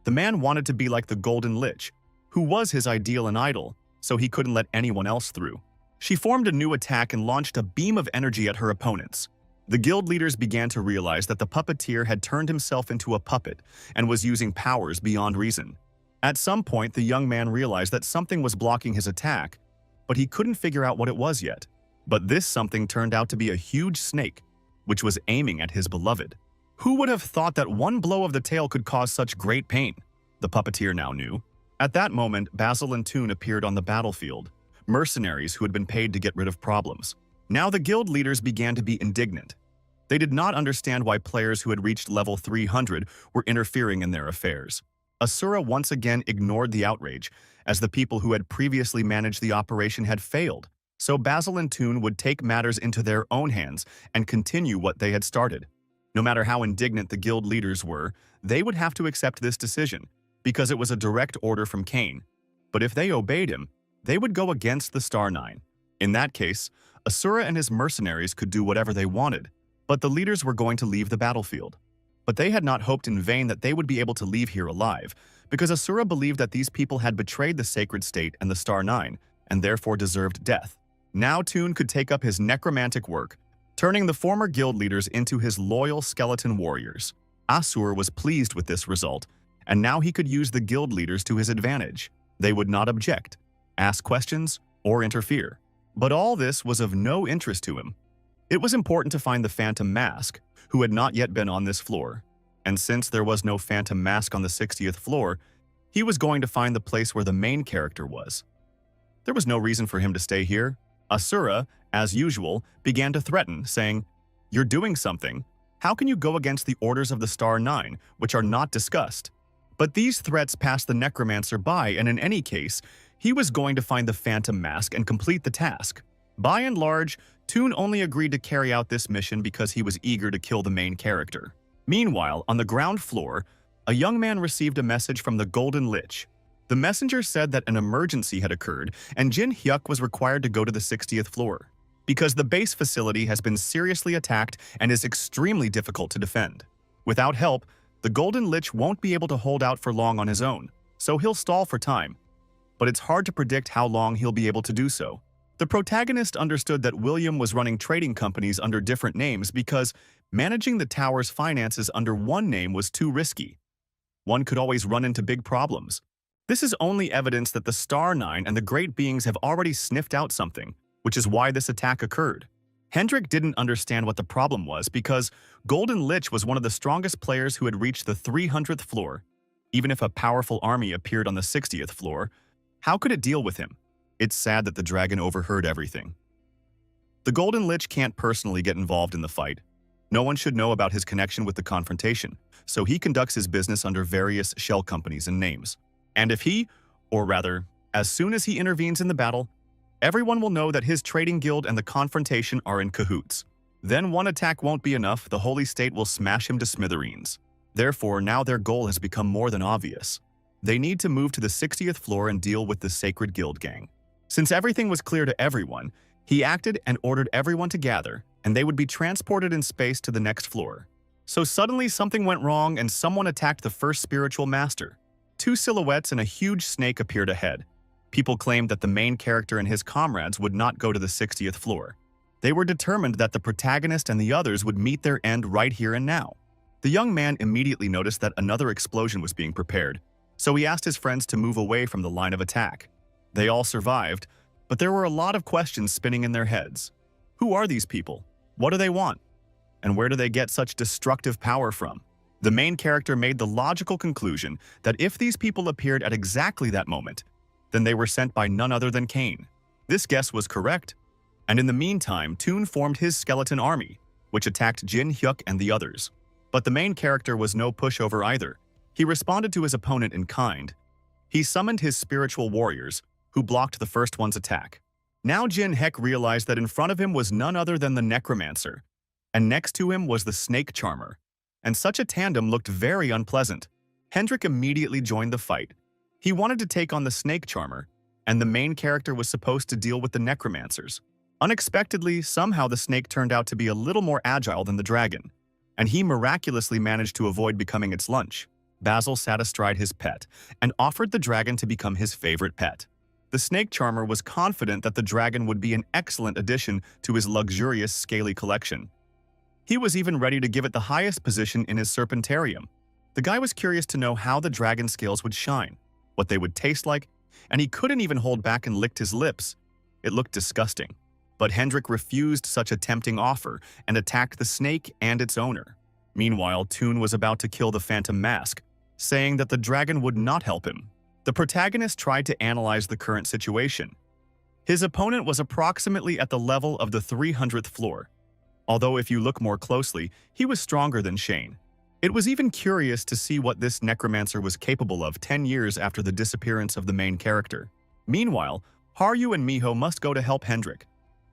The man wanted to be like the Golden Lich, who was his ideal and idol, so he couldn't let anyone else through. She formed a new attack and launched a beam of energy at her opponents. The guild leaders began to realize that the puppeteer had turned himself into a puppet and was using powers beyond reason. At some point, the young man realized that something was blocking his attack, but he couldn't figure out what it was yet. But this something turned out to be a huge snake, which was aiming at his beloved. Who would have thought that one blow of the tail could cause such great pain? The puppeteer now knew. At that moment, Basil and Toon appeared on the battlefield, mercenaries who had been paid to get rid of problems. Now the guild leaders began to be indignant. They did not understand why players who had reached level 300 were interfering in their affairs. Asura once again ignored the outrage, as the people who had previously managed the operation had failed. So Basil and Toon would take matters into their own hands and continue what they had started. No matter how indignant the guild leaders were, they would have to accept this decision, because it was a direct order from Cain. But if they obeyed him, they would go against the Star Nine. In that case, Asura and his mercenaries could do whatever they wanted, but the leaders were going to leave the battlefield. But they had not hoped in vain that they would be able to leave here alive, because Asura believed that these people had betrayed the sacred state and the Star Nine, and therefore deserved death. Now Toon could take up his necromantic work, turning the former guild leaders into his loyal skeleton warriors. Asura was pleased with this result, and now he could use the guild leaders to his advantage. They would not object, ask questions, or interfere. But all this was of no interest to him. It was important to find the Phantom Mask, who had not yet been on this floor. And since there was no Phantom Mask on the 60th floor, he was going to find the place where the main character was. There was no reason for him to stay here. Asura, as usual, began to threaten, saying, "You're doing something. How can you go against the orders of the Star Nine, which are not discussed?" But these threats passed the necromancer by, and in any case, he was going to find the Phantom Mask and complete the task. By and large, Toon only agreed to carry out this mission because he was eager to kill the main character. Meanwhile, on the ground floor, a young man received a message from the Golden Lich. The messenger said that an emergency had occurred and Jin Hyuk was required to go to the 60th floor, because the base facility has been seriously attacked and is extremely difficult to defend. Without help, the Golden Lich won't be able to hold out for long on his own, so he'll stall for time. But it's hard to predict how long he'll be able to do so. The protagonist understood that William was running trading companies under different names because managing the tower's finances under one name was too risky. One could always run into big problems. This is only evidence that the Star Nine and the Great Beings have already sniffed out something, which is why this attack occurred. Hendrik didn't understand what the problem was because Golden Lich was one of the strongest players who had reached the 300th floor. Even if a powerful army appeared on the 60th floor, how could it deal with him? It's sad that the dragon overheard everything. The Golden Lich can't personally get involved in the fight. No one should know about his connection with the confrontation, so he conducts his business under various shell companies and names. And if he, or rather, as soon as he intervenes in the battle, everyone will know that his trading guild and the confrontation are in cahoots. Then one attack won't be enough, the Holy State will smash him to smithereens. Therefore, now their goal has become more than obvious. They need to move to the 60th floor and deal with the Sacred Guild Gang. Since everything was clear to everyone, he acted and ordered everyone to gather, and they would be transported in space to the next floor. So suddenly something went wrong and someone attacked the first spiritual master. Two silhouettes and a huge snake appeared ahead. People claimed that the main character and his comrades would not go to the 60th floor. They were determined that the protagonist and the others would meet their end right here and now. The young man immediately noticed that another explosion was being prepared, so he asked his friends to move away from the line of attack. They all survived, but there were a lot of questions spinning in their heads. Who are these people? What do they want? And where do they get such destructive power from? The main character made the logical conclusion that if these people appeared at exactly that moment, then they were sent by none other than Cain. This guess was correct. And in the meantime, Toon formed his skeleton army, which attacked Jin Hyuk and the others. But the main character was no pushover either. He responded to his opponent in kind. He summoned his spiritual warriors, who blocked the first one's attack. Now Jin Hyuk realized that in front of him was none other than the necromancer, and next to him was the snake charmer. And such a tandem looked very unpleasant. Hendrik immediately joined the fight. He wanted to take on the snake charmer, and the main character was supposed to deal with the necromancers. Unexpectedly, somehow the snake turned out to be a little more agile than the dragon, and he miraculously managed to avoid becoming its lunch. Basil sat astride his pet and offered the dragon to become his favorite pet. The snake charmer was confident that the dragon would be an excellent addition to his luxurious scaly collection. He was even ready to give it the highest position in his serpentarium. The guy was curious to know how the dragon scales would shine, what they would taste like, and he couldn't even hold back and licked his lips. It looked disgusting. But Hendrik refused such a tempting offer and attacked the snake and its owner. Meanwhile, Toon was about to kill the Phantom Mask, saying that the dragon would not help him. The protagonist tried to analyze the current situation. His opponent was approximately at the level of the 300th floor, although if you look more closely, he was stronger than Shane. It was even curious to see what this necromancer was capable of 10 years after the disappearance of the main character. Meanwhile, Haru and Miho must go to help Hendrik.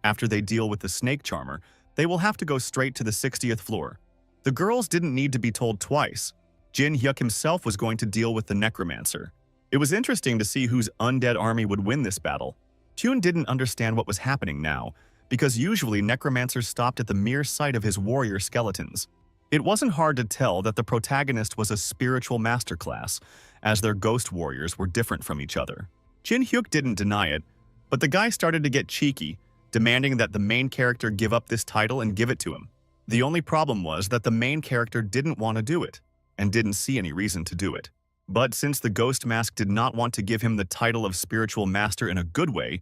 After they deal with the snake charmer, they will have to go straight to the 60th floor. The girls didn't need to be told twice. Jin Hyuk himself was going to deal with the necromancer. It was interesting to see whose undead army would win this battle. Tune didn't understand what was happening now, because usually necromancers stopped at the mere sight of his warrior skeletons. It wasn't hard to tell that the protagonist was a spiritual masterclass, as their ghost warriors were different from each other. Jin Hyuk didn't deny it, but the guy started to get cheeky, demanding that the main character give up this title and give it to him. The only problem was that the main character didn't want to do it, and didn't see any reason to do it. But since the Ghost Mask did not want to give him the title of spiritual master in a good way,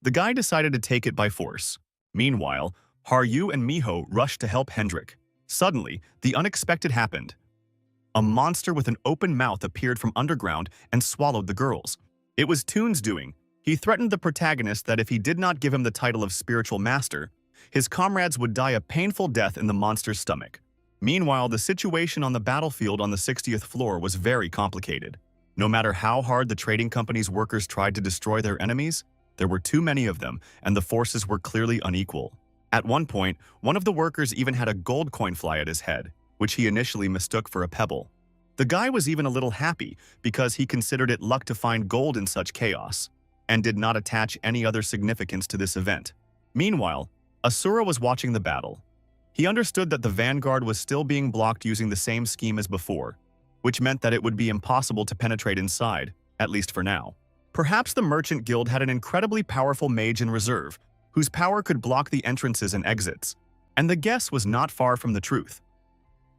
the guy decided to take it by force. Meanwhile, Haru and Miho rushed to help Hendrik. Suddenly, the unexpected happened. A monster with an open mouth appeared from underground and swallowed the girls. It was Toon's doing. He threatened the protagonist that if he did not give him the title of spiritual master, his comrades would die a painful death in the monster's stomach. Meanwhile, the situation on the battlefield on the 60th floor was very complicated. No matter how hard the trading company's workers tried to destroy their enemies, there were too many of them, and the forces were clearly unequal. At one point, one of the workers even had a gold coin fly at his head, which he initially mistook for a pebble. The guy was even a little happy because he considered it luck to find gold in such chaos, and did not attach any other significance to this event. Meanwhile, Asura was watching the battle. He understood that the vanguard was still being blocked using the same scheme as before, which meant that it would be impossible to penetrate inside, at least for now. Perhaps the Merchant Guild had an incredibly powerful mage in reserve, whose power could block the entrances and exits, and the guess was not far from the truth.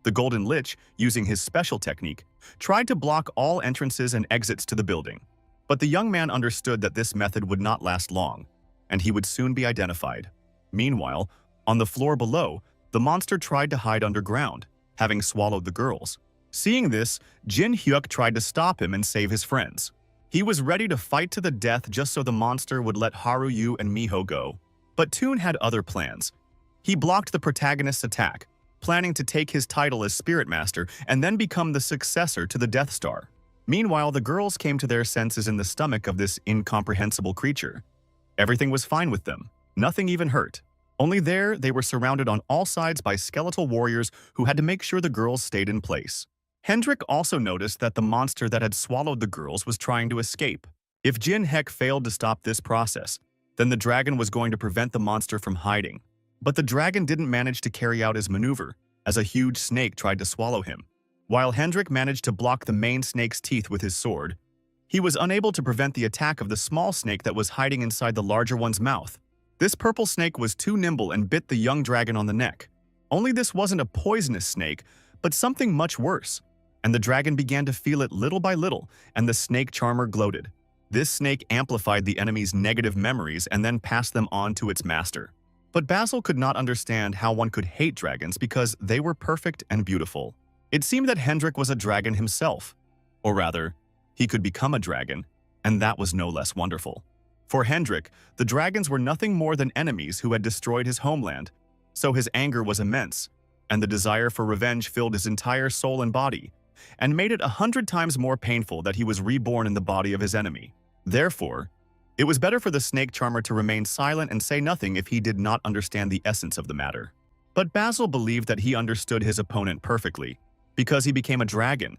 The Golden Lich, using his special technique, tried to block all entrances and exits to the building. But the young man understood that this method would not last long, and he would soon be identified. Meanwhile, on the floor below, the monster tried to hide underground, having swallowed the girls. Seeing this, Jin Hyuk tried to stop him and save his friends. He was ready to fight to the death just so the monster would let Haru and Miho go. But Toon had other plans. He blocked the protagonist's attack, planning to take his title as Spirit Master and then become the successor to the Death Star. Meanwhile, the girls came to their senses in the stomach of this incomprehensible creature. Everything was fine with them. Nothing even hurt. Only there, they were surrounded on all sides by skeletal warriors who had to make sure the girls stayed in place. Hendrik also noticed that the monster that had swallowed the girls was trying to escape. If Jin Hyuk failed to stop this process, then the dragon was going to prevent the monster from hiding. But the dragon didn't manage to carry out his maneuver, as a huge snake tried to swallow him. While Hendrik managed to block the main snake's teeth with his sword, he was unable to prevent the attack of the small snake that was hiding inside the larger one's mouth. This purple snake was too nimble and bit the young dragon on the neck. Only this wasn't a poisonous snake, but something much worse. And the dragon began to feel it little by little, and the snake charmer gloated. This snake amplified the enemy's negative memories and then passed them on to its master. But Basil could not understand how one could hate dragons because they were perfect and beautiful. It seemed that Hendrik was a dragon himself. Or rather, he could become a dragon, and that was no less wonderful. For Hendrik, the dragons were nothing more than enemies who had destroyed his homeland, so his anger was immense, and the desire for revenge filled his entire soul and body, and made it 100 times more painful that he was reborn in the body of his enemy. Therefore, it was better for the snake charmer to remain silent and say nothing if he did not understand the essence of the matter. But Basil believed that he understood his opponent perfectly, because he became a dragon.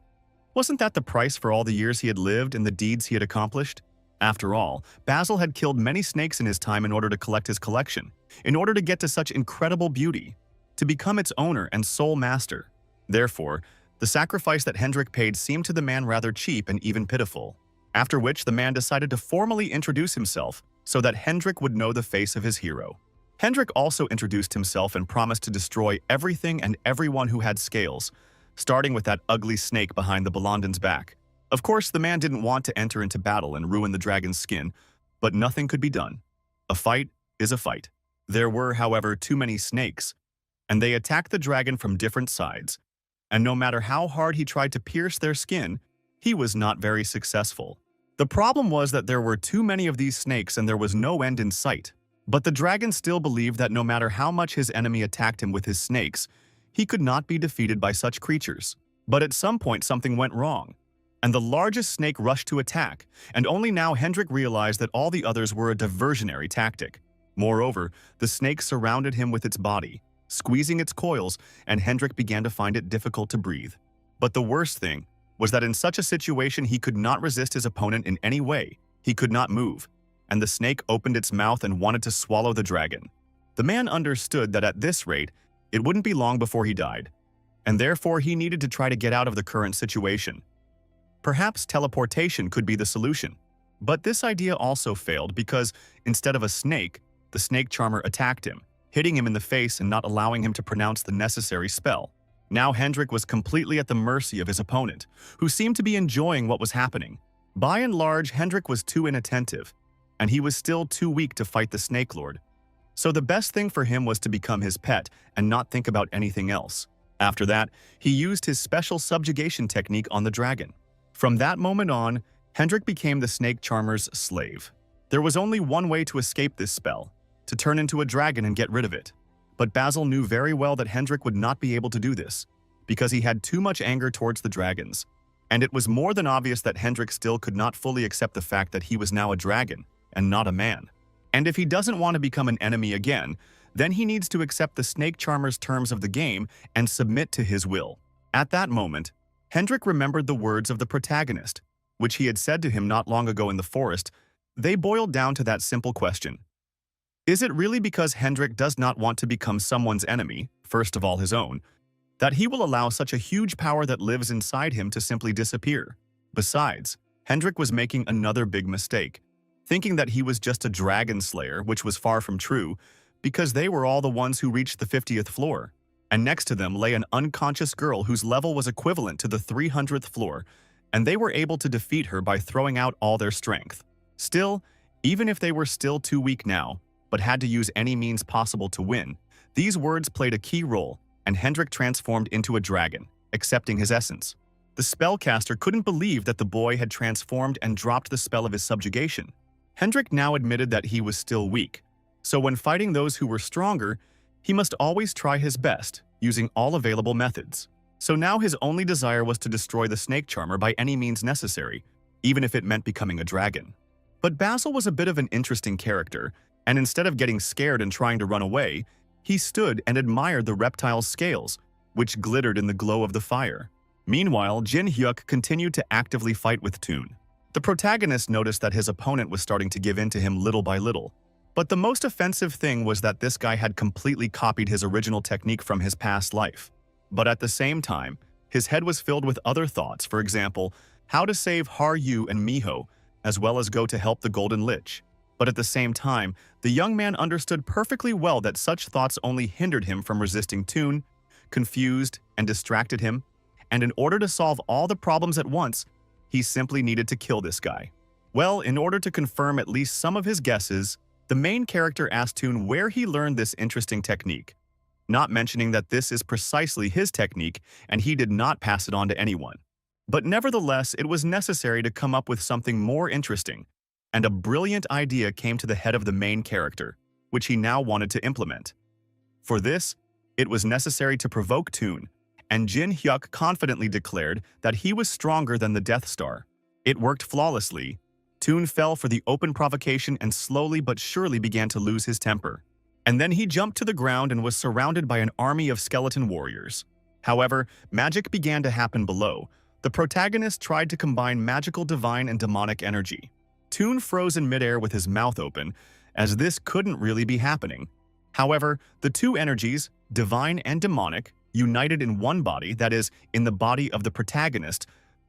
Wasn't that the price for all the years he had lived and the deeds he had accomplished? After all, Basil had killed many snakes in his time in order to collect his collection, in order to get to such incredible beauty, to become its owner and sole master. Therefore, the sacrifice that Hendrik paid seemed to the man rather cheap and even pitiful. After which, the man decided to formally introduce himself so that Hendrik would know the face of his hero. Hendrik also introduced himself and promised to destroy everything and everyone who had scales, starting with that ugly snake behind the Blondin's back. Of course, the man didn't want to enter into battle and ruin the dragon's skin, but nothing could be done. A fight is a fight. There were, however, too many snakes, and they attacked the dragon from different sides, and no matter how hard he tried to pierce their skin, he was not very successful. The problem was that there were too many of these snakes and there was no end in sight. But the dragon still believed that no matter how much his enemy attacked him with his snakes, he could not be defeated by such creatures. But at some point something went wrong, and the largest snake rushed to attack, and only now Hendrik realized that all the others were a diversionary tactic. Moreover, the snake surrounded him with its body, squeezing its coils, and Hendrik began to find it difficult to breathe. But the worst thing was that in such a situation he could not resist his opponent in any way. He could not move, and the snake opened its mouth and wanted to swallow the dragon. The man understood that at this rate, it wouldn't be long before he died, and therefore he needed to try to get out of the current situation. Perhaps teleportation could be the solution. But this idea also failed because, instead of a snake, the snake charmer attacked him, hitting him in the face and not allowing him to pronounce the necessary spell. Now Hendrik was completely at the mercy of his opponent, who seemed to be enjoying what was happening. By and large, Hendrik was too inattentive, and he was still too weak to fight the Snake Lord. So the best thing for him was to become his pet and not think about anything else. After that, he used his special subjugation technique on the dragon. From that moment on, Hendrik became the snake charmer's slave. There was only one way to escape this spell, to turn into a dragon and get rid of it. But Basil knew very well that Hendrik would not be able to do this, because he had too much anger towards the dragons. And it was more than obvious that Hendrik still could not fully accept the fact that he was now a dragon, and not a man. And if he doesn't want to become an enemy again, then he needs to accept the snake charmer's terms of the game and submit to his will. At that moment, Hendrik remembered the words of the protagonist, which he had said to him not long ago in the forest. They boiled down to that simple question. Is it really because Hendrik does not want to become someone's enemy, first of all his own, that he will allow such a huge power that lives inside him to simply disappear? Besides, Hendrik was making another big mistake, thinking that he was just a dragon slayer, which was far from true, because they were all the ones who reached the 50th floor. And next to them lay an unconscious girl whose level was equivalent to the 300th floor, and they were able to defeat her by throwing out all their strength. Still, even if they were still too weak now, but had to use any means possible to win, these words played a key role, and Hendrik transformed into a dragon, accepting his essence. The spellcaster couldn't believe that the boy had transformed and dropped the spell of his subjugation. Hendrik now admitted that he was still weak, so when fighting those who were stronger, he must always try his best, using all available methods. So now his only desire was to destroy the snake charmer by any means necessary, even if it meant becoming a dragon. But Basil was a bit of an interesting character, and instead of getting scared and trying to run away, he stood and admired the reptile's scales, which glittered in the glow of the fire. Meanwhile, Jin Hyuk continued to actively fight with Toon. The protagonist noticed that his opponent was starting to give in to him little by little. But the most offensive thing was that this guy had completely copied his original technique from his past life. But at the same time, his head was filled with other thoughts, for example, how to save Har-Yu and Miho, as well as go to help the Golden Lich. But at the same time, the young man understood perfectly well that such thoughts only hindered him from resisting Toon, confused and distracted him, and in order to solve all the problems at once, he simply needed to kill this guy. Well, in order to confirm at least some of his guesses, the main character asked Toon where he learned this interesting technique, not mentioning that this is precisely his technique and he did not pass it on to anyone. But nevertheless, it was necessary to come up with something more interesting, and a brilliant idea came to the head of the main character, which he now wanted to implement. For this, it was necessary to provoke Toon, and Jin Hyuk confidently declared that he was stronger than the Death Star. It worked flawlessly. Toon fell for the open provocation and slowly but surely began to lose his temper. And then he jumped to the ground and was surrounded by an army of skeleton warriors. However, magic began to happen below. The protagonist tried to combine magical divine and demonic energy. Toon froze in midair with his mouth open, as this couldn't really be happening. However, the two energies, divine and demonic, united in one body, that is, in the body of the protagonist.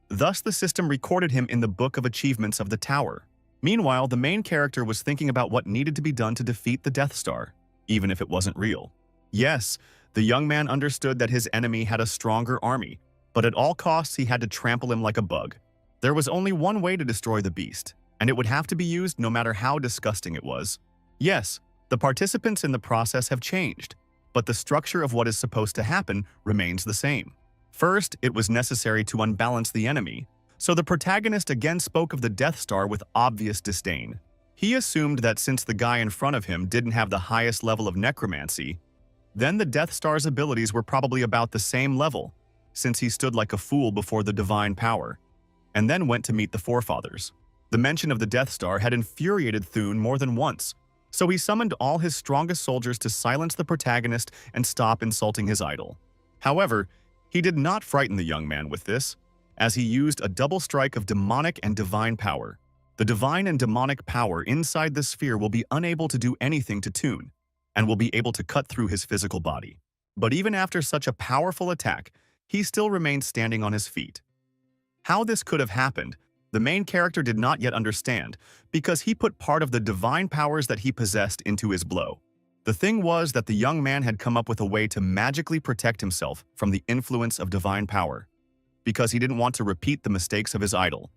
Thus, the system recorded him in the Book of Achievements of the Tower. Meanwhile, the main character was thinking about what needed to be done to defeat the Death Star, even if it wasn't real. Yes, the young man understood that his enemy had a stronger army, but at all costs he had to trample him like a bug. There was only one way to destroy the beast, and it would have to be used no matter how disgusting it was. Yes, the participants in the process have changed, but the structure of what is supposed to happen remains the same. First, it was necessary to unbalance the enemy. So the protagonist again spoke of the Death Star with obvious disdain. He assumed that since the guy in front of him didn't have the highest level of necromancy, then the Death Star's abilities were probably about the same level, since he stood like a fool before the divine power, and then went to meet the forefathers. The mention of the Death Star had infuriated Thune more than once, so he summoned all his strongest soldiers to silence the protagonist and stop insulting his idol. However, he did not frighten the young man with this, as he used a double strike of demonic and divine power. The divine and demonic power inside the sphere will be unable to do anything to Thune, and will be able to cut through his physical body. But even after such a powerful attack, he still remained standing on his feet. How this could have happened, the main character did not yet understand, because he put part of the divine powers that he possessed into his blow. The thing was that the young man had come up with a way to magically protect himself from the influence of divine power, because he didn't want to repeat the mistakes of his idol,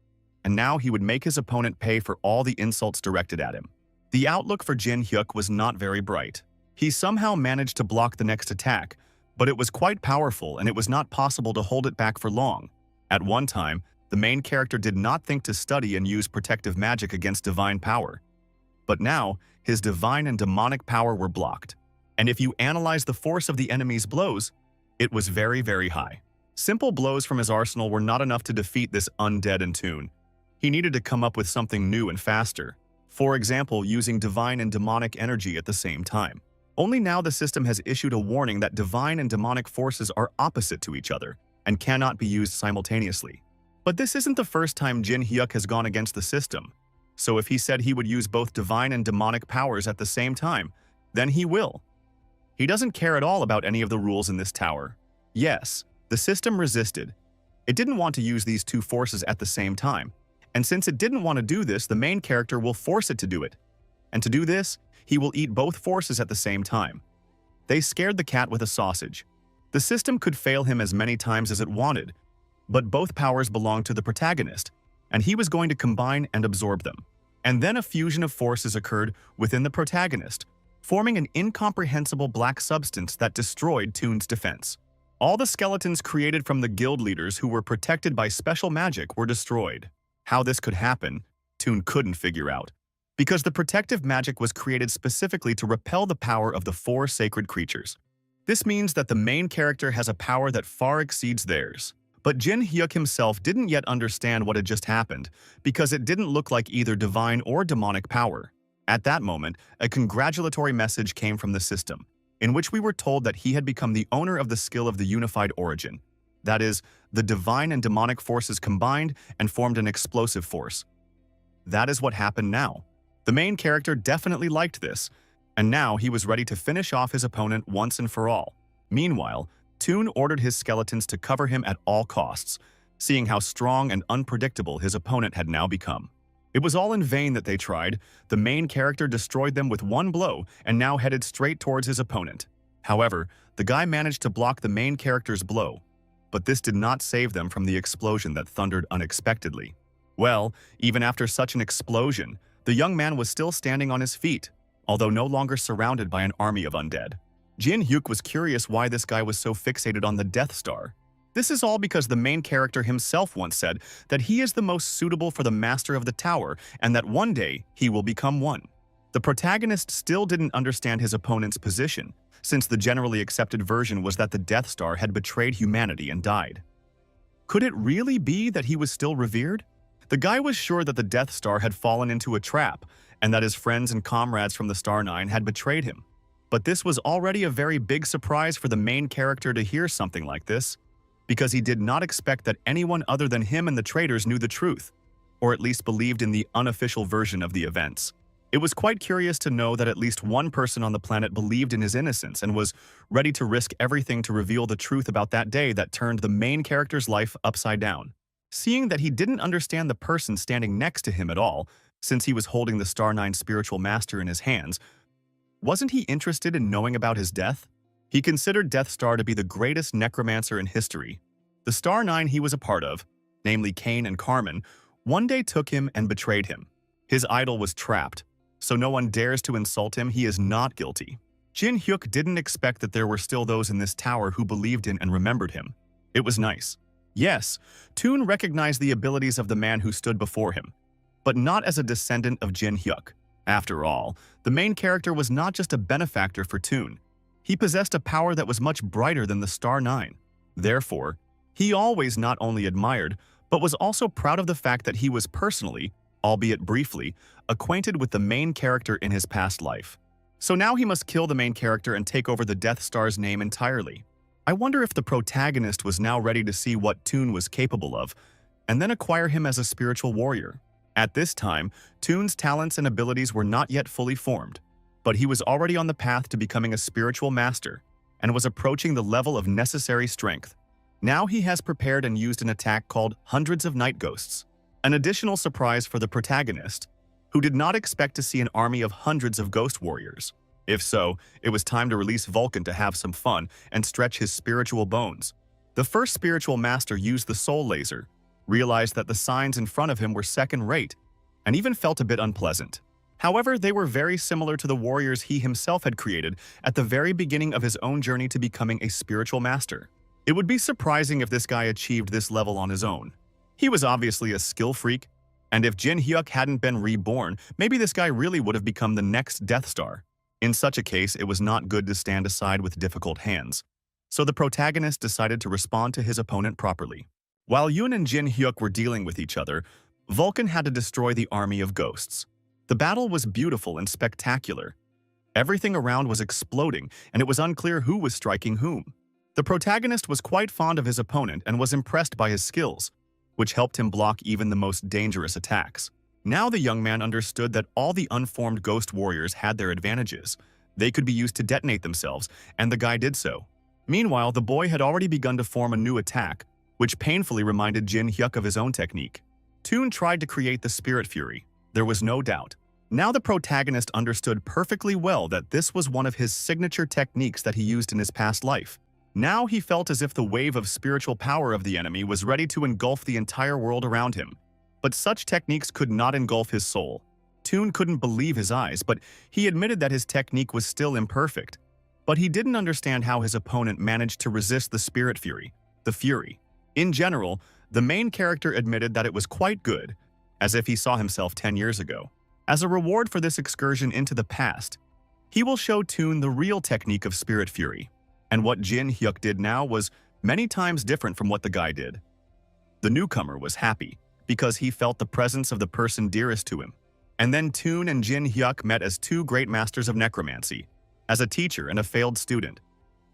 and now he would make his opponent pay for all the insults directed at him. The outlook for Jin Hyuk was not very bright. He somehow managed to block the next attack, but it was quite powerful and it was not possible to hold it back for long. At one time, the main character did not think to study and use protective magic against divine power. But now, his divine and demonic power were blocked. And if you analyze the force of the enemy's blows, it was very, very high. Simple blows from his arsenal were not enough to defeat this undead in Thune. He needed to come up with something new and faster. For example, using divine and demonic energy at the same time. Only now the system has issued a warning that divine and demonic forces are opposite to each other and cannot be used simultaneously. But this isn't the first time Jin Hyuk has gone against the system. So if he said he would use both divine and demonic powers at the same time, then he will. He doesn't care at all about any of the rules in this tower. Yes, the system resisted. It didn't want to use these two forces at the same time. And since it didn't want to do this, the main character will force it to do it. And to do this, he will eat both forces at the same time. They scared the cat with a sausage. The system could fail him as many times as it wanted, but both powers belonged to the protagonist, and he was going to combine and absorb them. And then a fusion of forces occurred within the protagonist, forming an incomprehensible black substance that destroyed Thune's defense. All the skeletons created from the guild leaders who were protected by special magic were destroyed. How this could happen, Thune couldn't figure out, because the protective magic was created specifically to repel the power of the four sacred creatures. This means that the main character has a power that far exceeds theirs. But Jin Hyuk himself didn't yet understand what had just happened, because it didn't look like either divine or demonic power. At that moment, a congratulatory message came from the system, in which we were told that he had become the owner of the skill of the unified origin. That is, the divine and demonic forces combined and formed an explosive force. That is what happened now. The main character definitely liked this, and now he was ready to finish off his opponent once and for all. Meanwhile, Thune ordered his skeletons to cover him at all costs, seeing how strong and unpredictable his opponent had now become. It was all in vain that they tried. The main character destroyed them with one blow and now headed straight towards his opponent. However, the guy managed to block the main character's blow, but this did not save them from the explosion that thundered unexpectedly. Well, even after such an explosion, the young man was still standing on his feet, although no longer surrounded by an army of undead. Jin Hyuk was curious why this guy was so fixated on the Death Star. This is all because the main character himself once said that he is the most suitable for the master of the tower and that one day he will become one. The protagonist still didn't understand his opponent's position, since the generally accepted version was that the Death Star had betrayed humanity and died. Could it really be that he was still revered? The guy was sure that the Death Star had fallen into a trap and that his friends and comrades from the Star Nine had betrayed him. But this was already a very big surprise for the main character to hear something like this, because he did not expect that anyone other than him and the traitors knew the truth, or at least believed in the unofficial version of the events. It was quite curious to know that at least one person on the planet believed in his innocence and was ready to risk everything to reveal the truth about that day that turned the main character's life upside down. Seeing that he didn't understand the person standing next to him at all, since he was holding the Star Nine spiritual master in his hands, wasn't he interested in knowing about his death? He considered Death Star to be the greatest necromancer in history. The Star Nine he was a part of, namely Cain and Carmen, one day took him and betrayed him. His idol was trapped, so no one dares to insult him. He is not guilty. Jin Hyuk didn't expect that there were still those in this tower who believed in and remembered him. It was nice. Yes, Toon recognized the abilities of the man who stood before him, but not as a descendant of Jin Hyuk. After all, the main character was not just a benefactor for Toon. He possessed a power that was much brighter than the Star Nine. Therefore, he always not only admired, but was also proud of the fact that he was personally, albeit briefly, acquainted with the main character in his past life. So now he must kill the main character and take over the Death Star's name entirely. I wonder if the protagonist was now ready to see what Toon was capable of, and then acquire him as a spiritual warrior. At this time, Toon's talents and abilities were not yet fully formed, but he was already on the path to becoming a spiritual master, and was approaching the level of necessary strength. Now he has prepared and used an attack called Hundreds of Night Ghosts, an additional surprise for the protagonist, who did not expect to see an army of hundreds of ghost warriors. If so, it was time to release Vulcan to have some fun and stretch his spiritual bones. The first spiritual master used the soul laser, realized that the signs in front of him were second-rate, and even felt a bit unpleasant. However, they were very similar to the warriors he himself had created at the very beginning of his own journey to becoming a spiritual master. It would be surprising if this guy achieved this level on his own. He was obviously a skill freak, and if Jin Hyuk hadn't been reborn, maybe this guy really would have become the next Death Star. In such a case, it was not good to stand aside with difficult hands. So the protagonist decided to respond to his opponent properly. While Yoon and Jin Hyuk were dealing with each other, Vulcan had to destroy the army of ghosts. The battle was beautiful and spectacular. Everything around was exploding, and it was unclear who was striking whom. The protagonist was quite fond of his opponent and was impressed by his skills, which helped him block even the most dangerous attacks. Now the young man understood that all the unformed ghost warriors had their advantages. They could be used to detonate themselves, and the guy did so. Meanwhile, the boy had already begun to form a new attack, which painfully reminded Jin Hyuk of his own technique. Toon tried to create the Spirit Fury. There was no doubt. Now the protagonist understood perfectly well that this was one of his signature techniques that he used in his past life. Now he felt as if the wave of spiritual power of the enemy was ready to engulf the entire world around him. But such techniques could not engulf his soul. Toon couldn't believe his eyes, but he admitted that his technique was still imperfect. But he didn't understand how his opponent managed to resist the Spirit Fury, the Fury. In general, the main character admitted that it was quite good, as if he saw himself 10 years ago. As a reward for this excursion into the past, he will show Toon the real technique of Spirit Fury. And what Jin Hyuk did now was many times different from what the guy did. The newcomer was happy, because he felt the presence of the person dearest to him. And then Toon and Jin Hyuk met as two great masters of necromancy, as a teacher and a failed student.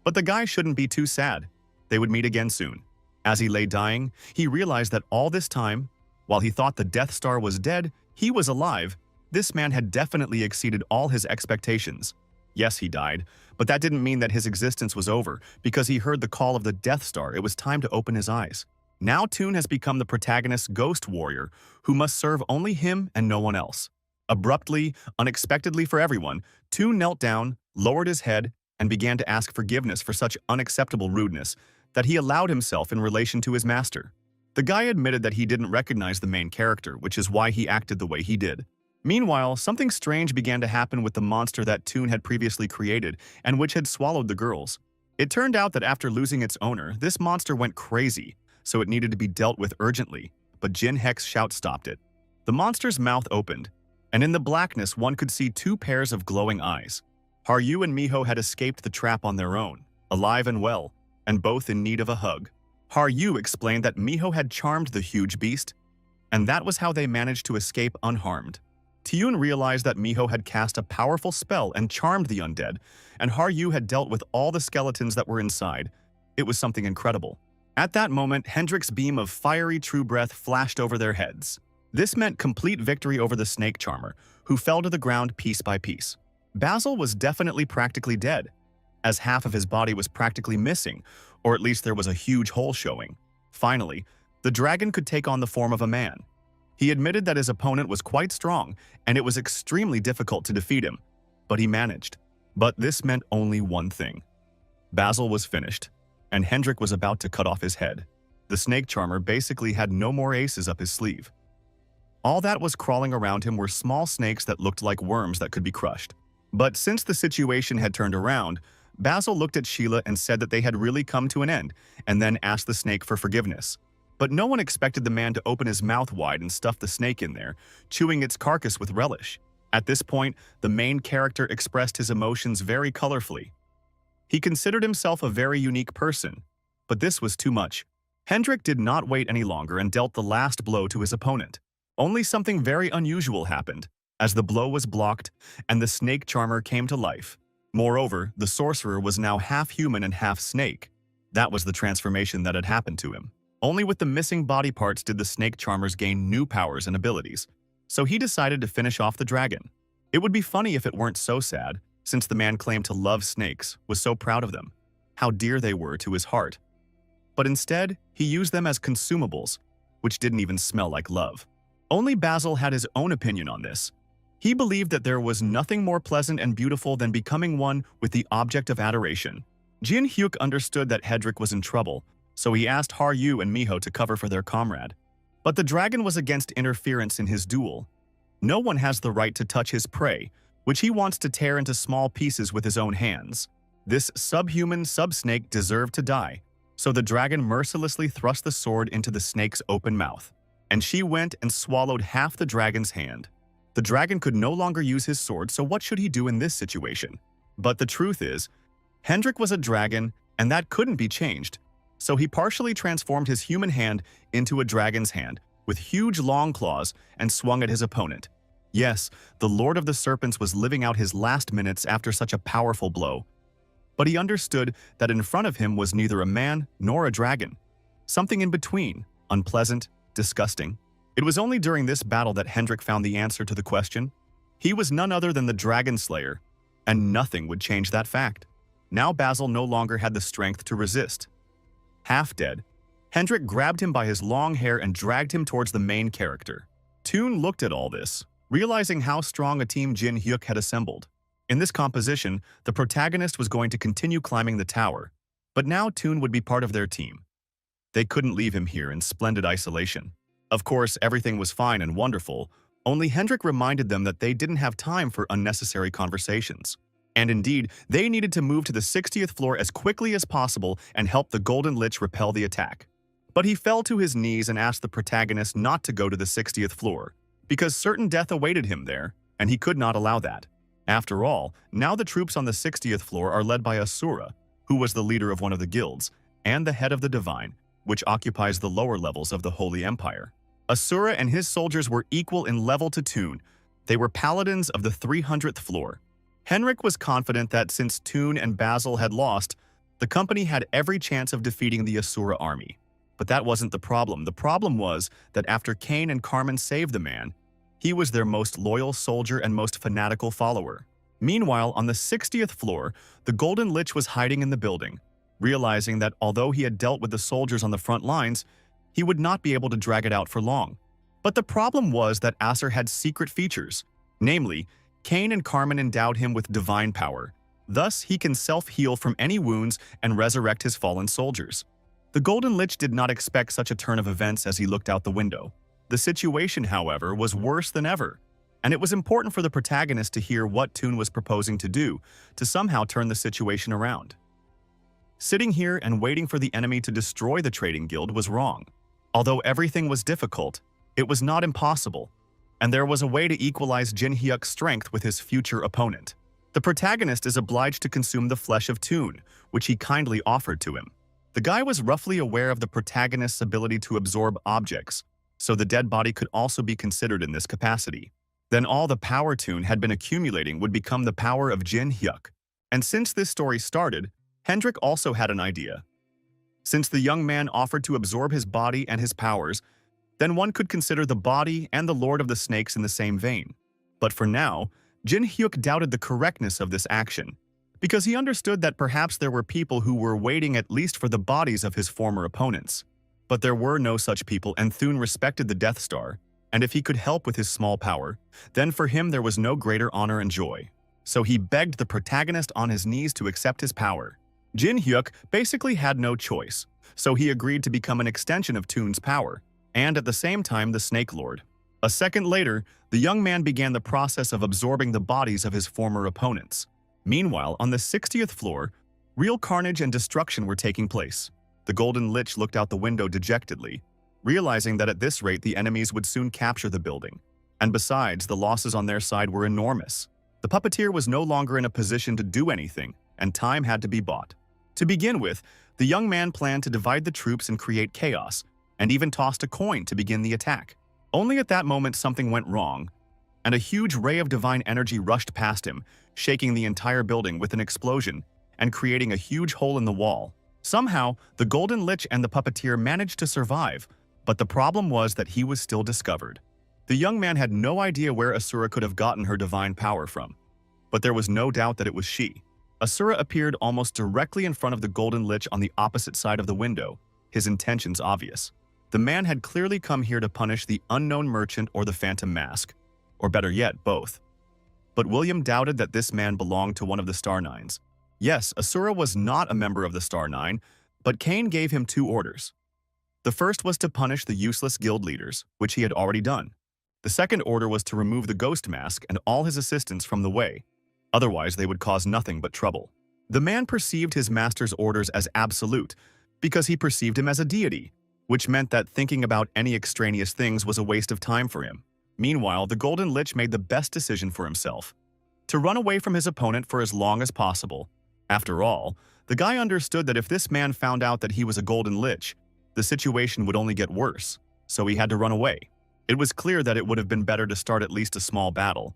But the guy shouldn't be too sad. They would meet again soon. As he lay dying, he realized that all this time, while he thought the Death Star was dead, he was alive. This man had definitely exceeded all his expectations. Yes, he died, but that didn't mean that his existence was over, because he heard the call of the Death Star. It was time to open his eyes. Now Toon has become the protagonist's ghost warrior, who must serve only him and no one else. Abruptly, unexpectedly for everyone, Toon knelt down, lowered his head, and began to ask forgiveness for such unacceptable rudeness that he allowed himself in relation to his master. The guy admitted that he didn't recognize the main character, which is why he acted the way he did. Meanwhile, something strange began to happen with the monster that Toon had previously created and which had swallowed the girls. It turned out that after losing its owner, this monster went crazy, so it needed to be dealt with urgently, but Jin Hyuk's shout stopped it. The monster's mouth opened, and in the blackness one could see two pairs of glowing eyes. Haryu and Miho had escaped the trap on their own, alive and well, and both in need of a hug. Haryu explained that Miho had charmed the huge beast, and that was how they managed to escape unharmed. Tiyun realized that Miho had cast a powerful spell and charmed the undead, and Haryu had dealt with all the skeletons that were inside. It was something incredible. At that moment, Hendrik's beam of fiery true breath flashed over their heads. This meant complete victory over the snake charmer, who fell to the ground piece by piece. Basil was definitely practically dead, as half of his body was practically missing, or at least there was a huge hole showing. Finally, the dragon could take on the form of a man. He admitted that his opponent was quite strong, and it was extremely difficult to defeat him, but he managed. But this meant only one thing. Basil was finished, and Hendrik was about to cut off his head. The snake charmer basically had no more aces up his sleeve. All that was crawling around him were small snakes that looked like worms that could be crushed. But since the situation had turned around, Basil looked at Sheila and said that they had really come to an end, and then asked the snake for forgiveness. But no one expected the man to open his mouth wide and stuff the snake in there, chewing its carcass with relish. At this point, the main character expressed his emotions very colorfully. He considered himself a very unique person, but this was too much. Hendrik did not wait any longer and dealt the last blow to his opponent. Only something very unusual happened, as the blow was blocked and the snake charmer came to life. Moreover, the sorcerer was now half human and half snake. That was the transformation that had happened to him. Only with the missing body parts did the snake charmers gain new powers and abilities, so he decided to finish off the dragon. It would be funny if it weren't so sad, since the man claimed to love snakes, was so proud of them, how dear they were to his heart. But instead, he used them as consumables, which didn't even smell like love. Only Basil had his own opinion on this. He believed that there was nothing more pleasant and beautiful than becoming one with the object of adoration. Jin Hyuk understood that Hedrick was in trouble, so he asked Haryu and Miho to cover for their comrade. But the dragon was against interference in his duel. No one has the right to touch his prey, which he wants to tear into small pieces with his own hands. This subhuman sub-snake deserved to die, so the dragon mercilessly thrust the sword into the snake's open mouth, and she went and swallowed half the dragon's hand. The dragon could no longer use his sword, so what should he do in this situation? But the truth is, Hendrik was a dragon, and that couldn't be changed, so he partially transformed his human hand into a dragon's hand, with huge long claws, and swung at his opponent. Yes, the Lord of the Serpents was living out his last minutes after such a powerful blow. But he understood that in front of him was neither a man nor a dragon. Something in between, unpleasant, disgusting. It was only during this battle that Hendrik found the answer to the question. He was none other than the Dragon Slayer, and nothing would change that fact. Now Basil no longer had the strength to resist. Half dead, Hendrik grabbed him by his long hair and dragged him towards the main character. Toon looked at all this, realizing how strong a team Jin Hyuk had assembled. In this composition, the protagonist was going to continue climbing the tower, but now Toon would be part of their team. They couldn't leave him here in splendid isolation. Of course, everything was fine and wonderful, only Hendrik reminded them that they didn't have time for unnecessary conversations. And indeed, they needed to move to the 60th floor as quickly as possible and help the Golden Lich repel the attack. But he fell to his knees and asked the protagonist not to go to the 60th floor, because certain death awaited him there, and he could not allow that. After all, now the troops on the 60th floor are led by Asura, who was the leader of one of the guilds, and the head of the Divine, which occupies the lower levels of the Holy Empire. Asura and his soldiers were equal in level to Toon. They were paladins of the 300th floor. Henrik was confident that since Toon and Basil had lost, the company had every chance of defeating the Asura army. But that wasn't the problem. The problem was that after Cain and Carmen saved the man, he was their most loyal soldier and most fanatical follower. Meanwhile, on the 60th floor, the Golden Lich was hiding in the building, realizing that although he had dealt with the soldiers on the front lines, he would not be able to drag it out for long. But the problem was that Acer had secret features. Namely, Cain and Carmen endowed him with divine power. Thus, he can self-heal from any wounds and resurrect his fallen soldiers. The Golden Lich did not expect such a turn of events as he looked out the window. The situation, however, was worse than ever, and it was important for the protagonist to hear what Toon was proposing to do to somehow turn the situation around. Sitting here and waiting for the enemy to destroy the trading guild was wrong. Although everything was difficult, it was not impossible, and there was a way to equalize Jin Hyuk's strength with his future opponent. The protagonist is obliged to consume the flesh of Toon, which he kindly offered to him. The guy was roughly aware of the protagonist's ability to absorb objects, so the dead body could also be considered in this capacity. Then all the power Toon had been accumulating would become the power of Jin Hyuk. And since this story started, Hendrik also had an idea. Since the young man offered to absorb his body and his powers, then one could consider the body and the Lord of the Snakes in the same vein. But for now, Jin Hyuk doubted the correctness of this action, because he understood that perhaps there were people who were waiting at least for the bodies of his former opponents. But there were no such people, and Thun respected the Death Star, and if he could help with his small power, then for him there was no greater honor and joy. So he begged the protagonist on his knees to accept his power. Jin Hyuk basically had no choice, so he agreed to become an extension of Toon's power, and at the same time the Snake Lord. A second later, the young man began the process of absorbing the bodies of his former opponents. Meanwhile, on the 60th floor, real carnage and destruction were taking place. The Golden Lich looked out the window dejectedly. realizing that at this rate the enemies would soon capture the building. And besides, the losses on their side were enormous. The puppeteer was no longer in a position to do anything, and time had to be bought. To begin with, the young man planned to divide the troops and create chaos, and even tossed a coin to begin the attack. Only at that moment something went wrong, and a huge ray of divine energy rushed past him, shaking the entire building with an explosion and creating a huge hole in the wall. Somehow, the Golden Lich and the puppeteer managed to survive, but the problem was that he was still discovered. The young man had no idea where Asura could have gotten her divine power from, but there was no doubt that it was she. Asura appeared almost directly in front of the Golden Lich on the opposite side of the window, his intentions obvious. The man had clearly come here to punish the unknown merchant or the phantom mask, or better yet, both. But William doubted that this man belonged to one of the Star Nines. Yes, Asura was not a member of the Star Nine, but Cain gave him two orders. The first was to punish the useless guild leaders, which he had already done. The second order was to remove the ghost mask and all his assistants from the way. Otherwise, they would cause nothing but trouble. The man perceived his master's orders as absolute, because he perceived him as a deity, which meant that thinking about any extraneous things was a waste of time for him. Meanwhile, the Golden Lich made the best decision for himself: to run away from his opponent for as long as possible. After all, the guy understood that if this man found out that he was a Golden Lich, the situation would only get worse, so he had to run away. It was clear that it would have been better to start at least a small battle.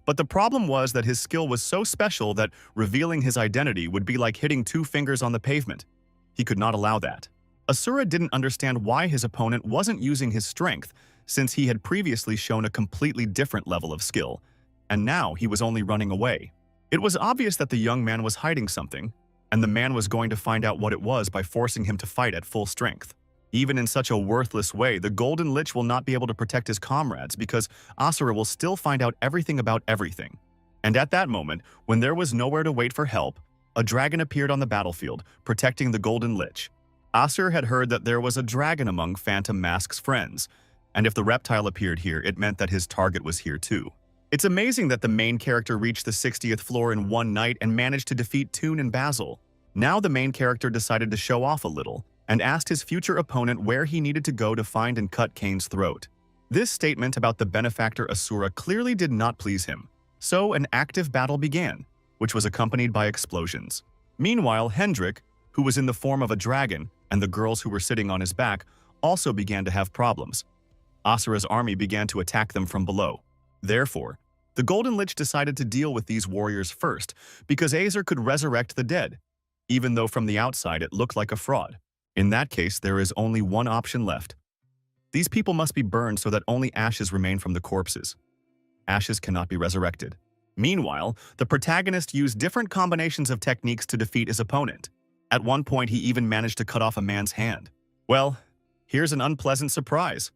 But the problem was that his skill was so special that revealing his identity would be like hitting two fingers on the pavement. He could not allow that. Asura didn't understand why his opponent wasn't using his strength, since he had previously shown a completely different level of skill, and now he was only running away. It was obvious that the young man was hiding something, and the man was going to find out what it was by forcing him to fight at full strength. Even in such a worthless way, the Golden Lich will not be able to protect his comrades because Asura will still find out everything about everything. And at that moment, when there was nowhere to wait for help, a dragon appeared on the battlefield, protecting the Golden Lich. Asura had heard that there was a dragon among Phantom Mask's friends, and if the reptile appeared here, it meant that his target was here too. It's amazing that the main character reached the 60th floor in one night and managed to defeat Toon and Basil. Now the main character decided to show off a little, and asked his future opponent where he needed to go to find and cut Cain's throat. This statement about the benefactor Asura clearly did not please him, so an active battle began, which was accompanied by explosions. Meanwhile, Hendrik, who was in the form of a dragon, and the girls who were sitting on his back also began to have problems. Asura's army began to attack them from below. Therefore, the Golden Lich decided to deal with these warriors first, because Azer could resurrect the dead, even though from the outside it looked like a fraud. In that case, there is only one option left. These people must be burned so that only ashes remain from the corpses. Ashes cannot be resurrected. Meanwhile, the protagonist used different combinations of techniques to defeat his opponent. At one point, he even managed to cut off a man's hand. Well, here's an unpleasant surprise.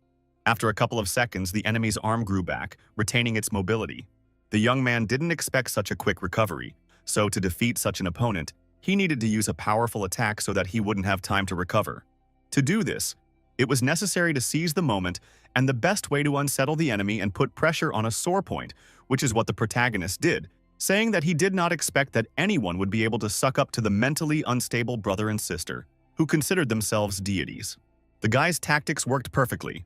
After a couple of seconds, the enemy's arm grew back, retaining its mobility. The young man didn't expect such a quick recovery, so to defeat such an opponent, he needed to use a powerful attack so that he wouldn't have time to recover. To do this, it was necessary to seize the moment and the best way to unsettle the enemy and put pressure on a sore point, which is what the protagonist did, saying that he did not expect that anyone would be able to suck up to the mentally unstable brother and sister, who considered themselves deities. The guy's tactics worked perfectly.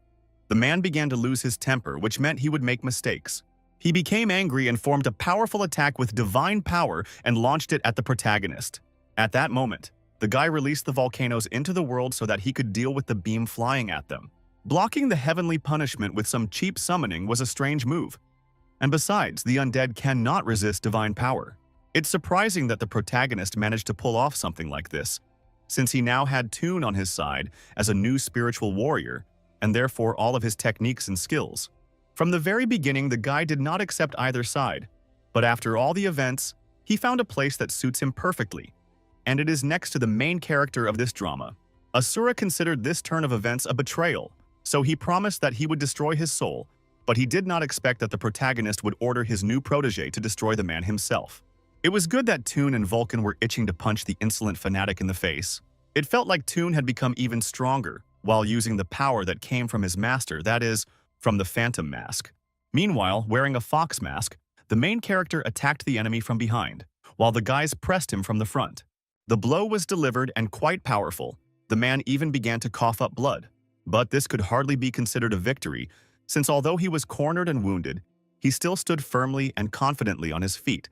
The man began to lose his temper, which meant he would make mistakes. He became angry and formed a powerful attack with divine power and launched it at the protagonist. At that moment, the guy released the volcanoes into the world so that he could deal with the beam flying at them. Blocking the heavenly punishment with some cheap summoning was a strange move. And besides, the undead cannot resist divine power. It's surprising that the protagonist managed to pull off something like this, since he now had Toon on his side as a new spiritual warrior, and therefore all of his techniques and skills. From the very beginning, the guy did not accept either side, but after all the events, he found a place that suits him perfectly, and it is next to the main character of this drama. Asura considered this turn of events a betrayal, so he promised that he would destroy his soul, but he did not expect that the protagonist would order his new protege to destroy the man himself. It was good that Toon and Vulcan were itching to punch the insolent fanatic in the face. It felt like Toon had become even stronger while using the power that came from his master, that is, from the Phantom Mask. Meanwhile, wearing a fox mask, the main character attacked the enemy from behind, while the guys pressed him from the front. The blow was delivered and quite powerful. The man even began to cough up blood. But this could hardly be considered a victory, since although he was cornered and wounded, he still stood firmly and confidently on his feet,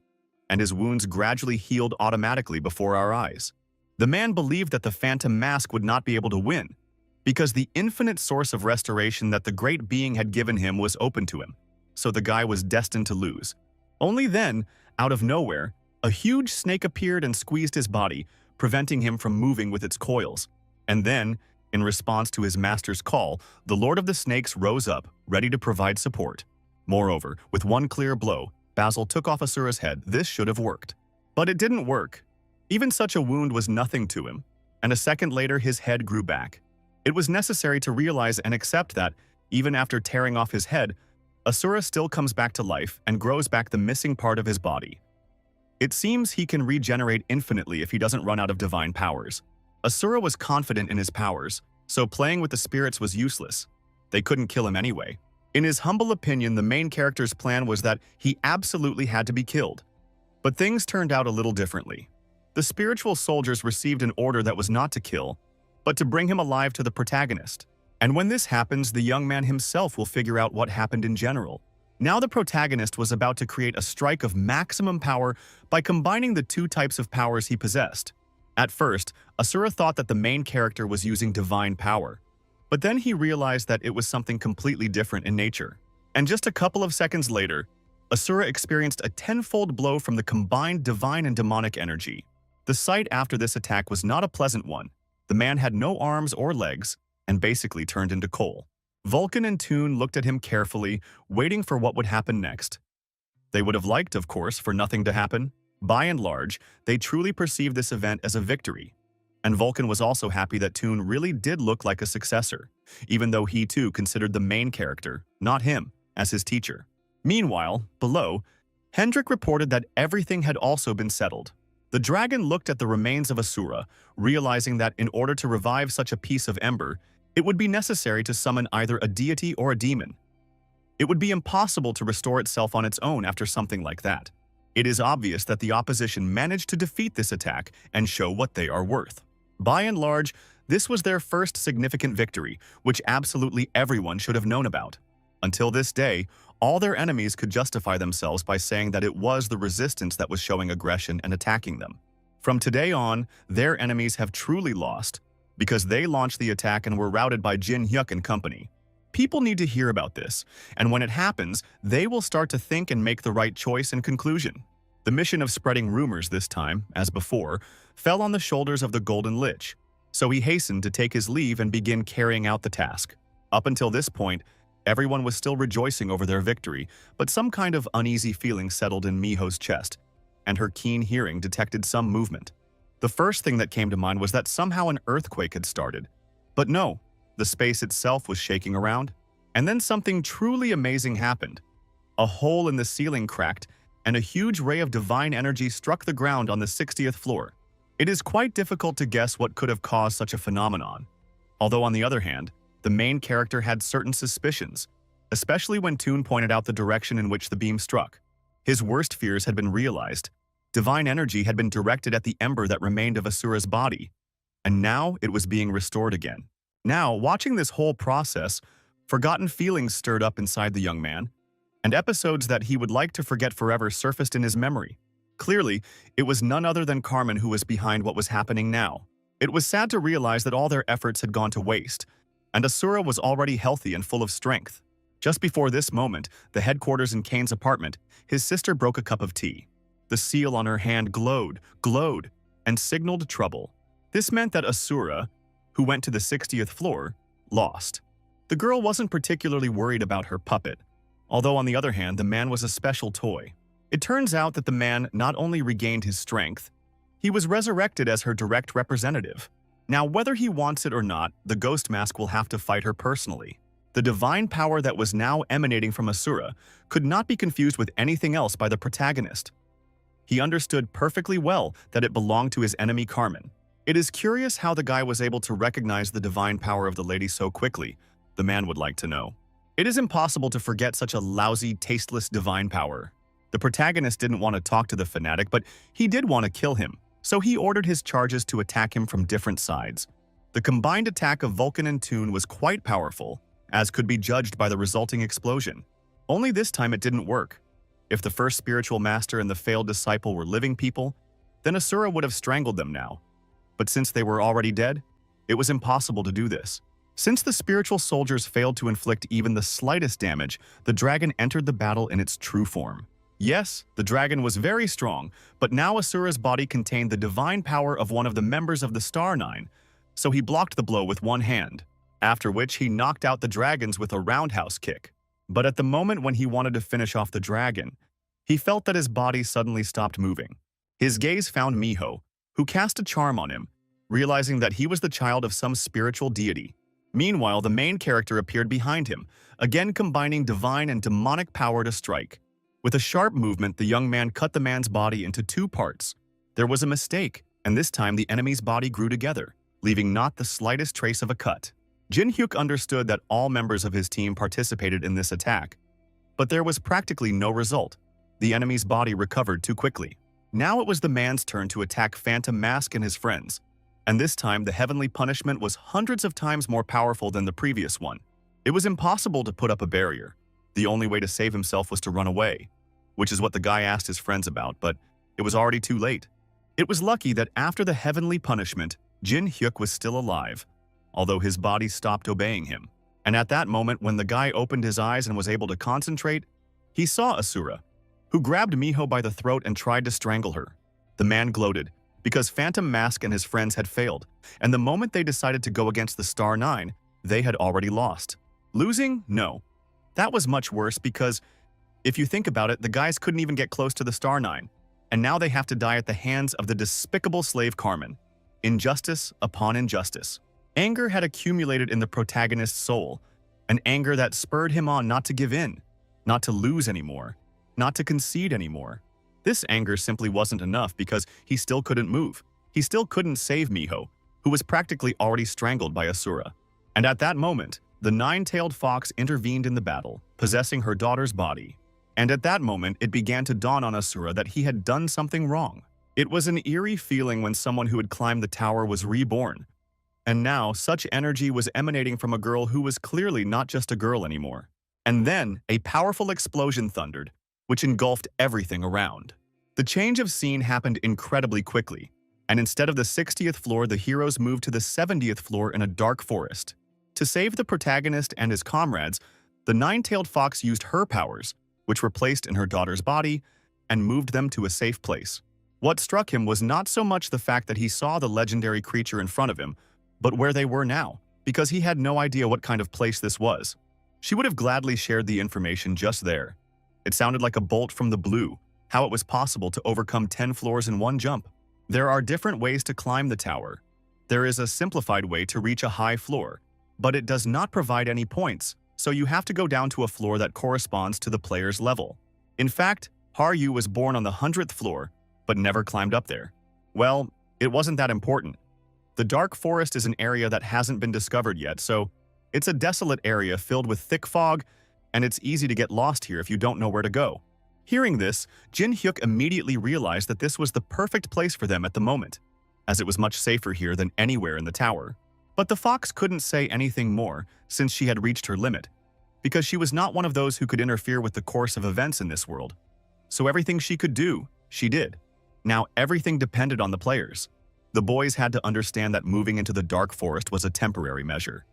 and his wounds gradually healed automatically before our eyes. The man believed that the phantom mask would not be able to win, because the infinite source of restoration that the great being had given him was open to him, so the guy was destined to lose. Only then, out of nowhere, a huge snake appeared and squeezed his body, preventing him from moving with its coils. And then, in response to his master's call, the Lord of the Snakes rose up, ready to provide support. Moreover, with one clear blow, Basil took off Asura's head. This should have worked. But it didn't work. Even such a wound was nothing to him, and a second later his head grew back. It was necessary to realize and accept that, even after tearing off his head, Asura still comes back to life and grows back the missing part of his body. It seems he can regenerate infinitely if he doesn't run out of divine powers. Asura was confident in his powers, so playing with the spirits was useless. They couldn't kill him anyway. In his humble opinion, the main character's plan was that he absolutely had to be killed. But things turned out a little differently. The spiritual soldiers received an order that was not to kill, but to bring him alive to the protagonist. And when this happens, the young man himself will figure out what happened in general. Now the protagonist was about to create a strike of maximum power by combining the two types of powers he possessed. At first, Asura thought that the main character was using divine power, but then he realized that it was something completely different in nature. And just a couple of seconds later, Asura experienced a tenfold blow from the combined divine and demonic energy. The sight after this attack was not a pleasant one. The man had no arms or legs and basically turned into coal. Vulcan and Toon looked at him carefully, waiting for what would happen next. They would have liked, of course, for nothing to happen. By and large, they truly perceived this event as a victory. And Vulcan was also happy that Toon really did look like a successor, even though he too considered the main character, not him, as his teacher. Meanwhile, below, Hendrik reported that everything had also been settled. The dragon looked at the remains of Asura, realizing that in order to revive such a piece of ember, it would be necessary to summon either a deity or a demon. It would be impossible to restore itself on its own after something like that. It is obvious that the opposition managed to defeat this attack and show what they are worth. By and large, this was their first significant victory, which absolutely everyone should have known about. Until this day, all their enemies could justify themselves by saying that it was the resistance that was showing aggression and attacking them. From today on, their enemies have truly lost, because they launched the attack and were routed by Jin Hyuk and company. People need to hear about this, and when it happens, they will start to think and make the right choice and conclusion. The mission of spreading rumors this time, as before, fell on the shoulders of the Golden Lich, so he hastened to take his leave and begin carrying out the task. Up until this point, everyone was still rejoicing over their victory, but some kind of uneasy feeling settled in Miho's chest, and her keen hearing detected some movement. The first thing that came to mind was that somehow an earthquake had started. But no, the space itself was shaking around. And then something truly amazing happened. A hole in the ceiling cracked, and a huge ray of divine energy struck the ground on the 60th floor. It is quite difficult to guess what could have caused such a phenomenon. Although on the other hand, the main character had certain suspicions, especially when Toon pointed out the direction in which the beam struck. His worst fears had been realized. Divine energy had been directed at the ember that remained of Asura's body, and now it was being restored again. Now, watching this whole process, forgotten feelings stirred up inside the young man, and episodes that he would like to forget forever surfaced in his memory. Clearly, it was none other than Carmen who was behind what was happening now. It was sad to realize that all their efforts had gone to waste, and Asura was already healthy and full of strength. Just before this moment, the headquarters in Kane's apartment, his sister broke a cup of tea. The seal on her hand glowed, and signaled trouble. This meant that Asura, who went to the 60th floor, lost. The girl wasn't particularly worried about her puppet, although on the other hand, the man was a special toy. It turns out that the man not only regained his strength, he was resurrected as her direct representative. Now, whether he wants it or not, the ghost mask will have to fight her personally. The divine power that was now emanating from Asura could not be confused with anything else by the protagonist. He understood perfectly well that it belonged to his enemy Carmen. It is curious how the guy was able to recognize the divine power of the lady so quickly, the man would like to know. It is impossible to forget such a lousy, tasteless divine power. The protagonist didn't want to talk to the fanatic, but he did want to kill him, so he ordered his charges to attack him from different sides. The combined attack of Vulcan and Toon was quite powerful, as could be judged by the resulting explosion. Only this time it didn't work. If the first spiritual master and the failed disciple were living people, then Asura would have strangled them now. But since they were already dead, it was impossible to do this. Since the spiritual soldiers failed to inflict even the slightest damage, the dragon entered the battle in its true form. Yes, the dragon was very strong, but now Asura's body contained the divine power of one of the members of the Star Nine, so he blocked the blow with one hand, after which he knocked out the dragons with a roundhouse kick. But at the moment when he wanted to finish off the dragon, he felt that his body suddenly stopped moving. His gaze found Miho, who cast a charm on him, realizing that he was the child of some spiritual deity. Meanwhile, the main character appeared behind him, again combining divine and demonic power to strike. With a sharp movement, the young man cut the man's body into two parts. There was a mistake, and this time the enemy's body grew together, leaving not the slightest trace of a cut. Jin Hyuk understood that all members of his team participated in this attack, but there was practically no result. The enemy's body recovered too quickly. Now it was the man's turn to attack Phantom Mask and his friends, and this time the heavenly punishment was hundreds of times more powerful than the previous one. It was impossible to put up a barrier. The only way to save himself was to run away, which is what the guy asked his friends about, but it was already too late. It was lucky that after the heavenly punishment, Jin Hyuk was still alive, although his body stopped obeying him. And at that moment, when the guy opened his eyes and was able to concentrate, he saw Asura, who grabbed Miho by the throat and tried to strangle her. The man gloated, because Phantom Mask and his friends had failed, and the moment they decided to go against the Star Nine, they had already lost. Losing? No. That was much worse because, if you think about it, the guys couldn't even get close to the Star Nine, and now they have to die at the hands of the despicable slave Carmen. Injustice upon injustice. Anger had accumulated in the protagonist's soul, an anger that spurred him on not to give in, not to lose anymore, not to concede anymore. This anger simply wasn't enough because he still couldn't move. He still couldn't save Miho, who was practically already strangled by Asura. And at that moment, the nine-tailed fox intervened in the battle, possessing her daughter's body. And at that moment, it began to dawn on Asura that he had done something wrong. It was an eerie feeling when someone who had climbed the tower was reborn. And now, such energy was emanating from a girl who was clearly not just a girl anymore. And then, a powerful explosion thundered, which engulfed everything around. The change of scene happened incredibly quickly, and instead of the 60th floor, the heroes moved to the 70th floor in a dark forest. To save the protagonist and his comrades, the nine-tailed fox used her powers, which were placed in her daughter's body, and moved them to a safe place. What struck him was not so much the fact that he saw the legendary creature in front of him, but where they were now, because he had no idea what kind of place this was. She would have gladly shared the information just there. It sounded like a bolt from the blue, how it was possible to overcome 10 floors in one jump. There are different ways to climb the tower. There is a simplified way to reach a high floor, but it does not provide any points, so you have to go down to a floor that corresponds to the player's level. In fact, Haryu was born on the 100th floor, but never climbed up there. Well, it wasn't that important. The dark forest is an area that hasn't been discovered yet, so it's a desolate area filled with thick fog, and it's easy to get lost here if you don't know where to go. Hearing this, Jin Hyuk immediately realized that this was the perfect place for them at the moment, as it was much safer here than anywhere in the tower. But the fox couldn't say anything more since she had reached her limit, because she was not one of those who could interfere with the course of events in this world. So everything she could do, she did. Now everything depended on the players. The boys had to understand that moving into the dark forest was a temporary measure.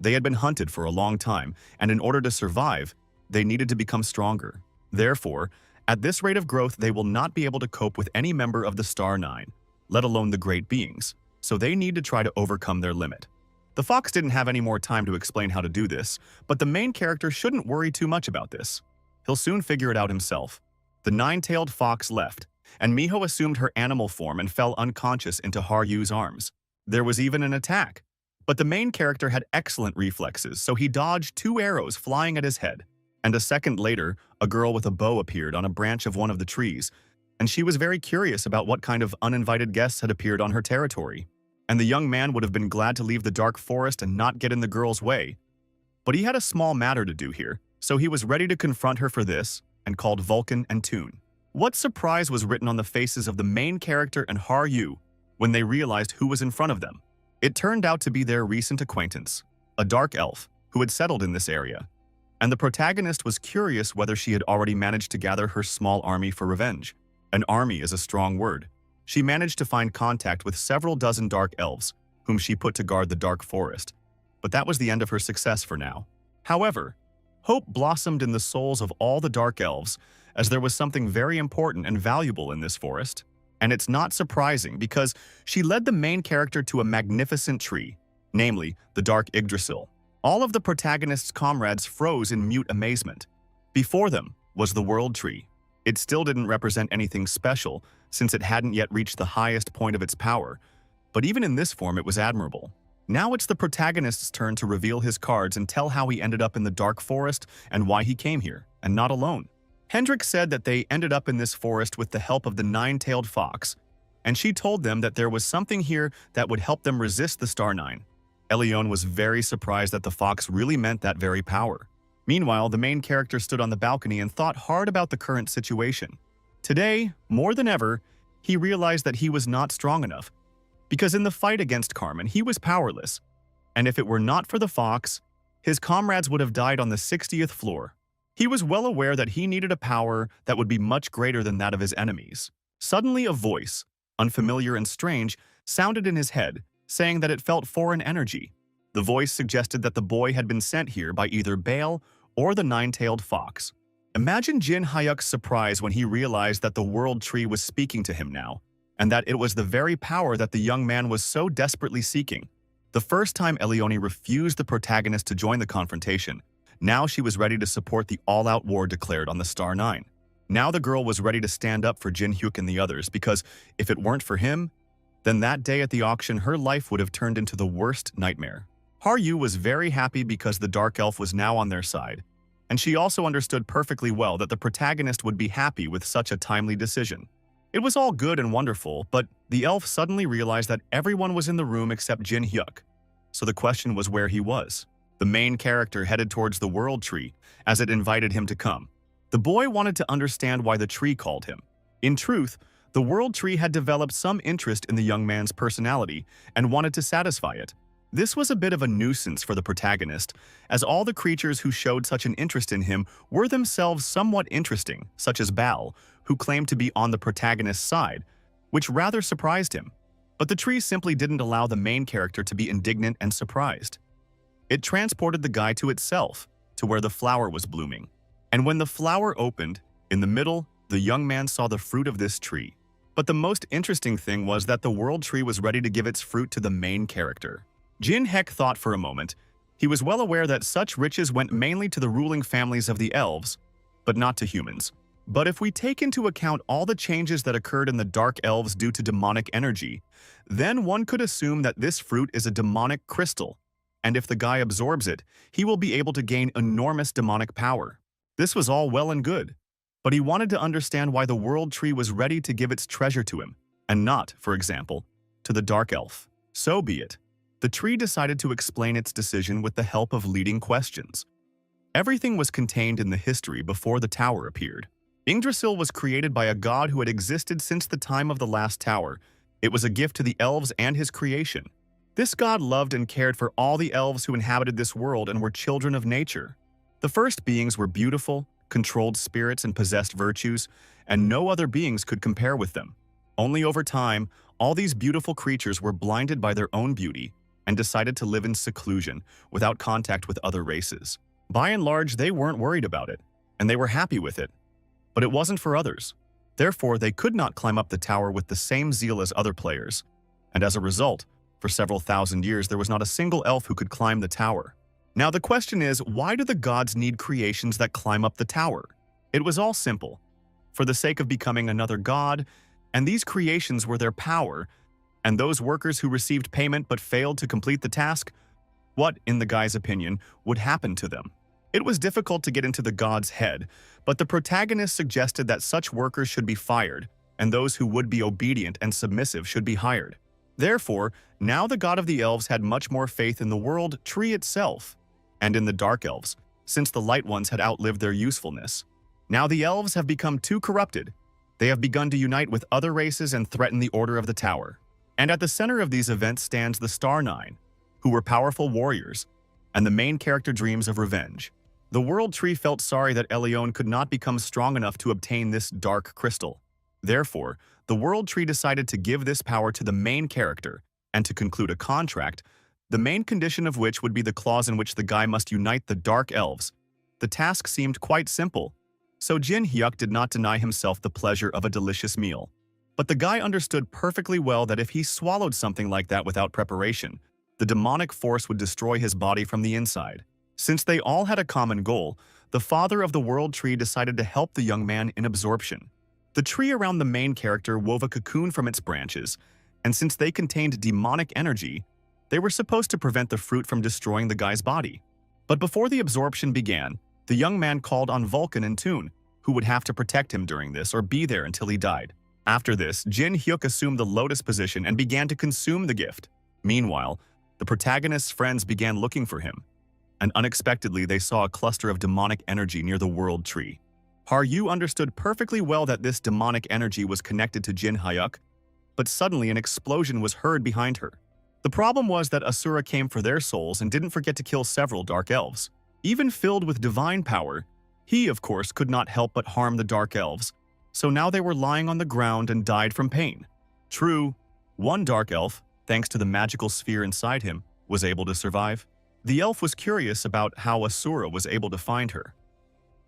They had been hunted for a long time, and in order to survive, they needed to become stronger. Therefore, at this rate of growth, they will not be able to cope with any member of the Star Nine, let alone the great beings, so they need to try to overcome their limit. The fox didn't have any more time to explain how to do this, but the main character shouldn't worry too much about this. He'll soon figure it out himself. The nine-tailed fox left, and Miho assumed her animal form and fell unconscious into Haryu's arms. There was even an attack, but the main character had excellent reflexes, so he dodged 2 arrows flying at his head. And a second later, a girl with a bow appeared on a branch of one of the trees, and she was very curious about what kind of uninvited guests had appeared on her territory. And the young man would have been glad to leave the dark forest and not get in the girl's way. But he had a small matter to do here, so he was ready to confront her for this, and called Vulcan and Toon. What surprise was written on the faces of the main character and Haryu when they realized who was in front of them. It turned out to be their recent acquaintance, a dark elf who had settled in this area, and the protagonist was curious whether she had already managed to gather her small army for revenge. An army is a strong word. She managed to find contact with several dozen dark elves, whom she put to guard the dark forest, but that was the end of her success for now. However, hope blossomed in the souls of all the dark elves, as there was something very important and valuable in this forest. And it's not surprising because she led the main character to a magnificent tree, namely the dark Yggdrasil. All of the protagonist's comrades froze in mute amazement. Before them was the world tree. It still didn't represent anything special since it hadn't yet reached the highest point of its power, but even in this form it was admirable. Now it's the protagonist's turn to reveal his cards and tell how he ended up in the dark forest and why he came here, and not alone. Hendrik said that they ended up in this forest with the help of the nine-tailed fox, and she told them that there was something here that would help them resist the Star Nine. Elion was very surprised that the fox really meant that very power. Meanwhile, the main character stood on the balcony and thought hard about the current situation. Today, more than ever, he realized that he was not strong enough, because in the fight against Carmen, he was powerless, and if it were not for the fox, his comrades would have died on the 60th floor. He was well aware that he needed a power that would be much greater than that of his enemies. Suddenly a voice, unfamiliar and strange, sounded in his head, saying that it felt foreign energy. The voice suggested that the boy had been sent here by either Baal or the nine-tailed fox. Imagine Jin Hyuk's surprise when he realized that the world tree was speaking to him now, and that it was the very power that the young man was so desperately seeking. The first time Elioni refused the protagonist to join the confrontation, now she was ready to support the all-out war declared on the Star Nine. Now the girl was ready to stand up for Jin Hyuk and the others, because if it weren't for him, then that day at the auction her life would have turned into the worst nightmare. Haryu was very happy because the dark elf was now on their side, and she also understood perfectly well that the protagonist would be happy with such a timely decision. It was all good and wonderful, but the elf suddenly realized that everyone was in the room except Jin Hyuk. So the question was where he was. The main character headed towards the world tree as it invited him to come. The boy wanted to understand why the tree called him. In truth, the world tree had developed some interest in the young man's personality and wanted to satisfy it. This was a bit of a nuisance for the protagonist, as all the creatures who showed such an interest in him were themselves somewhat interesting, such as Baal, who claimed to be on the protagonist's side, which rather surprised him. But the tree simply didn't allow the main character to be indignant and surprised. It transported the guy to itself, to where the flower was blooming. And when the flower opened, in the middle, the young man saw the fruit of this tree. But the most interesting thing was that the world tree was ready to give its fruit to the main character. Jin Hyuk thought for a moment. He was well aware that such riches went mainly to the ruling families of the elves, but not to humans. But if we take into account all the changes that occurred in the dark elves due to demonic energy, then one could assume that this fruit is a demonic crystal, and if the guy absorbs it, he will be able to gain enormous demonic power. This was all well and good, but he wanted to understand why the world tree was ready to give its treasure to him, and not, for example, to the dark elf. So be it. The tree decided to explain its decision with the help of leading questions. Everything was contained in the history before the tower appeared. Yggdrasil was created by a god who had existed since the time of the last tower. It was a gift to the elves and his creation. This god loved and cared for all the elves who inhabited this world and were children of nature. The first beings were beautiful, controlled spirits and possessed virtues, and no other beings could compare with them. Only over time, all these beautiful creatures were blinded by their own beauty and decided to live in seclusion without contact with other races. By and large, they weren't worried about it, and they were happy with it. But it wasn't for others. Therefore, they could not climb up the tower with the same zeal as other players, and as a result, for several thousand years, there was not a single elf who could climb the tower. Now the question is, why do the gods need creations that climb up the tower? It was all simple. For the sake of becoming another god, and these creations were their power, and those workers who received payment but failed to complete the task, what, in the guy's opinion, would happen to them? It was difficult to get into the god's head, but the protagonist suggested that such workers should be fired, and those who would be obedient and submissive should be hired. Therefore, now the god of the elves had much more faith in the world tree itself, and in the dark elves, since the light ones had outlived their usefulness. Now the elves have become too corrupted. They have begun to unite with other races and threaten the order of the tower. And at the center of these events stands the Star Nine, who were powerful warriors, and the main character dreams of revenge. The World Tree felt sorry that Elion could not become strong enough to obtain this dark crystal. Therefore, the World Tree decided to give this power to the main character and to conclude a contract, the main condition of which would be the clause in which the guy must unite the Dark Elves. The task seemed quite simple, so Jin Hyuk did not deny himself the pleasure of a delicious meal. But the guy understood perfectly well that if he swallowed something like that without preparation, the demonic force would destroy his body from the inside. Since they all had a common goal, the father of the World Tree decided to help the young man in absorption. The tree around the main character wove a cocoon from its branches, and since they contained demonic energy, they were supposed to prevent the fruit from destroying the guy's body. But before the absorption began, the young man called on Vulcan and Toon, who would have to protect him during this or be there until he died. After this, Jin Hyuk assumed the lotus position and began to consume the gift. Meanwhile, the protagonist's friends began looking for him, and unexpectedly they saw a cluster of demonic energy near the World Tree. Haryu understood perfectly well that this demonic energy was connected to Jin Hyuk, but suddenly an explosion was heard behind her. The problem was that Asura came for their souls and didn't forget to kill several Dark Elves. Even filled with divine power, he, of course, could not help but harm the Dark Elves, so now they were lying on the ground and died from pain. True, one Dark Elf, thanks to the magical sphere inside him, was able to survive. The elf was curious about how Asura was able to find her.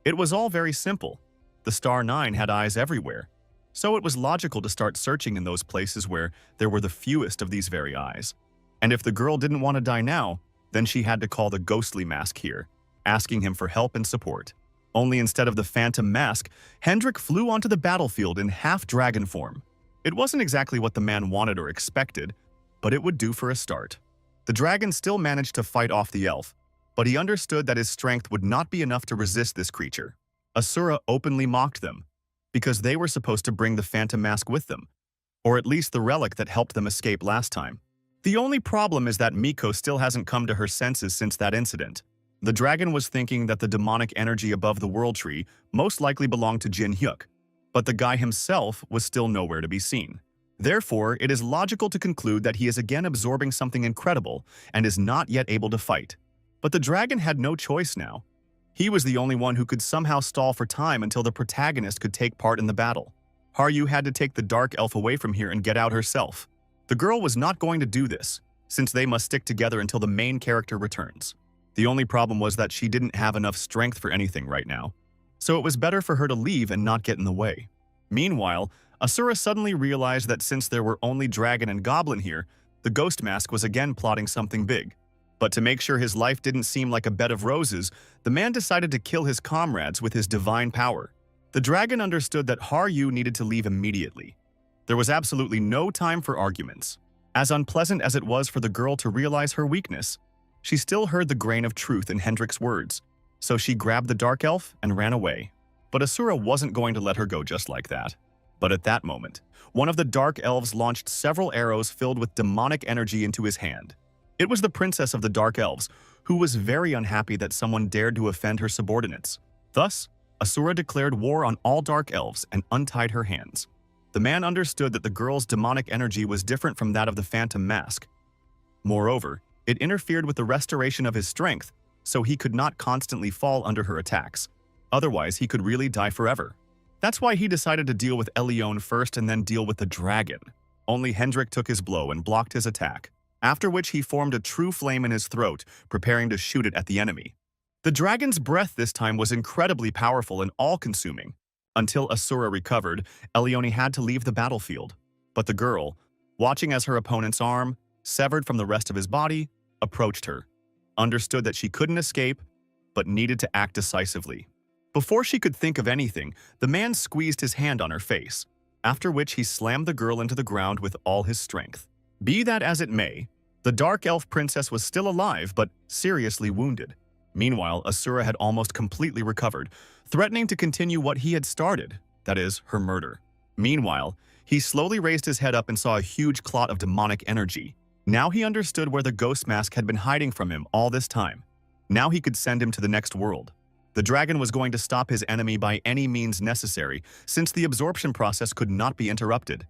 It was all very simple. The Star Nine had eyes everywhere, so it was logical to start searching in those places where there were the fewest of these very eyes. And if the girl didn't want to die now, then she had to call the ghostly mask here, asking him for help and support. Only instead of the phantom mask, Hendrik flew onto the battlefield in half-dragon form. It wasn't exactly what the man wanted or expected, but it would do for a start. The dragon still managed to fight off the elf, but he understood that his strength would not be enough to resist this creature. Asura openly mocked them, because they were supposed to bring the phantom mask with them, or at least the relic that helped them escape last time. The only problem is that Miko still hasn't come to her senses since that incident. The dragon was thinking that the demonic energy above the World Tree most likely belonged to Jin Hyuk, but the guy himself was still nowhere to be seen. Therefore, it is logical to conclude that he is again absorbing something incredible and is not yet able to fight. But the dragon had no choice now. He was the only one who could somehow stall for time until the protagonist could take part in the battle. Haryu had to take the Dark Elf away from here and get out herself. The girl was not going to do this, since they must stick together until the main character returns. The only problem was that she didn't have enough strength for anything right now, so it was better for her to leave and not get in the way. Meanwhile, Asura suddenly realized that since there were only dragon and goblin here, the ghost mask was again plotting something big. But to make sure his life didn't seem like a bed of roses, the man decided to kill his comrades with his divine power. The dragon understood that Haryu needed to leave immediately. There was absolutely no time for arguments. As unpleasant as it was for the girl to realize her weakness, she still heard the grain of truth in Hendrik's words, so she grabbed the Dark Elf and ran away. But Asura wasn't going to let her go just like that. But at that moment, one of the Dark Elves launched several arrows filled with demonic energy into his hand. It was the princess of the Dark Elves, who was very unhappy that someone dared to offend her subordinates. Thus, Asura declared war on all Dark Elves and untied her hands. The man understood that the girl's demonic energy was different from that of the phantom mask. Moreover, it interfered with the restoration of his strength, so he could not constantly fall under her attacks. Otherwise, he could really die forever. That's why he decided to deal with Elion first and then deal with the dragon. Only Hendrik took his blow and blocked his attack, after which he formed a true flame in his throat, preparing to shoot it at the enemy. The dragon's breath this time was incredibly powerful and all-consuming. Until Asura recovered, Elioni had to leave the battlefield. But the girl, watching as her opponent's arm, severed from the rest of his body, approached her, understood that she couldn't escape, but needed to act decisively. Before she could think of anything, the man squeezed his hand on her face, after which he slammed the girl into the ground with all his strength. Be that as it may, the Dark Elf princess was still alive but seriously wounded. Meanwhile, Asura had almost completely recovered, threatening to continue what he had started, that is, her murder. Meanwhile, he slowly raised his head up and saw a huge clot of demonic energy. Now he understood where the ghost mask had been hiding from him all this time. Now he could send him to the next world. The dragon was going to stop his enemy by any means necessary, since the absorption process could not be interrupted.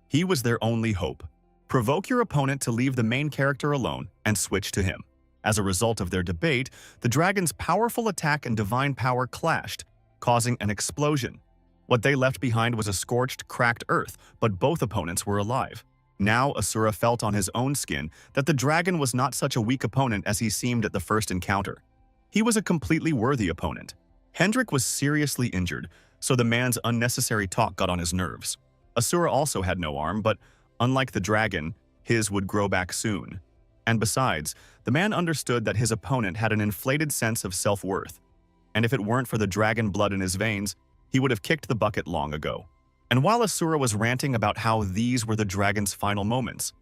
He was their only hope. Provoke your opponent to leave the main character alone and switch to him. As a result of their debate, the dragon's powerful attack and divine power clashed, causing an explosion. What they left behind was a scorched, cracked earth, but both opponents were alive. Now Asura felt on his own skin that the dragon was not such a weak opponent as he seemed at the first encounter. He was a completely worthy opponent. Hendrik was seriously injured, so the man's unnecessary talk got on his nerves. Asura also had no arm, but unlike the dragon, his would grow back soon. And besides, the man understood that his opponent had an inflated sense of self-worth. And if it weren't for the dragon blood in his veins, he would have kicked the bucket long ago. And while Asura was ranting about how these were the dragon's final moments,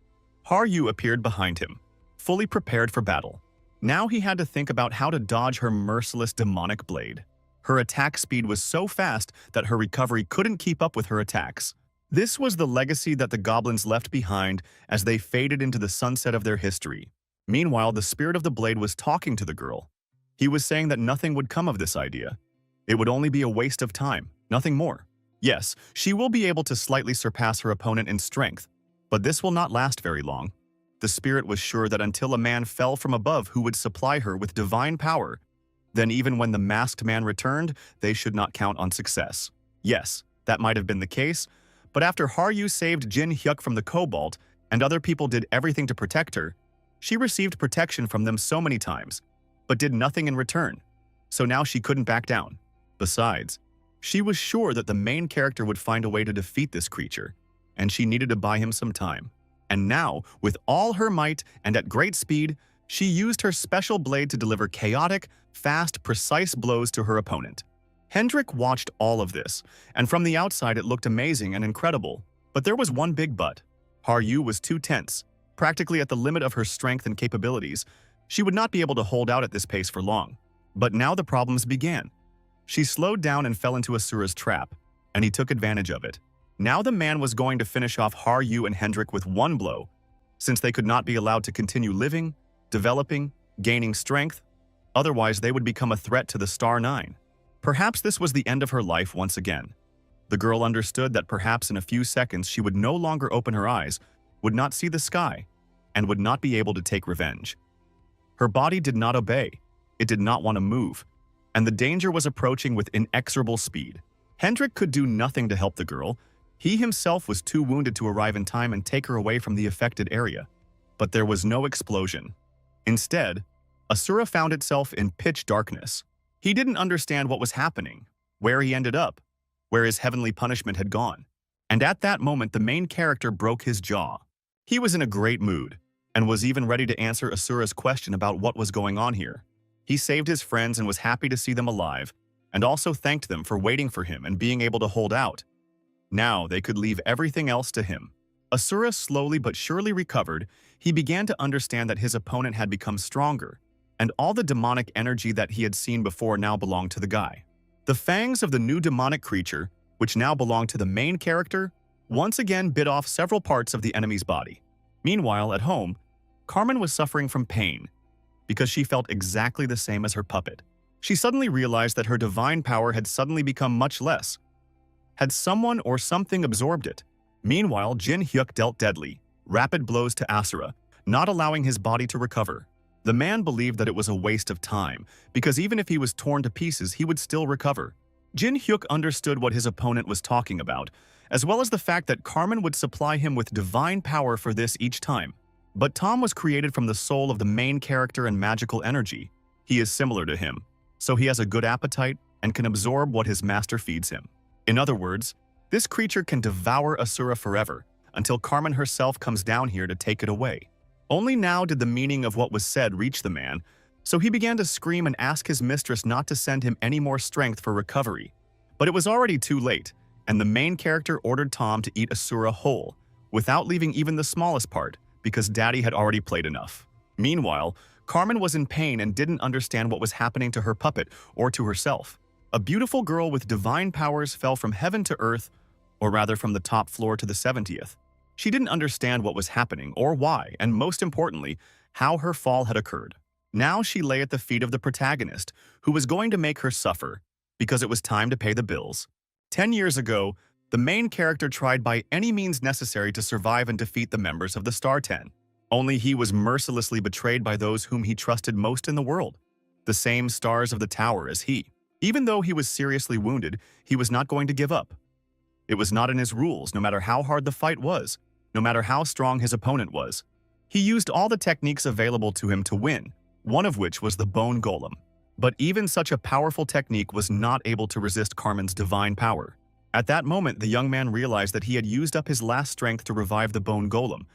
Haryu appeared behind him, fully prepared for battle. Now he had to think about how to dodge her merciless demonic blade. Her attack speed was so fast that her recovery couldn't keep up with her attacks. This was the legacy that the goblins left behind as they faded into the sunset of their history. Meanwhile, the spirit of the blade was talking to the girl. He was saying that nothing would come of this idea. It would only be a waste of time, nothing more. Yes, she will be able to slightly surpass her opponent in strength, but this will not last very long. The spirit was sure that until a man fell from above who would supply her with divine power, then even when the masked man returned, they should not count on success. Yes, that might have been the case, but after Haryu saved Jin Hyuk from the Cobalt and other people did everything to protect her, she received protection from them so many times, but did nothing in return, so now she couldn't back down. Besides, she was sure that the main character would find a way to defeat this creature, and she needed to buy him some time. And now, with all her might and at great speed, she used her special blade to deliver chaotic, fast, precise blows to her opponent. Hendrik watched all of this, and from the outside it looked amazing and incredible. But there was one big but. Haryu was too tense, practically at the limit of her strength and capabilities. She would not be able to hold out at this pace for long. But now the problems began. She slowed down and fell into Asura's trap, and he took advantage of it. Now the man was going to finish off Haryu and Hendrik with one blow, since they could not be allowed to continue living, developing, gaining strength. Otherwise, they would become a threat to the Star Nine. Perhaps this was the end of her life once again. The girl understood that perhaps in a few seconds she would no longer open her eyes, would not see the sky, and would not be able to take revenge. Her body did not obey. It did not want to move, and the danger was approaching with inexorable speed. Hendrik could do nothing to help the girl. He himself was too wounded to arrive in time and take her away from the affected area. But there was no explosion. Instead, Asura found itself in pitch darkness. He didn't understand what was happening, where he ended up, where his heavenly punishment had gone. And at that moment, the main character broke his jaw. He was in a great mood, and was even ready to answer Asura's question about what was going on here. He saved his friends and was happy to see them alive, and also thanked them for waiting for him and being able to hold out. Now they could leave everything else to him. Asura slowly but surely recovered. He began to understand that his opponent had become stronger, and all the demonic energy that he had seen before now belonged to the guy. The fangs of the new demonic creature, which now belonged to the main character, once again bit off several parts of the enemy's body. Meanwhile, at home, Carmen was suffering from pain because she felt exactly the same as her puppet. She suddenly realized that her divine power had suddenly become much less. Had someone or something absorbed it? Meanwhile, Jin Hyuk dealt deadly, rapid blows to Asura, not allowing his body to recover. The man believed that it was a waste of time, because even if he was torn to pieces, he would still recover. Jin Hyuk understood what his opponent was talking about, as well as the fact that Carmen would supply him with divine power for this each time. But Tom was created from the soul of the main character and magical energy. He is similar to him, so he has a good appetite and can absorb what his master feeds him. In other words, this creature can devour Asura forever, until Carmen herself comes down here to take it away. Only now did the meaning of what was said reach the man, so he began to scream and ask his mistress not to send him any more strength for recovery. But it was already too late, and the main character ordered Tom to eat Asura whole, without leaving even the smallest part, because Daddy had already played enough. Meanwhile, Carmen was in pain and didn't understand what was happening to her puppet or to herself. A beautiful girl with divine powers fell from heaven to earth, or rather from the top floor to the 70th. She didn't understand what was happening or why, and most importantly, how her fall had occurred. Now she lay at the feet of the protagonist, who was going to make her suffer, because it was time to pay the bills. 10 years ago, The main character tried by any means necessary to survive and defeat the members of the Star Ten. Only he was mercilessly betrayed by those whom he trusted most in the world, the same stars of the tower as he. Even though he was seriously wounded, he was not going to give up. It was not in his rules, no matter how hard the fight was, no matter how strong his opponent was. He used all the techniques available to him to win, one of which was the bone golem. But even such a powerful technique was not able to resist Carmen's divine power. At that moment, the young man realized that he had used up his last strength to revive the bone golem,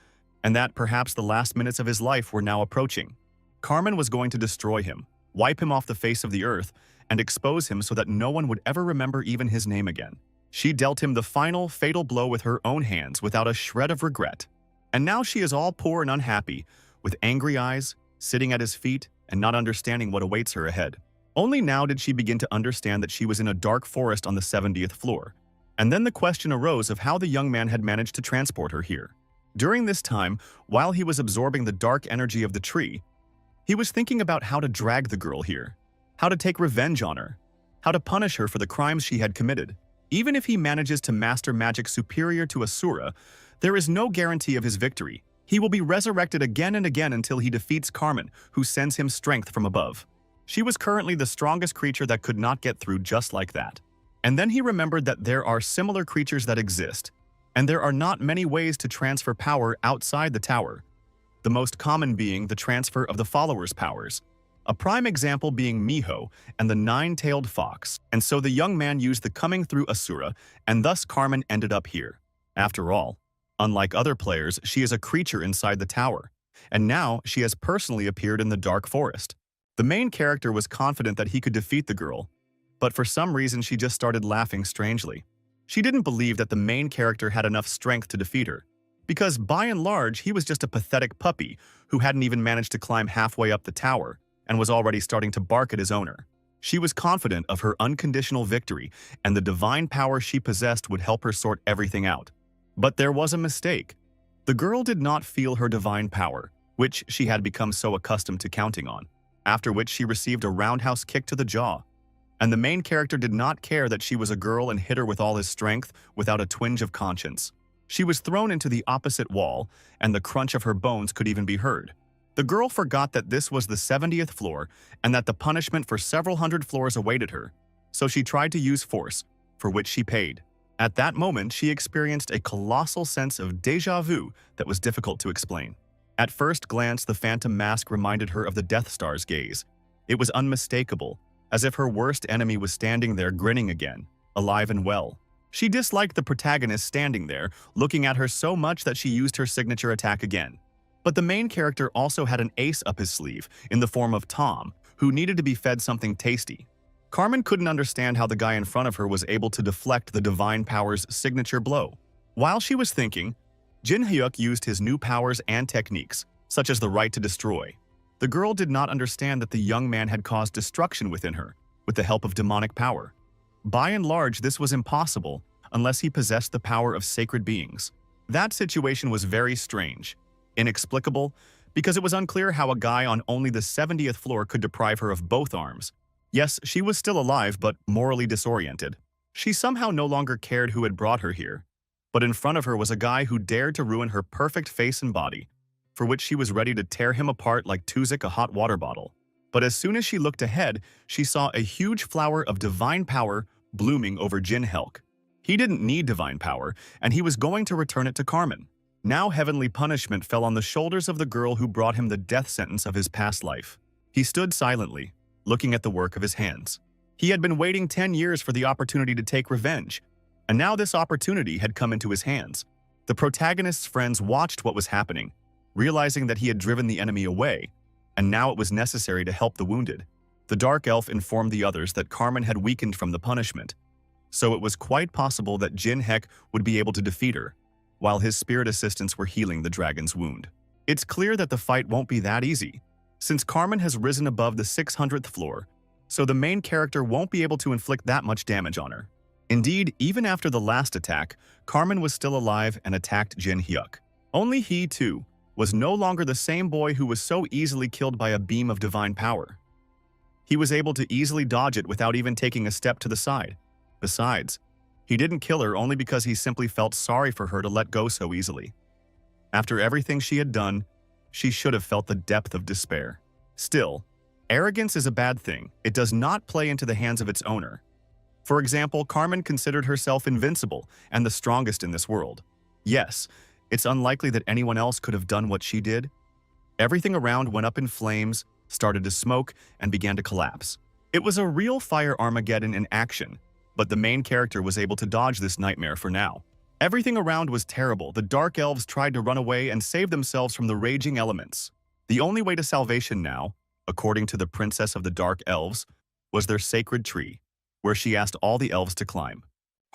and that perhaps the last minutes of his life were now approaching. Carmen was going to destroy him, wipe him off the face of the earth, and expose him so that no one would ever remember even his name again. She dealt him the final, fatal blow with her own hands without a shred of regret. And now she is all poor and unhappy, with angry eyes, sitting at his feet, and not understanding what awaits her ahead. Only now did she begin to understand that she was in a dark forest on the 70th floor. And then the question arose of how the young man had managed to transport her here. During this time, while he was absorbing the dark energy of the tree, he was thinking about how to drag the girl here, how to take revenge on her, how to punish her for the crimes she had committed. Even if he manages to master magic superior to Asura, there is no guarantee of his victory. He will be resurrected again and again until he defeats Carmen, who sends him strength from above. She was currently the strongest creature that could not get through just like that. And then he remembered that there are similar creatures that exist, and there are not many ways to transfer power outside the tower, the most common being the transfer of the followers' powers. A prime example being Miho and the nine-tailed fox, and so the young man used the coming through Asura, and thus Carmen ended up here. After all, unlike other players, she is a creature inside the tower, and now she has personally appeared in the dark forest. The main character was confident that he could defeat the girl, but for some reason she just started laughing strangely. She didn't believe that the main character had enough strength to defeat her, because by and large he was just a pathetic puppy who hadn't even managed to climb halfway up the tower and was already starting to bark at his owner. She was confident of her unconditional victory, and the divine power she possessed would help her sort everything out. But there was a mistake. The girl did not feel her divine power, which she had become so accustomed to counting on, after which she received a roundhouse kick to the jaw. And the main character did not care that she was a girl and hit her with all his strength without a twinge of conscience. She was thrown into the opposite wall, and the crunch of her bones could even be heard. The girl forgot that this was the 70th floor and that the punishment for several hundred floors awaited her, so she tried to use force, for which she paid. At that moment, she experienced a colossal sense of déjà vu that was difficult to explain. At first glance, the phantom mask reminded her of the Death Star's gaze. It was unmistakable, as if her worst enemy was standing there grinning again, alive and well. She disliked the protagonist standing there, looking at her so much that she used her signature attack again. But the main character also had an ace up his sleeve, in the form of Tom, who needed to be fed something tasty. Carmen couldn't understand how the guy in front of her was able to deflect the divine power's signature blow. While she was thinking, Jin Hyuk used his new powers and techniques, such as the right to destroy. The girl did not understand that the young man had caused destruction within her, with the help of demonic power. By and large, this was impossible, unless he possessed the power of sacred beings. That situation was very strange, inexplicable, because it was unclear how a guy on only the 70th floor could deprive her of both arms. Yes, she was still alive, but morally disoriented. She somehow no longer cared who had brought her here. But in front of her was a guy who dared to ruin her perfect face and body, for which she was ready to tear him apart like Tuzik a hot water bottle. But as soon as she looked ahead, she saw a huge flower of divine power blooming over Jin Hyuk. He didn't need divine power, and he was going to return it to Carmen. Now heavenly punishment fell on the shoulders of the girl who brought him the death sentence of his past life. He stood silently, looking at the work of his hands. He had been waiting 10 years for the opportunity to take revenge, and now this opportunity had come into his hands. The protagonist's friends watched what was happening, realizing that he had driven the enemy away, and now it was necessary to help the wounded. The Dark Elf informed the others that Carmen had weakened from the punishment, so it was quite possible that Jin Hyuk would be able to defeat her, while his spirit assistants were healing the dragon's wound. It's clear that the fight won't be that easy, since Carmen has risen above the 600th floor, so the main character won't be able to inflict that much damage on her. Indeed, even after the last attack, Carmen was still alive and attacked Jin Hyuk. Only he, too, was no longer the same boy who was so easily killed by a beam of divine power. He was able to easily dodge it without even taking a step to the side. Besides, He didn't kill her only because he simply felt sorry for her to let go so easily. After everything she had done, she should have felt the depth of despair. Still, arrogance is a bad thing. It does not play into the hands of its owner. For example, Carmen considered herself invincible and the strongest in this world. Yes, it's unlikely that anyone else could have done what she did. Everything around went up in flames, started to smoke, and began to collapse. It was a real fire Armageddon in action, but the main character was able to dodge this nightmare for now. Everything around was terrible. The dark elves tried to run away and save themselves from the raging elements. The only way to salvation now, according to the princess of the dark elves, was their sacred tree, where she asked all the elves to climb.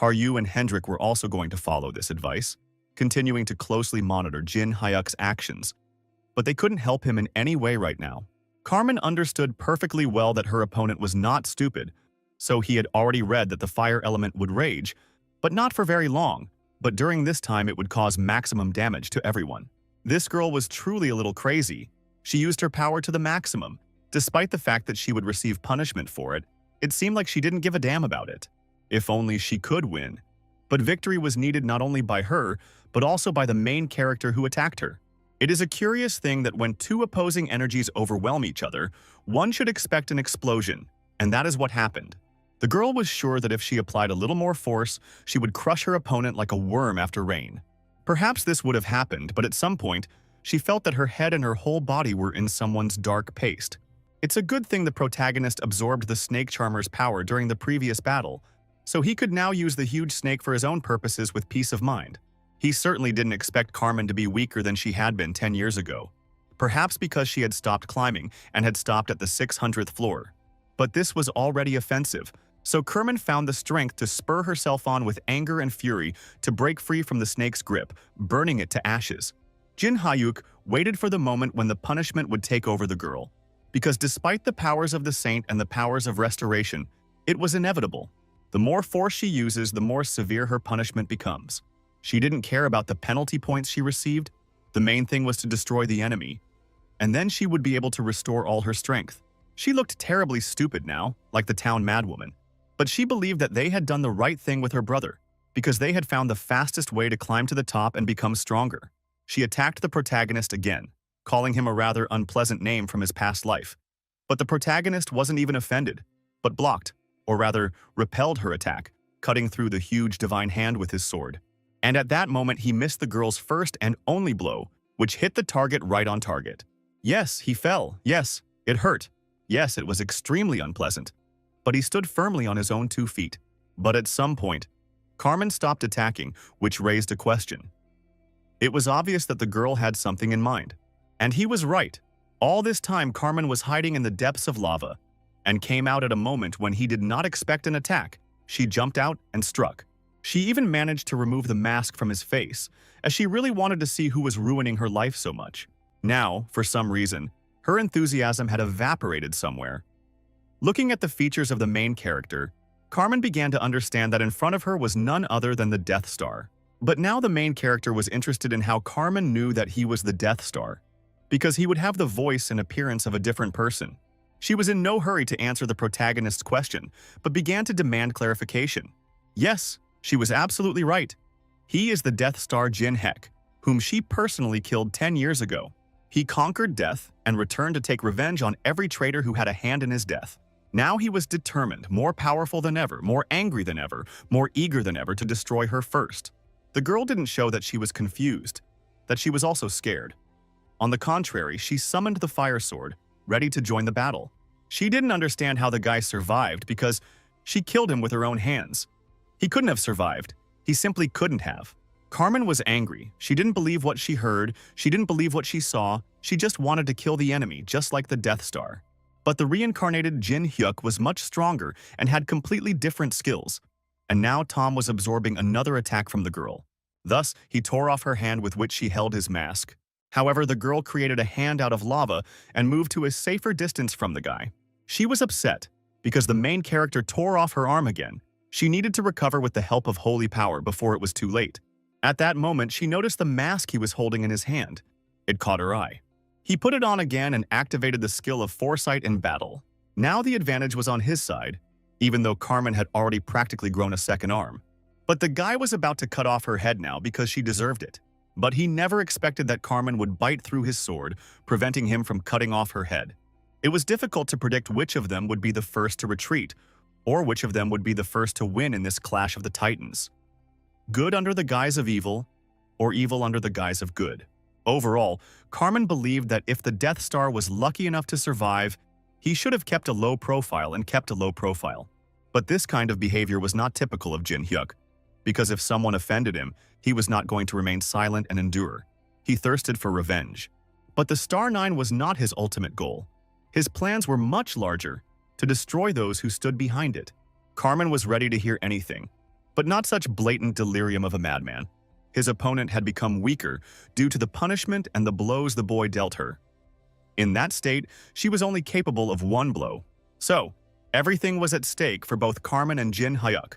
Haryu and Hendrik were also going to follow this advice, continuing to closely monitor Jin Hyuk's actions, but they couldn't help him in any way right now. Carmen understood perfectly well that her opponent was not stupid, so he had already read that the fire element would rage, but not for very long, but during this time it would cause maximum damage to everyone. This girl was truly a little crazy. She used her power to the maximum. Despite the fact that she would receive punishment for it, it seemed like she didn't give a damn about it. If only she could win. But victory was needed not only by her, but also by the main character who attacked her. It is a curious thing that when two opposing energies overwhelm each other, one should expect an explosion, and that is what happened. The girl was sure that if she applied a little more force, she would crush her opponent like a worm after rain. Perhaps this would have happened, but at some point, she felt that her head and her whole body were in someone's dark paste. It's a good thing the protagonist absorbed the snake charmer's power during the previous battle, so he could now use the huge snake for his own purposes with peace of mind. He certainly didn't expect Carmen to be weaker than she had been 10 years ago, perhaps because she had stopped climbing and had stopped at the 600th floor. But this was already offensive, so Carmen found the strength to spur herself on with anger and fury to break free from the snake's grip, burning it to ashes. Jin Hyuk waited for the moment when the punishment would take over the girl, because despite the powers of the saint and the powers of restoration, it was inevitable. The more force she uses, the more severe her punishment becomes. She didn't care about the penalty points she received. The main thing was to destroy the enemy, and then she would be able to restore all her strength. She looked terribly stupid now, like the town madwoman, but she believed that they had done the right thing with her brother, because they had found the fastest way to climb to the top and become stronger. She attacked the protagonist again, calling him a rather unpleasant name from his past life. But the protagonist wasn't even offended, but blocked, or rather, repelled her attack, cutting through the huge divine hand with his sword. And at that moment, he missed the girl's first and only blow, which hit the target right on target. Yes, he fell. Yes, it hurt. Yes, it was extremely unpleasant. But he stood firmly on his own 2 feet. But at some point, Carmen stopped attacking, which raised a question. It was obvious that the girl had something in mind. And he was right. All this time, Carmen was hiding in the depths of lava, and came out at a moment when he did not expect an attack. She jumped out and struck. She even managed to remove the mask from his face, as she really wanted to see who was ruining her life so much. Now, for some reason, her enthusiasm had evaporated somewhere. Looking at the features of the main character, Carmen began to understand that in front of her was none other than the Death Star. But now the main character was interested in how Carmen knew that he was the Death Star, because he would have the voice and appearance of a different person. She was in no hurry to answer the protagonist's question, but began to demand clarification. Yes, she was absolutely right. He is the Death Star Jin Hek, whom she personally killed 10 years ago. He conquered death and returned to take revenge on every traitor who had a hand in his death. Now he was determined, more powerful than ever, more angry than ever, more eager than ever to destroy her first. The girl didn't show that she was confused, that she was also scared. On the contrary, she summoned the fire sword, ready to join the battle. She didn't understand how the guy survived because she killed him with her own hands. He couldn't have survived. He simply couldn't have. Carmen was angry. She didn't believe what she heard. She didn't believe what she saw. She just wanted to kill the enemy, just like the Death Star. But the reincarnated Jin Hyuk was much stronger and had completely different skills. And now Tom was absorbing another attack from the girl. Thus, he tore off her hand with which she held his mask. However, the girl created a hand out of lava and moved to a safer distance from the guy. She was upset because the main character tore off her arm again. She needed to recover with the help of holy power before it was too late. At that moment, she noticed the mask he was holding in his hand. It caught her eye. He put it on again and activated the skill of foresight in battle. Now the advantage was on his side, even though Carmen had already practically grown a second arm. But the guy was about to cut off her head now because she deserved it. But he never expected that Carmen would bite through his sword, preventing him from cutting off her head. It was difficult to predict which of them would be the first to retreat, or which of them would be the first to win in this clash of the titans. Good under the guise of evil, or evil under the guise of good. Overall, Carmen believed that if the Death Star was lucky enough to survive, he should have kept a low profile and kept a low profile. But this kind of behavior was not typical of Jin Hyuk, because if someone offended him, he was not going to remain silent and endure. He thirsted for revenge. But the Star 9 was not his ultimate goal. His plans were much larger, to destroy those who stood behind it. Carmen was ready to hear anything, but not such blatant delirium of a madman. His opponent had become weaker due to the punishment and the blows the boy dealt her. In that state, she was only capable of one blow. So, everything was at stake for both Carmen and Jin Hyuk.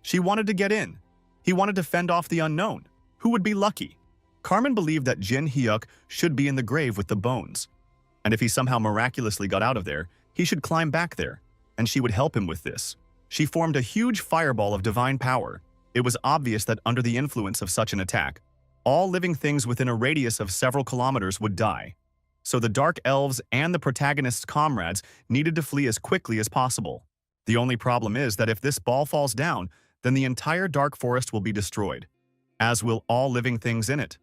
She wanted to get in. He wanted to fend off the unknown. Who would be lucky? Carmen believed that Jin Hyuk should be in the grave with the bones. And if he somehow miraculously got out of there, he should climb back there, and she would help him with this. She formed a huge fireball of divine power. It was obvious that under the influence of such an attack, all living things within a radius of several kilometers would die. So the Dark Elves and the protagonist's comrades needed to flee as quickly as possible. The only problem is that if this ball falls down, then the entire Dark Forest will be destroyed, as will all living things in it.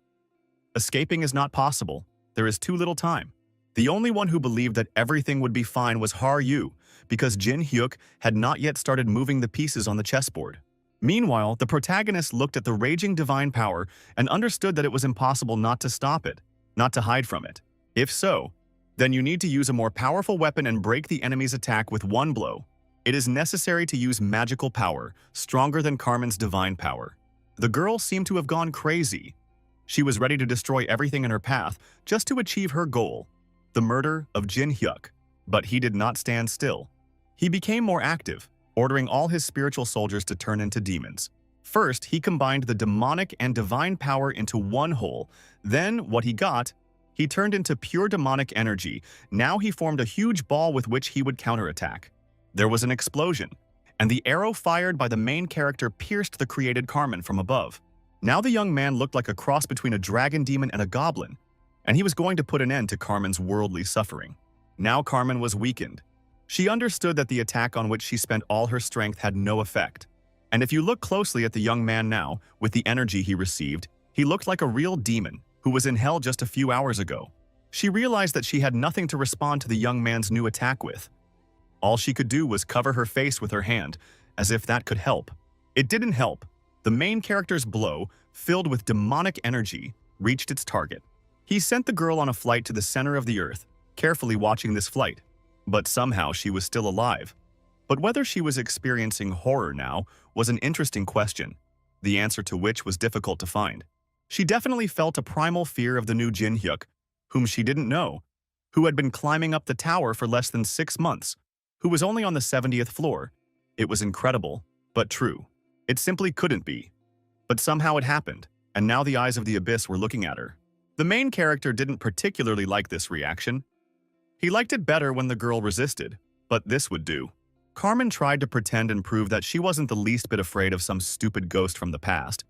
Escaping is not possible. There is too little time. The only one who believed that everything would be fine was Yu, because Jin Hyuk had not yet started moving the pieces on the chessboard. Meanwhile, the protagonist looked at the raging divine power and understood that it was impossible not to stop it, not to hide from it. If so, then you need to use a more powerful weapon and break the enemy's attack with one blow. It is necessary to use magical power, stronger than Carmen's divine power. The girl seemed to have gone crazy. She was ready to destroy everything in her path just to achieve her goal, the murder of Jin Hyuk. But he did not stand still. He became more active, ordering all his spiritual soldiers to turn into demons. First, he combined the demonic and divine power into one whole. Then, what he got, he turned into pure demonic energy. Now he formed a huge ball with which he would counterattack. There was an explosion, and the arrow fired by the main character pierced the created Carmen from above. Now the young man looked like a cross between a dragon demon and a goblin, and he was going to put an end to Carmen's worldly suffering. Now Carmen was weakened. She understood that the attack on which she spent all her strength had no effect. And if you look closely at the young man now, with the energy he received, he looked like a real demon who was in hell just a few hours ago. She realized that she had nothing to respond to the young man's new attack with. All she could do was cover her face with her hand, as if that could help. It didn't help. The main character's blow, filled with demonic energy, reached its target. He sent the girl on a flight to the center of the earth, carefully watching this flight. But somehow she was still alive. But whether she was experiencing horror now was an interesting question, the answer to which was difficult to find. She definitely felt a primal fear of the new Jin Hyuk, whom she didn't know, who had been climbing up the tower for less than 6 months, who was only on the 70th floor. It was incredible, but true. It simply couldn't be. But somehow it happened, and now the eyes of the abyss were looking at her. The main character didn't particularly like this reaction. He liked it better when the girl resisted, but this would do. Carmen tried to pretend and prove that she wasn't the least bit afraid of some stupid ghost from the past,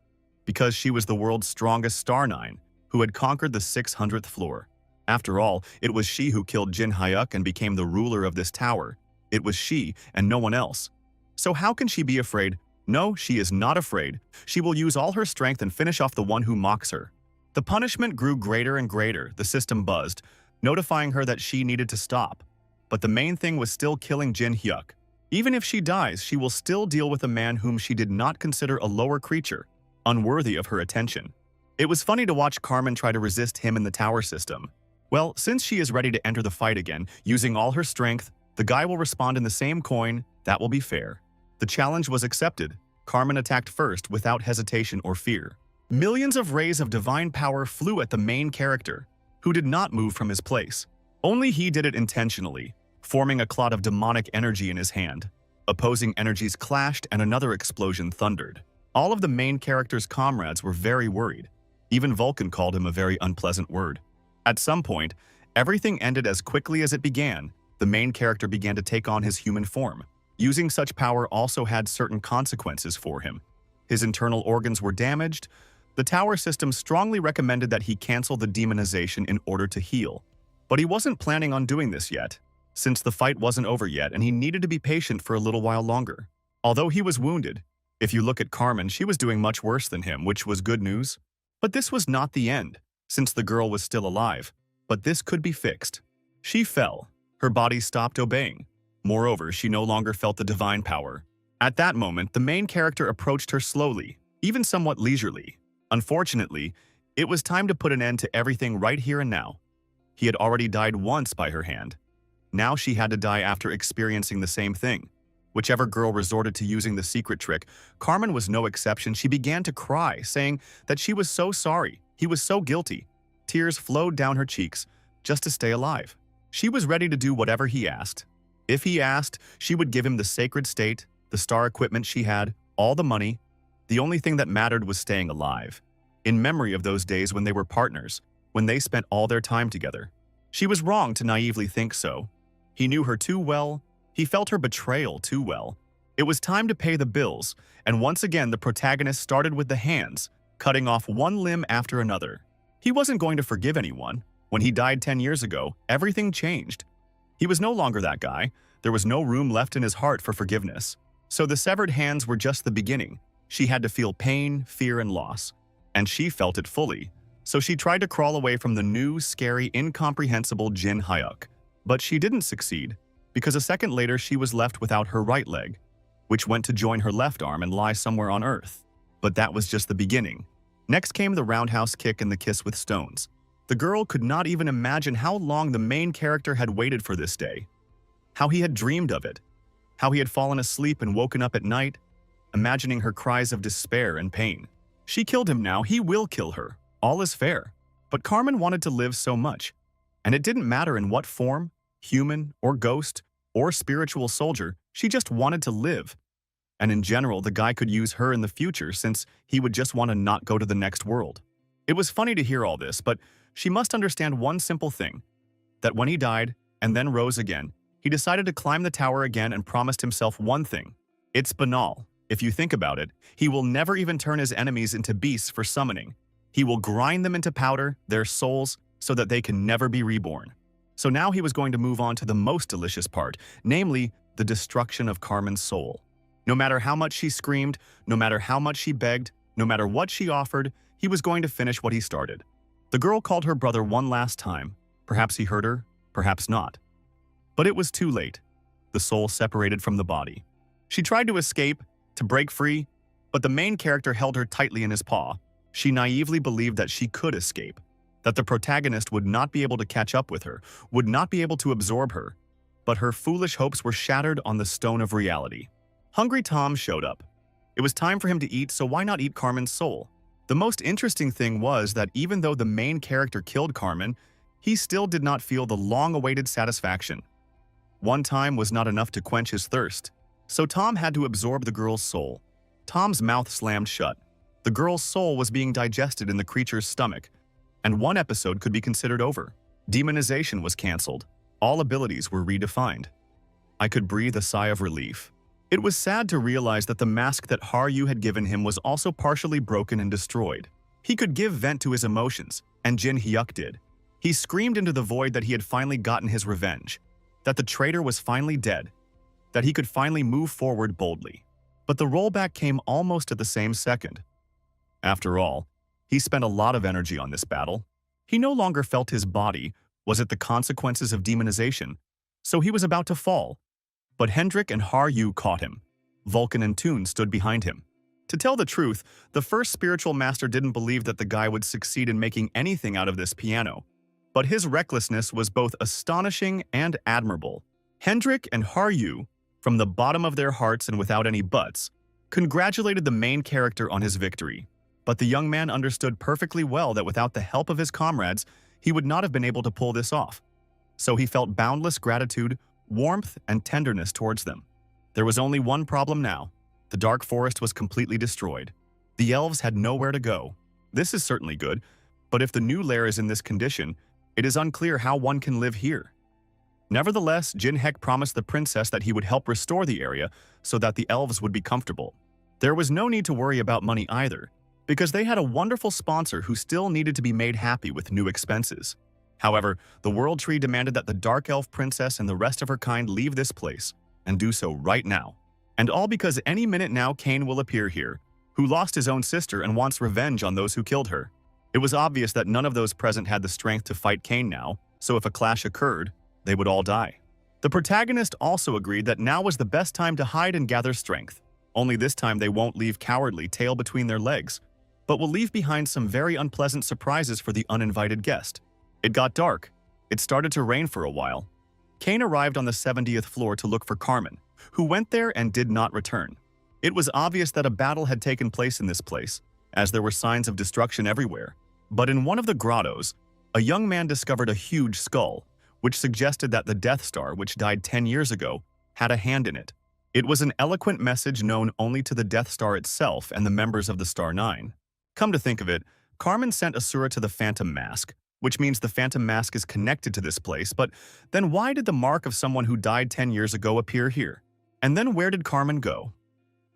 because she was the world's strongest Star 9, who had conquered the 600th floor. After all, it was she who killed Jin Hyuk and became the ruler of this tower. It was she and no one else. So how can she be afraid? No, she is not afraid. She will use all her strength and finish off the one who mocks her. The punishment grew greater and greater. The system buzzed, notifying her that she needed to stop. But the main thing was still killing Jin Hyuk. Even if she dies, she will still deal with a man whom she did not consider a lower creature, unworthy of her attention. It was funny to watch Carmen try to resist him in the tower system. Well, since she is ready to enter the fight again, using all her strength, the guy will respond in the same coin. That will be fair. The challenge was accepted. Carmen attacked first without hesitation or fear. Millions of rays of divine power flew at the main character, who did not move from his place. Only he did it intentionally, forming a clot of demonic energy in his hand. Opposing energies clashed and another explosion thundered. All of the main character's comrades were very worried. Even Vulcan called him a very unpleasant word. At some point, everything ended as quickly as it began. The main character began to take on his human form. Using such power also had certain consequences for him. His internal organs were damaged. The tower system strongly recommended that he cancel the demonization in order to heal. But he wasn't planning on doing this yet, since the fight wasn't over yet and he needed to be patient for a little while longer. Although he was wounded, if you look at Carmen, she was doing much worse than him, which was good news. But this was not the end, since the girl was still alive. But this could be fixed. She fell. Her body stopped obeying. Moreover, she no longer felt the divine power. At that moment, the main character approached her slowly, even somewhat leisurely. Unfortunately, it was time to put an end to everything right here and now. He had already died once by her hand. Now she had to die after experiencing the same thing. Whichever girl resorted to using the secret trick, Carmen was no exception. She began to cry, saying that she was so sorry, he was so guilty. Tears flowed down her cheeks, just to stay alive. She was ready to do whatever he asked. If he asked, she would give him the sacred state, the star equipment she had, all the money. The only thing that mattered was staying alive, in memory of those days when they were partners, when they spent all their time together. She was wrong to naively think so. He knew her too well. He felt her betrayal too well. It was time to pay the bills, and once again the protagonist started with the hands, cutting off one limb after another. He wasn't going to forgive anyone. When he died 10 years ago, everything changed. He was no longer that guy. There was no room left in his heart for forgiveness. So the severed hands were just the beginning. She had to feel pain, fear, and loss. And she felt it fully. So she tried to crawl away from the new, scary, incomprehensible Jin Hyuk. But she didn't succeed, because a second later she was left without her right leg, which went to join her left arm and lie somewhere on Earth. But that was just the beginning. Next came the roundhouse kick and the kiss with stones. The girl could not even imagine how long the main character had waited for this day, how he had dreamed of it, how he had fallen asleep and woken up at night, imagining her cries of despair and pain. She killed him now, he will kill her. All is fair. But Carmen wanted to live so much, and it didn't matter in what form, human or ghost or spiritual soldier, she just wanted to live. And in general, the guy could use her in the future since he would just want to not go to the next world. It was funny to hear all this, but she must understand one simple thing, that when he died and then rose again, he decided to climb the tower again and promised himself one thing. It's banal. If you think about it, he will never even turn his enemies into beasts for summoning. He will grind them into powder, their souls, so that they can never be reborn. So now he was going to move on to the most delicious part, namely the destruction of Carmen's soul. No matter how much she screamed, no matter how much she begged, no matter what she offered, he was going to finish what he started. The girl called her brother one last time. Perhaps he heard her, perhaps not. But it was too late. The soul separated from the body. She tried to escape, to break free, but the main character held her tightly in his paw. She naively believed that she could escape, that the protagonist would not be able to catch up with her, would not be able to absorb her. But her foolish hopes were shattered on the stone of reality. Hungry Tom showed up. It was time for him to eat, so why not eat Carmen's soul? The most interesting thing was that even though the main character killed Carmen, he still did not feel the long-awaited satisfaction. One time was not enough to quench his thirst, so Tom had to absorb the girl's soul. Tom's mouth slammed shut. The girl's soul was being digested in the creature's stomach, and one episode could be considered over. Demonization was cancelled. All abilities were redefined. I could breathe a sigh of relief. It was sad to realize that the mask that Haryu had given him was also partially broken and destroyed. He could give vent to his emotions, and Jin Hyuk did. He screamed into the void that he had finally gotten his revenge, that the traitor was finally dead, that he could finally move forward boldly. But the rollback came almost at the same second. After all, he spent a lot of energy on this battle. He no longer felt his body. Was it the consequences of demonization? So he was about to fall. But Hendrik and Haryu caught him. Vulcan and Toon stood behind him. To tell the truth, the first spiritual master didn't believe that the guy would succeed in making anything out of this piano. But his recklessness was both astonishing and admirable. Hendrik and Haryu, from the bottom of their hearts and without any buts, congratulated the main character on his victory. But the young man understood perfectly well that without the help of his comrades, he would not have been able to pull this off. So he felt boundless gratitude, warmth, and tenderness towards them. There was only one problem now. The dark forest was completely destroyed. The elves had nowhere to go. This is certainly good, but if the new lair is in this condition, it is unclear how one can live here. Nevertheless, Jin Hyuk promised the princess that he would help restore the area so that the elves would be comfortable. There was no need to worry about money either, because they had a wonderful sponsor who still needed to be made happy with new expenses. However, the World Tree demanded that the Dark Elf Princess and the rest of her kind leave this place, and do so right now. And all because any minute now Cain will appear here, who lost his own sister and wants revenge on those who killed her. It was obvious that none of those present had the strength to fight Cain now, so if a clash occurred, they would all die. The protagonist also agreed that now was the best time to hide and gather strength. Only this time they won't leave cowardly, tail between their legs, but will leave behind some very unpleasant surprises for the uninvited guest. It got dark. It started to rain for a while. Cain arrived on the 70th floor to look for Carmen, who went there and did not return. It was obvious that a battle had taken place in this place, as there were signs of destruction everywhere. But in one of the grottos, a young man discovered a huge skull, which suggested that the Death Star, which died 10 years ago, had a hand in it. It was an eloquent message known only to the Death Star itself and the members of the Star Nine. Come to think of it, Carmen sent Asura to the Phantom Mask, which means the Phantom Mask is connected to this place, but then why did the mark of someone who died 10 years ago appear here? And then where did Carmen go?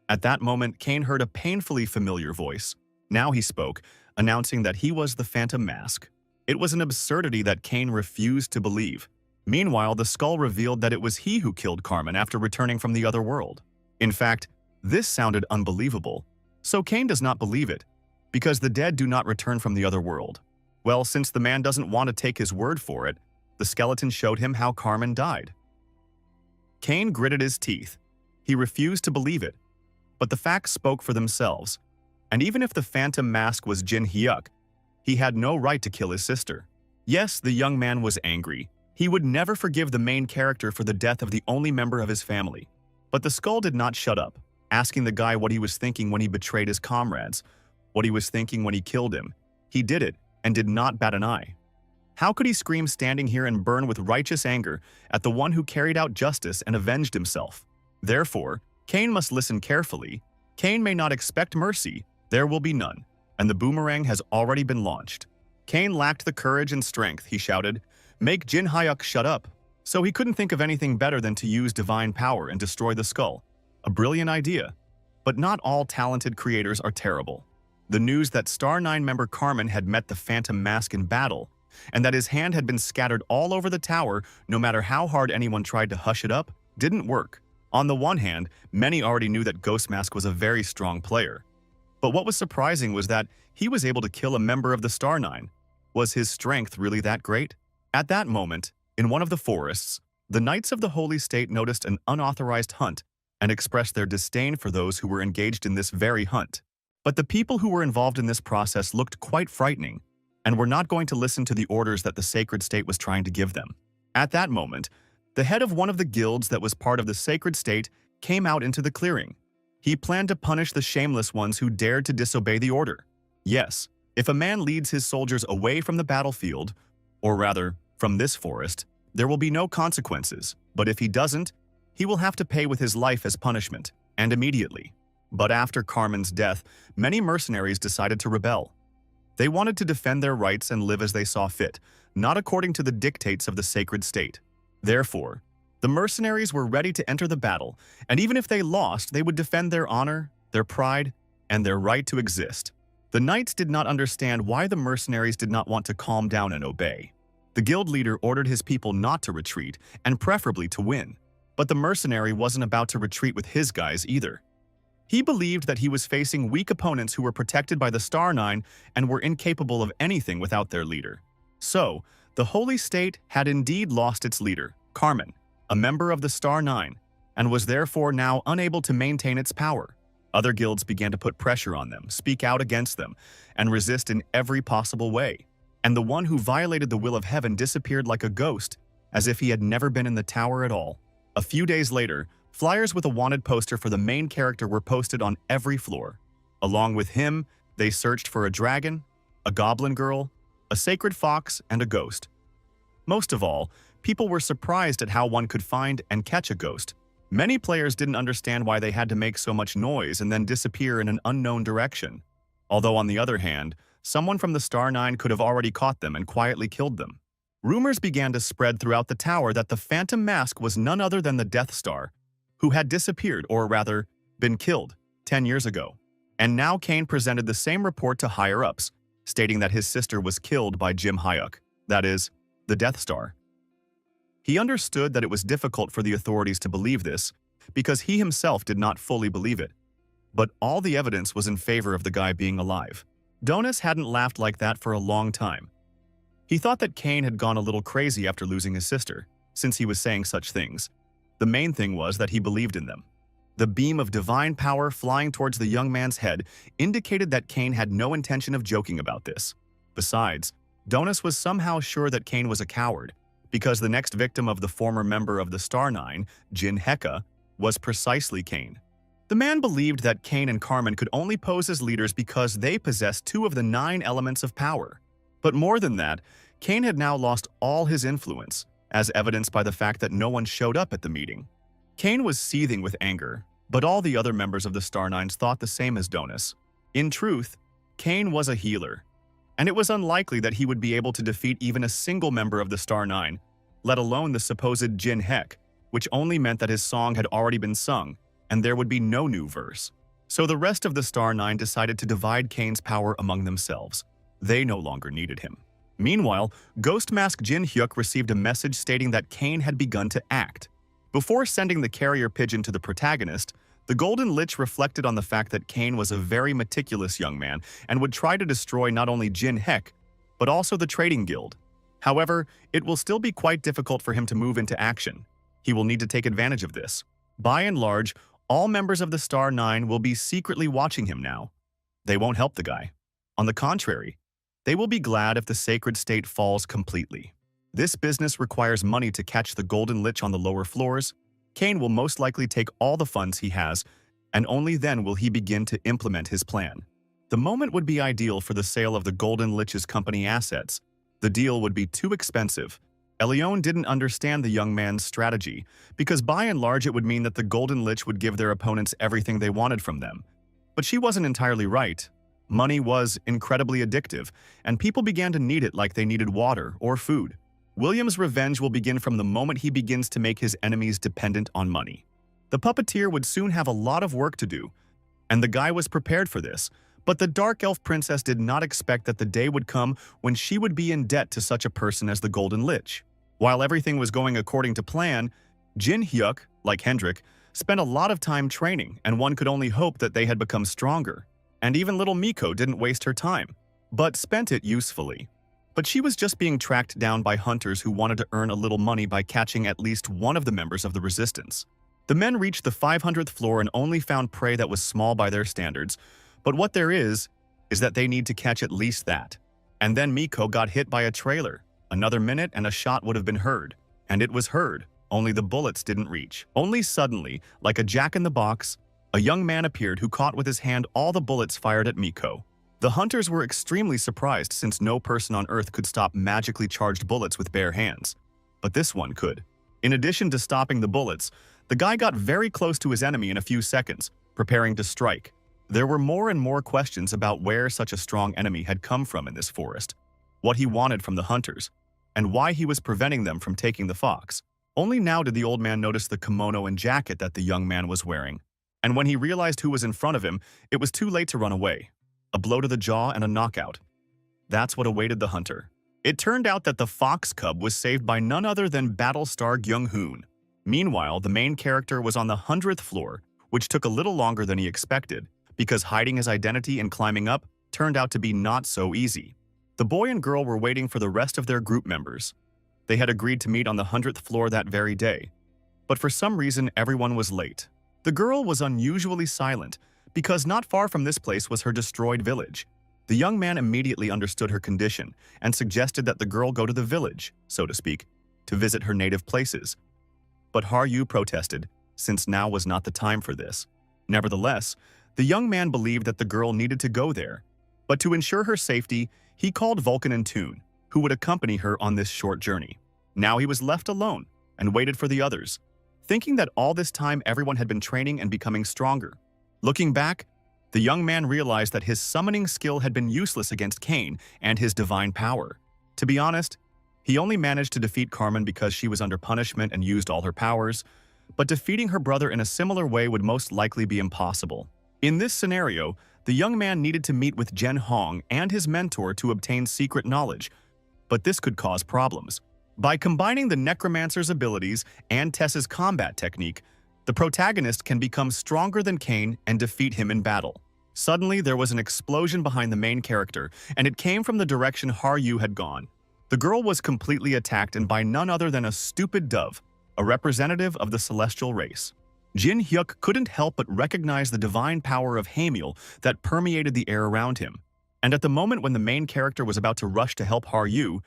At that moment, Cain heard a painfully familiar voice. Now he spoke, announcing that he was the Phantom Mask. It was an absurdity that Cain refused to believe. Meanwhile, the skull revealed that it was he who killed Carmen after returning from the other world. In fact, this sounded unbelievable. So Cain does not believe it, because the dead do not return from the other world. Well, since the man doesn't want to take his word for it, the skeleton showed him how Carmen died. Cain gritted his teeth. He refused to believe it, but the facts spoke for themselves. And even if the Phantom Mask was Jin Hyuk, he had no right to kill his sister. Yes, the young man was angry. He would never forgive the main character for the death of the only member of his family. But the skull did not shut up, asking the guy what he was thinking when he betrayed his comrades, what he was thinking when he killed him. He did it, and did not bat an eye. How could he scream standing here and burn with righteous anger at the one who carried out justice and avenged himself? Therefore, Cain must listen carefully. Cain may not expect mercy, there will be none, and the boomerang has already been launched. Cain lacked the courage and strength, he shouted. Make Jin Hyuk shut up. So he couldn't think of anything better than to use divine power and destroy the skull. A brilliant idea. But not all talented creators are terrible. The news that Star 9 member Carmen had met the Phantom Mask in battle, and that his hand had been scattered all over the tower no matter how hard anyone tried to hush it up, didn't work. On the one hand, many already knew that Ghost Mask was a very strong player. But what was surprising was that he was able to kill a member of the Star Nine. Was his strength really that great? At that moment, in one of the forests, the Knights of the Holy State noticed an unauthorized hunt and expressed their disdain for those who were engaged in this very hunt. But the people who were involved in this process looked quite frightening and were not going to listen to the orders that the Sacred State was trying to give them. At that moment, the head of one of the guilds that was part of the Sacred State came out into the clearing. He planned to punish the shameless ones who dared to disobey the order. Yes, if a man leads his soldiers away from the battlefield, or rather, from this forest, there will be no consequences, but if he doesn't, he will have to pay with his life as punishment, and immediately. But after Carmen's death, many mercenaries decided to rebel. They wanted to defend their rights and live as they saw fit, not according to the dictates of the Sacred State. Therefore, the mercenaries were ready to enter the battle, and even if they lost, they would defend their honor, their pride, and their right to exist. The knights did not understand why the mercenaries did not want to calm down and obey. The guild leader ordered his people not to retreat, and preferably to win. But the mercenary wasn't about to retreat with his guys either. He believed that he was facing weak opponents who were protected by the Star Nine and were incapable of anything without their leader. So, the Holy State had indeed lost its leader, Carmen, a member of the Star Nine, and was therefore now unable to maintain its power. Other guilds began to put pressure on them, speak out against them, and resist in every possible way. And the one who violated the will of heaven disappeared like a ghost, as if he had never been in the tower at all. A few days later, flyers with a wanted poster for the main character were posted on every floor. Along with him, they searched for a dragon, a goblin girl, a sacred fox, and a ghost. Most of all, people were surprised at how one could find and catch a ghost. Many players didn't understand why they had to make so much noise and then disappear in an unknown direction. Although on the other hand, someone from the Star Nine could have already caught them and quietly killed them. Rumors began to spread throughout the tower that the Phantom Mask was none other than the Death Star, who had disappeared, or rather, been killed, 10 years ago. And now Kane presented the same report to higher-ups, stating that his sister was killed by Jim Hyuk, that is, the Death Star. He understood that it was difficult for the authorities to believe this, because he himself did not fully believe it. But all the evidence was in favor of the guy being alive. Donis hadn't laughed like that for a long time. He thought that Kane had gone a little crazy after losing his sister, since he was saying such things. The main thing was that he believed in them. The beam of divine power flying towards the young man's head indicated that Kane had no intention of joking about this. Besides, Donis was somehow sure that Kane was a coward, because the next victim of the former member of the Star Nine, Jin Heka, was precisely Kane. The man believed that Kane and Carmen could only pose as leaders because they possessed 2 of the 9 elements of power. But more than that, Kane had now lost all his influence, as evidenced by the fact that no one showed up at the meeting. Kane was seething with anger, but all the other members of the Star Nines thought the same as Donis. In truth, Kane was a healer, and it was unlikely that he would be able to defeat even a single member of the Star Nine, let alone the supposed Jin Hek, which only meant that his song had already been sung, and there would be no new verse. So the rest of the Star Nine decided to divide Kane's power among themselves. They no longer needed him. Meanwhile, Ghost Mask Jin Hyuk received a message stating that Kane had begun to act. Before sending the carrier pigeon to the protagonist, the Golden Lich reflected on the fact that Kane was a very meticulous young man and would try to destroy not only Jin Hek, but also the Trading Guild. However, it will still be quite difficult for him to move into action. He will need to take advantage of this. By and large, all members of the Star Nine will be secretly watching him now. They won't help the guy. On the contrary, they will be glad if the sacred state falls completely. This business requires money to catch the Golden Lich on the lower floors. Kane will most likely take all the funds he has, and only then will he begin to implement his plan. The moment would be ideal for the sale of the Golden Lich's company assets. The deal would be too expensive. Elione didn't understand the young man's strategy, because by and large it would mean that the Golden Lich would give their opponents everything they wanted from them. But she wasn't entirely right. Money was incredibly addictive, and people began to need it like they needed water or food. William's revenge will begin from the moment he begins to make his enemies dependent on money. The puppeteer would soon have a lot of work to do, and the guy was prepared for this, but the Dark Elf Princess did not expect that the day would come when she would be in debt to such a person as the Golden Lich. While everything was going according to plan, Jin Hyuk, like Hendrik, spent a lot of time training, and one could only hope that they had become stronger. And even little Miko didn't waste her time, but spent it usefully. But she was just being tracked down by hunters who wanted to earn a little money by catching at least one of the members of the resistance. The men reached the 500th floor and only found prey that was small by their standards, but what there is that they need to catch at least that. And then Miko got hit by a trailer. Another minute and a shot would have been heard. And it was heard, only the bullets didn't reach. Only suddenly, like a jack-in-the-box, a young man appeared who caught with his hand all the bullets fired at Miko. The hunters were extremely surprised since no person on Earth could stop magically charged bullets with bare hands. But this one could. In addition to stopping the bullets, the guy got very close to his enemy in a few seconds, preparing to strike. There were more and more questions about where such a strong enemy had come from in this forest, what he wanted from the hunters, and why he was preventing them from taking the fox. Only now did the old man notice the kimono and jacket that the young man was wearing. And when he realized who was in front of him, it was too late to run away. A blow to the jaw and a knockout. That's what awaited the hunter. It turned out that the fox cub was saved by none other than Battlestar Gyung-hoon. Meanwhile, the main character was on the 100th floor, which took a little longer than he expected, because hiding his identity and climbing up turned out to be not so easy. The boy and girl were waiting for the rest of their group members. They had agreed to meet on the 100th floor that very day. But for some reason, everyone was late. The girl was unusually silent, because not far from this place was her destroyed village. The young man immediately understood her condition and suggested that the girl go to the village, so to speak, to visit her native places. But Haryu protested, since now was not the time for this. Nevertheless, the young man believed that the girl needed to go there. But to ensure her safety, he called Vulcan and Toon, who would accompany her on this short journey. Now he was left alone and waited for the others, thinking that all this time everyone had been training and becoming stronger. Looking back, the young man realized that his summoning skill had been useless against Kane and his divine power. To be honest, he only managed to defeat Carmen because she was under punishment and used all her powers, but defeating her brother in a similar way would most likely be impossible. In this scenario, the young man needed to meet with Jen Hong and his mentor to obtain secret knowledge, but this could cause problems. By combining the necromancer's abilities and Tess's combat technique, the protagonist can become stronger than Kane and defeat him in battle. Suddenly, there was an explosion behind the main character, and it came from the direction Haryu had gone. The girl was completely attacked and by none other than a stupid dove, a representative of the celestial race. Jin Hyuk couldn't help but recognize the divine power of Hamiel that permeated the air around him. And at the moment when the main character was about to rush to help Haryu,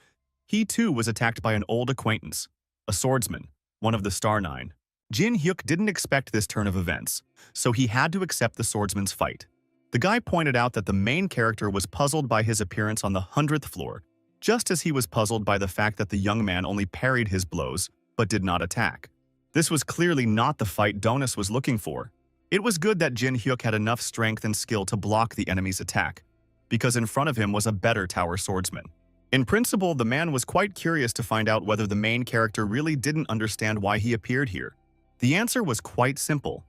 he too was attacked by an old acquaintance, a swordsman, one of the Star Nine. Jin Hyuk didn't expect this turn of events, so he had to accept the swordsman's fight. The guy pointed out that the main character was puzzled by his appearance on the 100th floor, just as he was puzzled by the fact that the young man only parried his blows, but did not attack. This was clearly not the fight Donis was looking for. It was good that Jin Hyuk had enough strength and skill to block the enemy's attack, because in front of him was a better tower swordsman. In principle, the man was quite curious to find out whether the main character really didn't understand why he appeared here. The answer was quite simple.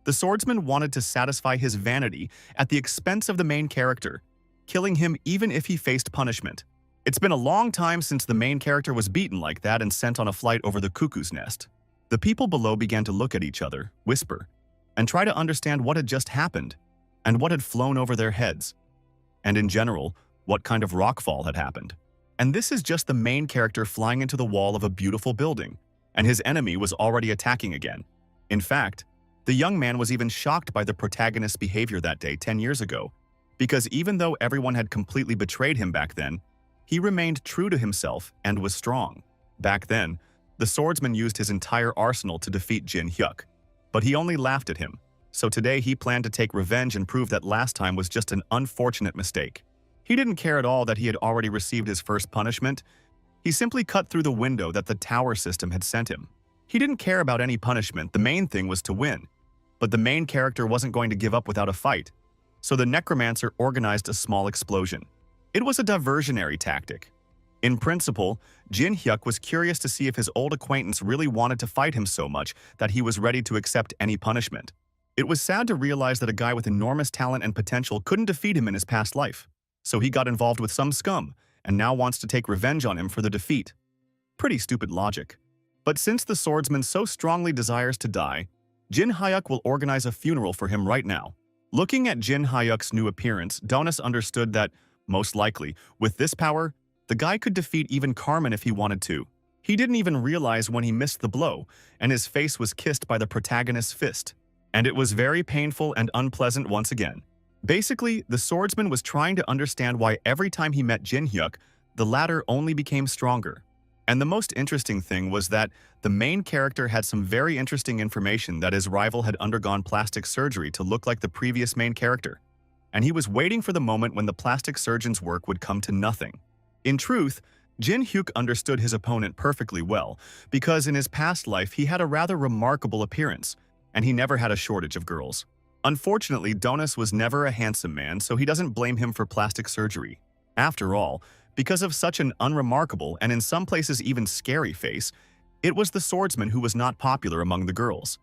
The swordsman wanted to satisfy his vanity at the expense of the main character, killing him even if he faced punishment. It's been a long time since the main character was beaten like that and sent on a flight over the cuckoo's nest. The people below began to look at each other, whisper, and try to understand what had just happened, and what had flown over their heads, and in general, what kind of rockfall had happened. And this is just the main character flying into the wall of a beautiful building, and his enemy was already attacking again. In fact, the young man was even shocked by the protagonist's behavior that day 10 years ago, because even though everyone had completely betrayed him back then, he remained true to himself and was strong. Back then, the swordsman used his entire arsenal to defeat Jin Hyuk, but he only laughed at him, so today he planned to take revenge and prove that last time was just an unfortunate mistake. He didn't care at all that he had already received his first punishment. He simply cut through the window that the tower system had sent him. He didn't care about any punishment, the main thing was to win. But the main character wasn't going to give up without a fight, so the necromancer organized a small explosion. It was a diversionary tactic. In principle, Jin Hyuk was curious to see if his old acquaintance really wanted to fight him so much that he was ready to accept any punishment. It was sad to realize that a guy with enormous talent and potential couldn't defeat him in his past life, so he got involved with some scum and now wants to take revenge on him for the defeat. Pretty stupid logic. But since the swordsman so strongly desires to die, Jin Hyuk will organize a funeral for him right now. Looking at Jin Hyuk's new appearance, Donis understood that, most likely, with this power, the guy could defeat even Carmen if he wanted to. He didn't even realize when he missed the blow, and his face was kissed by the protagonist's fist. And it was very painful and unpleasant once again. Basically, the swordsman was trying to understand why every time he met Jin Hyuk, the latter only became stronger. And the most interesting thing was that the main character had some very interesting information that his rival had undergone plastic surgery to look like the previous main character. And he was waiting for the moment when the plastic surgeon's work would come to nothing. In truth, Jin Hyuk understood his opponent perfectly well, because in his past life he had a rather remarkable appearance, and he never had a shortage of girls. Unfortunately, Donis was never a handsome man, so he doesn't blame him for plastic surgery. After all, because of such an unremarkable and in some places even scary face, it was the swordsman who was not popular among the girls.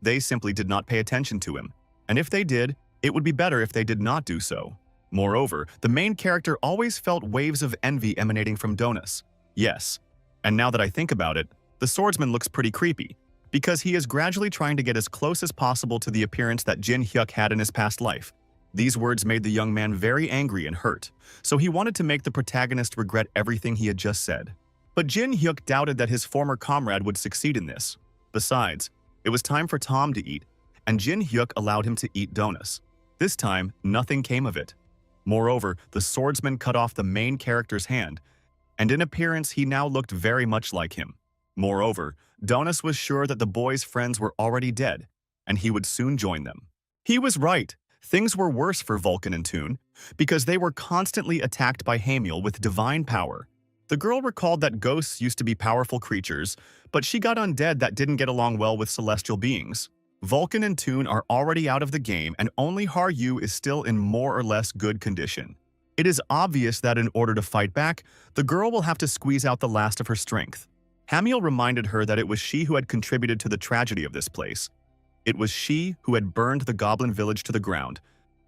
They simply did not pay attention to him, and if they did, it would be better if they did not do so. Moreover, the main character always felt waves of envy emanating from Donis. Yes, and now that I think about it, the swordsman looks pretty creepy, because he is gradually trying to get as close as possible to the appearance that Jin Hyuk had in his past life. These words made the young man very angry and hurt, so he wanted to make the protagonist regret everything he had just said. But Jin Hyuk doubted that his former comrade would succeed in this. Besides, it was time for Tom to eat, and Jin Hyuk allowed him to eat Donis. This time, nothing came of it. Moreover, the swordsman cut off the main character's hand, and in appearance he now looked very much like him. Moreover, Donis was sure that the boy's friends were already dead, and he would soon join them. He was right. Things were worse for Vulcan and Toon, because they were constantly attacked by Hamiel with divine power. The girl recalled that ghosts used to be powerful creatures, but she got undead that didn't get along well with celestial beings. Vulcan and Toon are already out of the game, and only Haryu is still in more or less good condition. It is obvious that in order to fight back, the girl will have to squeeze out the last of her strength. Hamiel reminded her that it was she who had contributed to the tragedy of this place. It was she who had burned the goblin village to the ground,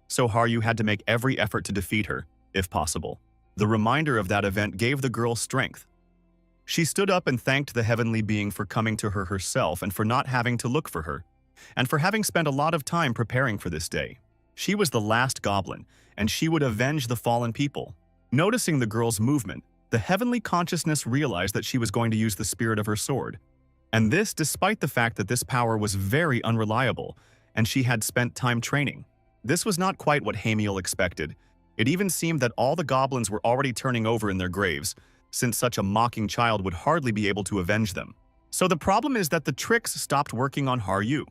so Haryu had to make every effort to defeat her, if possible. The reminder of that event gave the girl strength. She stood up and thanked the heavenly being for coming to her herself and for not having to look for her, and for having spent a lot of time preparing for this day. She was the last goblin, and she would avenge the fallen people. Noticing the girl's movement, the heavenly consciousness realized that she was going to use the spirit of her sword. And this despite the fact that this power was very unreliable, and she had spent time training. This was not quite what Hamiel expected. It even seemed that all the goblins were already turning over in their graves, since such a mocking child would hardly be able to avenge them. So the problem is that the tricks stopped working on Haryu,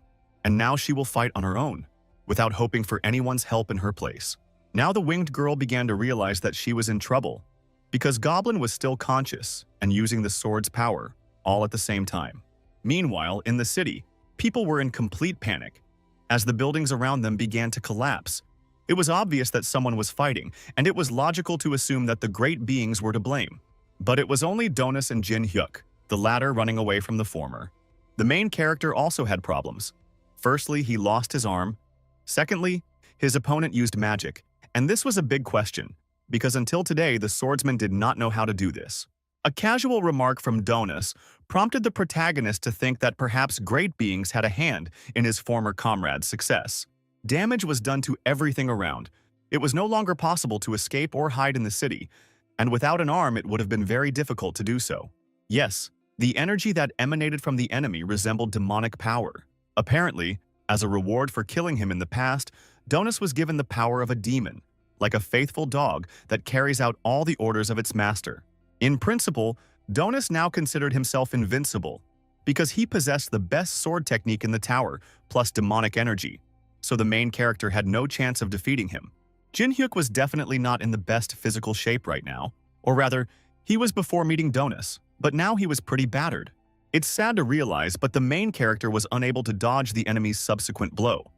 and now she will fight on her own, without hoping for anyone's help in her place. Now the winged girl began to realize that she was in trouble, because Goblin was still conscious and using the sword's power, all at the same time. Meanwhile, in the city, people were in complete panic, as the buildings around them began to collapse. It was obvious that someone was fighting, and it was logical to assume that the great beings were to blame. But it was only Donis and Jin Hyuk, the latter running away from the former. The main character also had problems. Firstly, he lost his arm. Secondly, his opponent used magic, and this was a big question, because until today the swordsman did not know how to do this. A casual remark from Donis prompted the protagonist to think that perhaps great beings had a hand in his former comrade's success. Damage was done to everything around. It was no longer possible to escape or hide in the city, and without an arm it would have been very difficult to do so. Yes, the energy that emanated from the enemy resembled demonic power. Apparently, as a reward for killing him in the past, Donis was given the power of a demon, like a faithful dog that carries out all the orders of its master. In principle, Donis now considered himself invincible, because he possessed the best sword technique in the tower, plus demonic energy, so the main character had no chance of defeating him. Jin Hyuk was definitely not in the best physical shape right now, or rather, he was before meeting Donis, but now he was pretty battered. It's sad to realize, but the main character was unable to dodge the enemy's subsequent blow.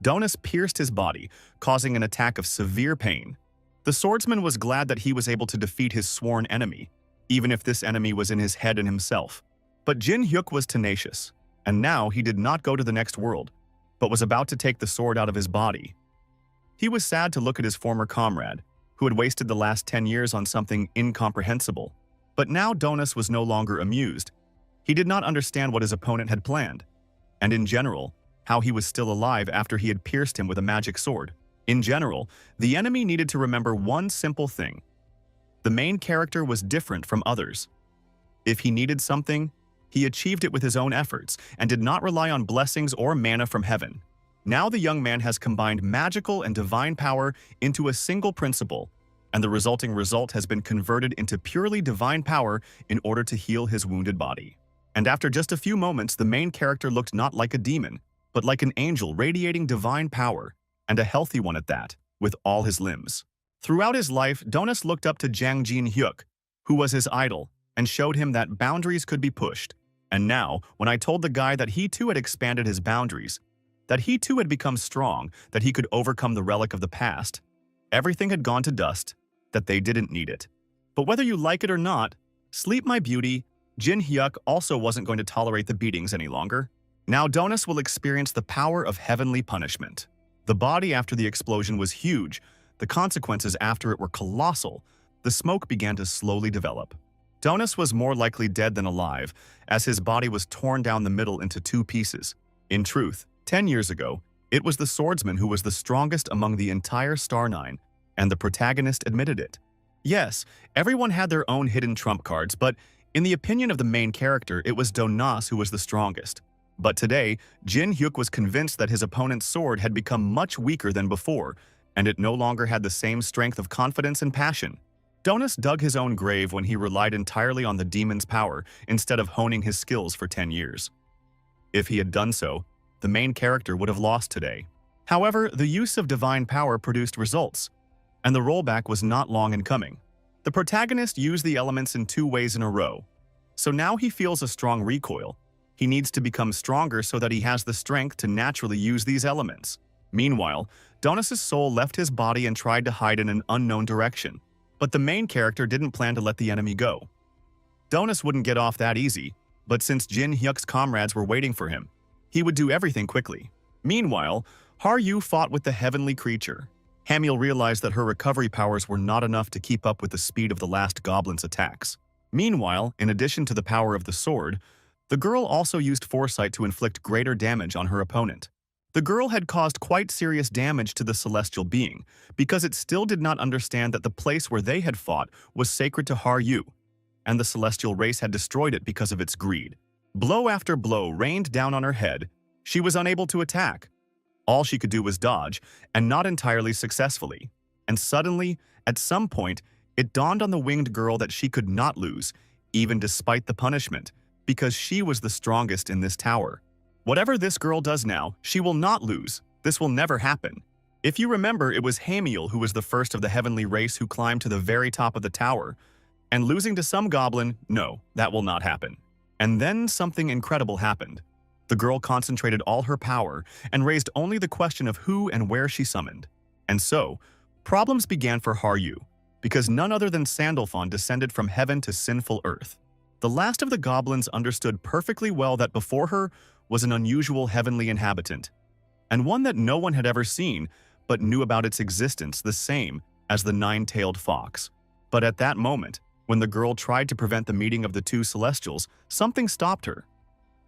Donis pierced his body, causing an attack of severe pain. The swordsman was glad that he was able to defeat his sworn enemy, even if this enemy was in his head and himself. But Jin Hyuk was tenacious, and now he did not go to the next world, but was about to take the sword out of his body. He was sad to look at his former comrade, who had wasted the last 10 years on something incomprehensible. But now Donis was no longer amused. He did not understand what his opponent had planned, and in general, how he was still alive after he had pierced him with a magic sword. In general, the enemy needed to remember one simple thing. The main character was different from others. If he needed something, he achieved it with his own efforts and did not rely on blessings or mana from heaven. Now the young man has combined magical and divine power into a single principle, and the resulting result has been converted into purely divine power in order to heal his wounded body. And after just a few moments, the main character looked not like a demon, but like an angel radiating divine power, and a healthy one at that, with all his limbs. Throughout his life, Donis looked up to Jang Jin Hyuk, who was his idol, and showed him that boundaries could be pushed. And now, when I told the guy that he too had expanded his boundaries, that he too had become strong, that he could overcome the relic of the past, everything had gone to dust, that they didn't need it. But whether you like it or not, sleep my beauty, Jin Hyuk also wasn't going to tolerate the beatings any longer. Now Donis will experience the power of heavenly punishment. The body after the explosion was huge. The consequences after it were colossal. The smoke began to slowly develop. Donis was more likely dead than alive, as his body was torn down the middle into 2 pieces. In truth, 10 years ago, it was the swordsman who was the strongest among the entire Star Nine, and the protagonist admitted it. Yes, everyone had their own hidden trump cards, but in the opinion of the main character, it was Donas who was the strongest. But today, Jin Hyuk was convinced that his opponent's sword had become much weaker than before, and it no longer had the same strength of confidence and passion. Donis dug his own grave when he relied entirely on the demon's power instead of honing his skills for 10 years. If he had done so, the main character would have lost today. However, the use of divine power produced results, and the rollback was not long in coming. The protagonist used the elements in 2 ways in a row, so now he feels a strong recoil. He needs to become stronger so that he has the strength to naturally use these elements. Meanwhile, Donis' soul left his body and tried to hide in an unknown direction, but the main character didn't plan to let the enemy go. Donis wouldn't get off that easy, but since Jin Hyuk's comrades were waiting for him, He would do everything quickly. Meanwhile, Haryu fought with the heavenly creature. Hamiel realized that her recovery powers were not enough to keep up with the speed of the last goblin's attacks. Meanwhile, in addition to the power of the sword, the girl also used foresight to inflict greater damage on her opponent. The girl had caused quite serious damage to the celestial being, because it still did not understand that the place where they had fought was sacred to Haryu, and the celestial race had destroyed it because of its greed. Blow after blow rained down on her head. She was unable to attack. All she could do was dodge, and not entirely successfully. And suddenly, at some point, it dawned on the winged girl that she could not lose, even despite the punishment, because she was the strongest in this tower. Whatever this girl does now, she will not lose. This will never happen. If you remember, it was Hamiel who was the first of the heavenly race who climbed to the very top of the tower. And losing to some goblin, no, that will not happen. And then something incredible happened. The girl concentrated all her power and raised only the question of who and where she summoned. And so, problems began for Haryu, because none other than Sandalphon descended from heaven to sinful earth. The last of the goblins understood perfectly well that before her was an unusual heavenly inhabitant, and one that no one had ever seen, but knew about its existence the same as the nine-tailed fox. But at that moment, when the girl tried to prevent the meeting of the two celestials, something stopped her.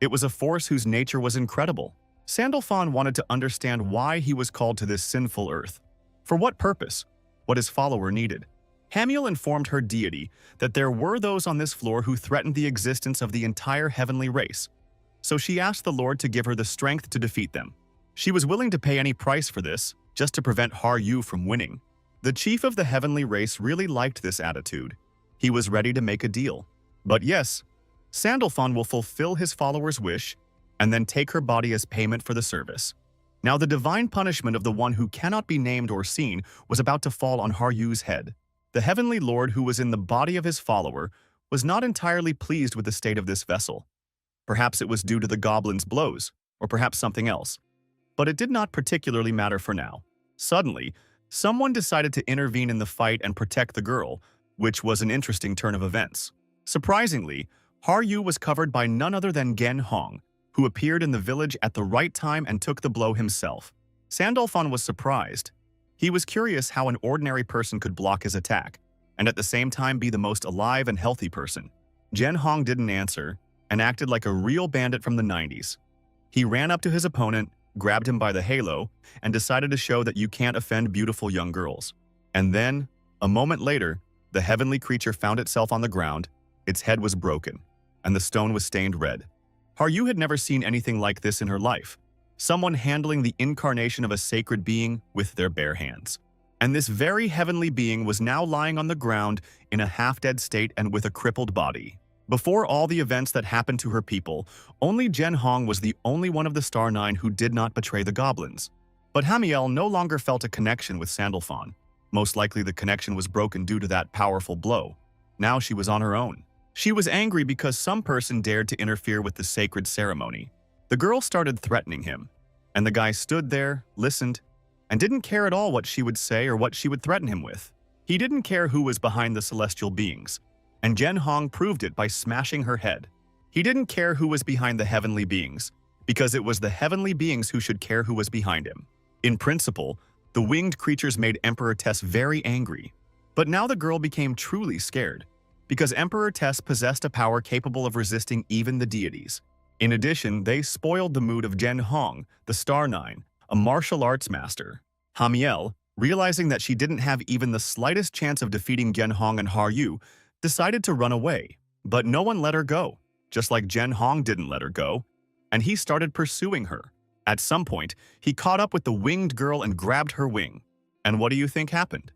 It was a force whose nature was incredible. Sandalphon wanted to understand why he was called to this sinful earth. For what purpose? What his follower needed. Hamiel informed her deity that there were those on this floor who threatened the existence of the entire heavenly race. So she asked the Lord to give her the strength to defeat them. She was willing to pay any price for this, just to prevent Haryu from winning. The chief of the heavenly race really liked this attitude. He was ready to make a deal. But yes, Sandalphon will fulfill his follower's wish and then take her body as payment for the service. Now the divine punishment of the one who cannot be named or seen was about to fall on Haryu's head. The heavenly lord who was in the body of his follower was not entirely pleased with the state of this vessel. Perhaps it was due to the goblin's blows, or perhaps something else. But it did not particularly matter for now. Suddenly, someone decided to intervene in the fight and protect the girl, which was an interesting turn of events. Surprisingly, Haryu was covered by none other than Gen Hong, who appeared in the village at the right time and took the blow himself. Sandalphon was surprised. He was curious how an ordinary person could block his attack, and at the same time be the most alive and healthy person. Gen Hong didn't answer, and acted like a real bandit from the 90s. He ran up to his opponent, grabbed him by the halo, and decided to show that you can't offend beautiful young girls. And then, a moment later, the heavenly creature found itself on the ground, its head was broken, and the stone was stained red. Haryu had never seen anything like this in her life. Someone handling the incarnation of a sacred being with their bare hands. And this very heavenly being was now lying on the ground in a half-dead state and with a crippled body. Before all the events that happened to her people, only Gen Hong was the only one of the Star Nine who did not betray the goblins. But Hamiel no longer felt a connection with Sandalphon. Most likely the connection was broken due to that powerful blow. Now she was on her own. She was angry because some person dared to interfere with the sacred ceremony. The girl started threatening him, and the guy stood there, listened, and didn't care at all what she would say or what she would threaten him with. He didn't care who was behind the celestial beings, and Gen Hong proved it by smashing her head. He didn't care who was behind the heavenly beings, because it was the heavenly beings who should care who was behind him. In principle, the winged creatures made Emperor Tess very angry. But now the girl became truly scared, because Emperor Tess possessed a power capable of resisting even the deities. In addition, they spoiled the mood of Gen Hong, the Star Nine, a martial arts master. Hamiel, realizing that she didn't have even the slightest chance of defeating Gen Hong and Haryu, decided to run away. But no one let her go, just like Gen Hong didn't let her go, and he started pursuing her. At some point, he caught up with the winged girl and grabbed her wing. And what do you think happened?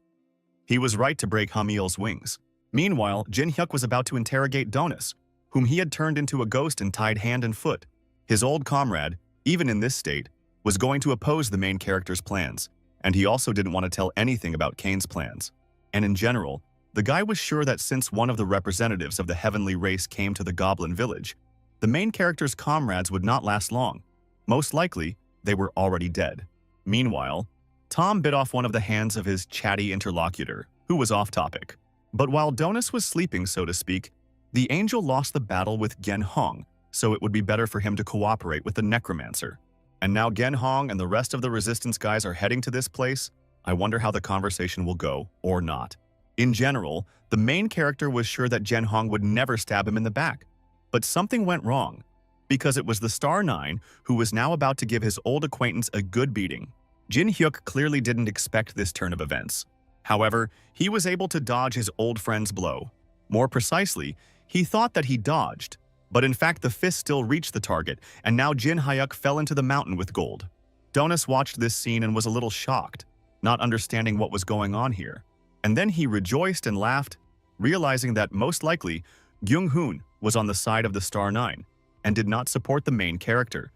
He was right to break Hamiel's wings. Meanwhile, Jin Hyuk was about to interrogate Donis, whom he had turned into a ghost and tied hand and foot. His old comrade, even in this state, was going to oppose the main character's plans, and he also didn't want to tell anything about Kane's plans. And in general, the guy was sure that since one of the representatives of the heavenly race came to the goblin village, the main character's comrades would not last long. Most likely, they were already dead. Meanwhile, Tom bit off one of the hands of his chatty interlocutor, who was off topic. But while Donis was sleeping, so to speak, the angel lost the battle with Gen Hong, so it would be better for him to cooperate with the necromancer. And now Genhong and the rest of the resistance guys are heading to this place. I wonder how the conversation will go, or not. In general, the main character was sure that Genhong would never stab him in the back. But something went wrong, because it was the Star 9 who was now about to give his old acquaintance a good beating. Jin Hyuk clearly didn't expect this turn of events. However, he was able to dodge his old friend's blow. More precisely, he thought that he dodged, but in fact the fist still reached the target, and now Jin Hyuk fell into the mountain with gold. Donis watched this scene and was a little shocked, not understanding what was going on here. And then he rejoiced and laughed, realizing that most likely, Gyung-hoon was on the side of the Star 9 and did not support the main character.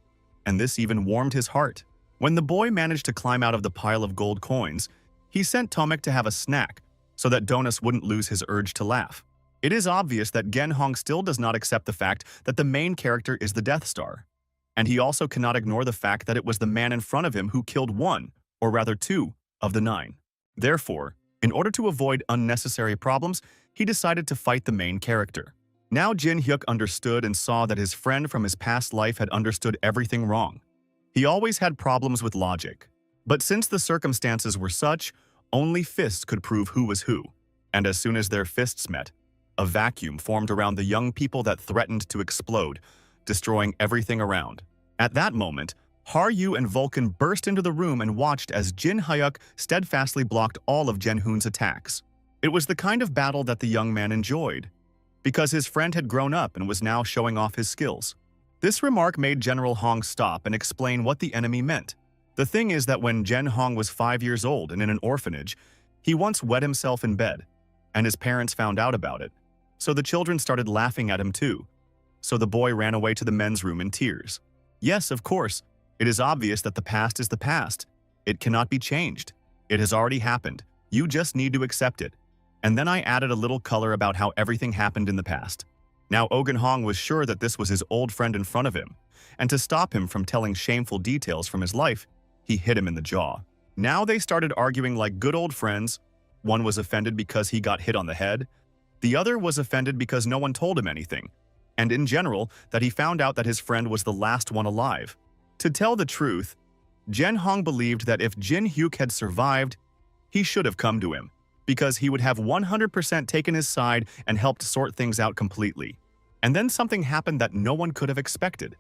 And this even warmed his heart. When the boy managed to climb out of the pile of gold coins, he sent Tomek to have a snack so that Donis wouldn't lose his urge to laugh. It is obvious that Genhong still does not accept the fact that the main character is the Death Star. And he also cannot ignore the fact that it was the man in front of him who killed one, or rather two, of the 9. Therefore, in order to avoid unnecessary problems, he decided to fight the main character. Now Jin Hyuk understood and saw that his friend from his past life had understood everything wrong. He always had problems with logic. But since the circumstances were such, only fists could prove who was who. And as soon as their fists met, a vacuum formed around the young people that threatened to explode, destroying everything around. At that moment, Haryu and Vulcan burst into the room and watched as Jin Hyuk steadfastly blocked all of Genhoon's attacks. It was the kind of battle that the young man enjoyed, because his friend had grown up and was now showing off his skills. This remark made General Hong stop and explain what the enemy meant. The thing is that when Gen Hong was 5 years old and in an orphanage, he once wet himself in bed, and his parents found out about it. So the children started laughing at him too. So the boy ran away to the men's room in tears. Yes, of course, it is obvious that the past is the past. It cannot be changed. It has already happened. You just need to accept it. And then I added a little color about how everything happened in the past. Now Ogun Hong was sure that this was his old friend in front of him, and to stop him from telling shameful details from his life, he hit him in the jaw. Now they started arguing like good old friends. One was offended because he got hit on the head. The other was offended because no one told him anything, and in general, that he found out that his friend was the last one alive. To tell the truth, Gen Hong believed that if Jin Hyuk had survived, he should have come to him, because he would have 100% taken his side and helped sort things out completely. And then something happened that no one could have expected.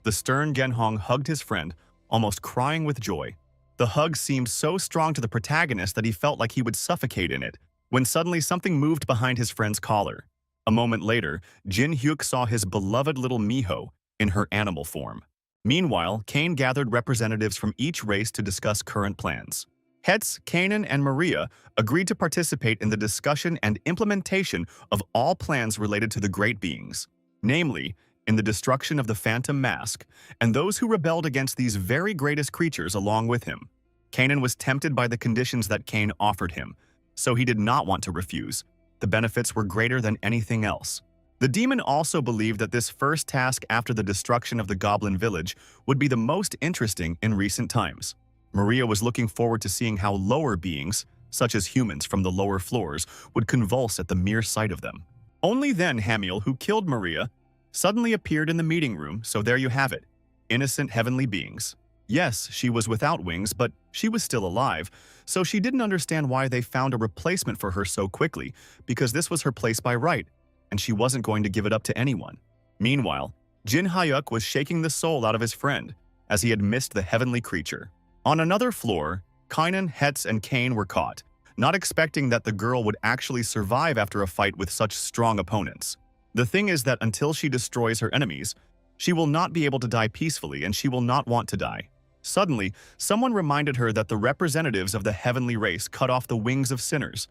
The stern Gen Hong hugged his friend, almost crying with joy. The hug seemed so strong to the protagonist that he felt like he would suffocate in it, when suddenly something moved behind his friend's collar. A moment later, Jin Hyuk saw his beloved little Miho in her animal form. Meanwhile, Kane gathered representatives from each race to discuss current plans. Hetz, Kanan, and Maria agreed to participate in the discussion and implementation of all plans related to the Great Beings, namely, in the destruction of the Phantom Mask and those who rebelled against these very greatest creatures along with him. Kanan was tempted by the conditions that Kane offered him, so he did not want to refuse. The benefits were greater than anything else. The demon also believed that this first task after the destruction of the Goblin Village would be the most interesting in recent times. Maria was looking forward to seeing how lower beings, such as humans from the lower floors, would convulse at the mere sight of them. Only then Hamiel, who killed Maria, suddenly appeared in the meeting room, so there you have it. Innocent heavenly beings. Yes, she was without wings, but she was still alive, so she didn't understand why they found a replacement for her so quickly, because this was her place by right, and she wasn't going to give it up to anyone. Meanwhile, Jin Hyuk was shaking the soul out of his friend, as he had missed the heavenly creature. On another floor, Kainan, Hetz, and Kane were caught, not expecting that the girl would actually survive after a fight with such strong opponents. The thing is that until she destroys her enemies, she will not be able to die peacefully and she will not want to die. Suddenly, someone reminded her that the representatives of the heavenly race cut off the wings of sinners,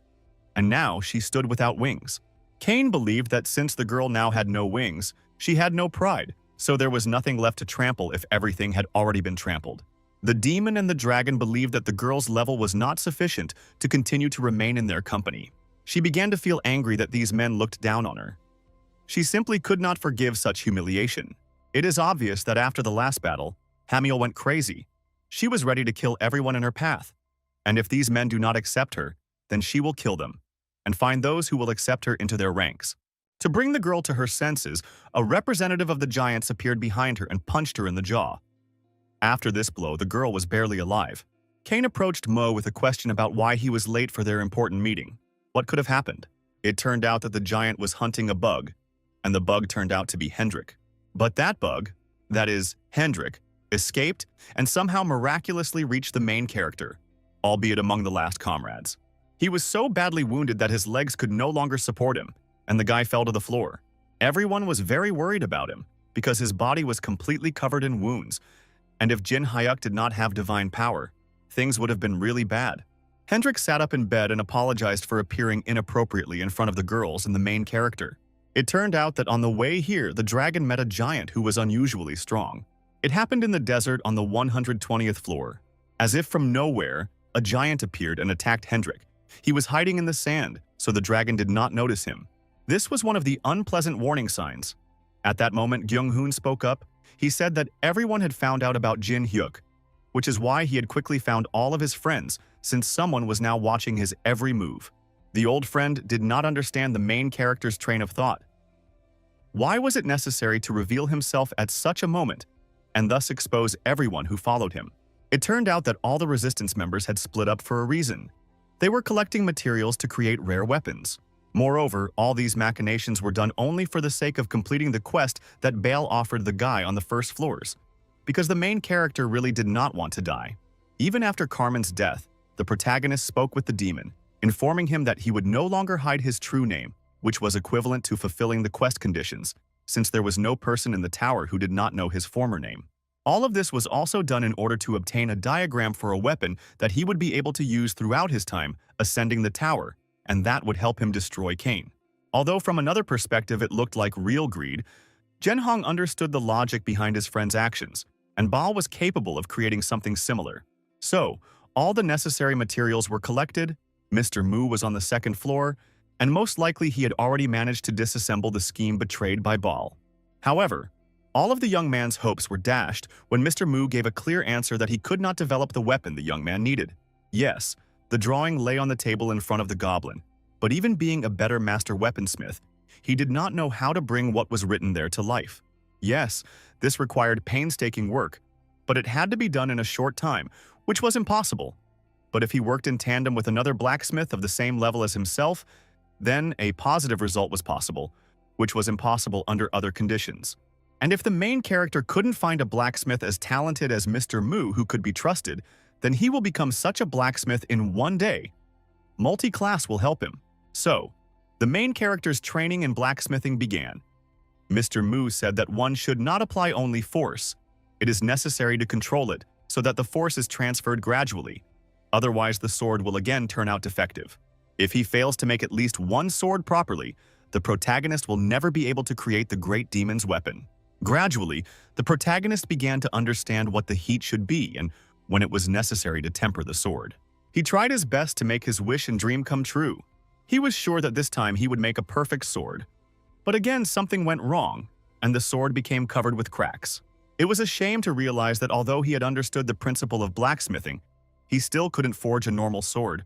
and now she stood without wings. Kane believed that since the girl now had no wings, she had no pride, so there was nothing left to trample if everything had already been trampled. The demon and the dragon believed that the girl's level was not sufficient to continue to remain in their company. She began to feel angry that these men looked down on her. She simply could not forgive such humiliation. It is obvious that after the last battle, Hamiel went crazy. She was ready to kill everyone in her path. And if these men do not accept her, then she will kill them, and find those who will accept her into their ranks. To bring the girl to her senses, a representative of the giants appeared behind her and punched her in the jaw. After this blow, the girl was barely alive. Kane approached Mo with a question about why he was late for their important meeting. What could have happened? It turned out that the giant was hunting a bug, and the bug turned out to be Hendrik. But that bug, that is, Hendrik, escaped and somehow miraculously reached the main character, albeit among the last comrades. He was so badly wounded that his legs could no longer support him, and the guy fell to the floor. Everyone was very worried about him, because his body was completely covered in wounds, and if Jin Hyuk did not have divine power, things would have been really bad. Hendrik sat up in bed and apologized for appearing inappropriately in front of the girls and the main character. It turned out that on the way here, the dragon met a giant who was unusually strong. It happened in the desert on the 120th floor. As if from nowhere, a giant appeared and attacked Hendrik. He was hiding in the sand, so the dragon did not notice him. This was one of the unpleasant warning signs. At that moment, Kyung-hoon spoke up. He said that everyone had found out about Jin Hyuk, which is why he had quickly found all of his friends, since someone was now watching his every move. The old friend did not understand the main character's train of thought. Why was it necessary to reveal himself at such a moment, and thus expose everyone who followed him? It turned out that all the resistance members had split up for a reason. They were collecting materials to create rare weapons. Moreover, all these machinations were done only for the sake of completing the quest that Bale offered the guy on the first floors, because the main character really did not want to die. Even after Carmen's death, the protagonist spoke with the demon, informing him that he would no longer hide his true name, which was equivalent to fulfilling the quest conditions, since there was no person in the tower who did not know his former name. All of this was also done in order to obtain a diagram for a weapon that he would be able to use throughout his time ascending the tower, and that would help him destroy Kane. Although from another perspective it looked like real greed, Jenhong understood the logic behind his friend's actions, and Baal was capable of creating something similar. So, all the necessary materials were collected, Mr. Mu was on the second floor, and most likely he had already managed to disassemble the scheme betrayed by Baal. However, all of the young man's hopes were dashed when Mr. Mu gave a clear answer that he could not develop the weapon the young man needed. Yes, the drawing lay on the table in front of the goblin, but even being a better master weaponsmith, he did not know how to bring what was written there to life. Yes, this required painstaking work, but it had to be done in a short time, which was impossible. But if he worked in tandem with another blacksmith of the same level as himself, then a positive result was possible, which was impossible under other conditions. And if the main character couldn't find a blacksmith as talented as Mr. Mu who could be trusted, then he will become such a blacksmith in one day. Multi-class will help him. So, the main character's training in blacksmithing began. Mr. Mu said that one should not apply only force. It is necessary to control it so that the force is transferred gradually. Otherwise, the sword will again turn out defective. If he fails to make at least one sword properly, the protagonist will never be able to create the great demon's weapon. Gradually, the protagonist began to understand what the heat should be and when it was necessary to temper the sword. He tried his best to make his wish and dream come true. He was sure that this time he would make a perfect sword. But again, something went wrong, and the sword became covered with cracks. It was a shame to realize that although he had understood the principle of blacksmithing, he still couldn't forge a normal sword,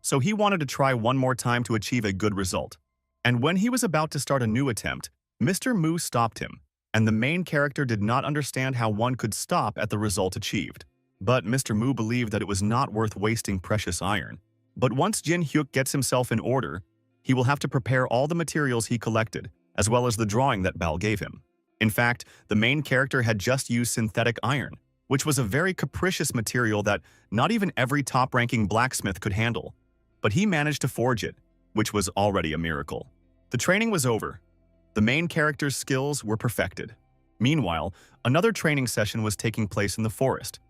so he wanted to try one more time to achieve a good result. And when he was about to start a new attempt, Mr. Mu stopped him, and the main character did not understand how one could stop at the result achieved. But Mr. Mu believed that it was not worth wasting precious iron. But once Jin Hyuk gets himself in order, he will have to prepare all the materials he collected, as well as the drawing that Bal gave him. In fact, the main character had just used synthetic iron, which was a very capricious material that not even every top-ranking blacksmith could handle. But he managed to forge it, which was already a miracle. The training was over. The main character's skills were perfected. Meanwhile, another training session was taking place in the forest.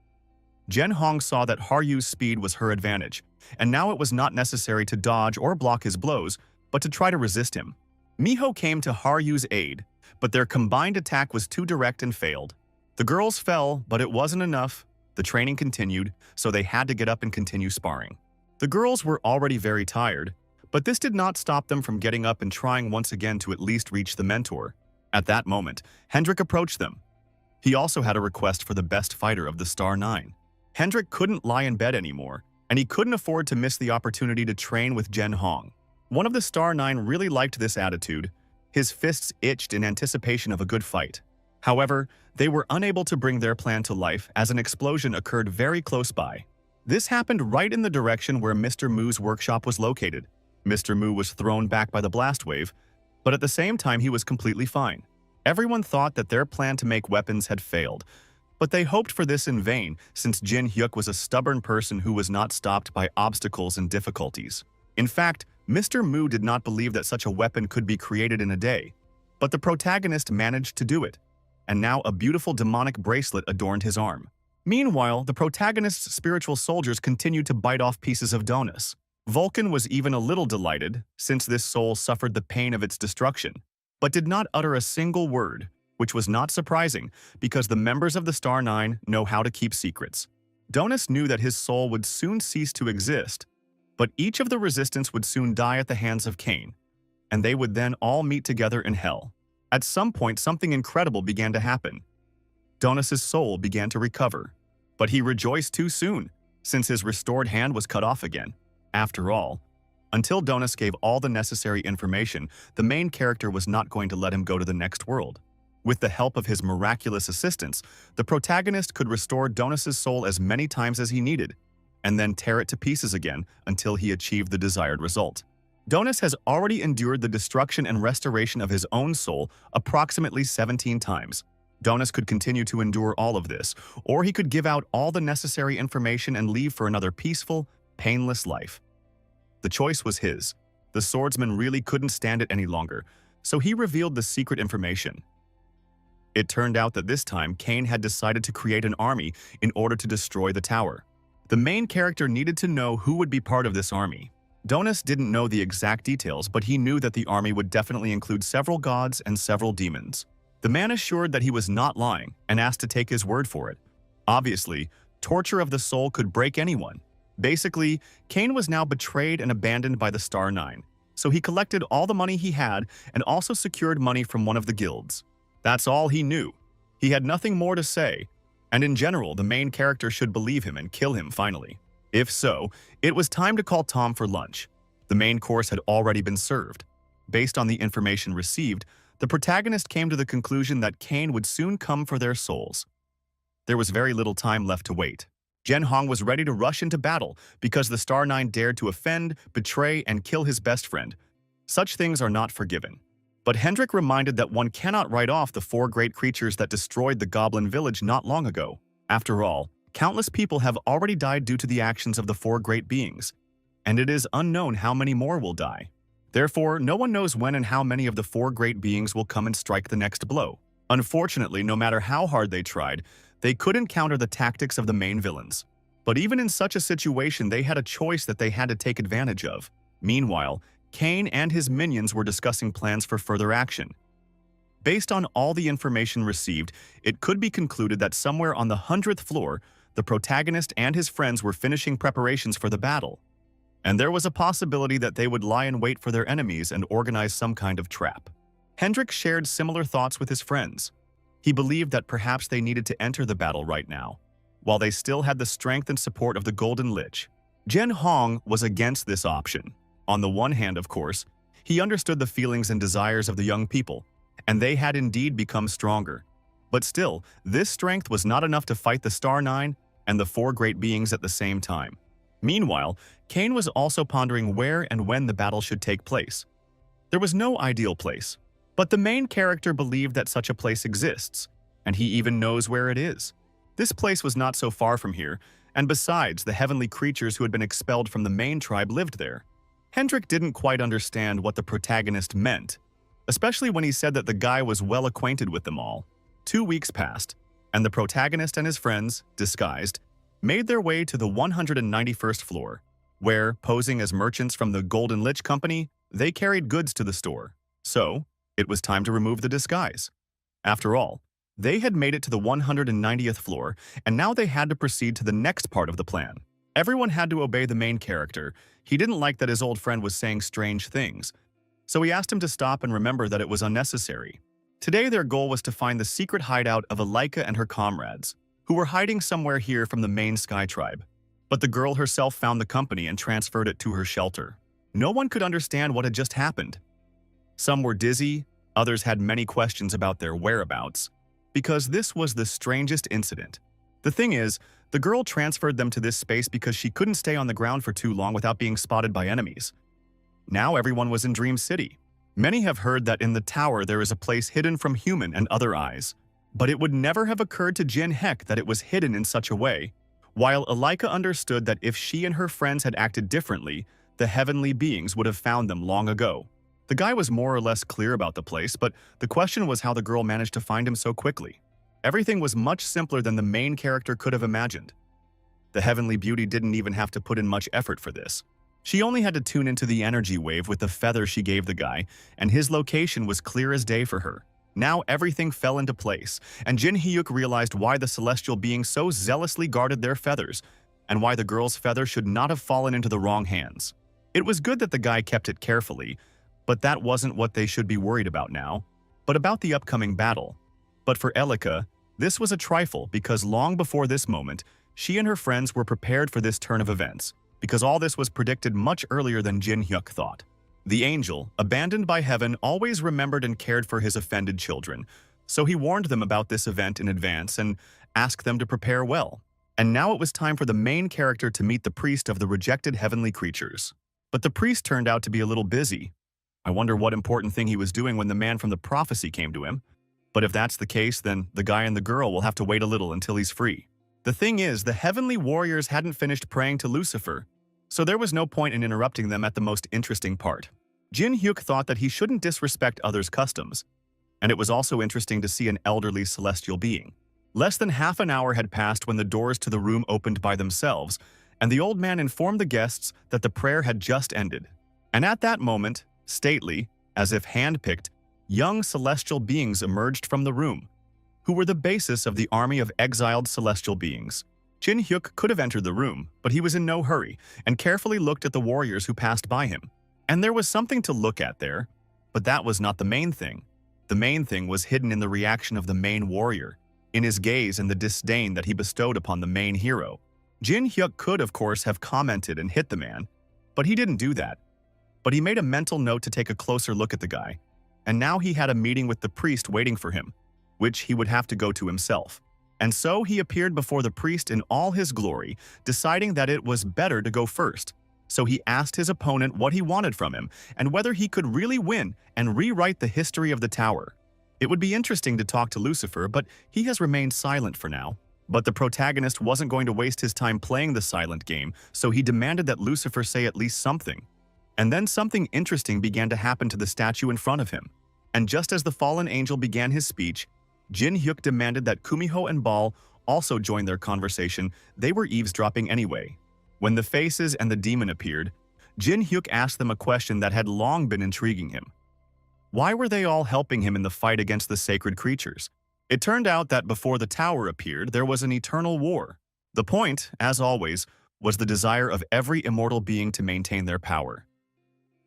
Jen Hong saw that Haryu's speed was her advantage, and now it was not necessary to dodge or block his blows, but to try to resist him. Miho came to Haryu's aid, but their combined attack was too direct and failed. The girls fell, but it wasn't enough. The training continued, so they had to get up and continue sparring. The girls were already very tired, but this did not stop them from getting up and trying once again to at least reach the mentor. At that moment, Hendrik approached them. He also had a request for the best fighter of the Star Nine. Hendrik couldn't lie in bed anymore, and he couldn't afford to miss the opportunity to train with Jen Hong. One of the Star Nine really liked this attitude. His fists itched in anticipation of a good fight. However, they were unable to bring their plan to life as an explosion occurred very close by. This happened right in the direction where Mr. Mu's workshop was located. Mr. Mu was thrown back by the blast wave, but at the same time he was completely fine. Everyone thought that their plan to make weapons had failed, but they hoped for this in vain since Jin Hyuk was a stubborn person who was not stopped by obstacles and difficulties. In fact, Mr. Mu did not believe that such a weapon could be created in a day, but the protagonist managed to do it, and now a beautiful demonic bracelet adorned his arm. Meanwhile, the protagonist's spiritual soldiers continued to bite off pieces of donuts. Vulcan was even a little delighted, since this soul suffered the pain of its destruction, but did not utter a single word, which was not surprising because the members of the Star Nine know how to keep secrets. Donus knew that his soul would soon cease to exist, but each of the resistance would soon die at the hands of Cain, and they would then all meet together in hell. At some point, something incredible began to happen. Donus's soul began to recover, but he rejoiced too soon, since his restored hand was cut off again. After all, until Donus gave all the necessary information, the main character was not going to let him go to the next world. With the help of his miraculous assistance, the protagonist could restore Donus's soul as many times as he needed, and then tear it to pieces again until he achieved the desired result. Donus has already endured the destruction and restoration of his own soul approximately 17 times. Donus could continue to endure all of this, or he could give out all the necessary information and leave for another peaceful, painless life. The choice was his. The swordsman really couldn't stand it any longer, so he revealed the secret information. It turned out that this time Cain had decided to create an army in order to destroy the tower. The main character needed to know who would be part of this army. Donus didn't know the exact details, but he knew that the army would definitely include several gods and several demons. The man assured that he was not lying and asked to take his word for it. Obviously, torture of the soul could break anyone. Basically, Cain was now betrayed and abandoned by the Star Nine, so he collected all the money he had and also secured money from one of the guilds. That's all he knew. He had nothing more to say, and in general, the main character should believe him and kill him finally. If so, it was time to call Tom for lunch. The main course had already been served. Based on the information received, the protagonist came to the conclusion that Cain would soon come for their souls. There was very little time left to wait. Jen Hong was ready to rush into battle because the Star Nine dared to offend, betray, and kill his best friend. Such things are not forgiven. But Hendrik reminded that one cannot write off the 4 great creatures that destroyed the Goblin Village not long ago. After all, countless people have already died due to the actions of the 4 great beings, and it is unknown how many more will die. Therefore, no one knows when and how many of the 4 great beings will come and strike the next blow. Unfortunately, no matter how hard they tried, they couldn't counter the tactics of the main villains. But even in such a situation, they had a choice that they had to take advantage of. Meanwhile, Cain and his minions were discussing plans for further action. Based on all the information received, it could be concluded that somewhere on the 100th floor, the protagonist and his friends were finishing preparations for the battle. And there was a possibility that they would lie in wait for their enemies and organize some kind of trap. Hendrik shared similar thoughts with his friends. He believed that perhaps they needed to enter the battle right now, while they still had the strength and support of the Golden Lich. Jen Hong was against this option. On the one hand, of course, he understood the feelings and desires of the young people, and they had indeed become stronger. But still, this strength was not enough to fight the Star Nine and the 4 great beings at the same time. Meanwhile, Cain was also pondering where and when the battle should take place. There was no ideal place, but the main character believed that such a place exists, and he even knows where it is. This place was not so far from here, and besides, the heavenly creatures who had been expelled from the main tribe lived there. Hendrik didn't quite understand what the protagonist meant, especially when he said that the guy was well acquainted with them all. 2 weeks passed, and the protagonist and his friends, disguised, made their way to the 191st floor, where, posing as merchants from the Golden Lich Company, they carried goods to the store. So, it was time to remove the disguise. After all, they had made it to the 190th floor, and now they had to proceed to the next part of the plan. Everyone had to obey the main character. He didn't like that his old friend was saying strange things, so he asked him to stop and remember that it was unnecessary. Today their goal was to find the secret hideout of Alika and her comrades, who were hiding somewhere here from the main Sky Tribe. But the girl herself found the company and transferred it to her shelter. No one could understand what had just happened. Some were dizzy, Others had many questions about their whereabouts, because this was the strangest incident. The thing is, the girl transferred them to this space because she couldn't stay on the ground for too long without being spotted by enemies. Now everyone was in Dream City. Many have heard that in the tower there is a place hidden from human and other eyes. But it would never have occurred to Jin Hyuk that it was hidden in such a way, while Alika understood that if she and her friends had acted differently, the heavenly beings would have found them long ago. The guy was more or less clear about the place, but the question was how the girl managed to find him so quickly. Everything was much simpler than the main character could have imagined. The heavenly beauty didn't even have to put in much effort for this. She only had to tune into the energy wave with the feather she gave the guy, and his location was clear as day for her. Now everything fell into place, and Jin Hyuk realized why the celestial beings so zealously guarded their feathers, and why the girl's feather should not have fallen into the wrong hands. It was good that the guy kept it carefully, but that wasn't what they should be worried about now, but about the upcoming battle. But for Alika, this was a trifle because long before this moment, she and her friends were prepared for this turn of events, because all this was predicted much earlier than Jin Hyuk thought. The angel, abandoned by heaven, always remembered and cared for his offended children, so he warned them about this event in advance and asked them to prepare well. And now it was time for the main character to meet the priest of the rejected heavenly creatures. But the priest turned out to be a little busy. I wonder what important thing he was doing when the man from the prophecy came to him. But if that's the case, then the guy and the girl will have to wait a little until he's free. The thing is, the heavenly warriors hadn't finished praying to Lucifer, so there was no point in interrupting them at the most interesting part. Jin Hyuk thought that he shouldn't disrespect others' customs, and it was also interesting to see an elderly celestial being. Less than half an hour had passed when the doors to the room opened by themselves, and the old man informed the guests that the prayer had just ended. And at that moment, stately, as if handpicked, young celestial beings emerged from the room, who were the basis of the army of exiled celestial beings. Jin Hyuk could have entered the room, but he was in no hurry and carefully looked at the warriors who passed by him. And there was something to look at there, but that was not the main thing. The main thing was hidden in the reaction of the main warrior, in his gaze and the disdain that he bestowed upon the main hero. Jin Hyuk could, of course, have commented and hit the man, but he didn't do that. But he made a mental note to take a closer look at the guy, and now he had a meeting with the priest waiting for him, which he would have to go to himself. And so he appeared before the priest in all his glory, deciding that it was better to go first. So he asked his opponent what he wanted from him and whether he could really win and rewrite the history of the tower. It would be interesting to talk to Lucifer, but he has remained silent for now. But the protagonist wasn't going to waste his time playing the silent game, so he demanded that Lucifer say at least something. And then something interesting began to happen to the statue in front of him. And just as the fallen angel began his speech, Jin Hyuk demanded that Kumiho and Bal also join their conversation. They were eavesdropping anyway. When the faces and the demon appeared, Jin Hyuk asked them a question that had long been intriguing him. Why were they all helping him in the fight against the sacred creatures? It turned out that before the tower appeared, there was an eternal war. The point, as always, was the desire of every immortal being to maintain their power.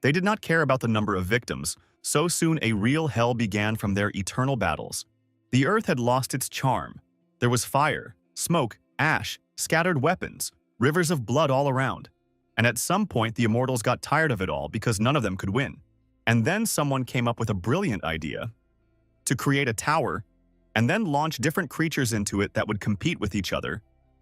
They did not care about the number of victims, so soon a real hell began from their eternal battles. The earth had lost its charm. There was fire, smoke, ash, scattered weapons, rivers of blood all around. And at some point, the immortals got tired of it all because none of them could win. And then someone came up with a brilliant idea to create a tower and then launch different creatures into it that would compete with each other.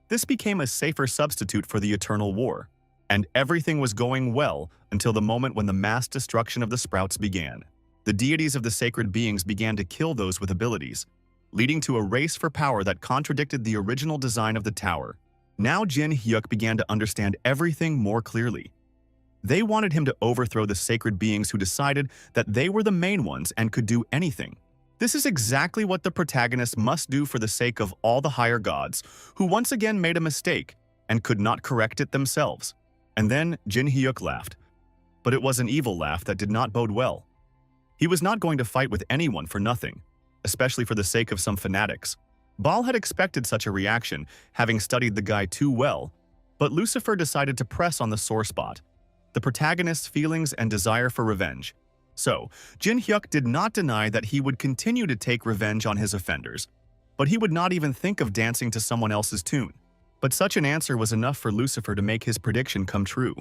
This became a safer substitute for the eternal war. And everything was going well until the moment when the mass destruction of the sprouts began. The deities of the sacred beings began to kill those with abilities, leading to a race for power that contradicted the original design of the tower. Now Jin Hyuk began to understand everything more clearly. They wanted him to overthrow the sacred beings who decided that they were the main ones and could do anything. This is exactly what the protagonist must do for the sake of all the higher gods, who once again made a mistake and could not correct it themselves. And then Jin Hyuk laughed. But it was an evil laugh that did not bode well. He was not going to fight with anyone for nothing, especially for the sake of some fanatics. Bal had expected such a reaction, having studied the guy too well, but Lucifer decided to press on the sore spot, the protagonist's feelings and desire for revenge. So, Jin Hyuk did not deny that he would continue to take revenge on his offenders, but he would not even think of dancing to someone else's tune. But such an answer was enough for Lucifer to make his prediction come true.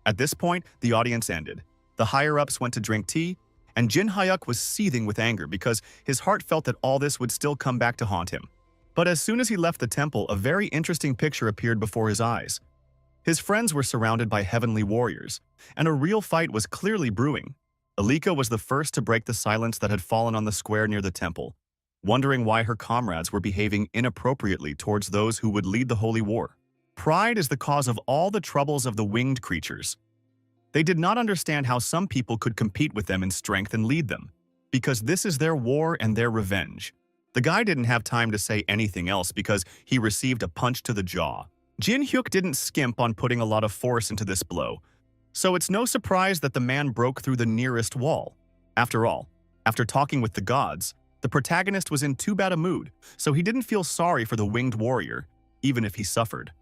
At this point, the audience ended. The higher-ups went to drink tea, and Jin Hyuk was seething with anger because his heart felt that all this would still come back to haunt him. But as soon as he left the temple, a very interesting picture appeared before his eyes. His friends were surrounded by heavenly warriors, and a real fight was clearly brewing. Alika was the first to break the silence that had fallen on the square near the temple, wondering why her comrades were behaving inappropriately towards those who would lead the holy war. Pride is the cause of all the troubles of the winged creatures. They did not understand how some people could compete with them in strength and lead them, because this is their war and their revenge. The guy didn't have time to say anything else because he received a punch to the jaw. Jin Hyuk didn't skimp on putting a lot of force into this blow, so it's no surprise that the man broke through the nearest wall. After all, after talking with the gods, the protagonist was in too bad a mood, so he didn't feel sorry for the winged warrior, even if he suffered.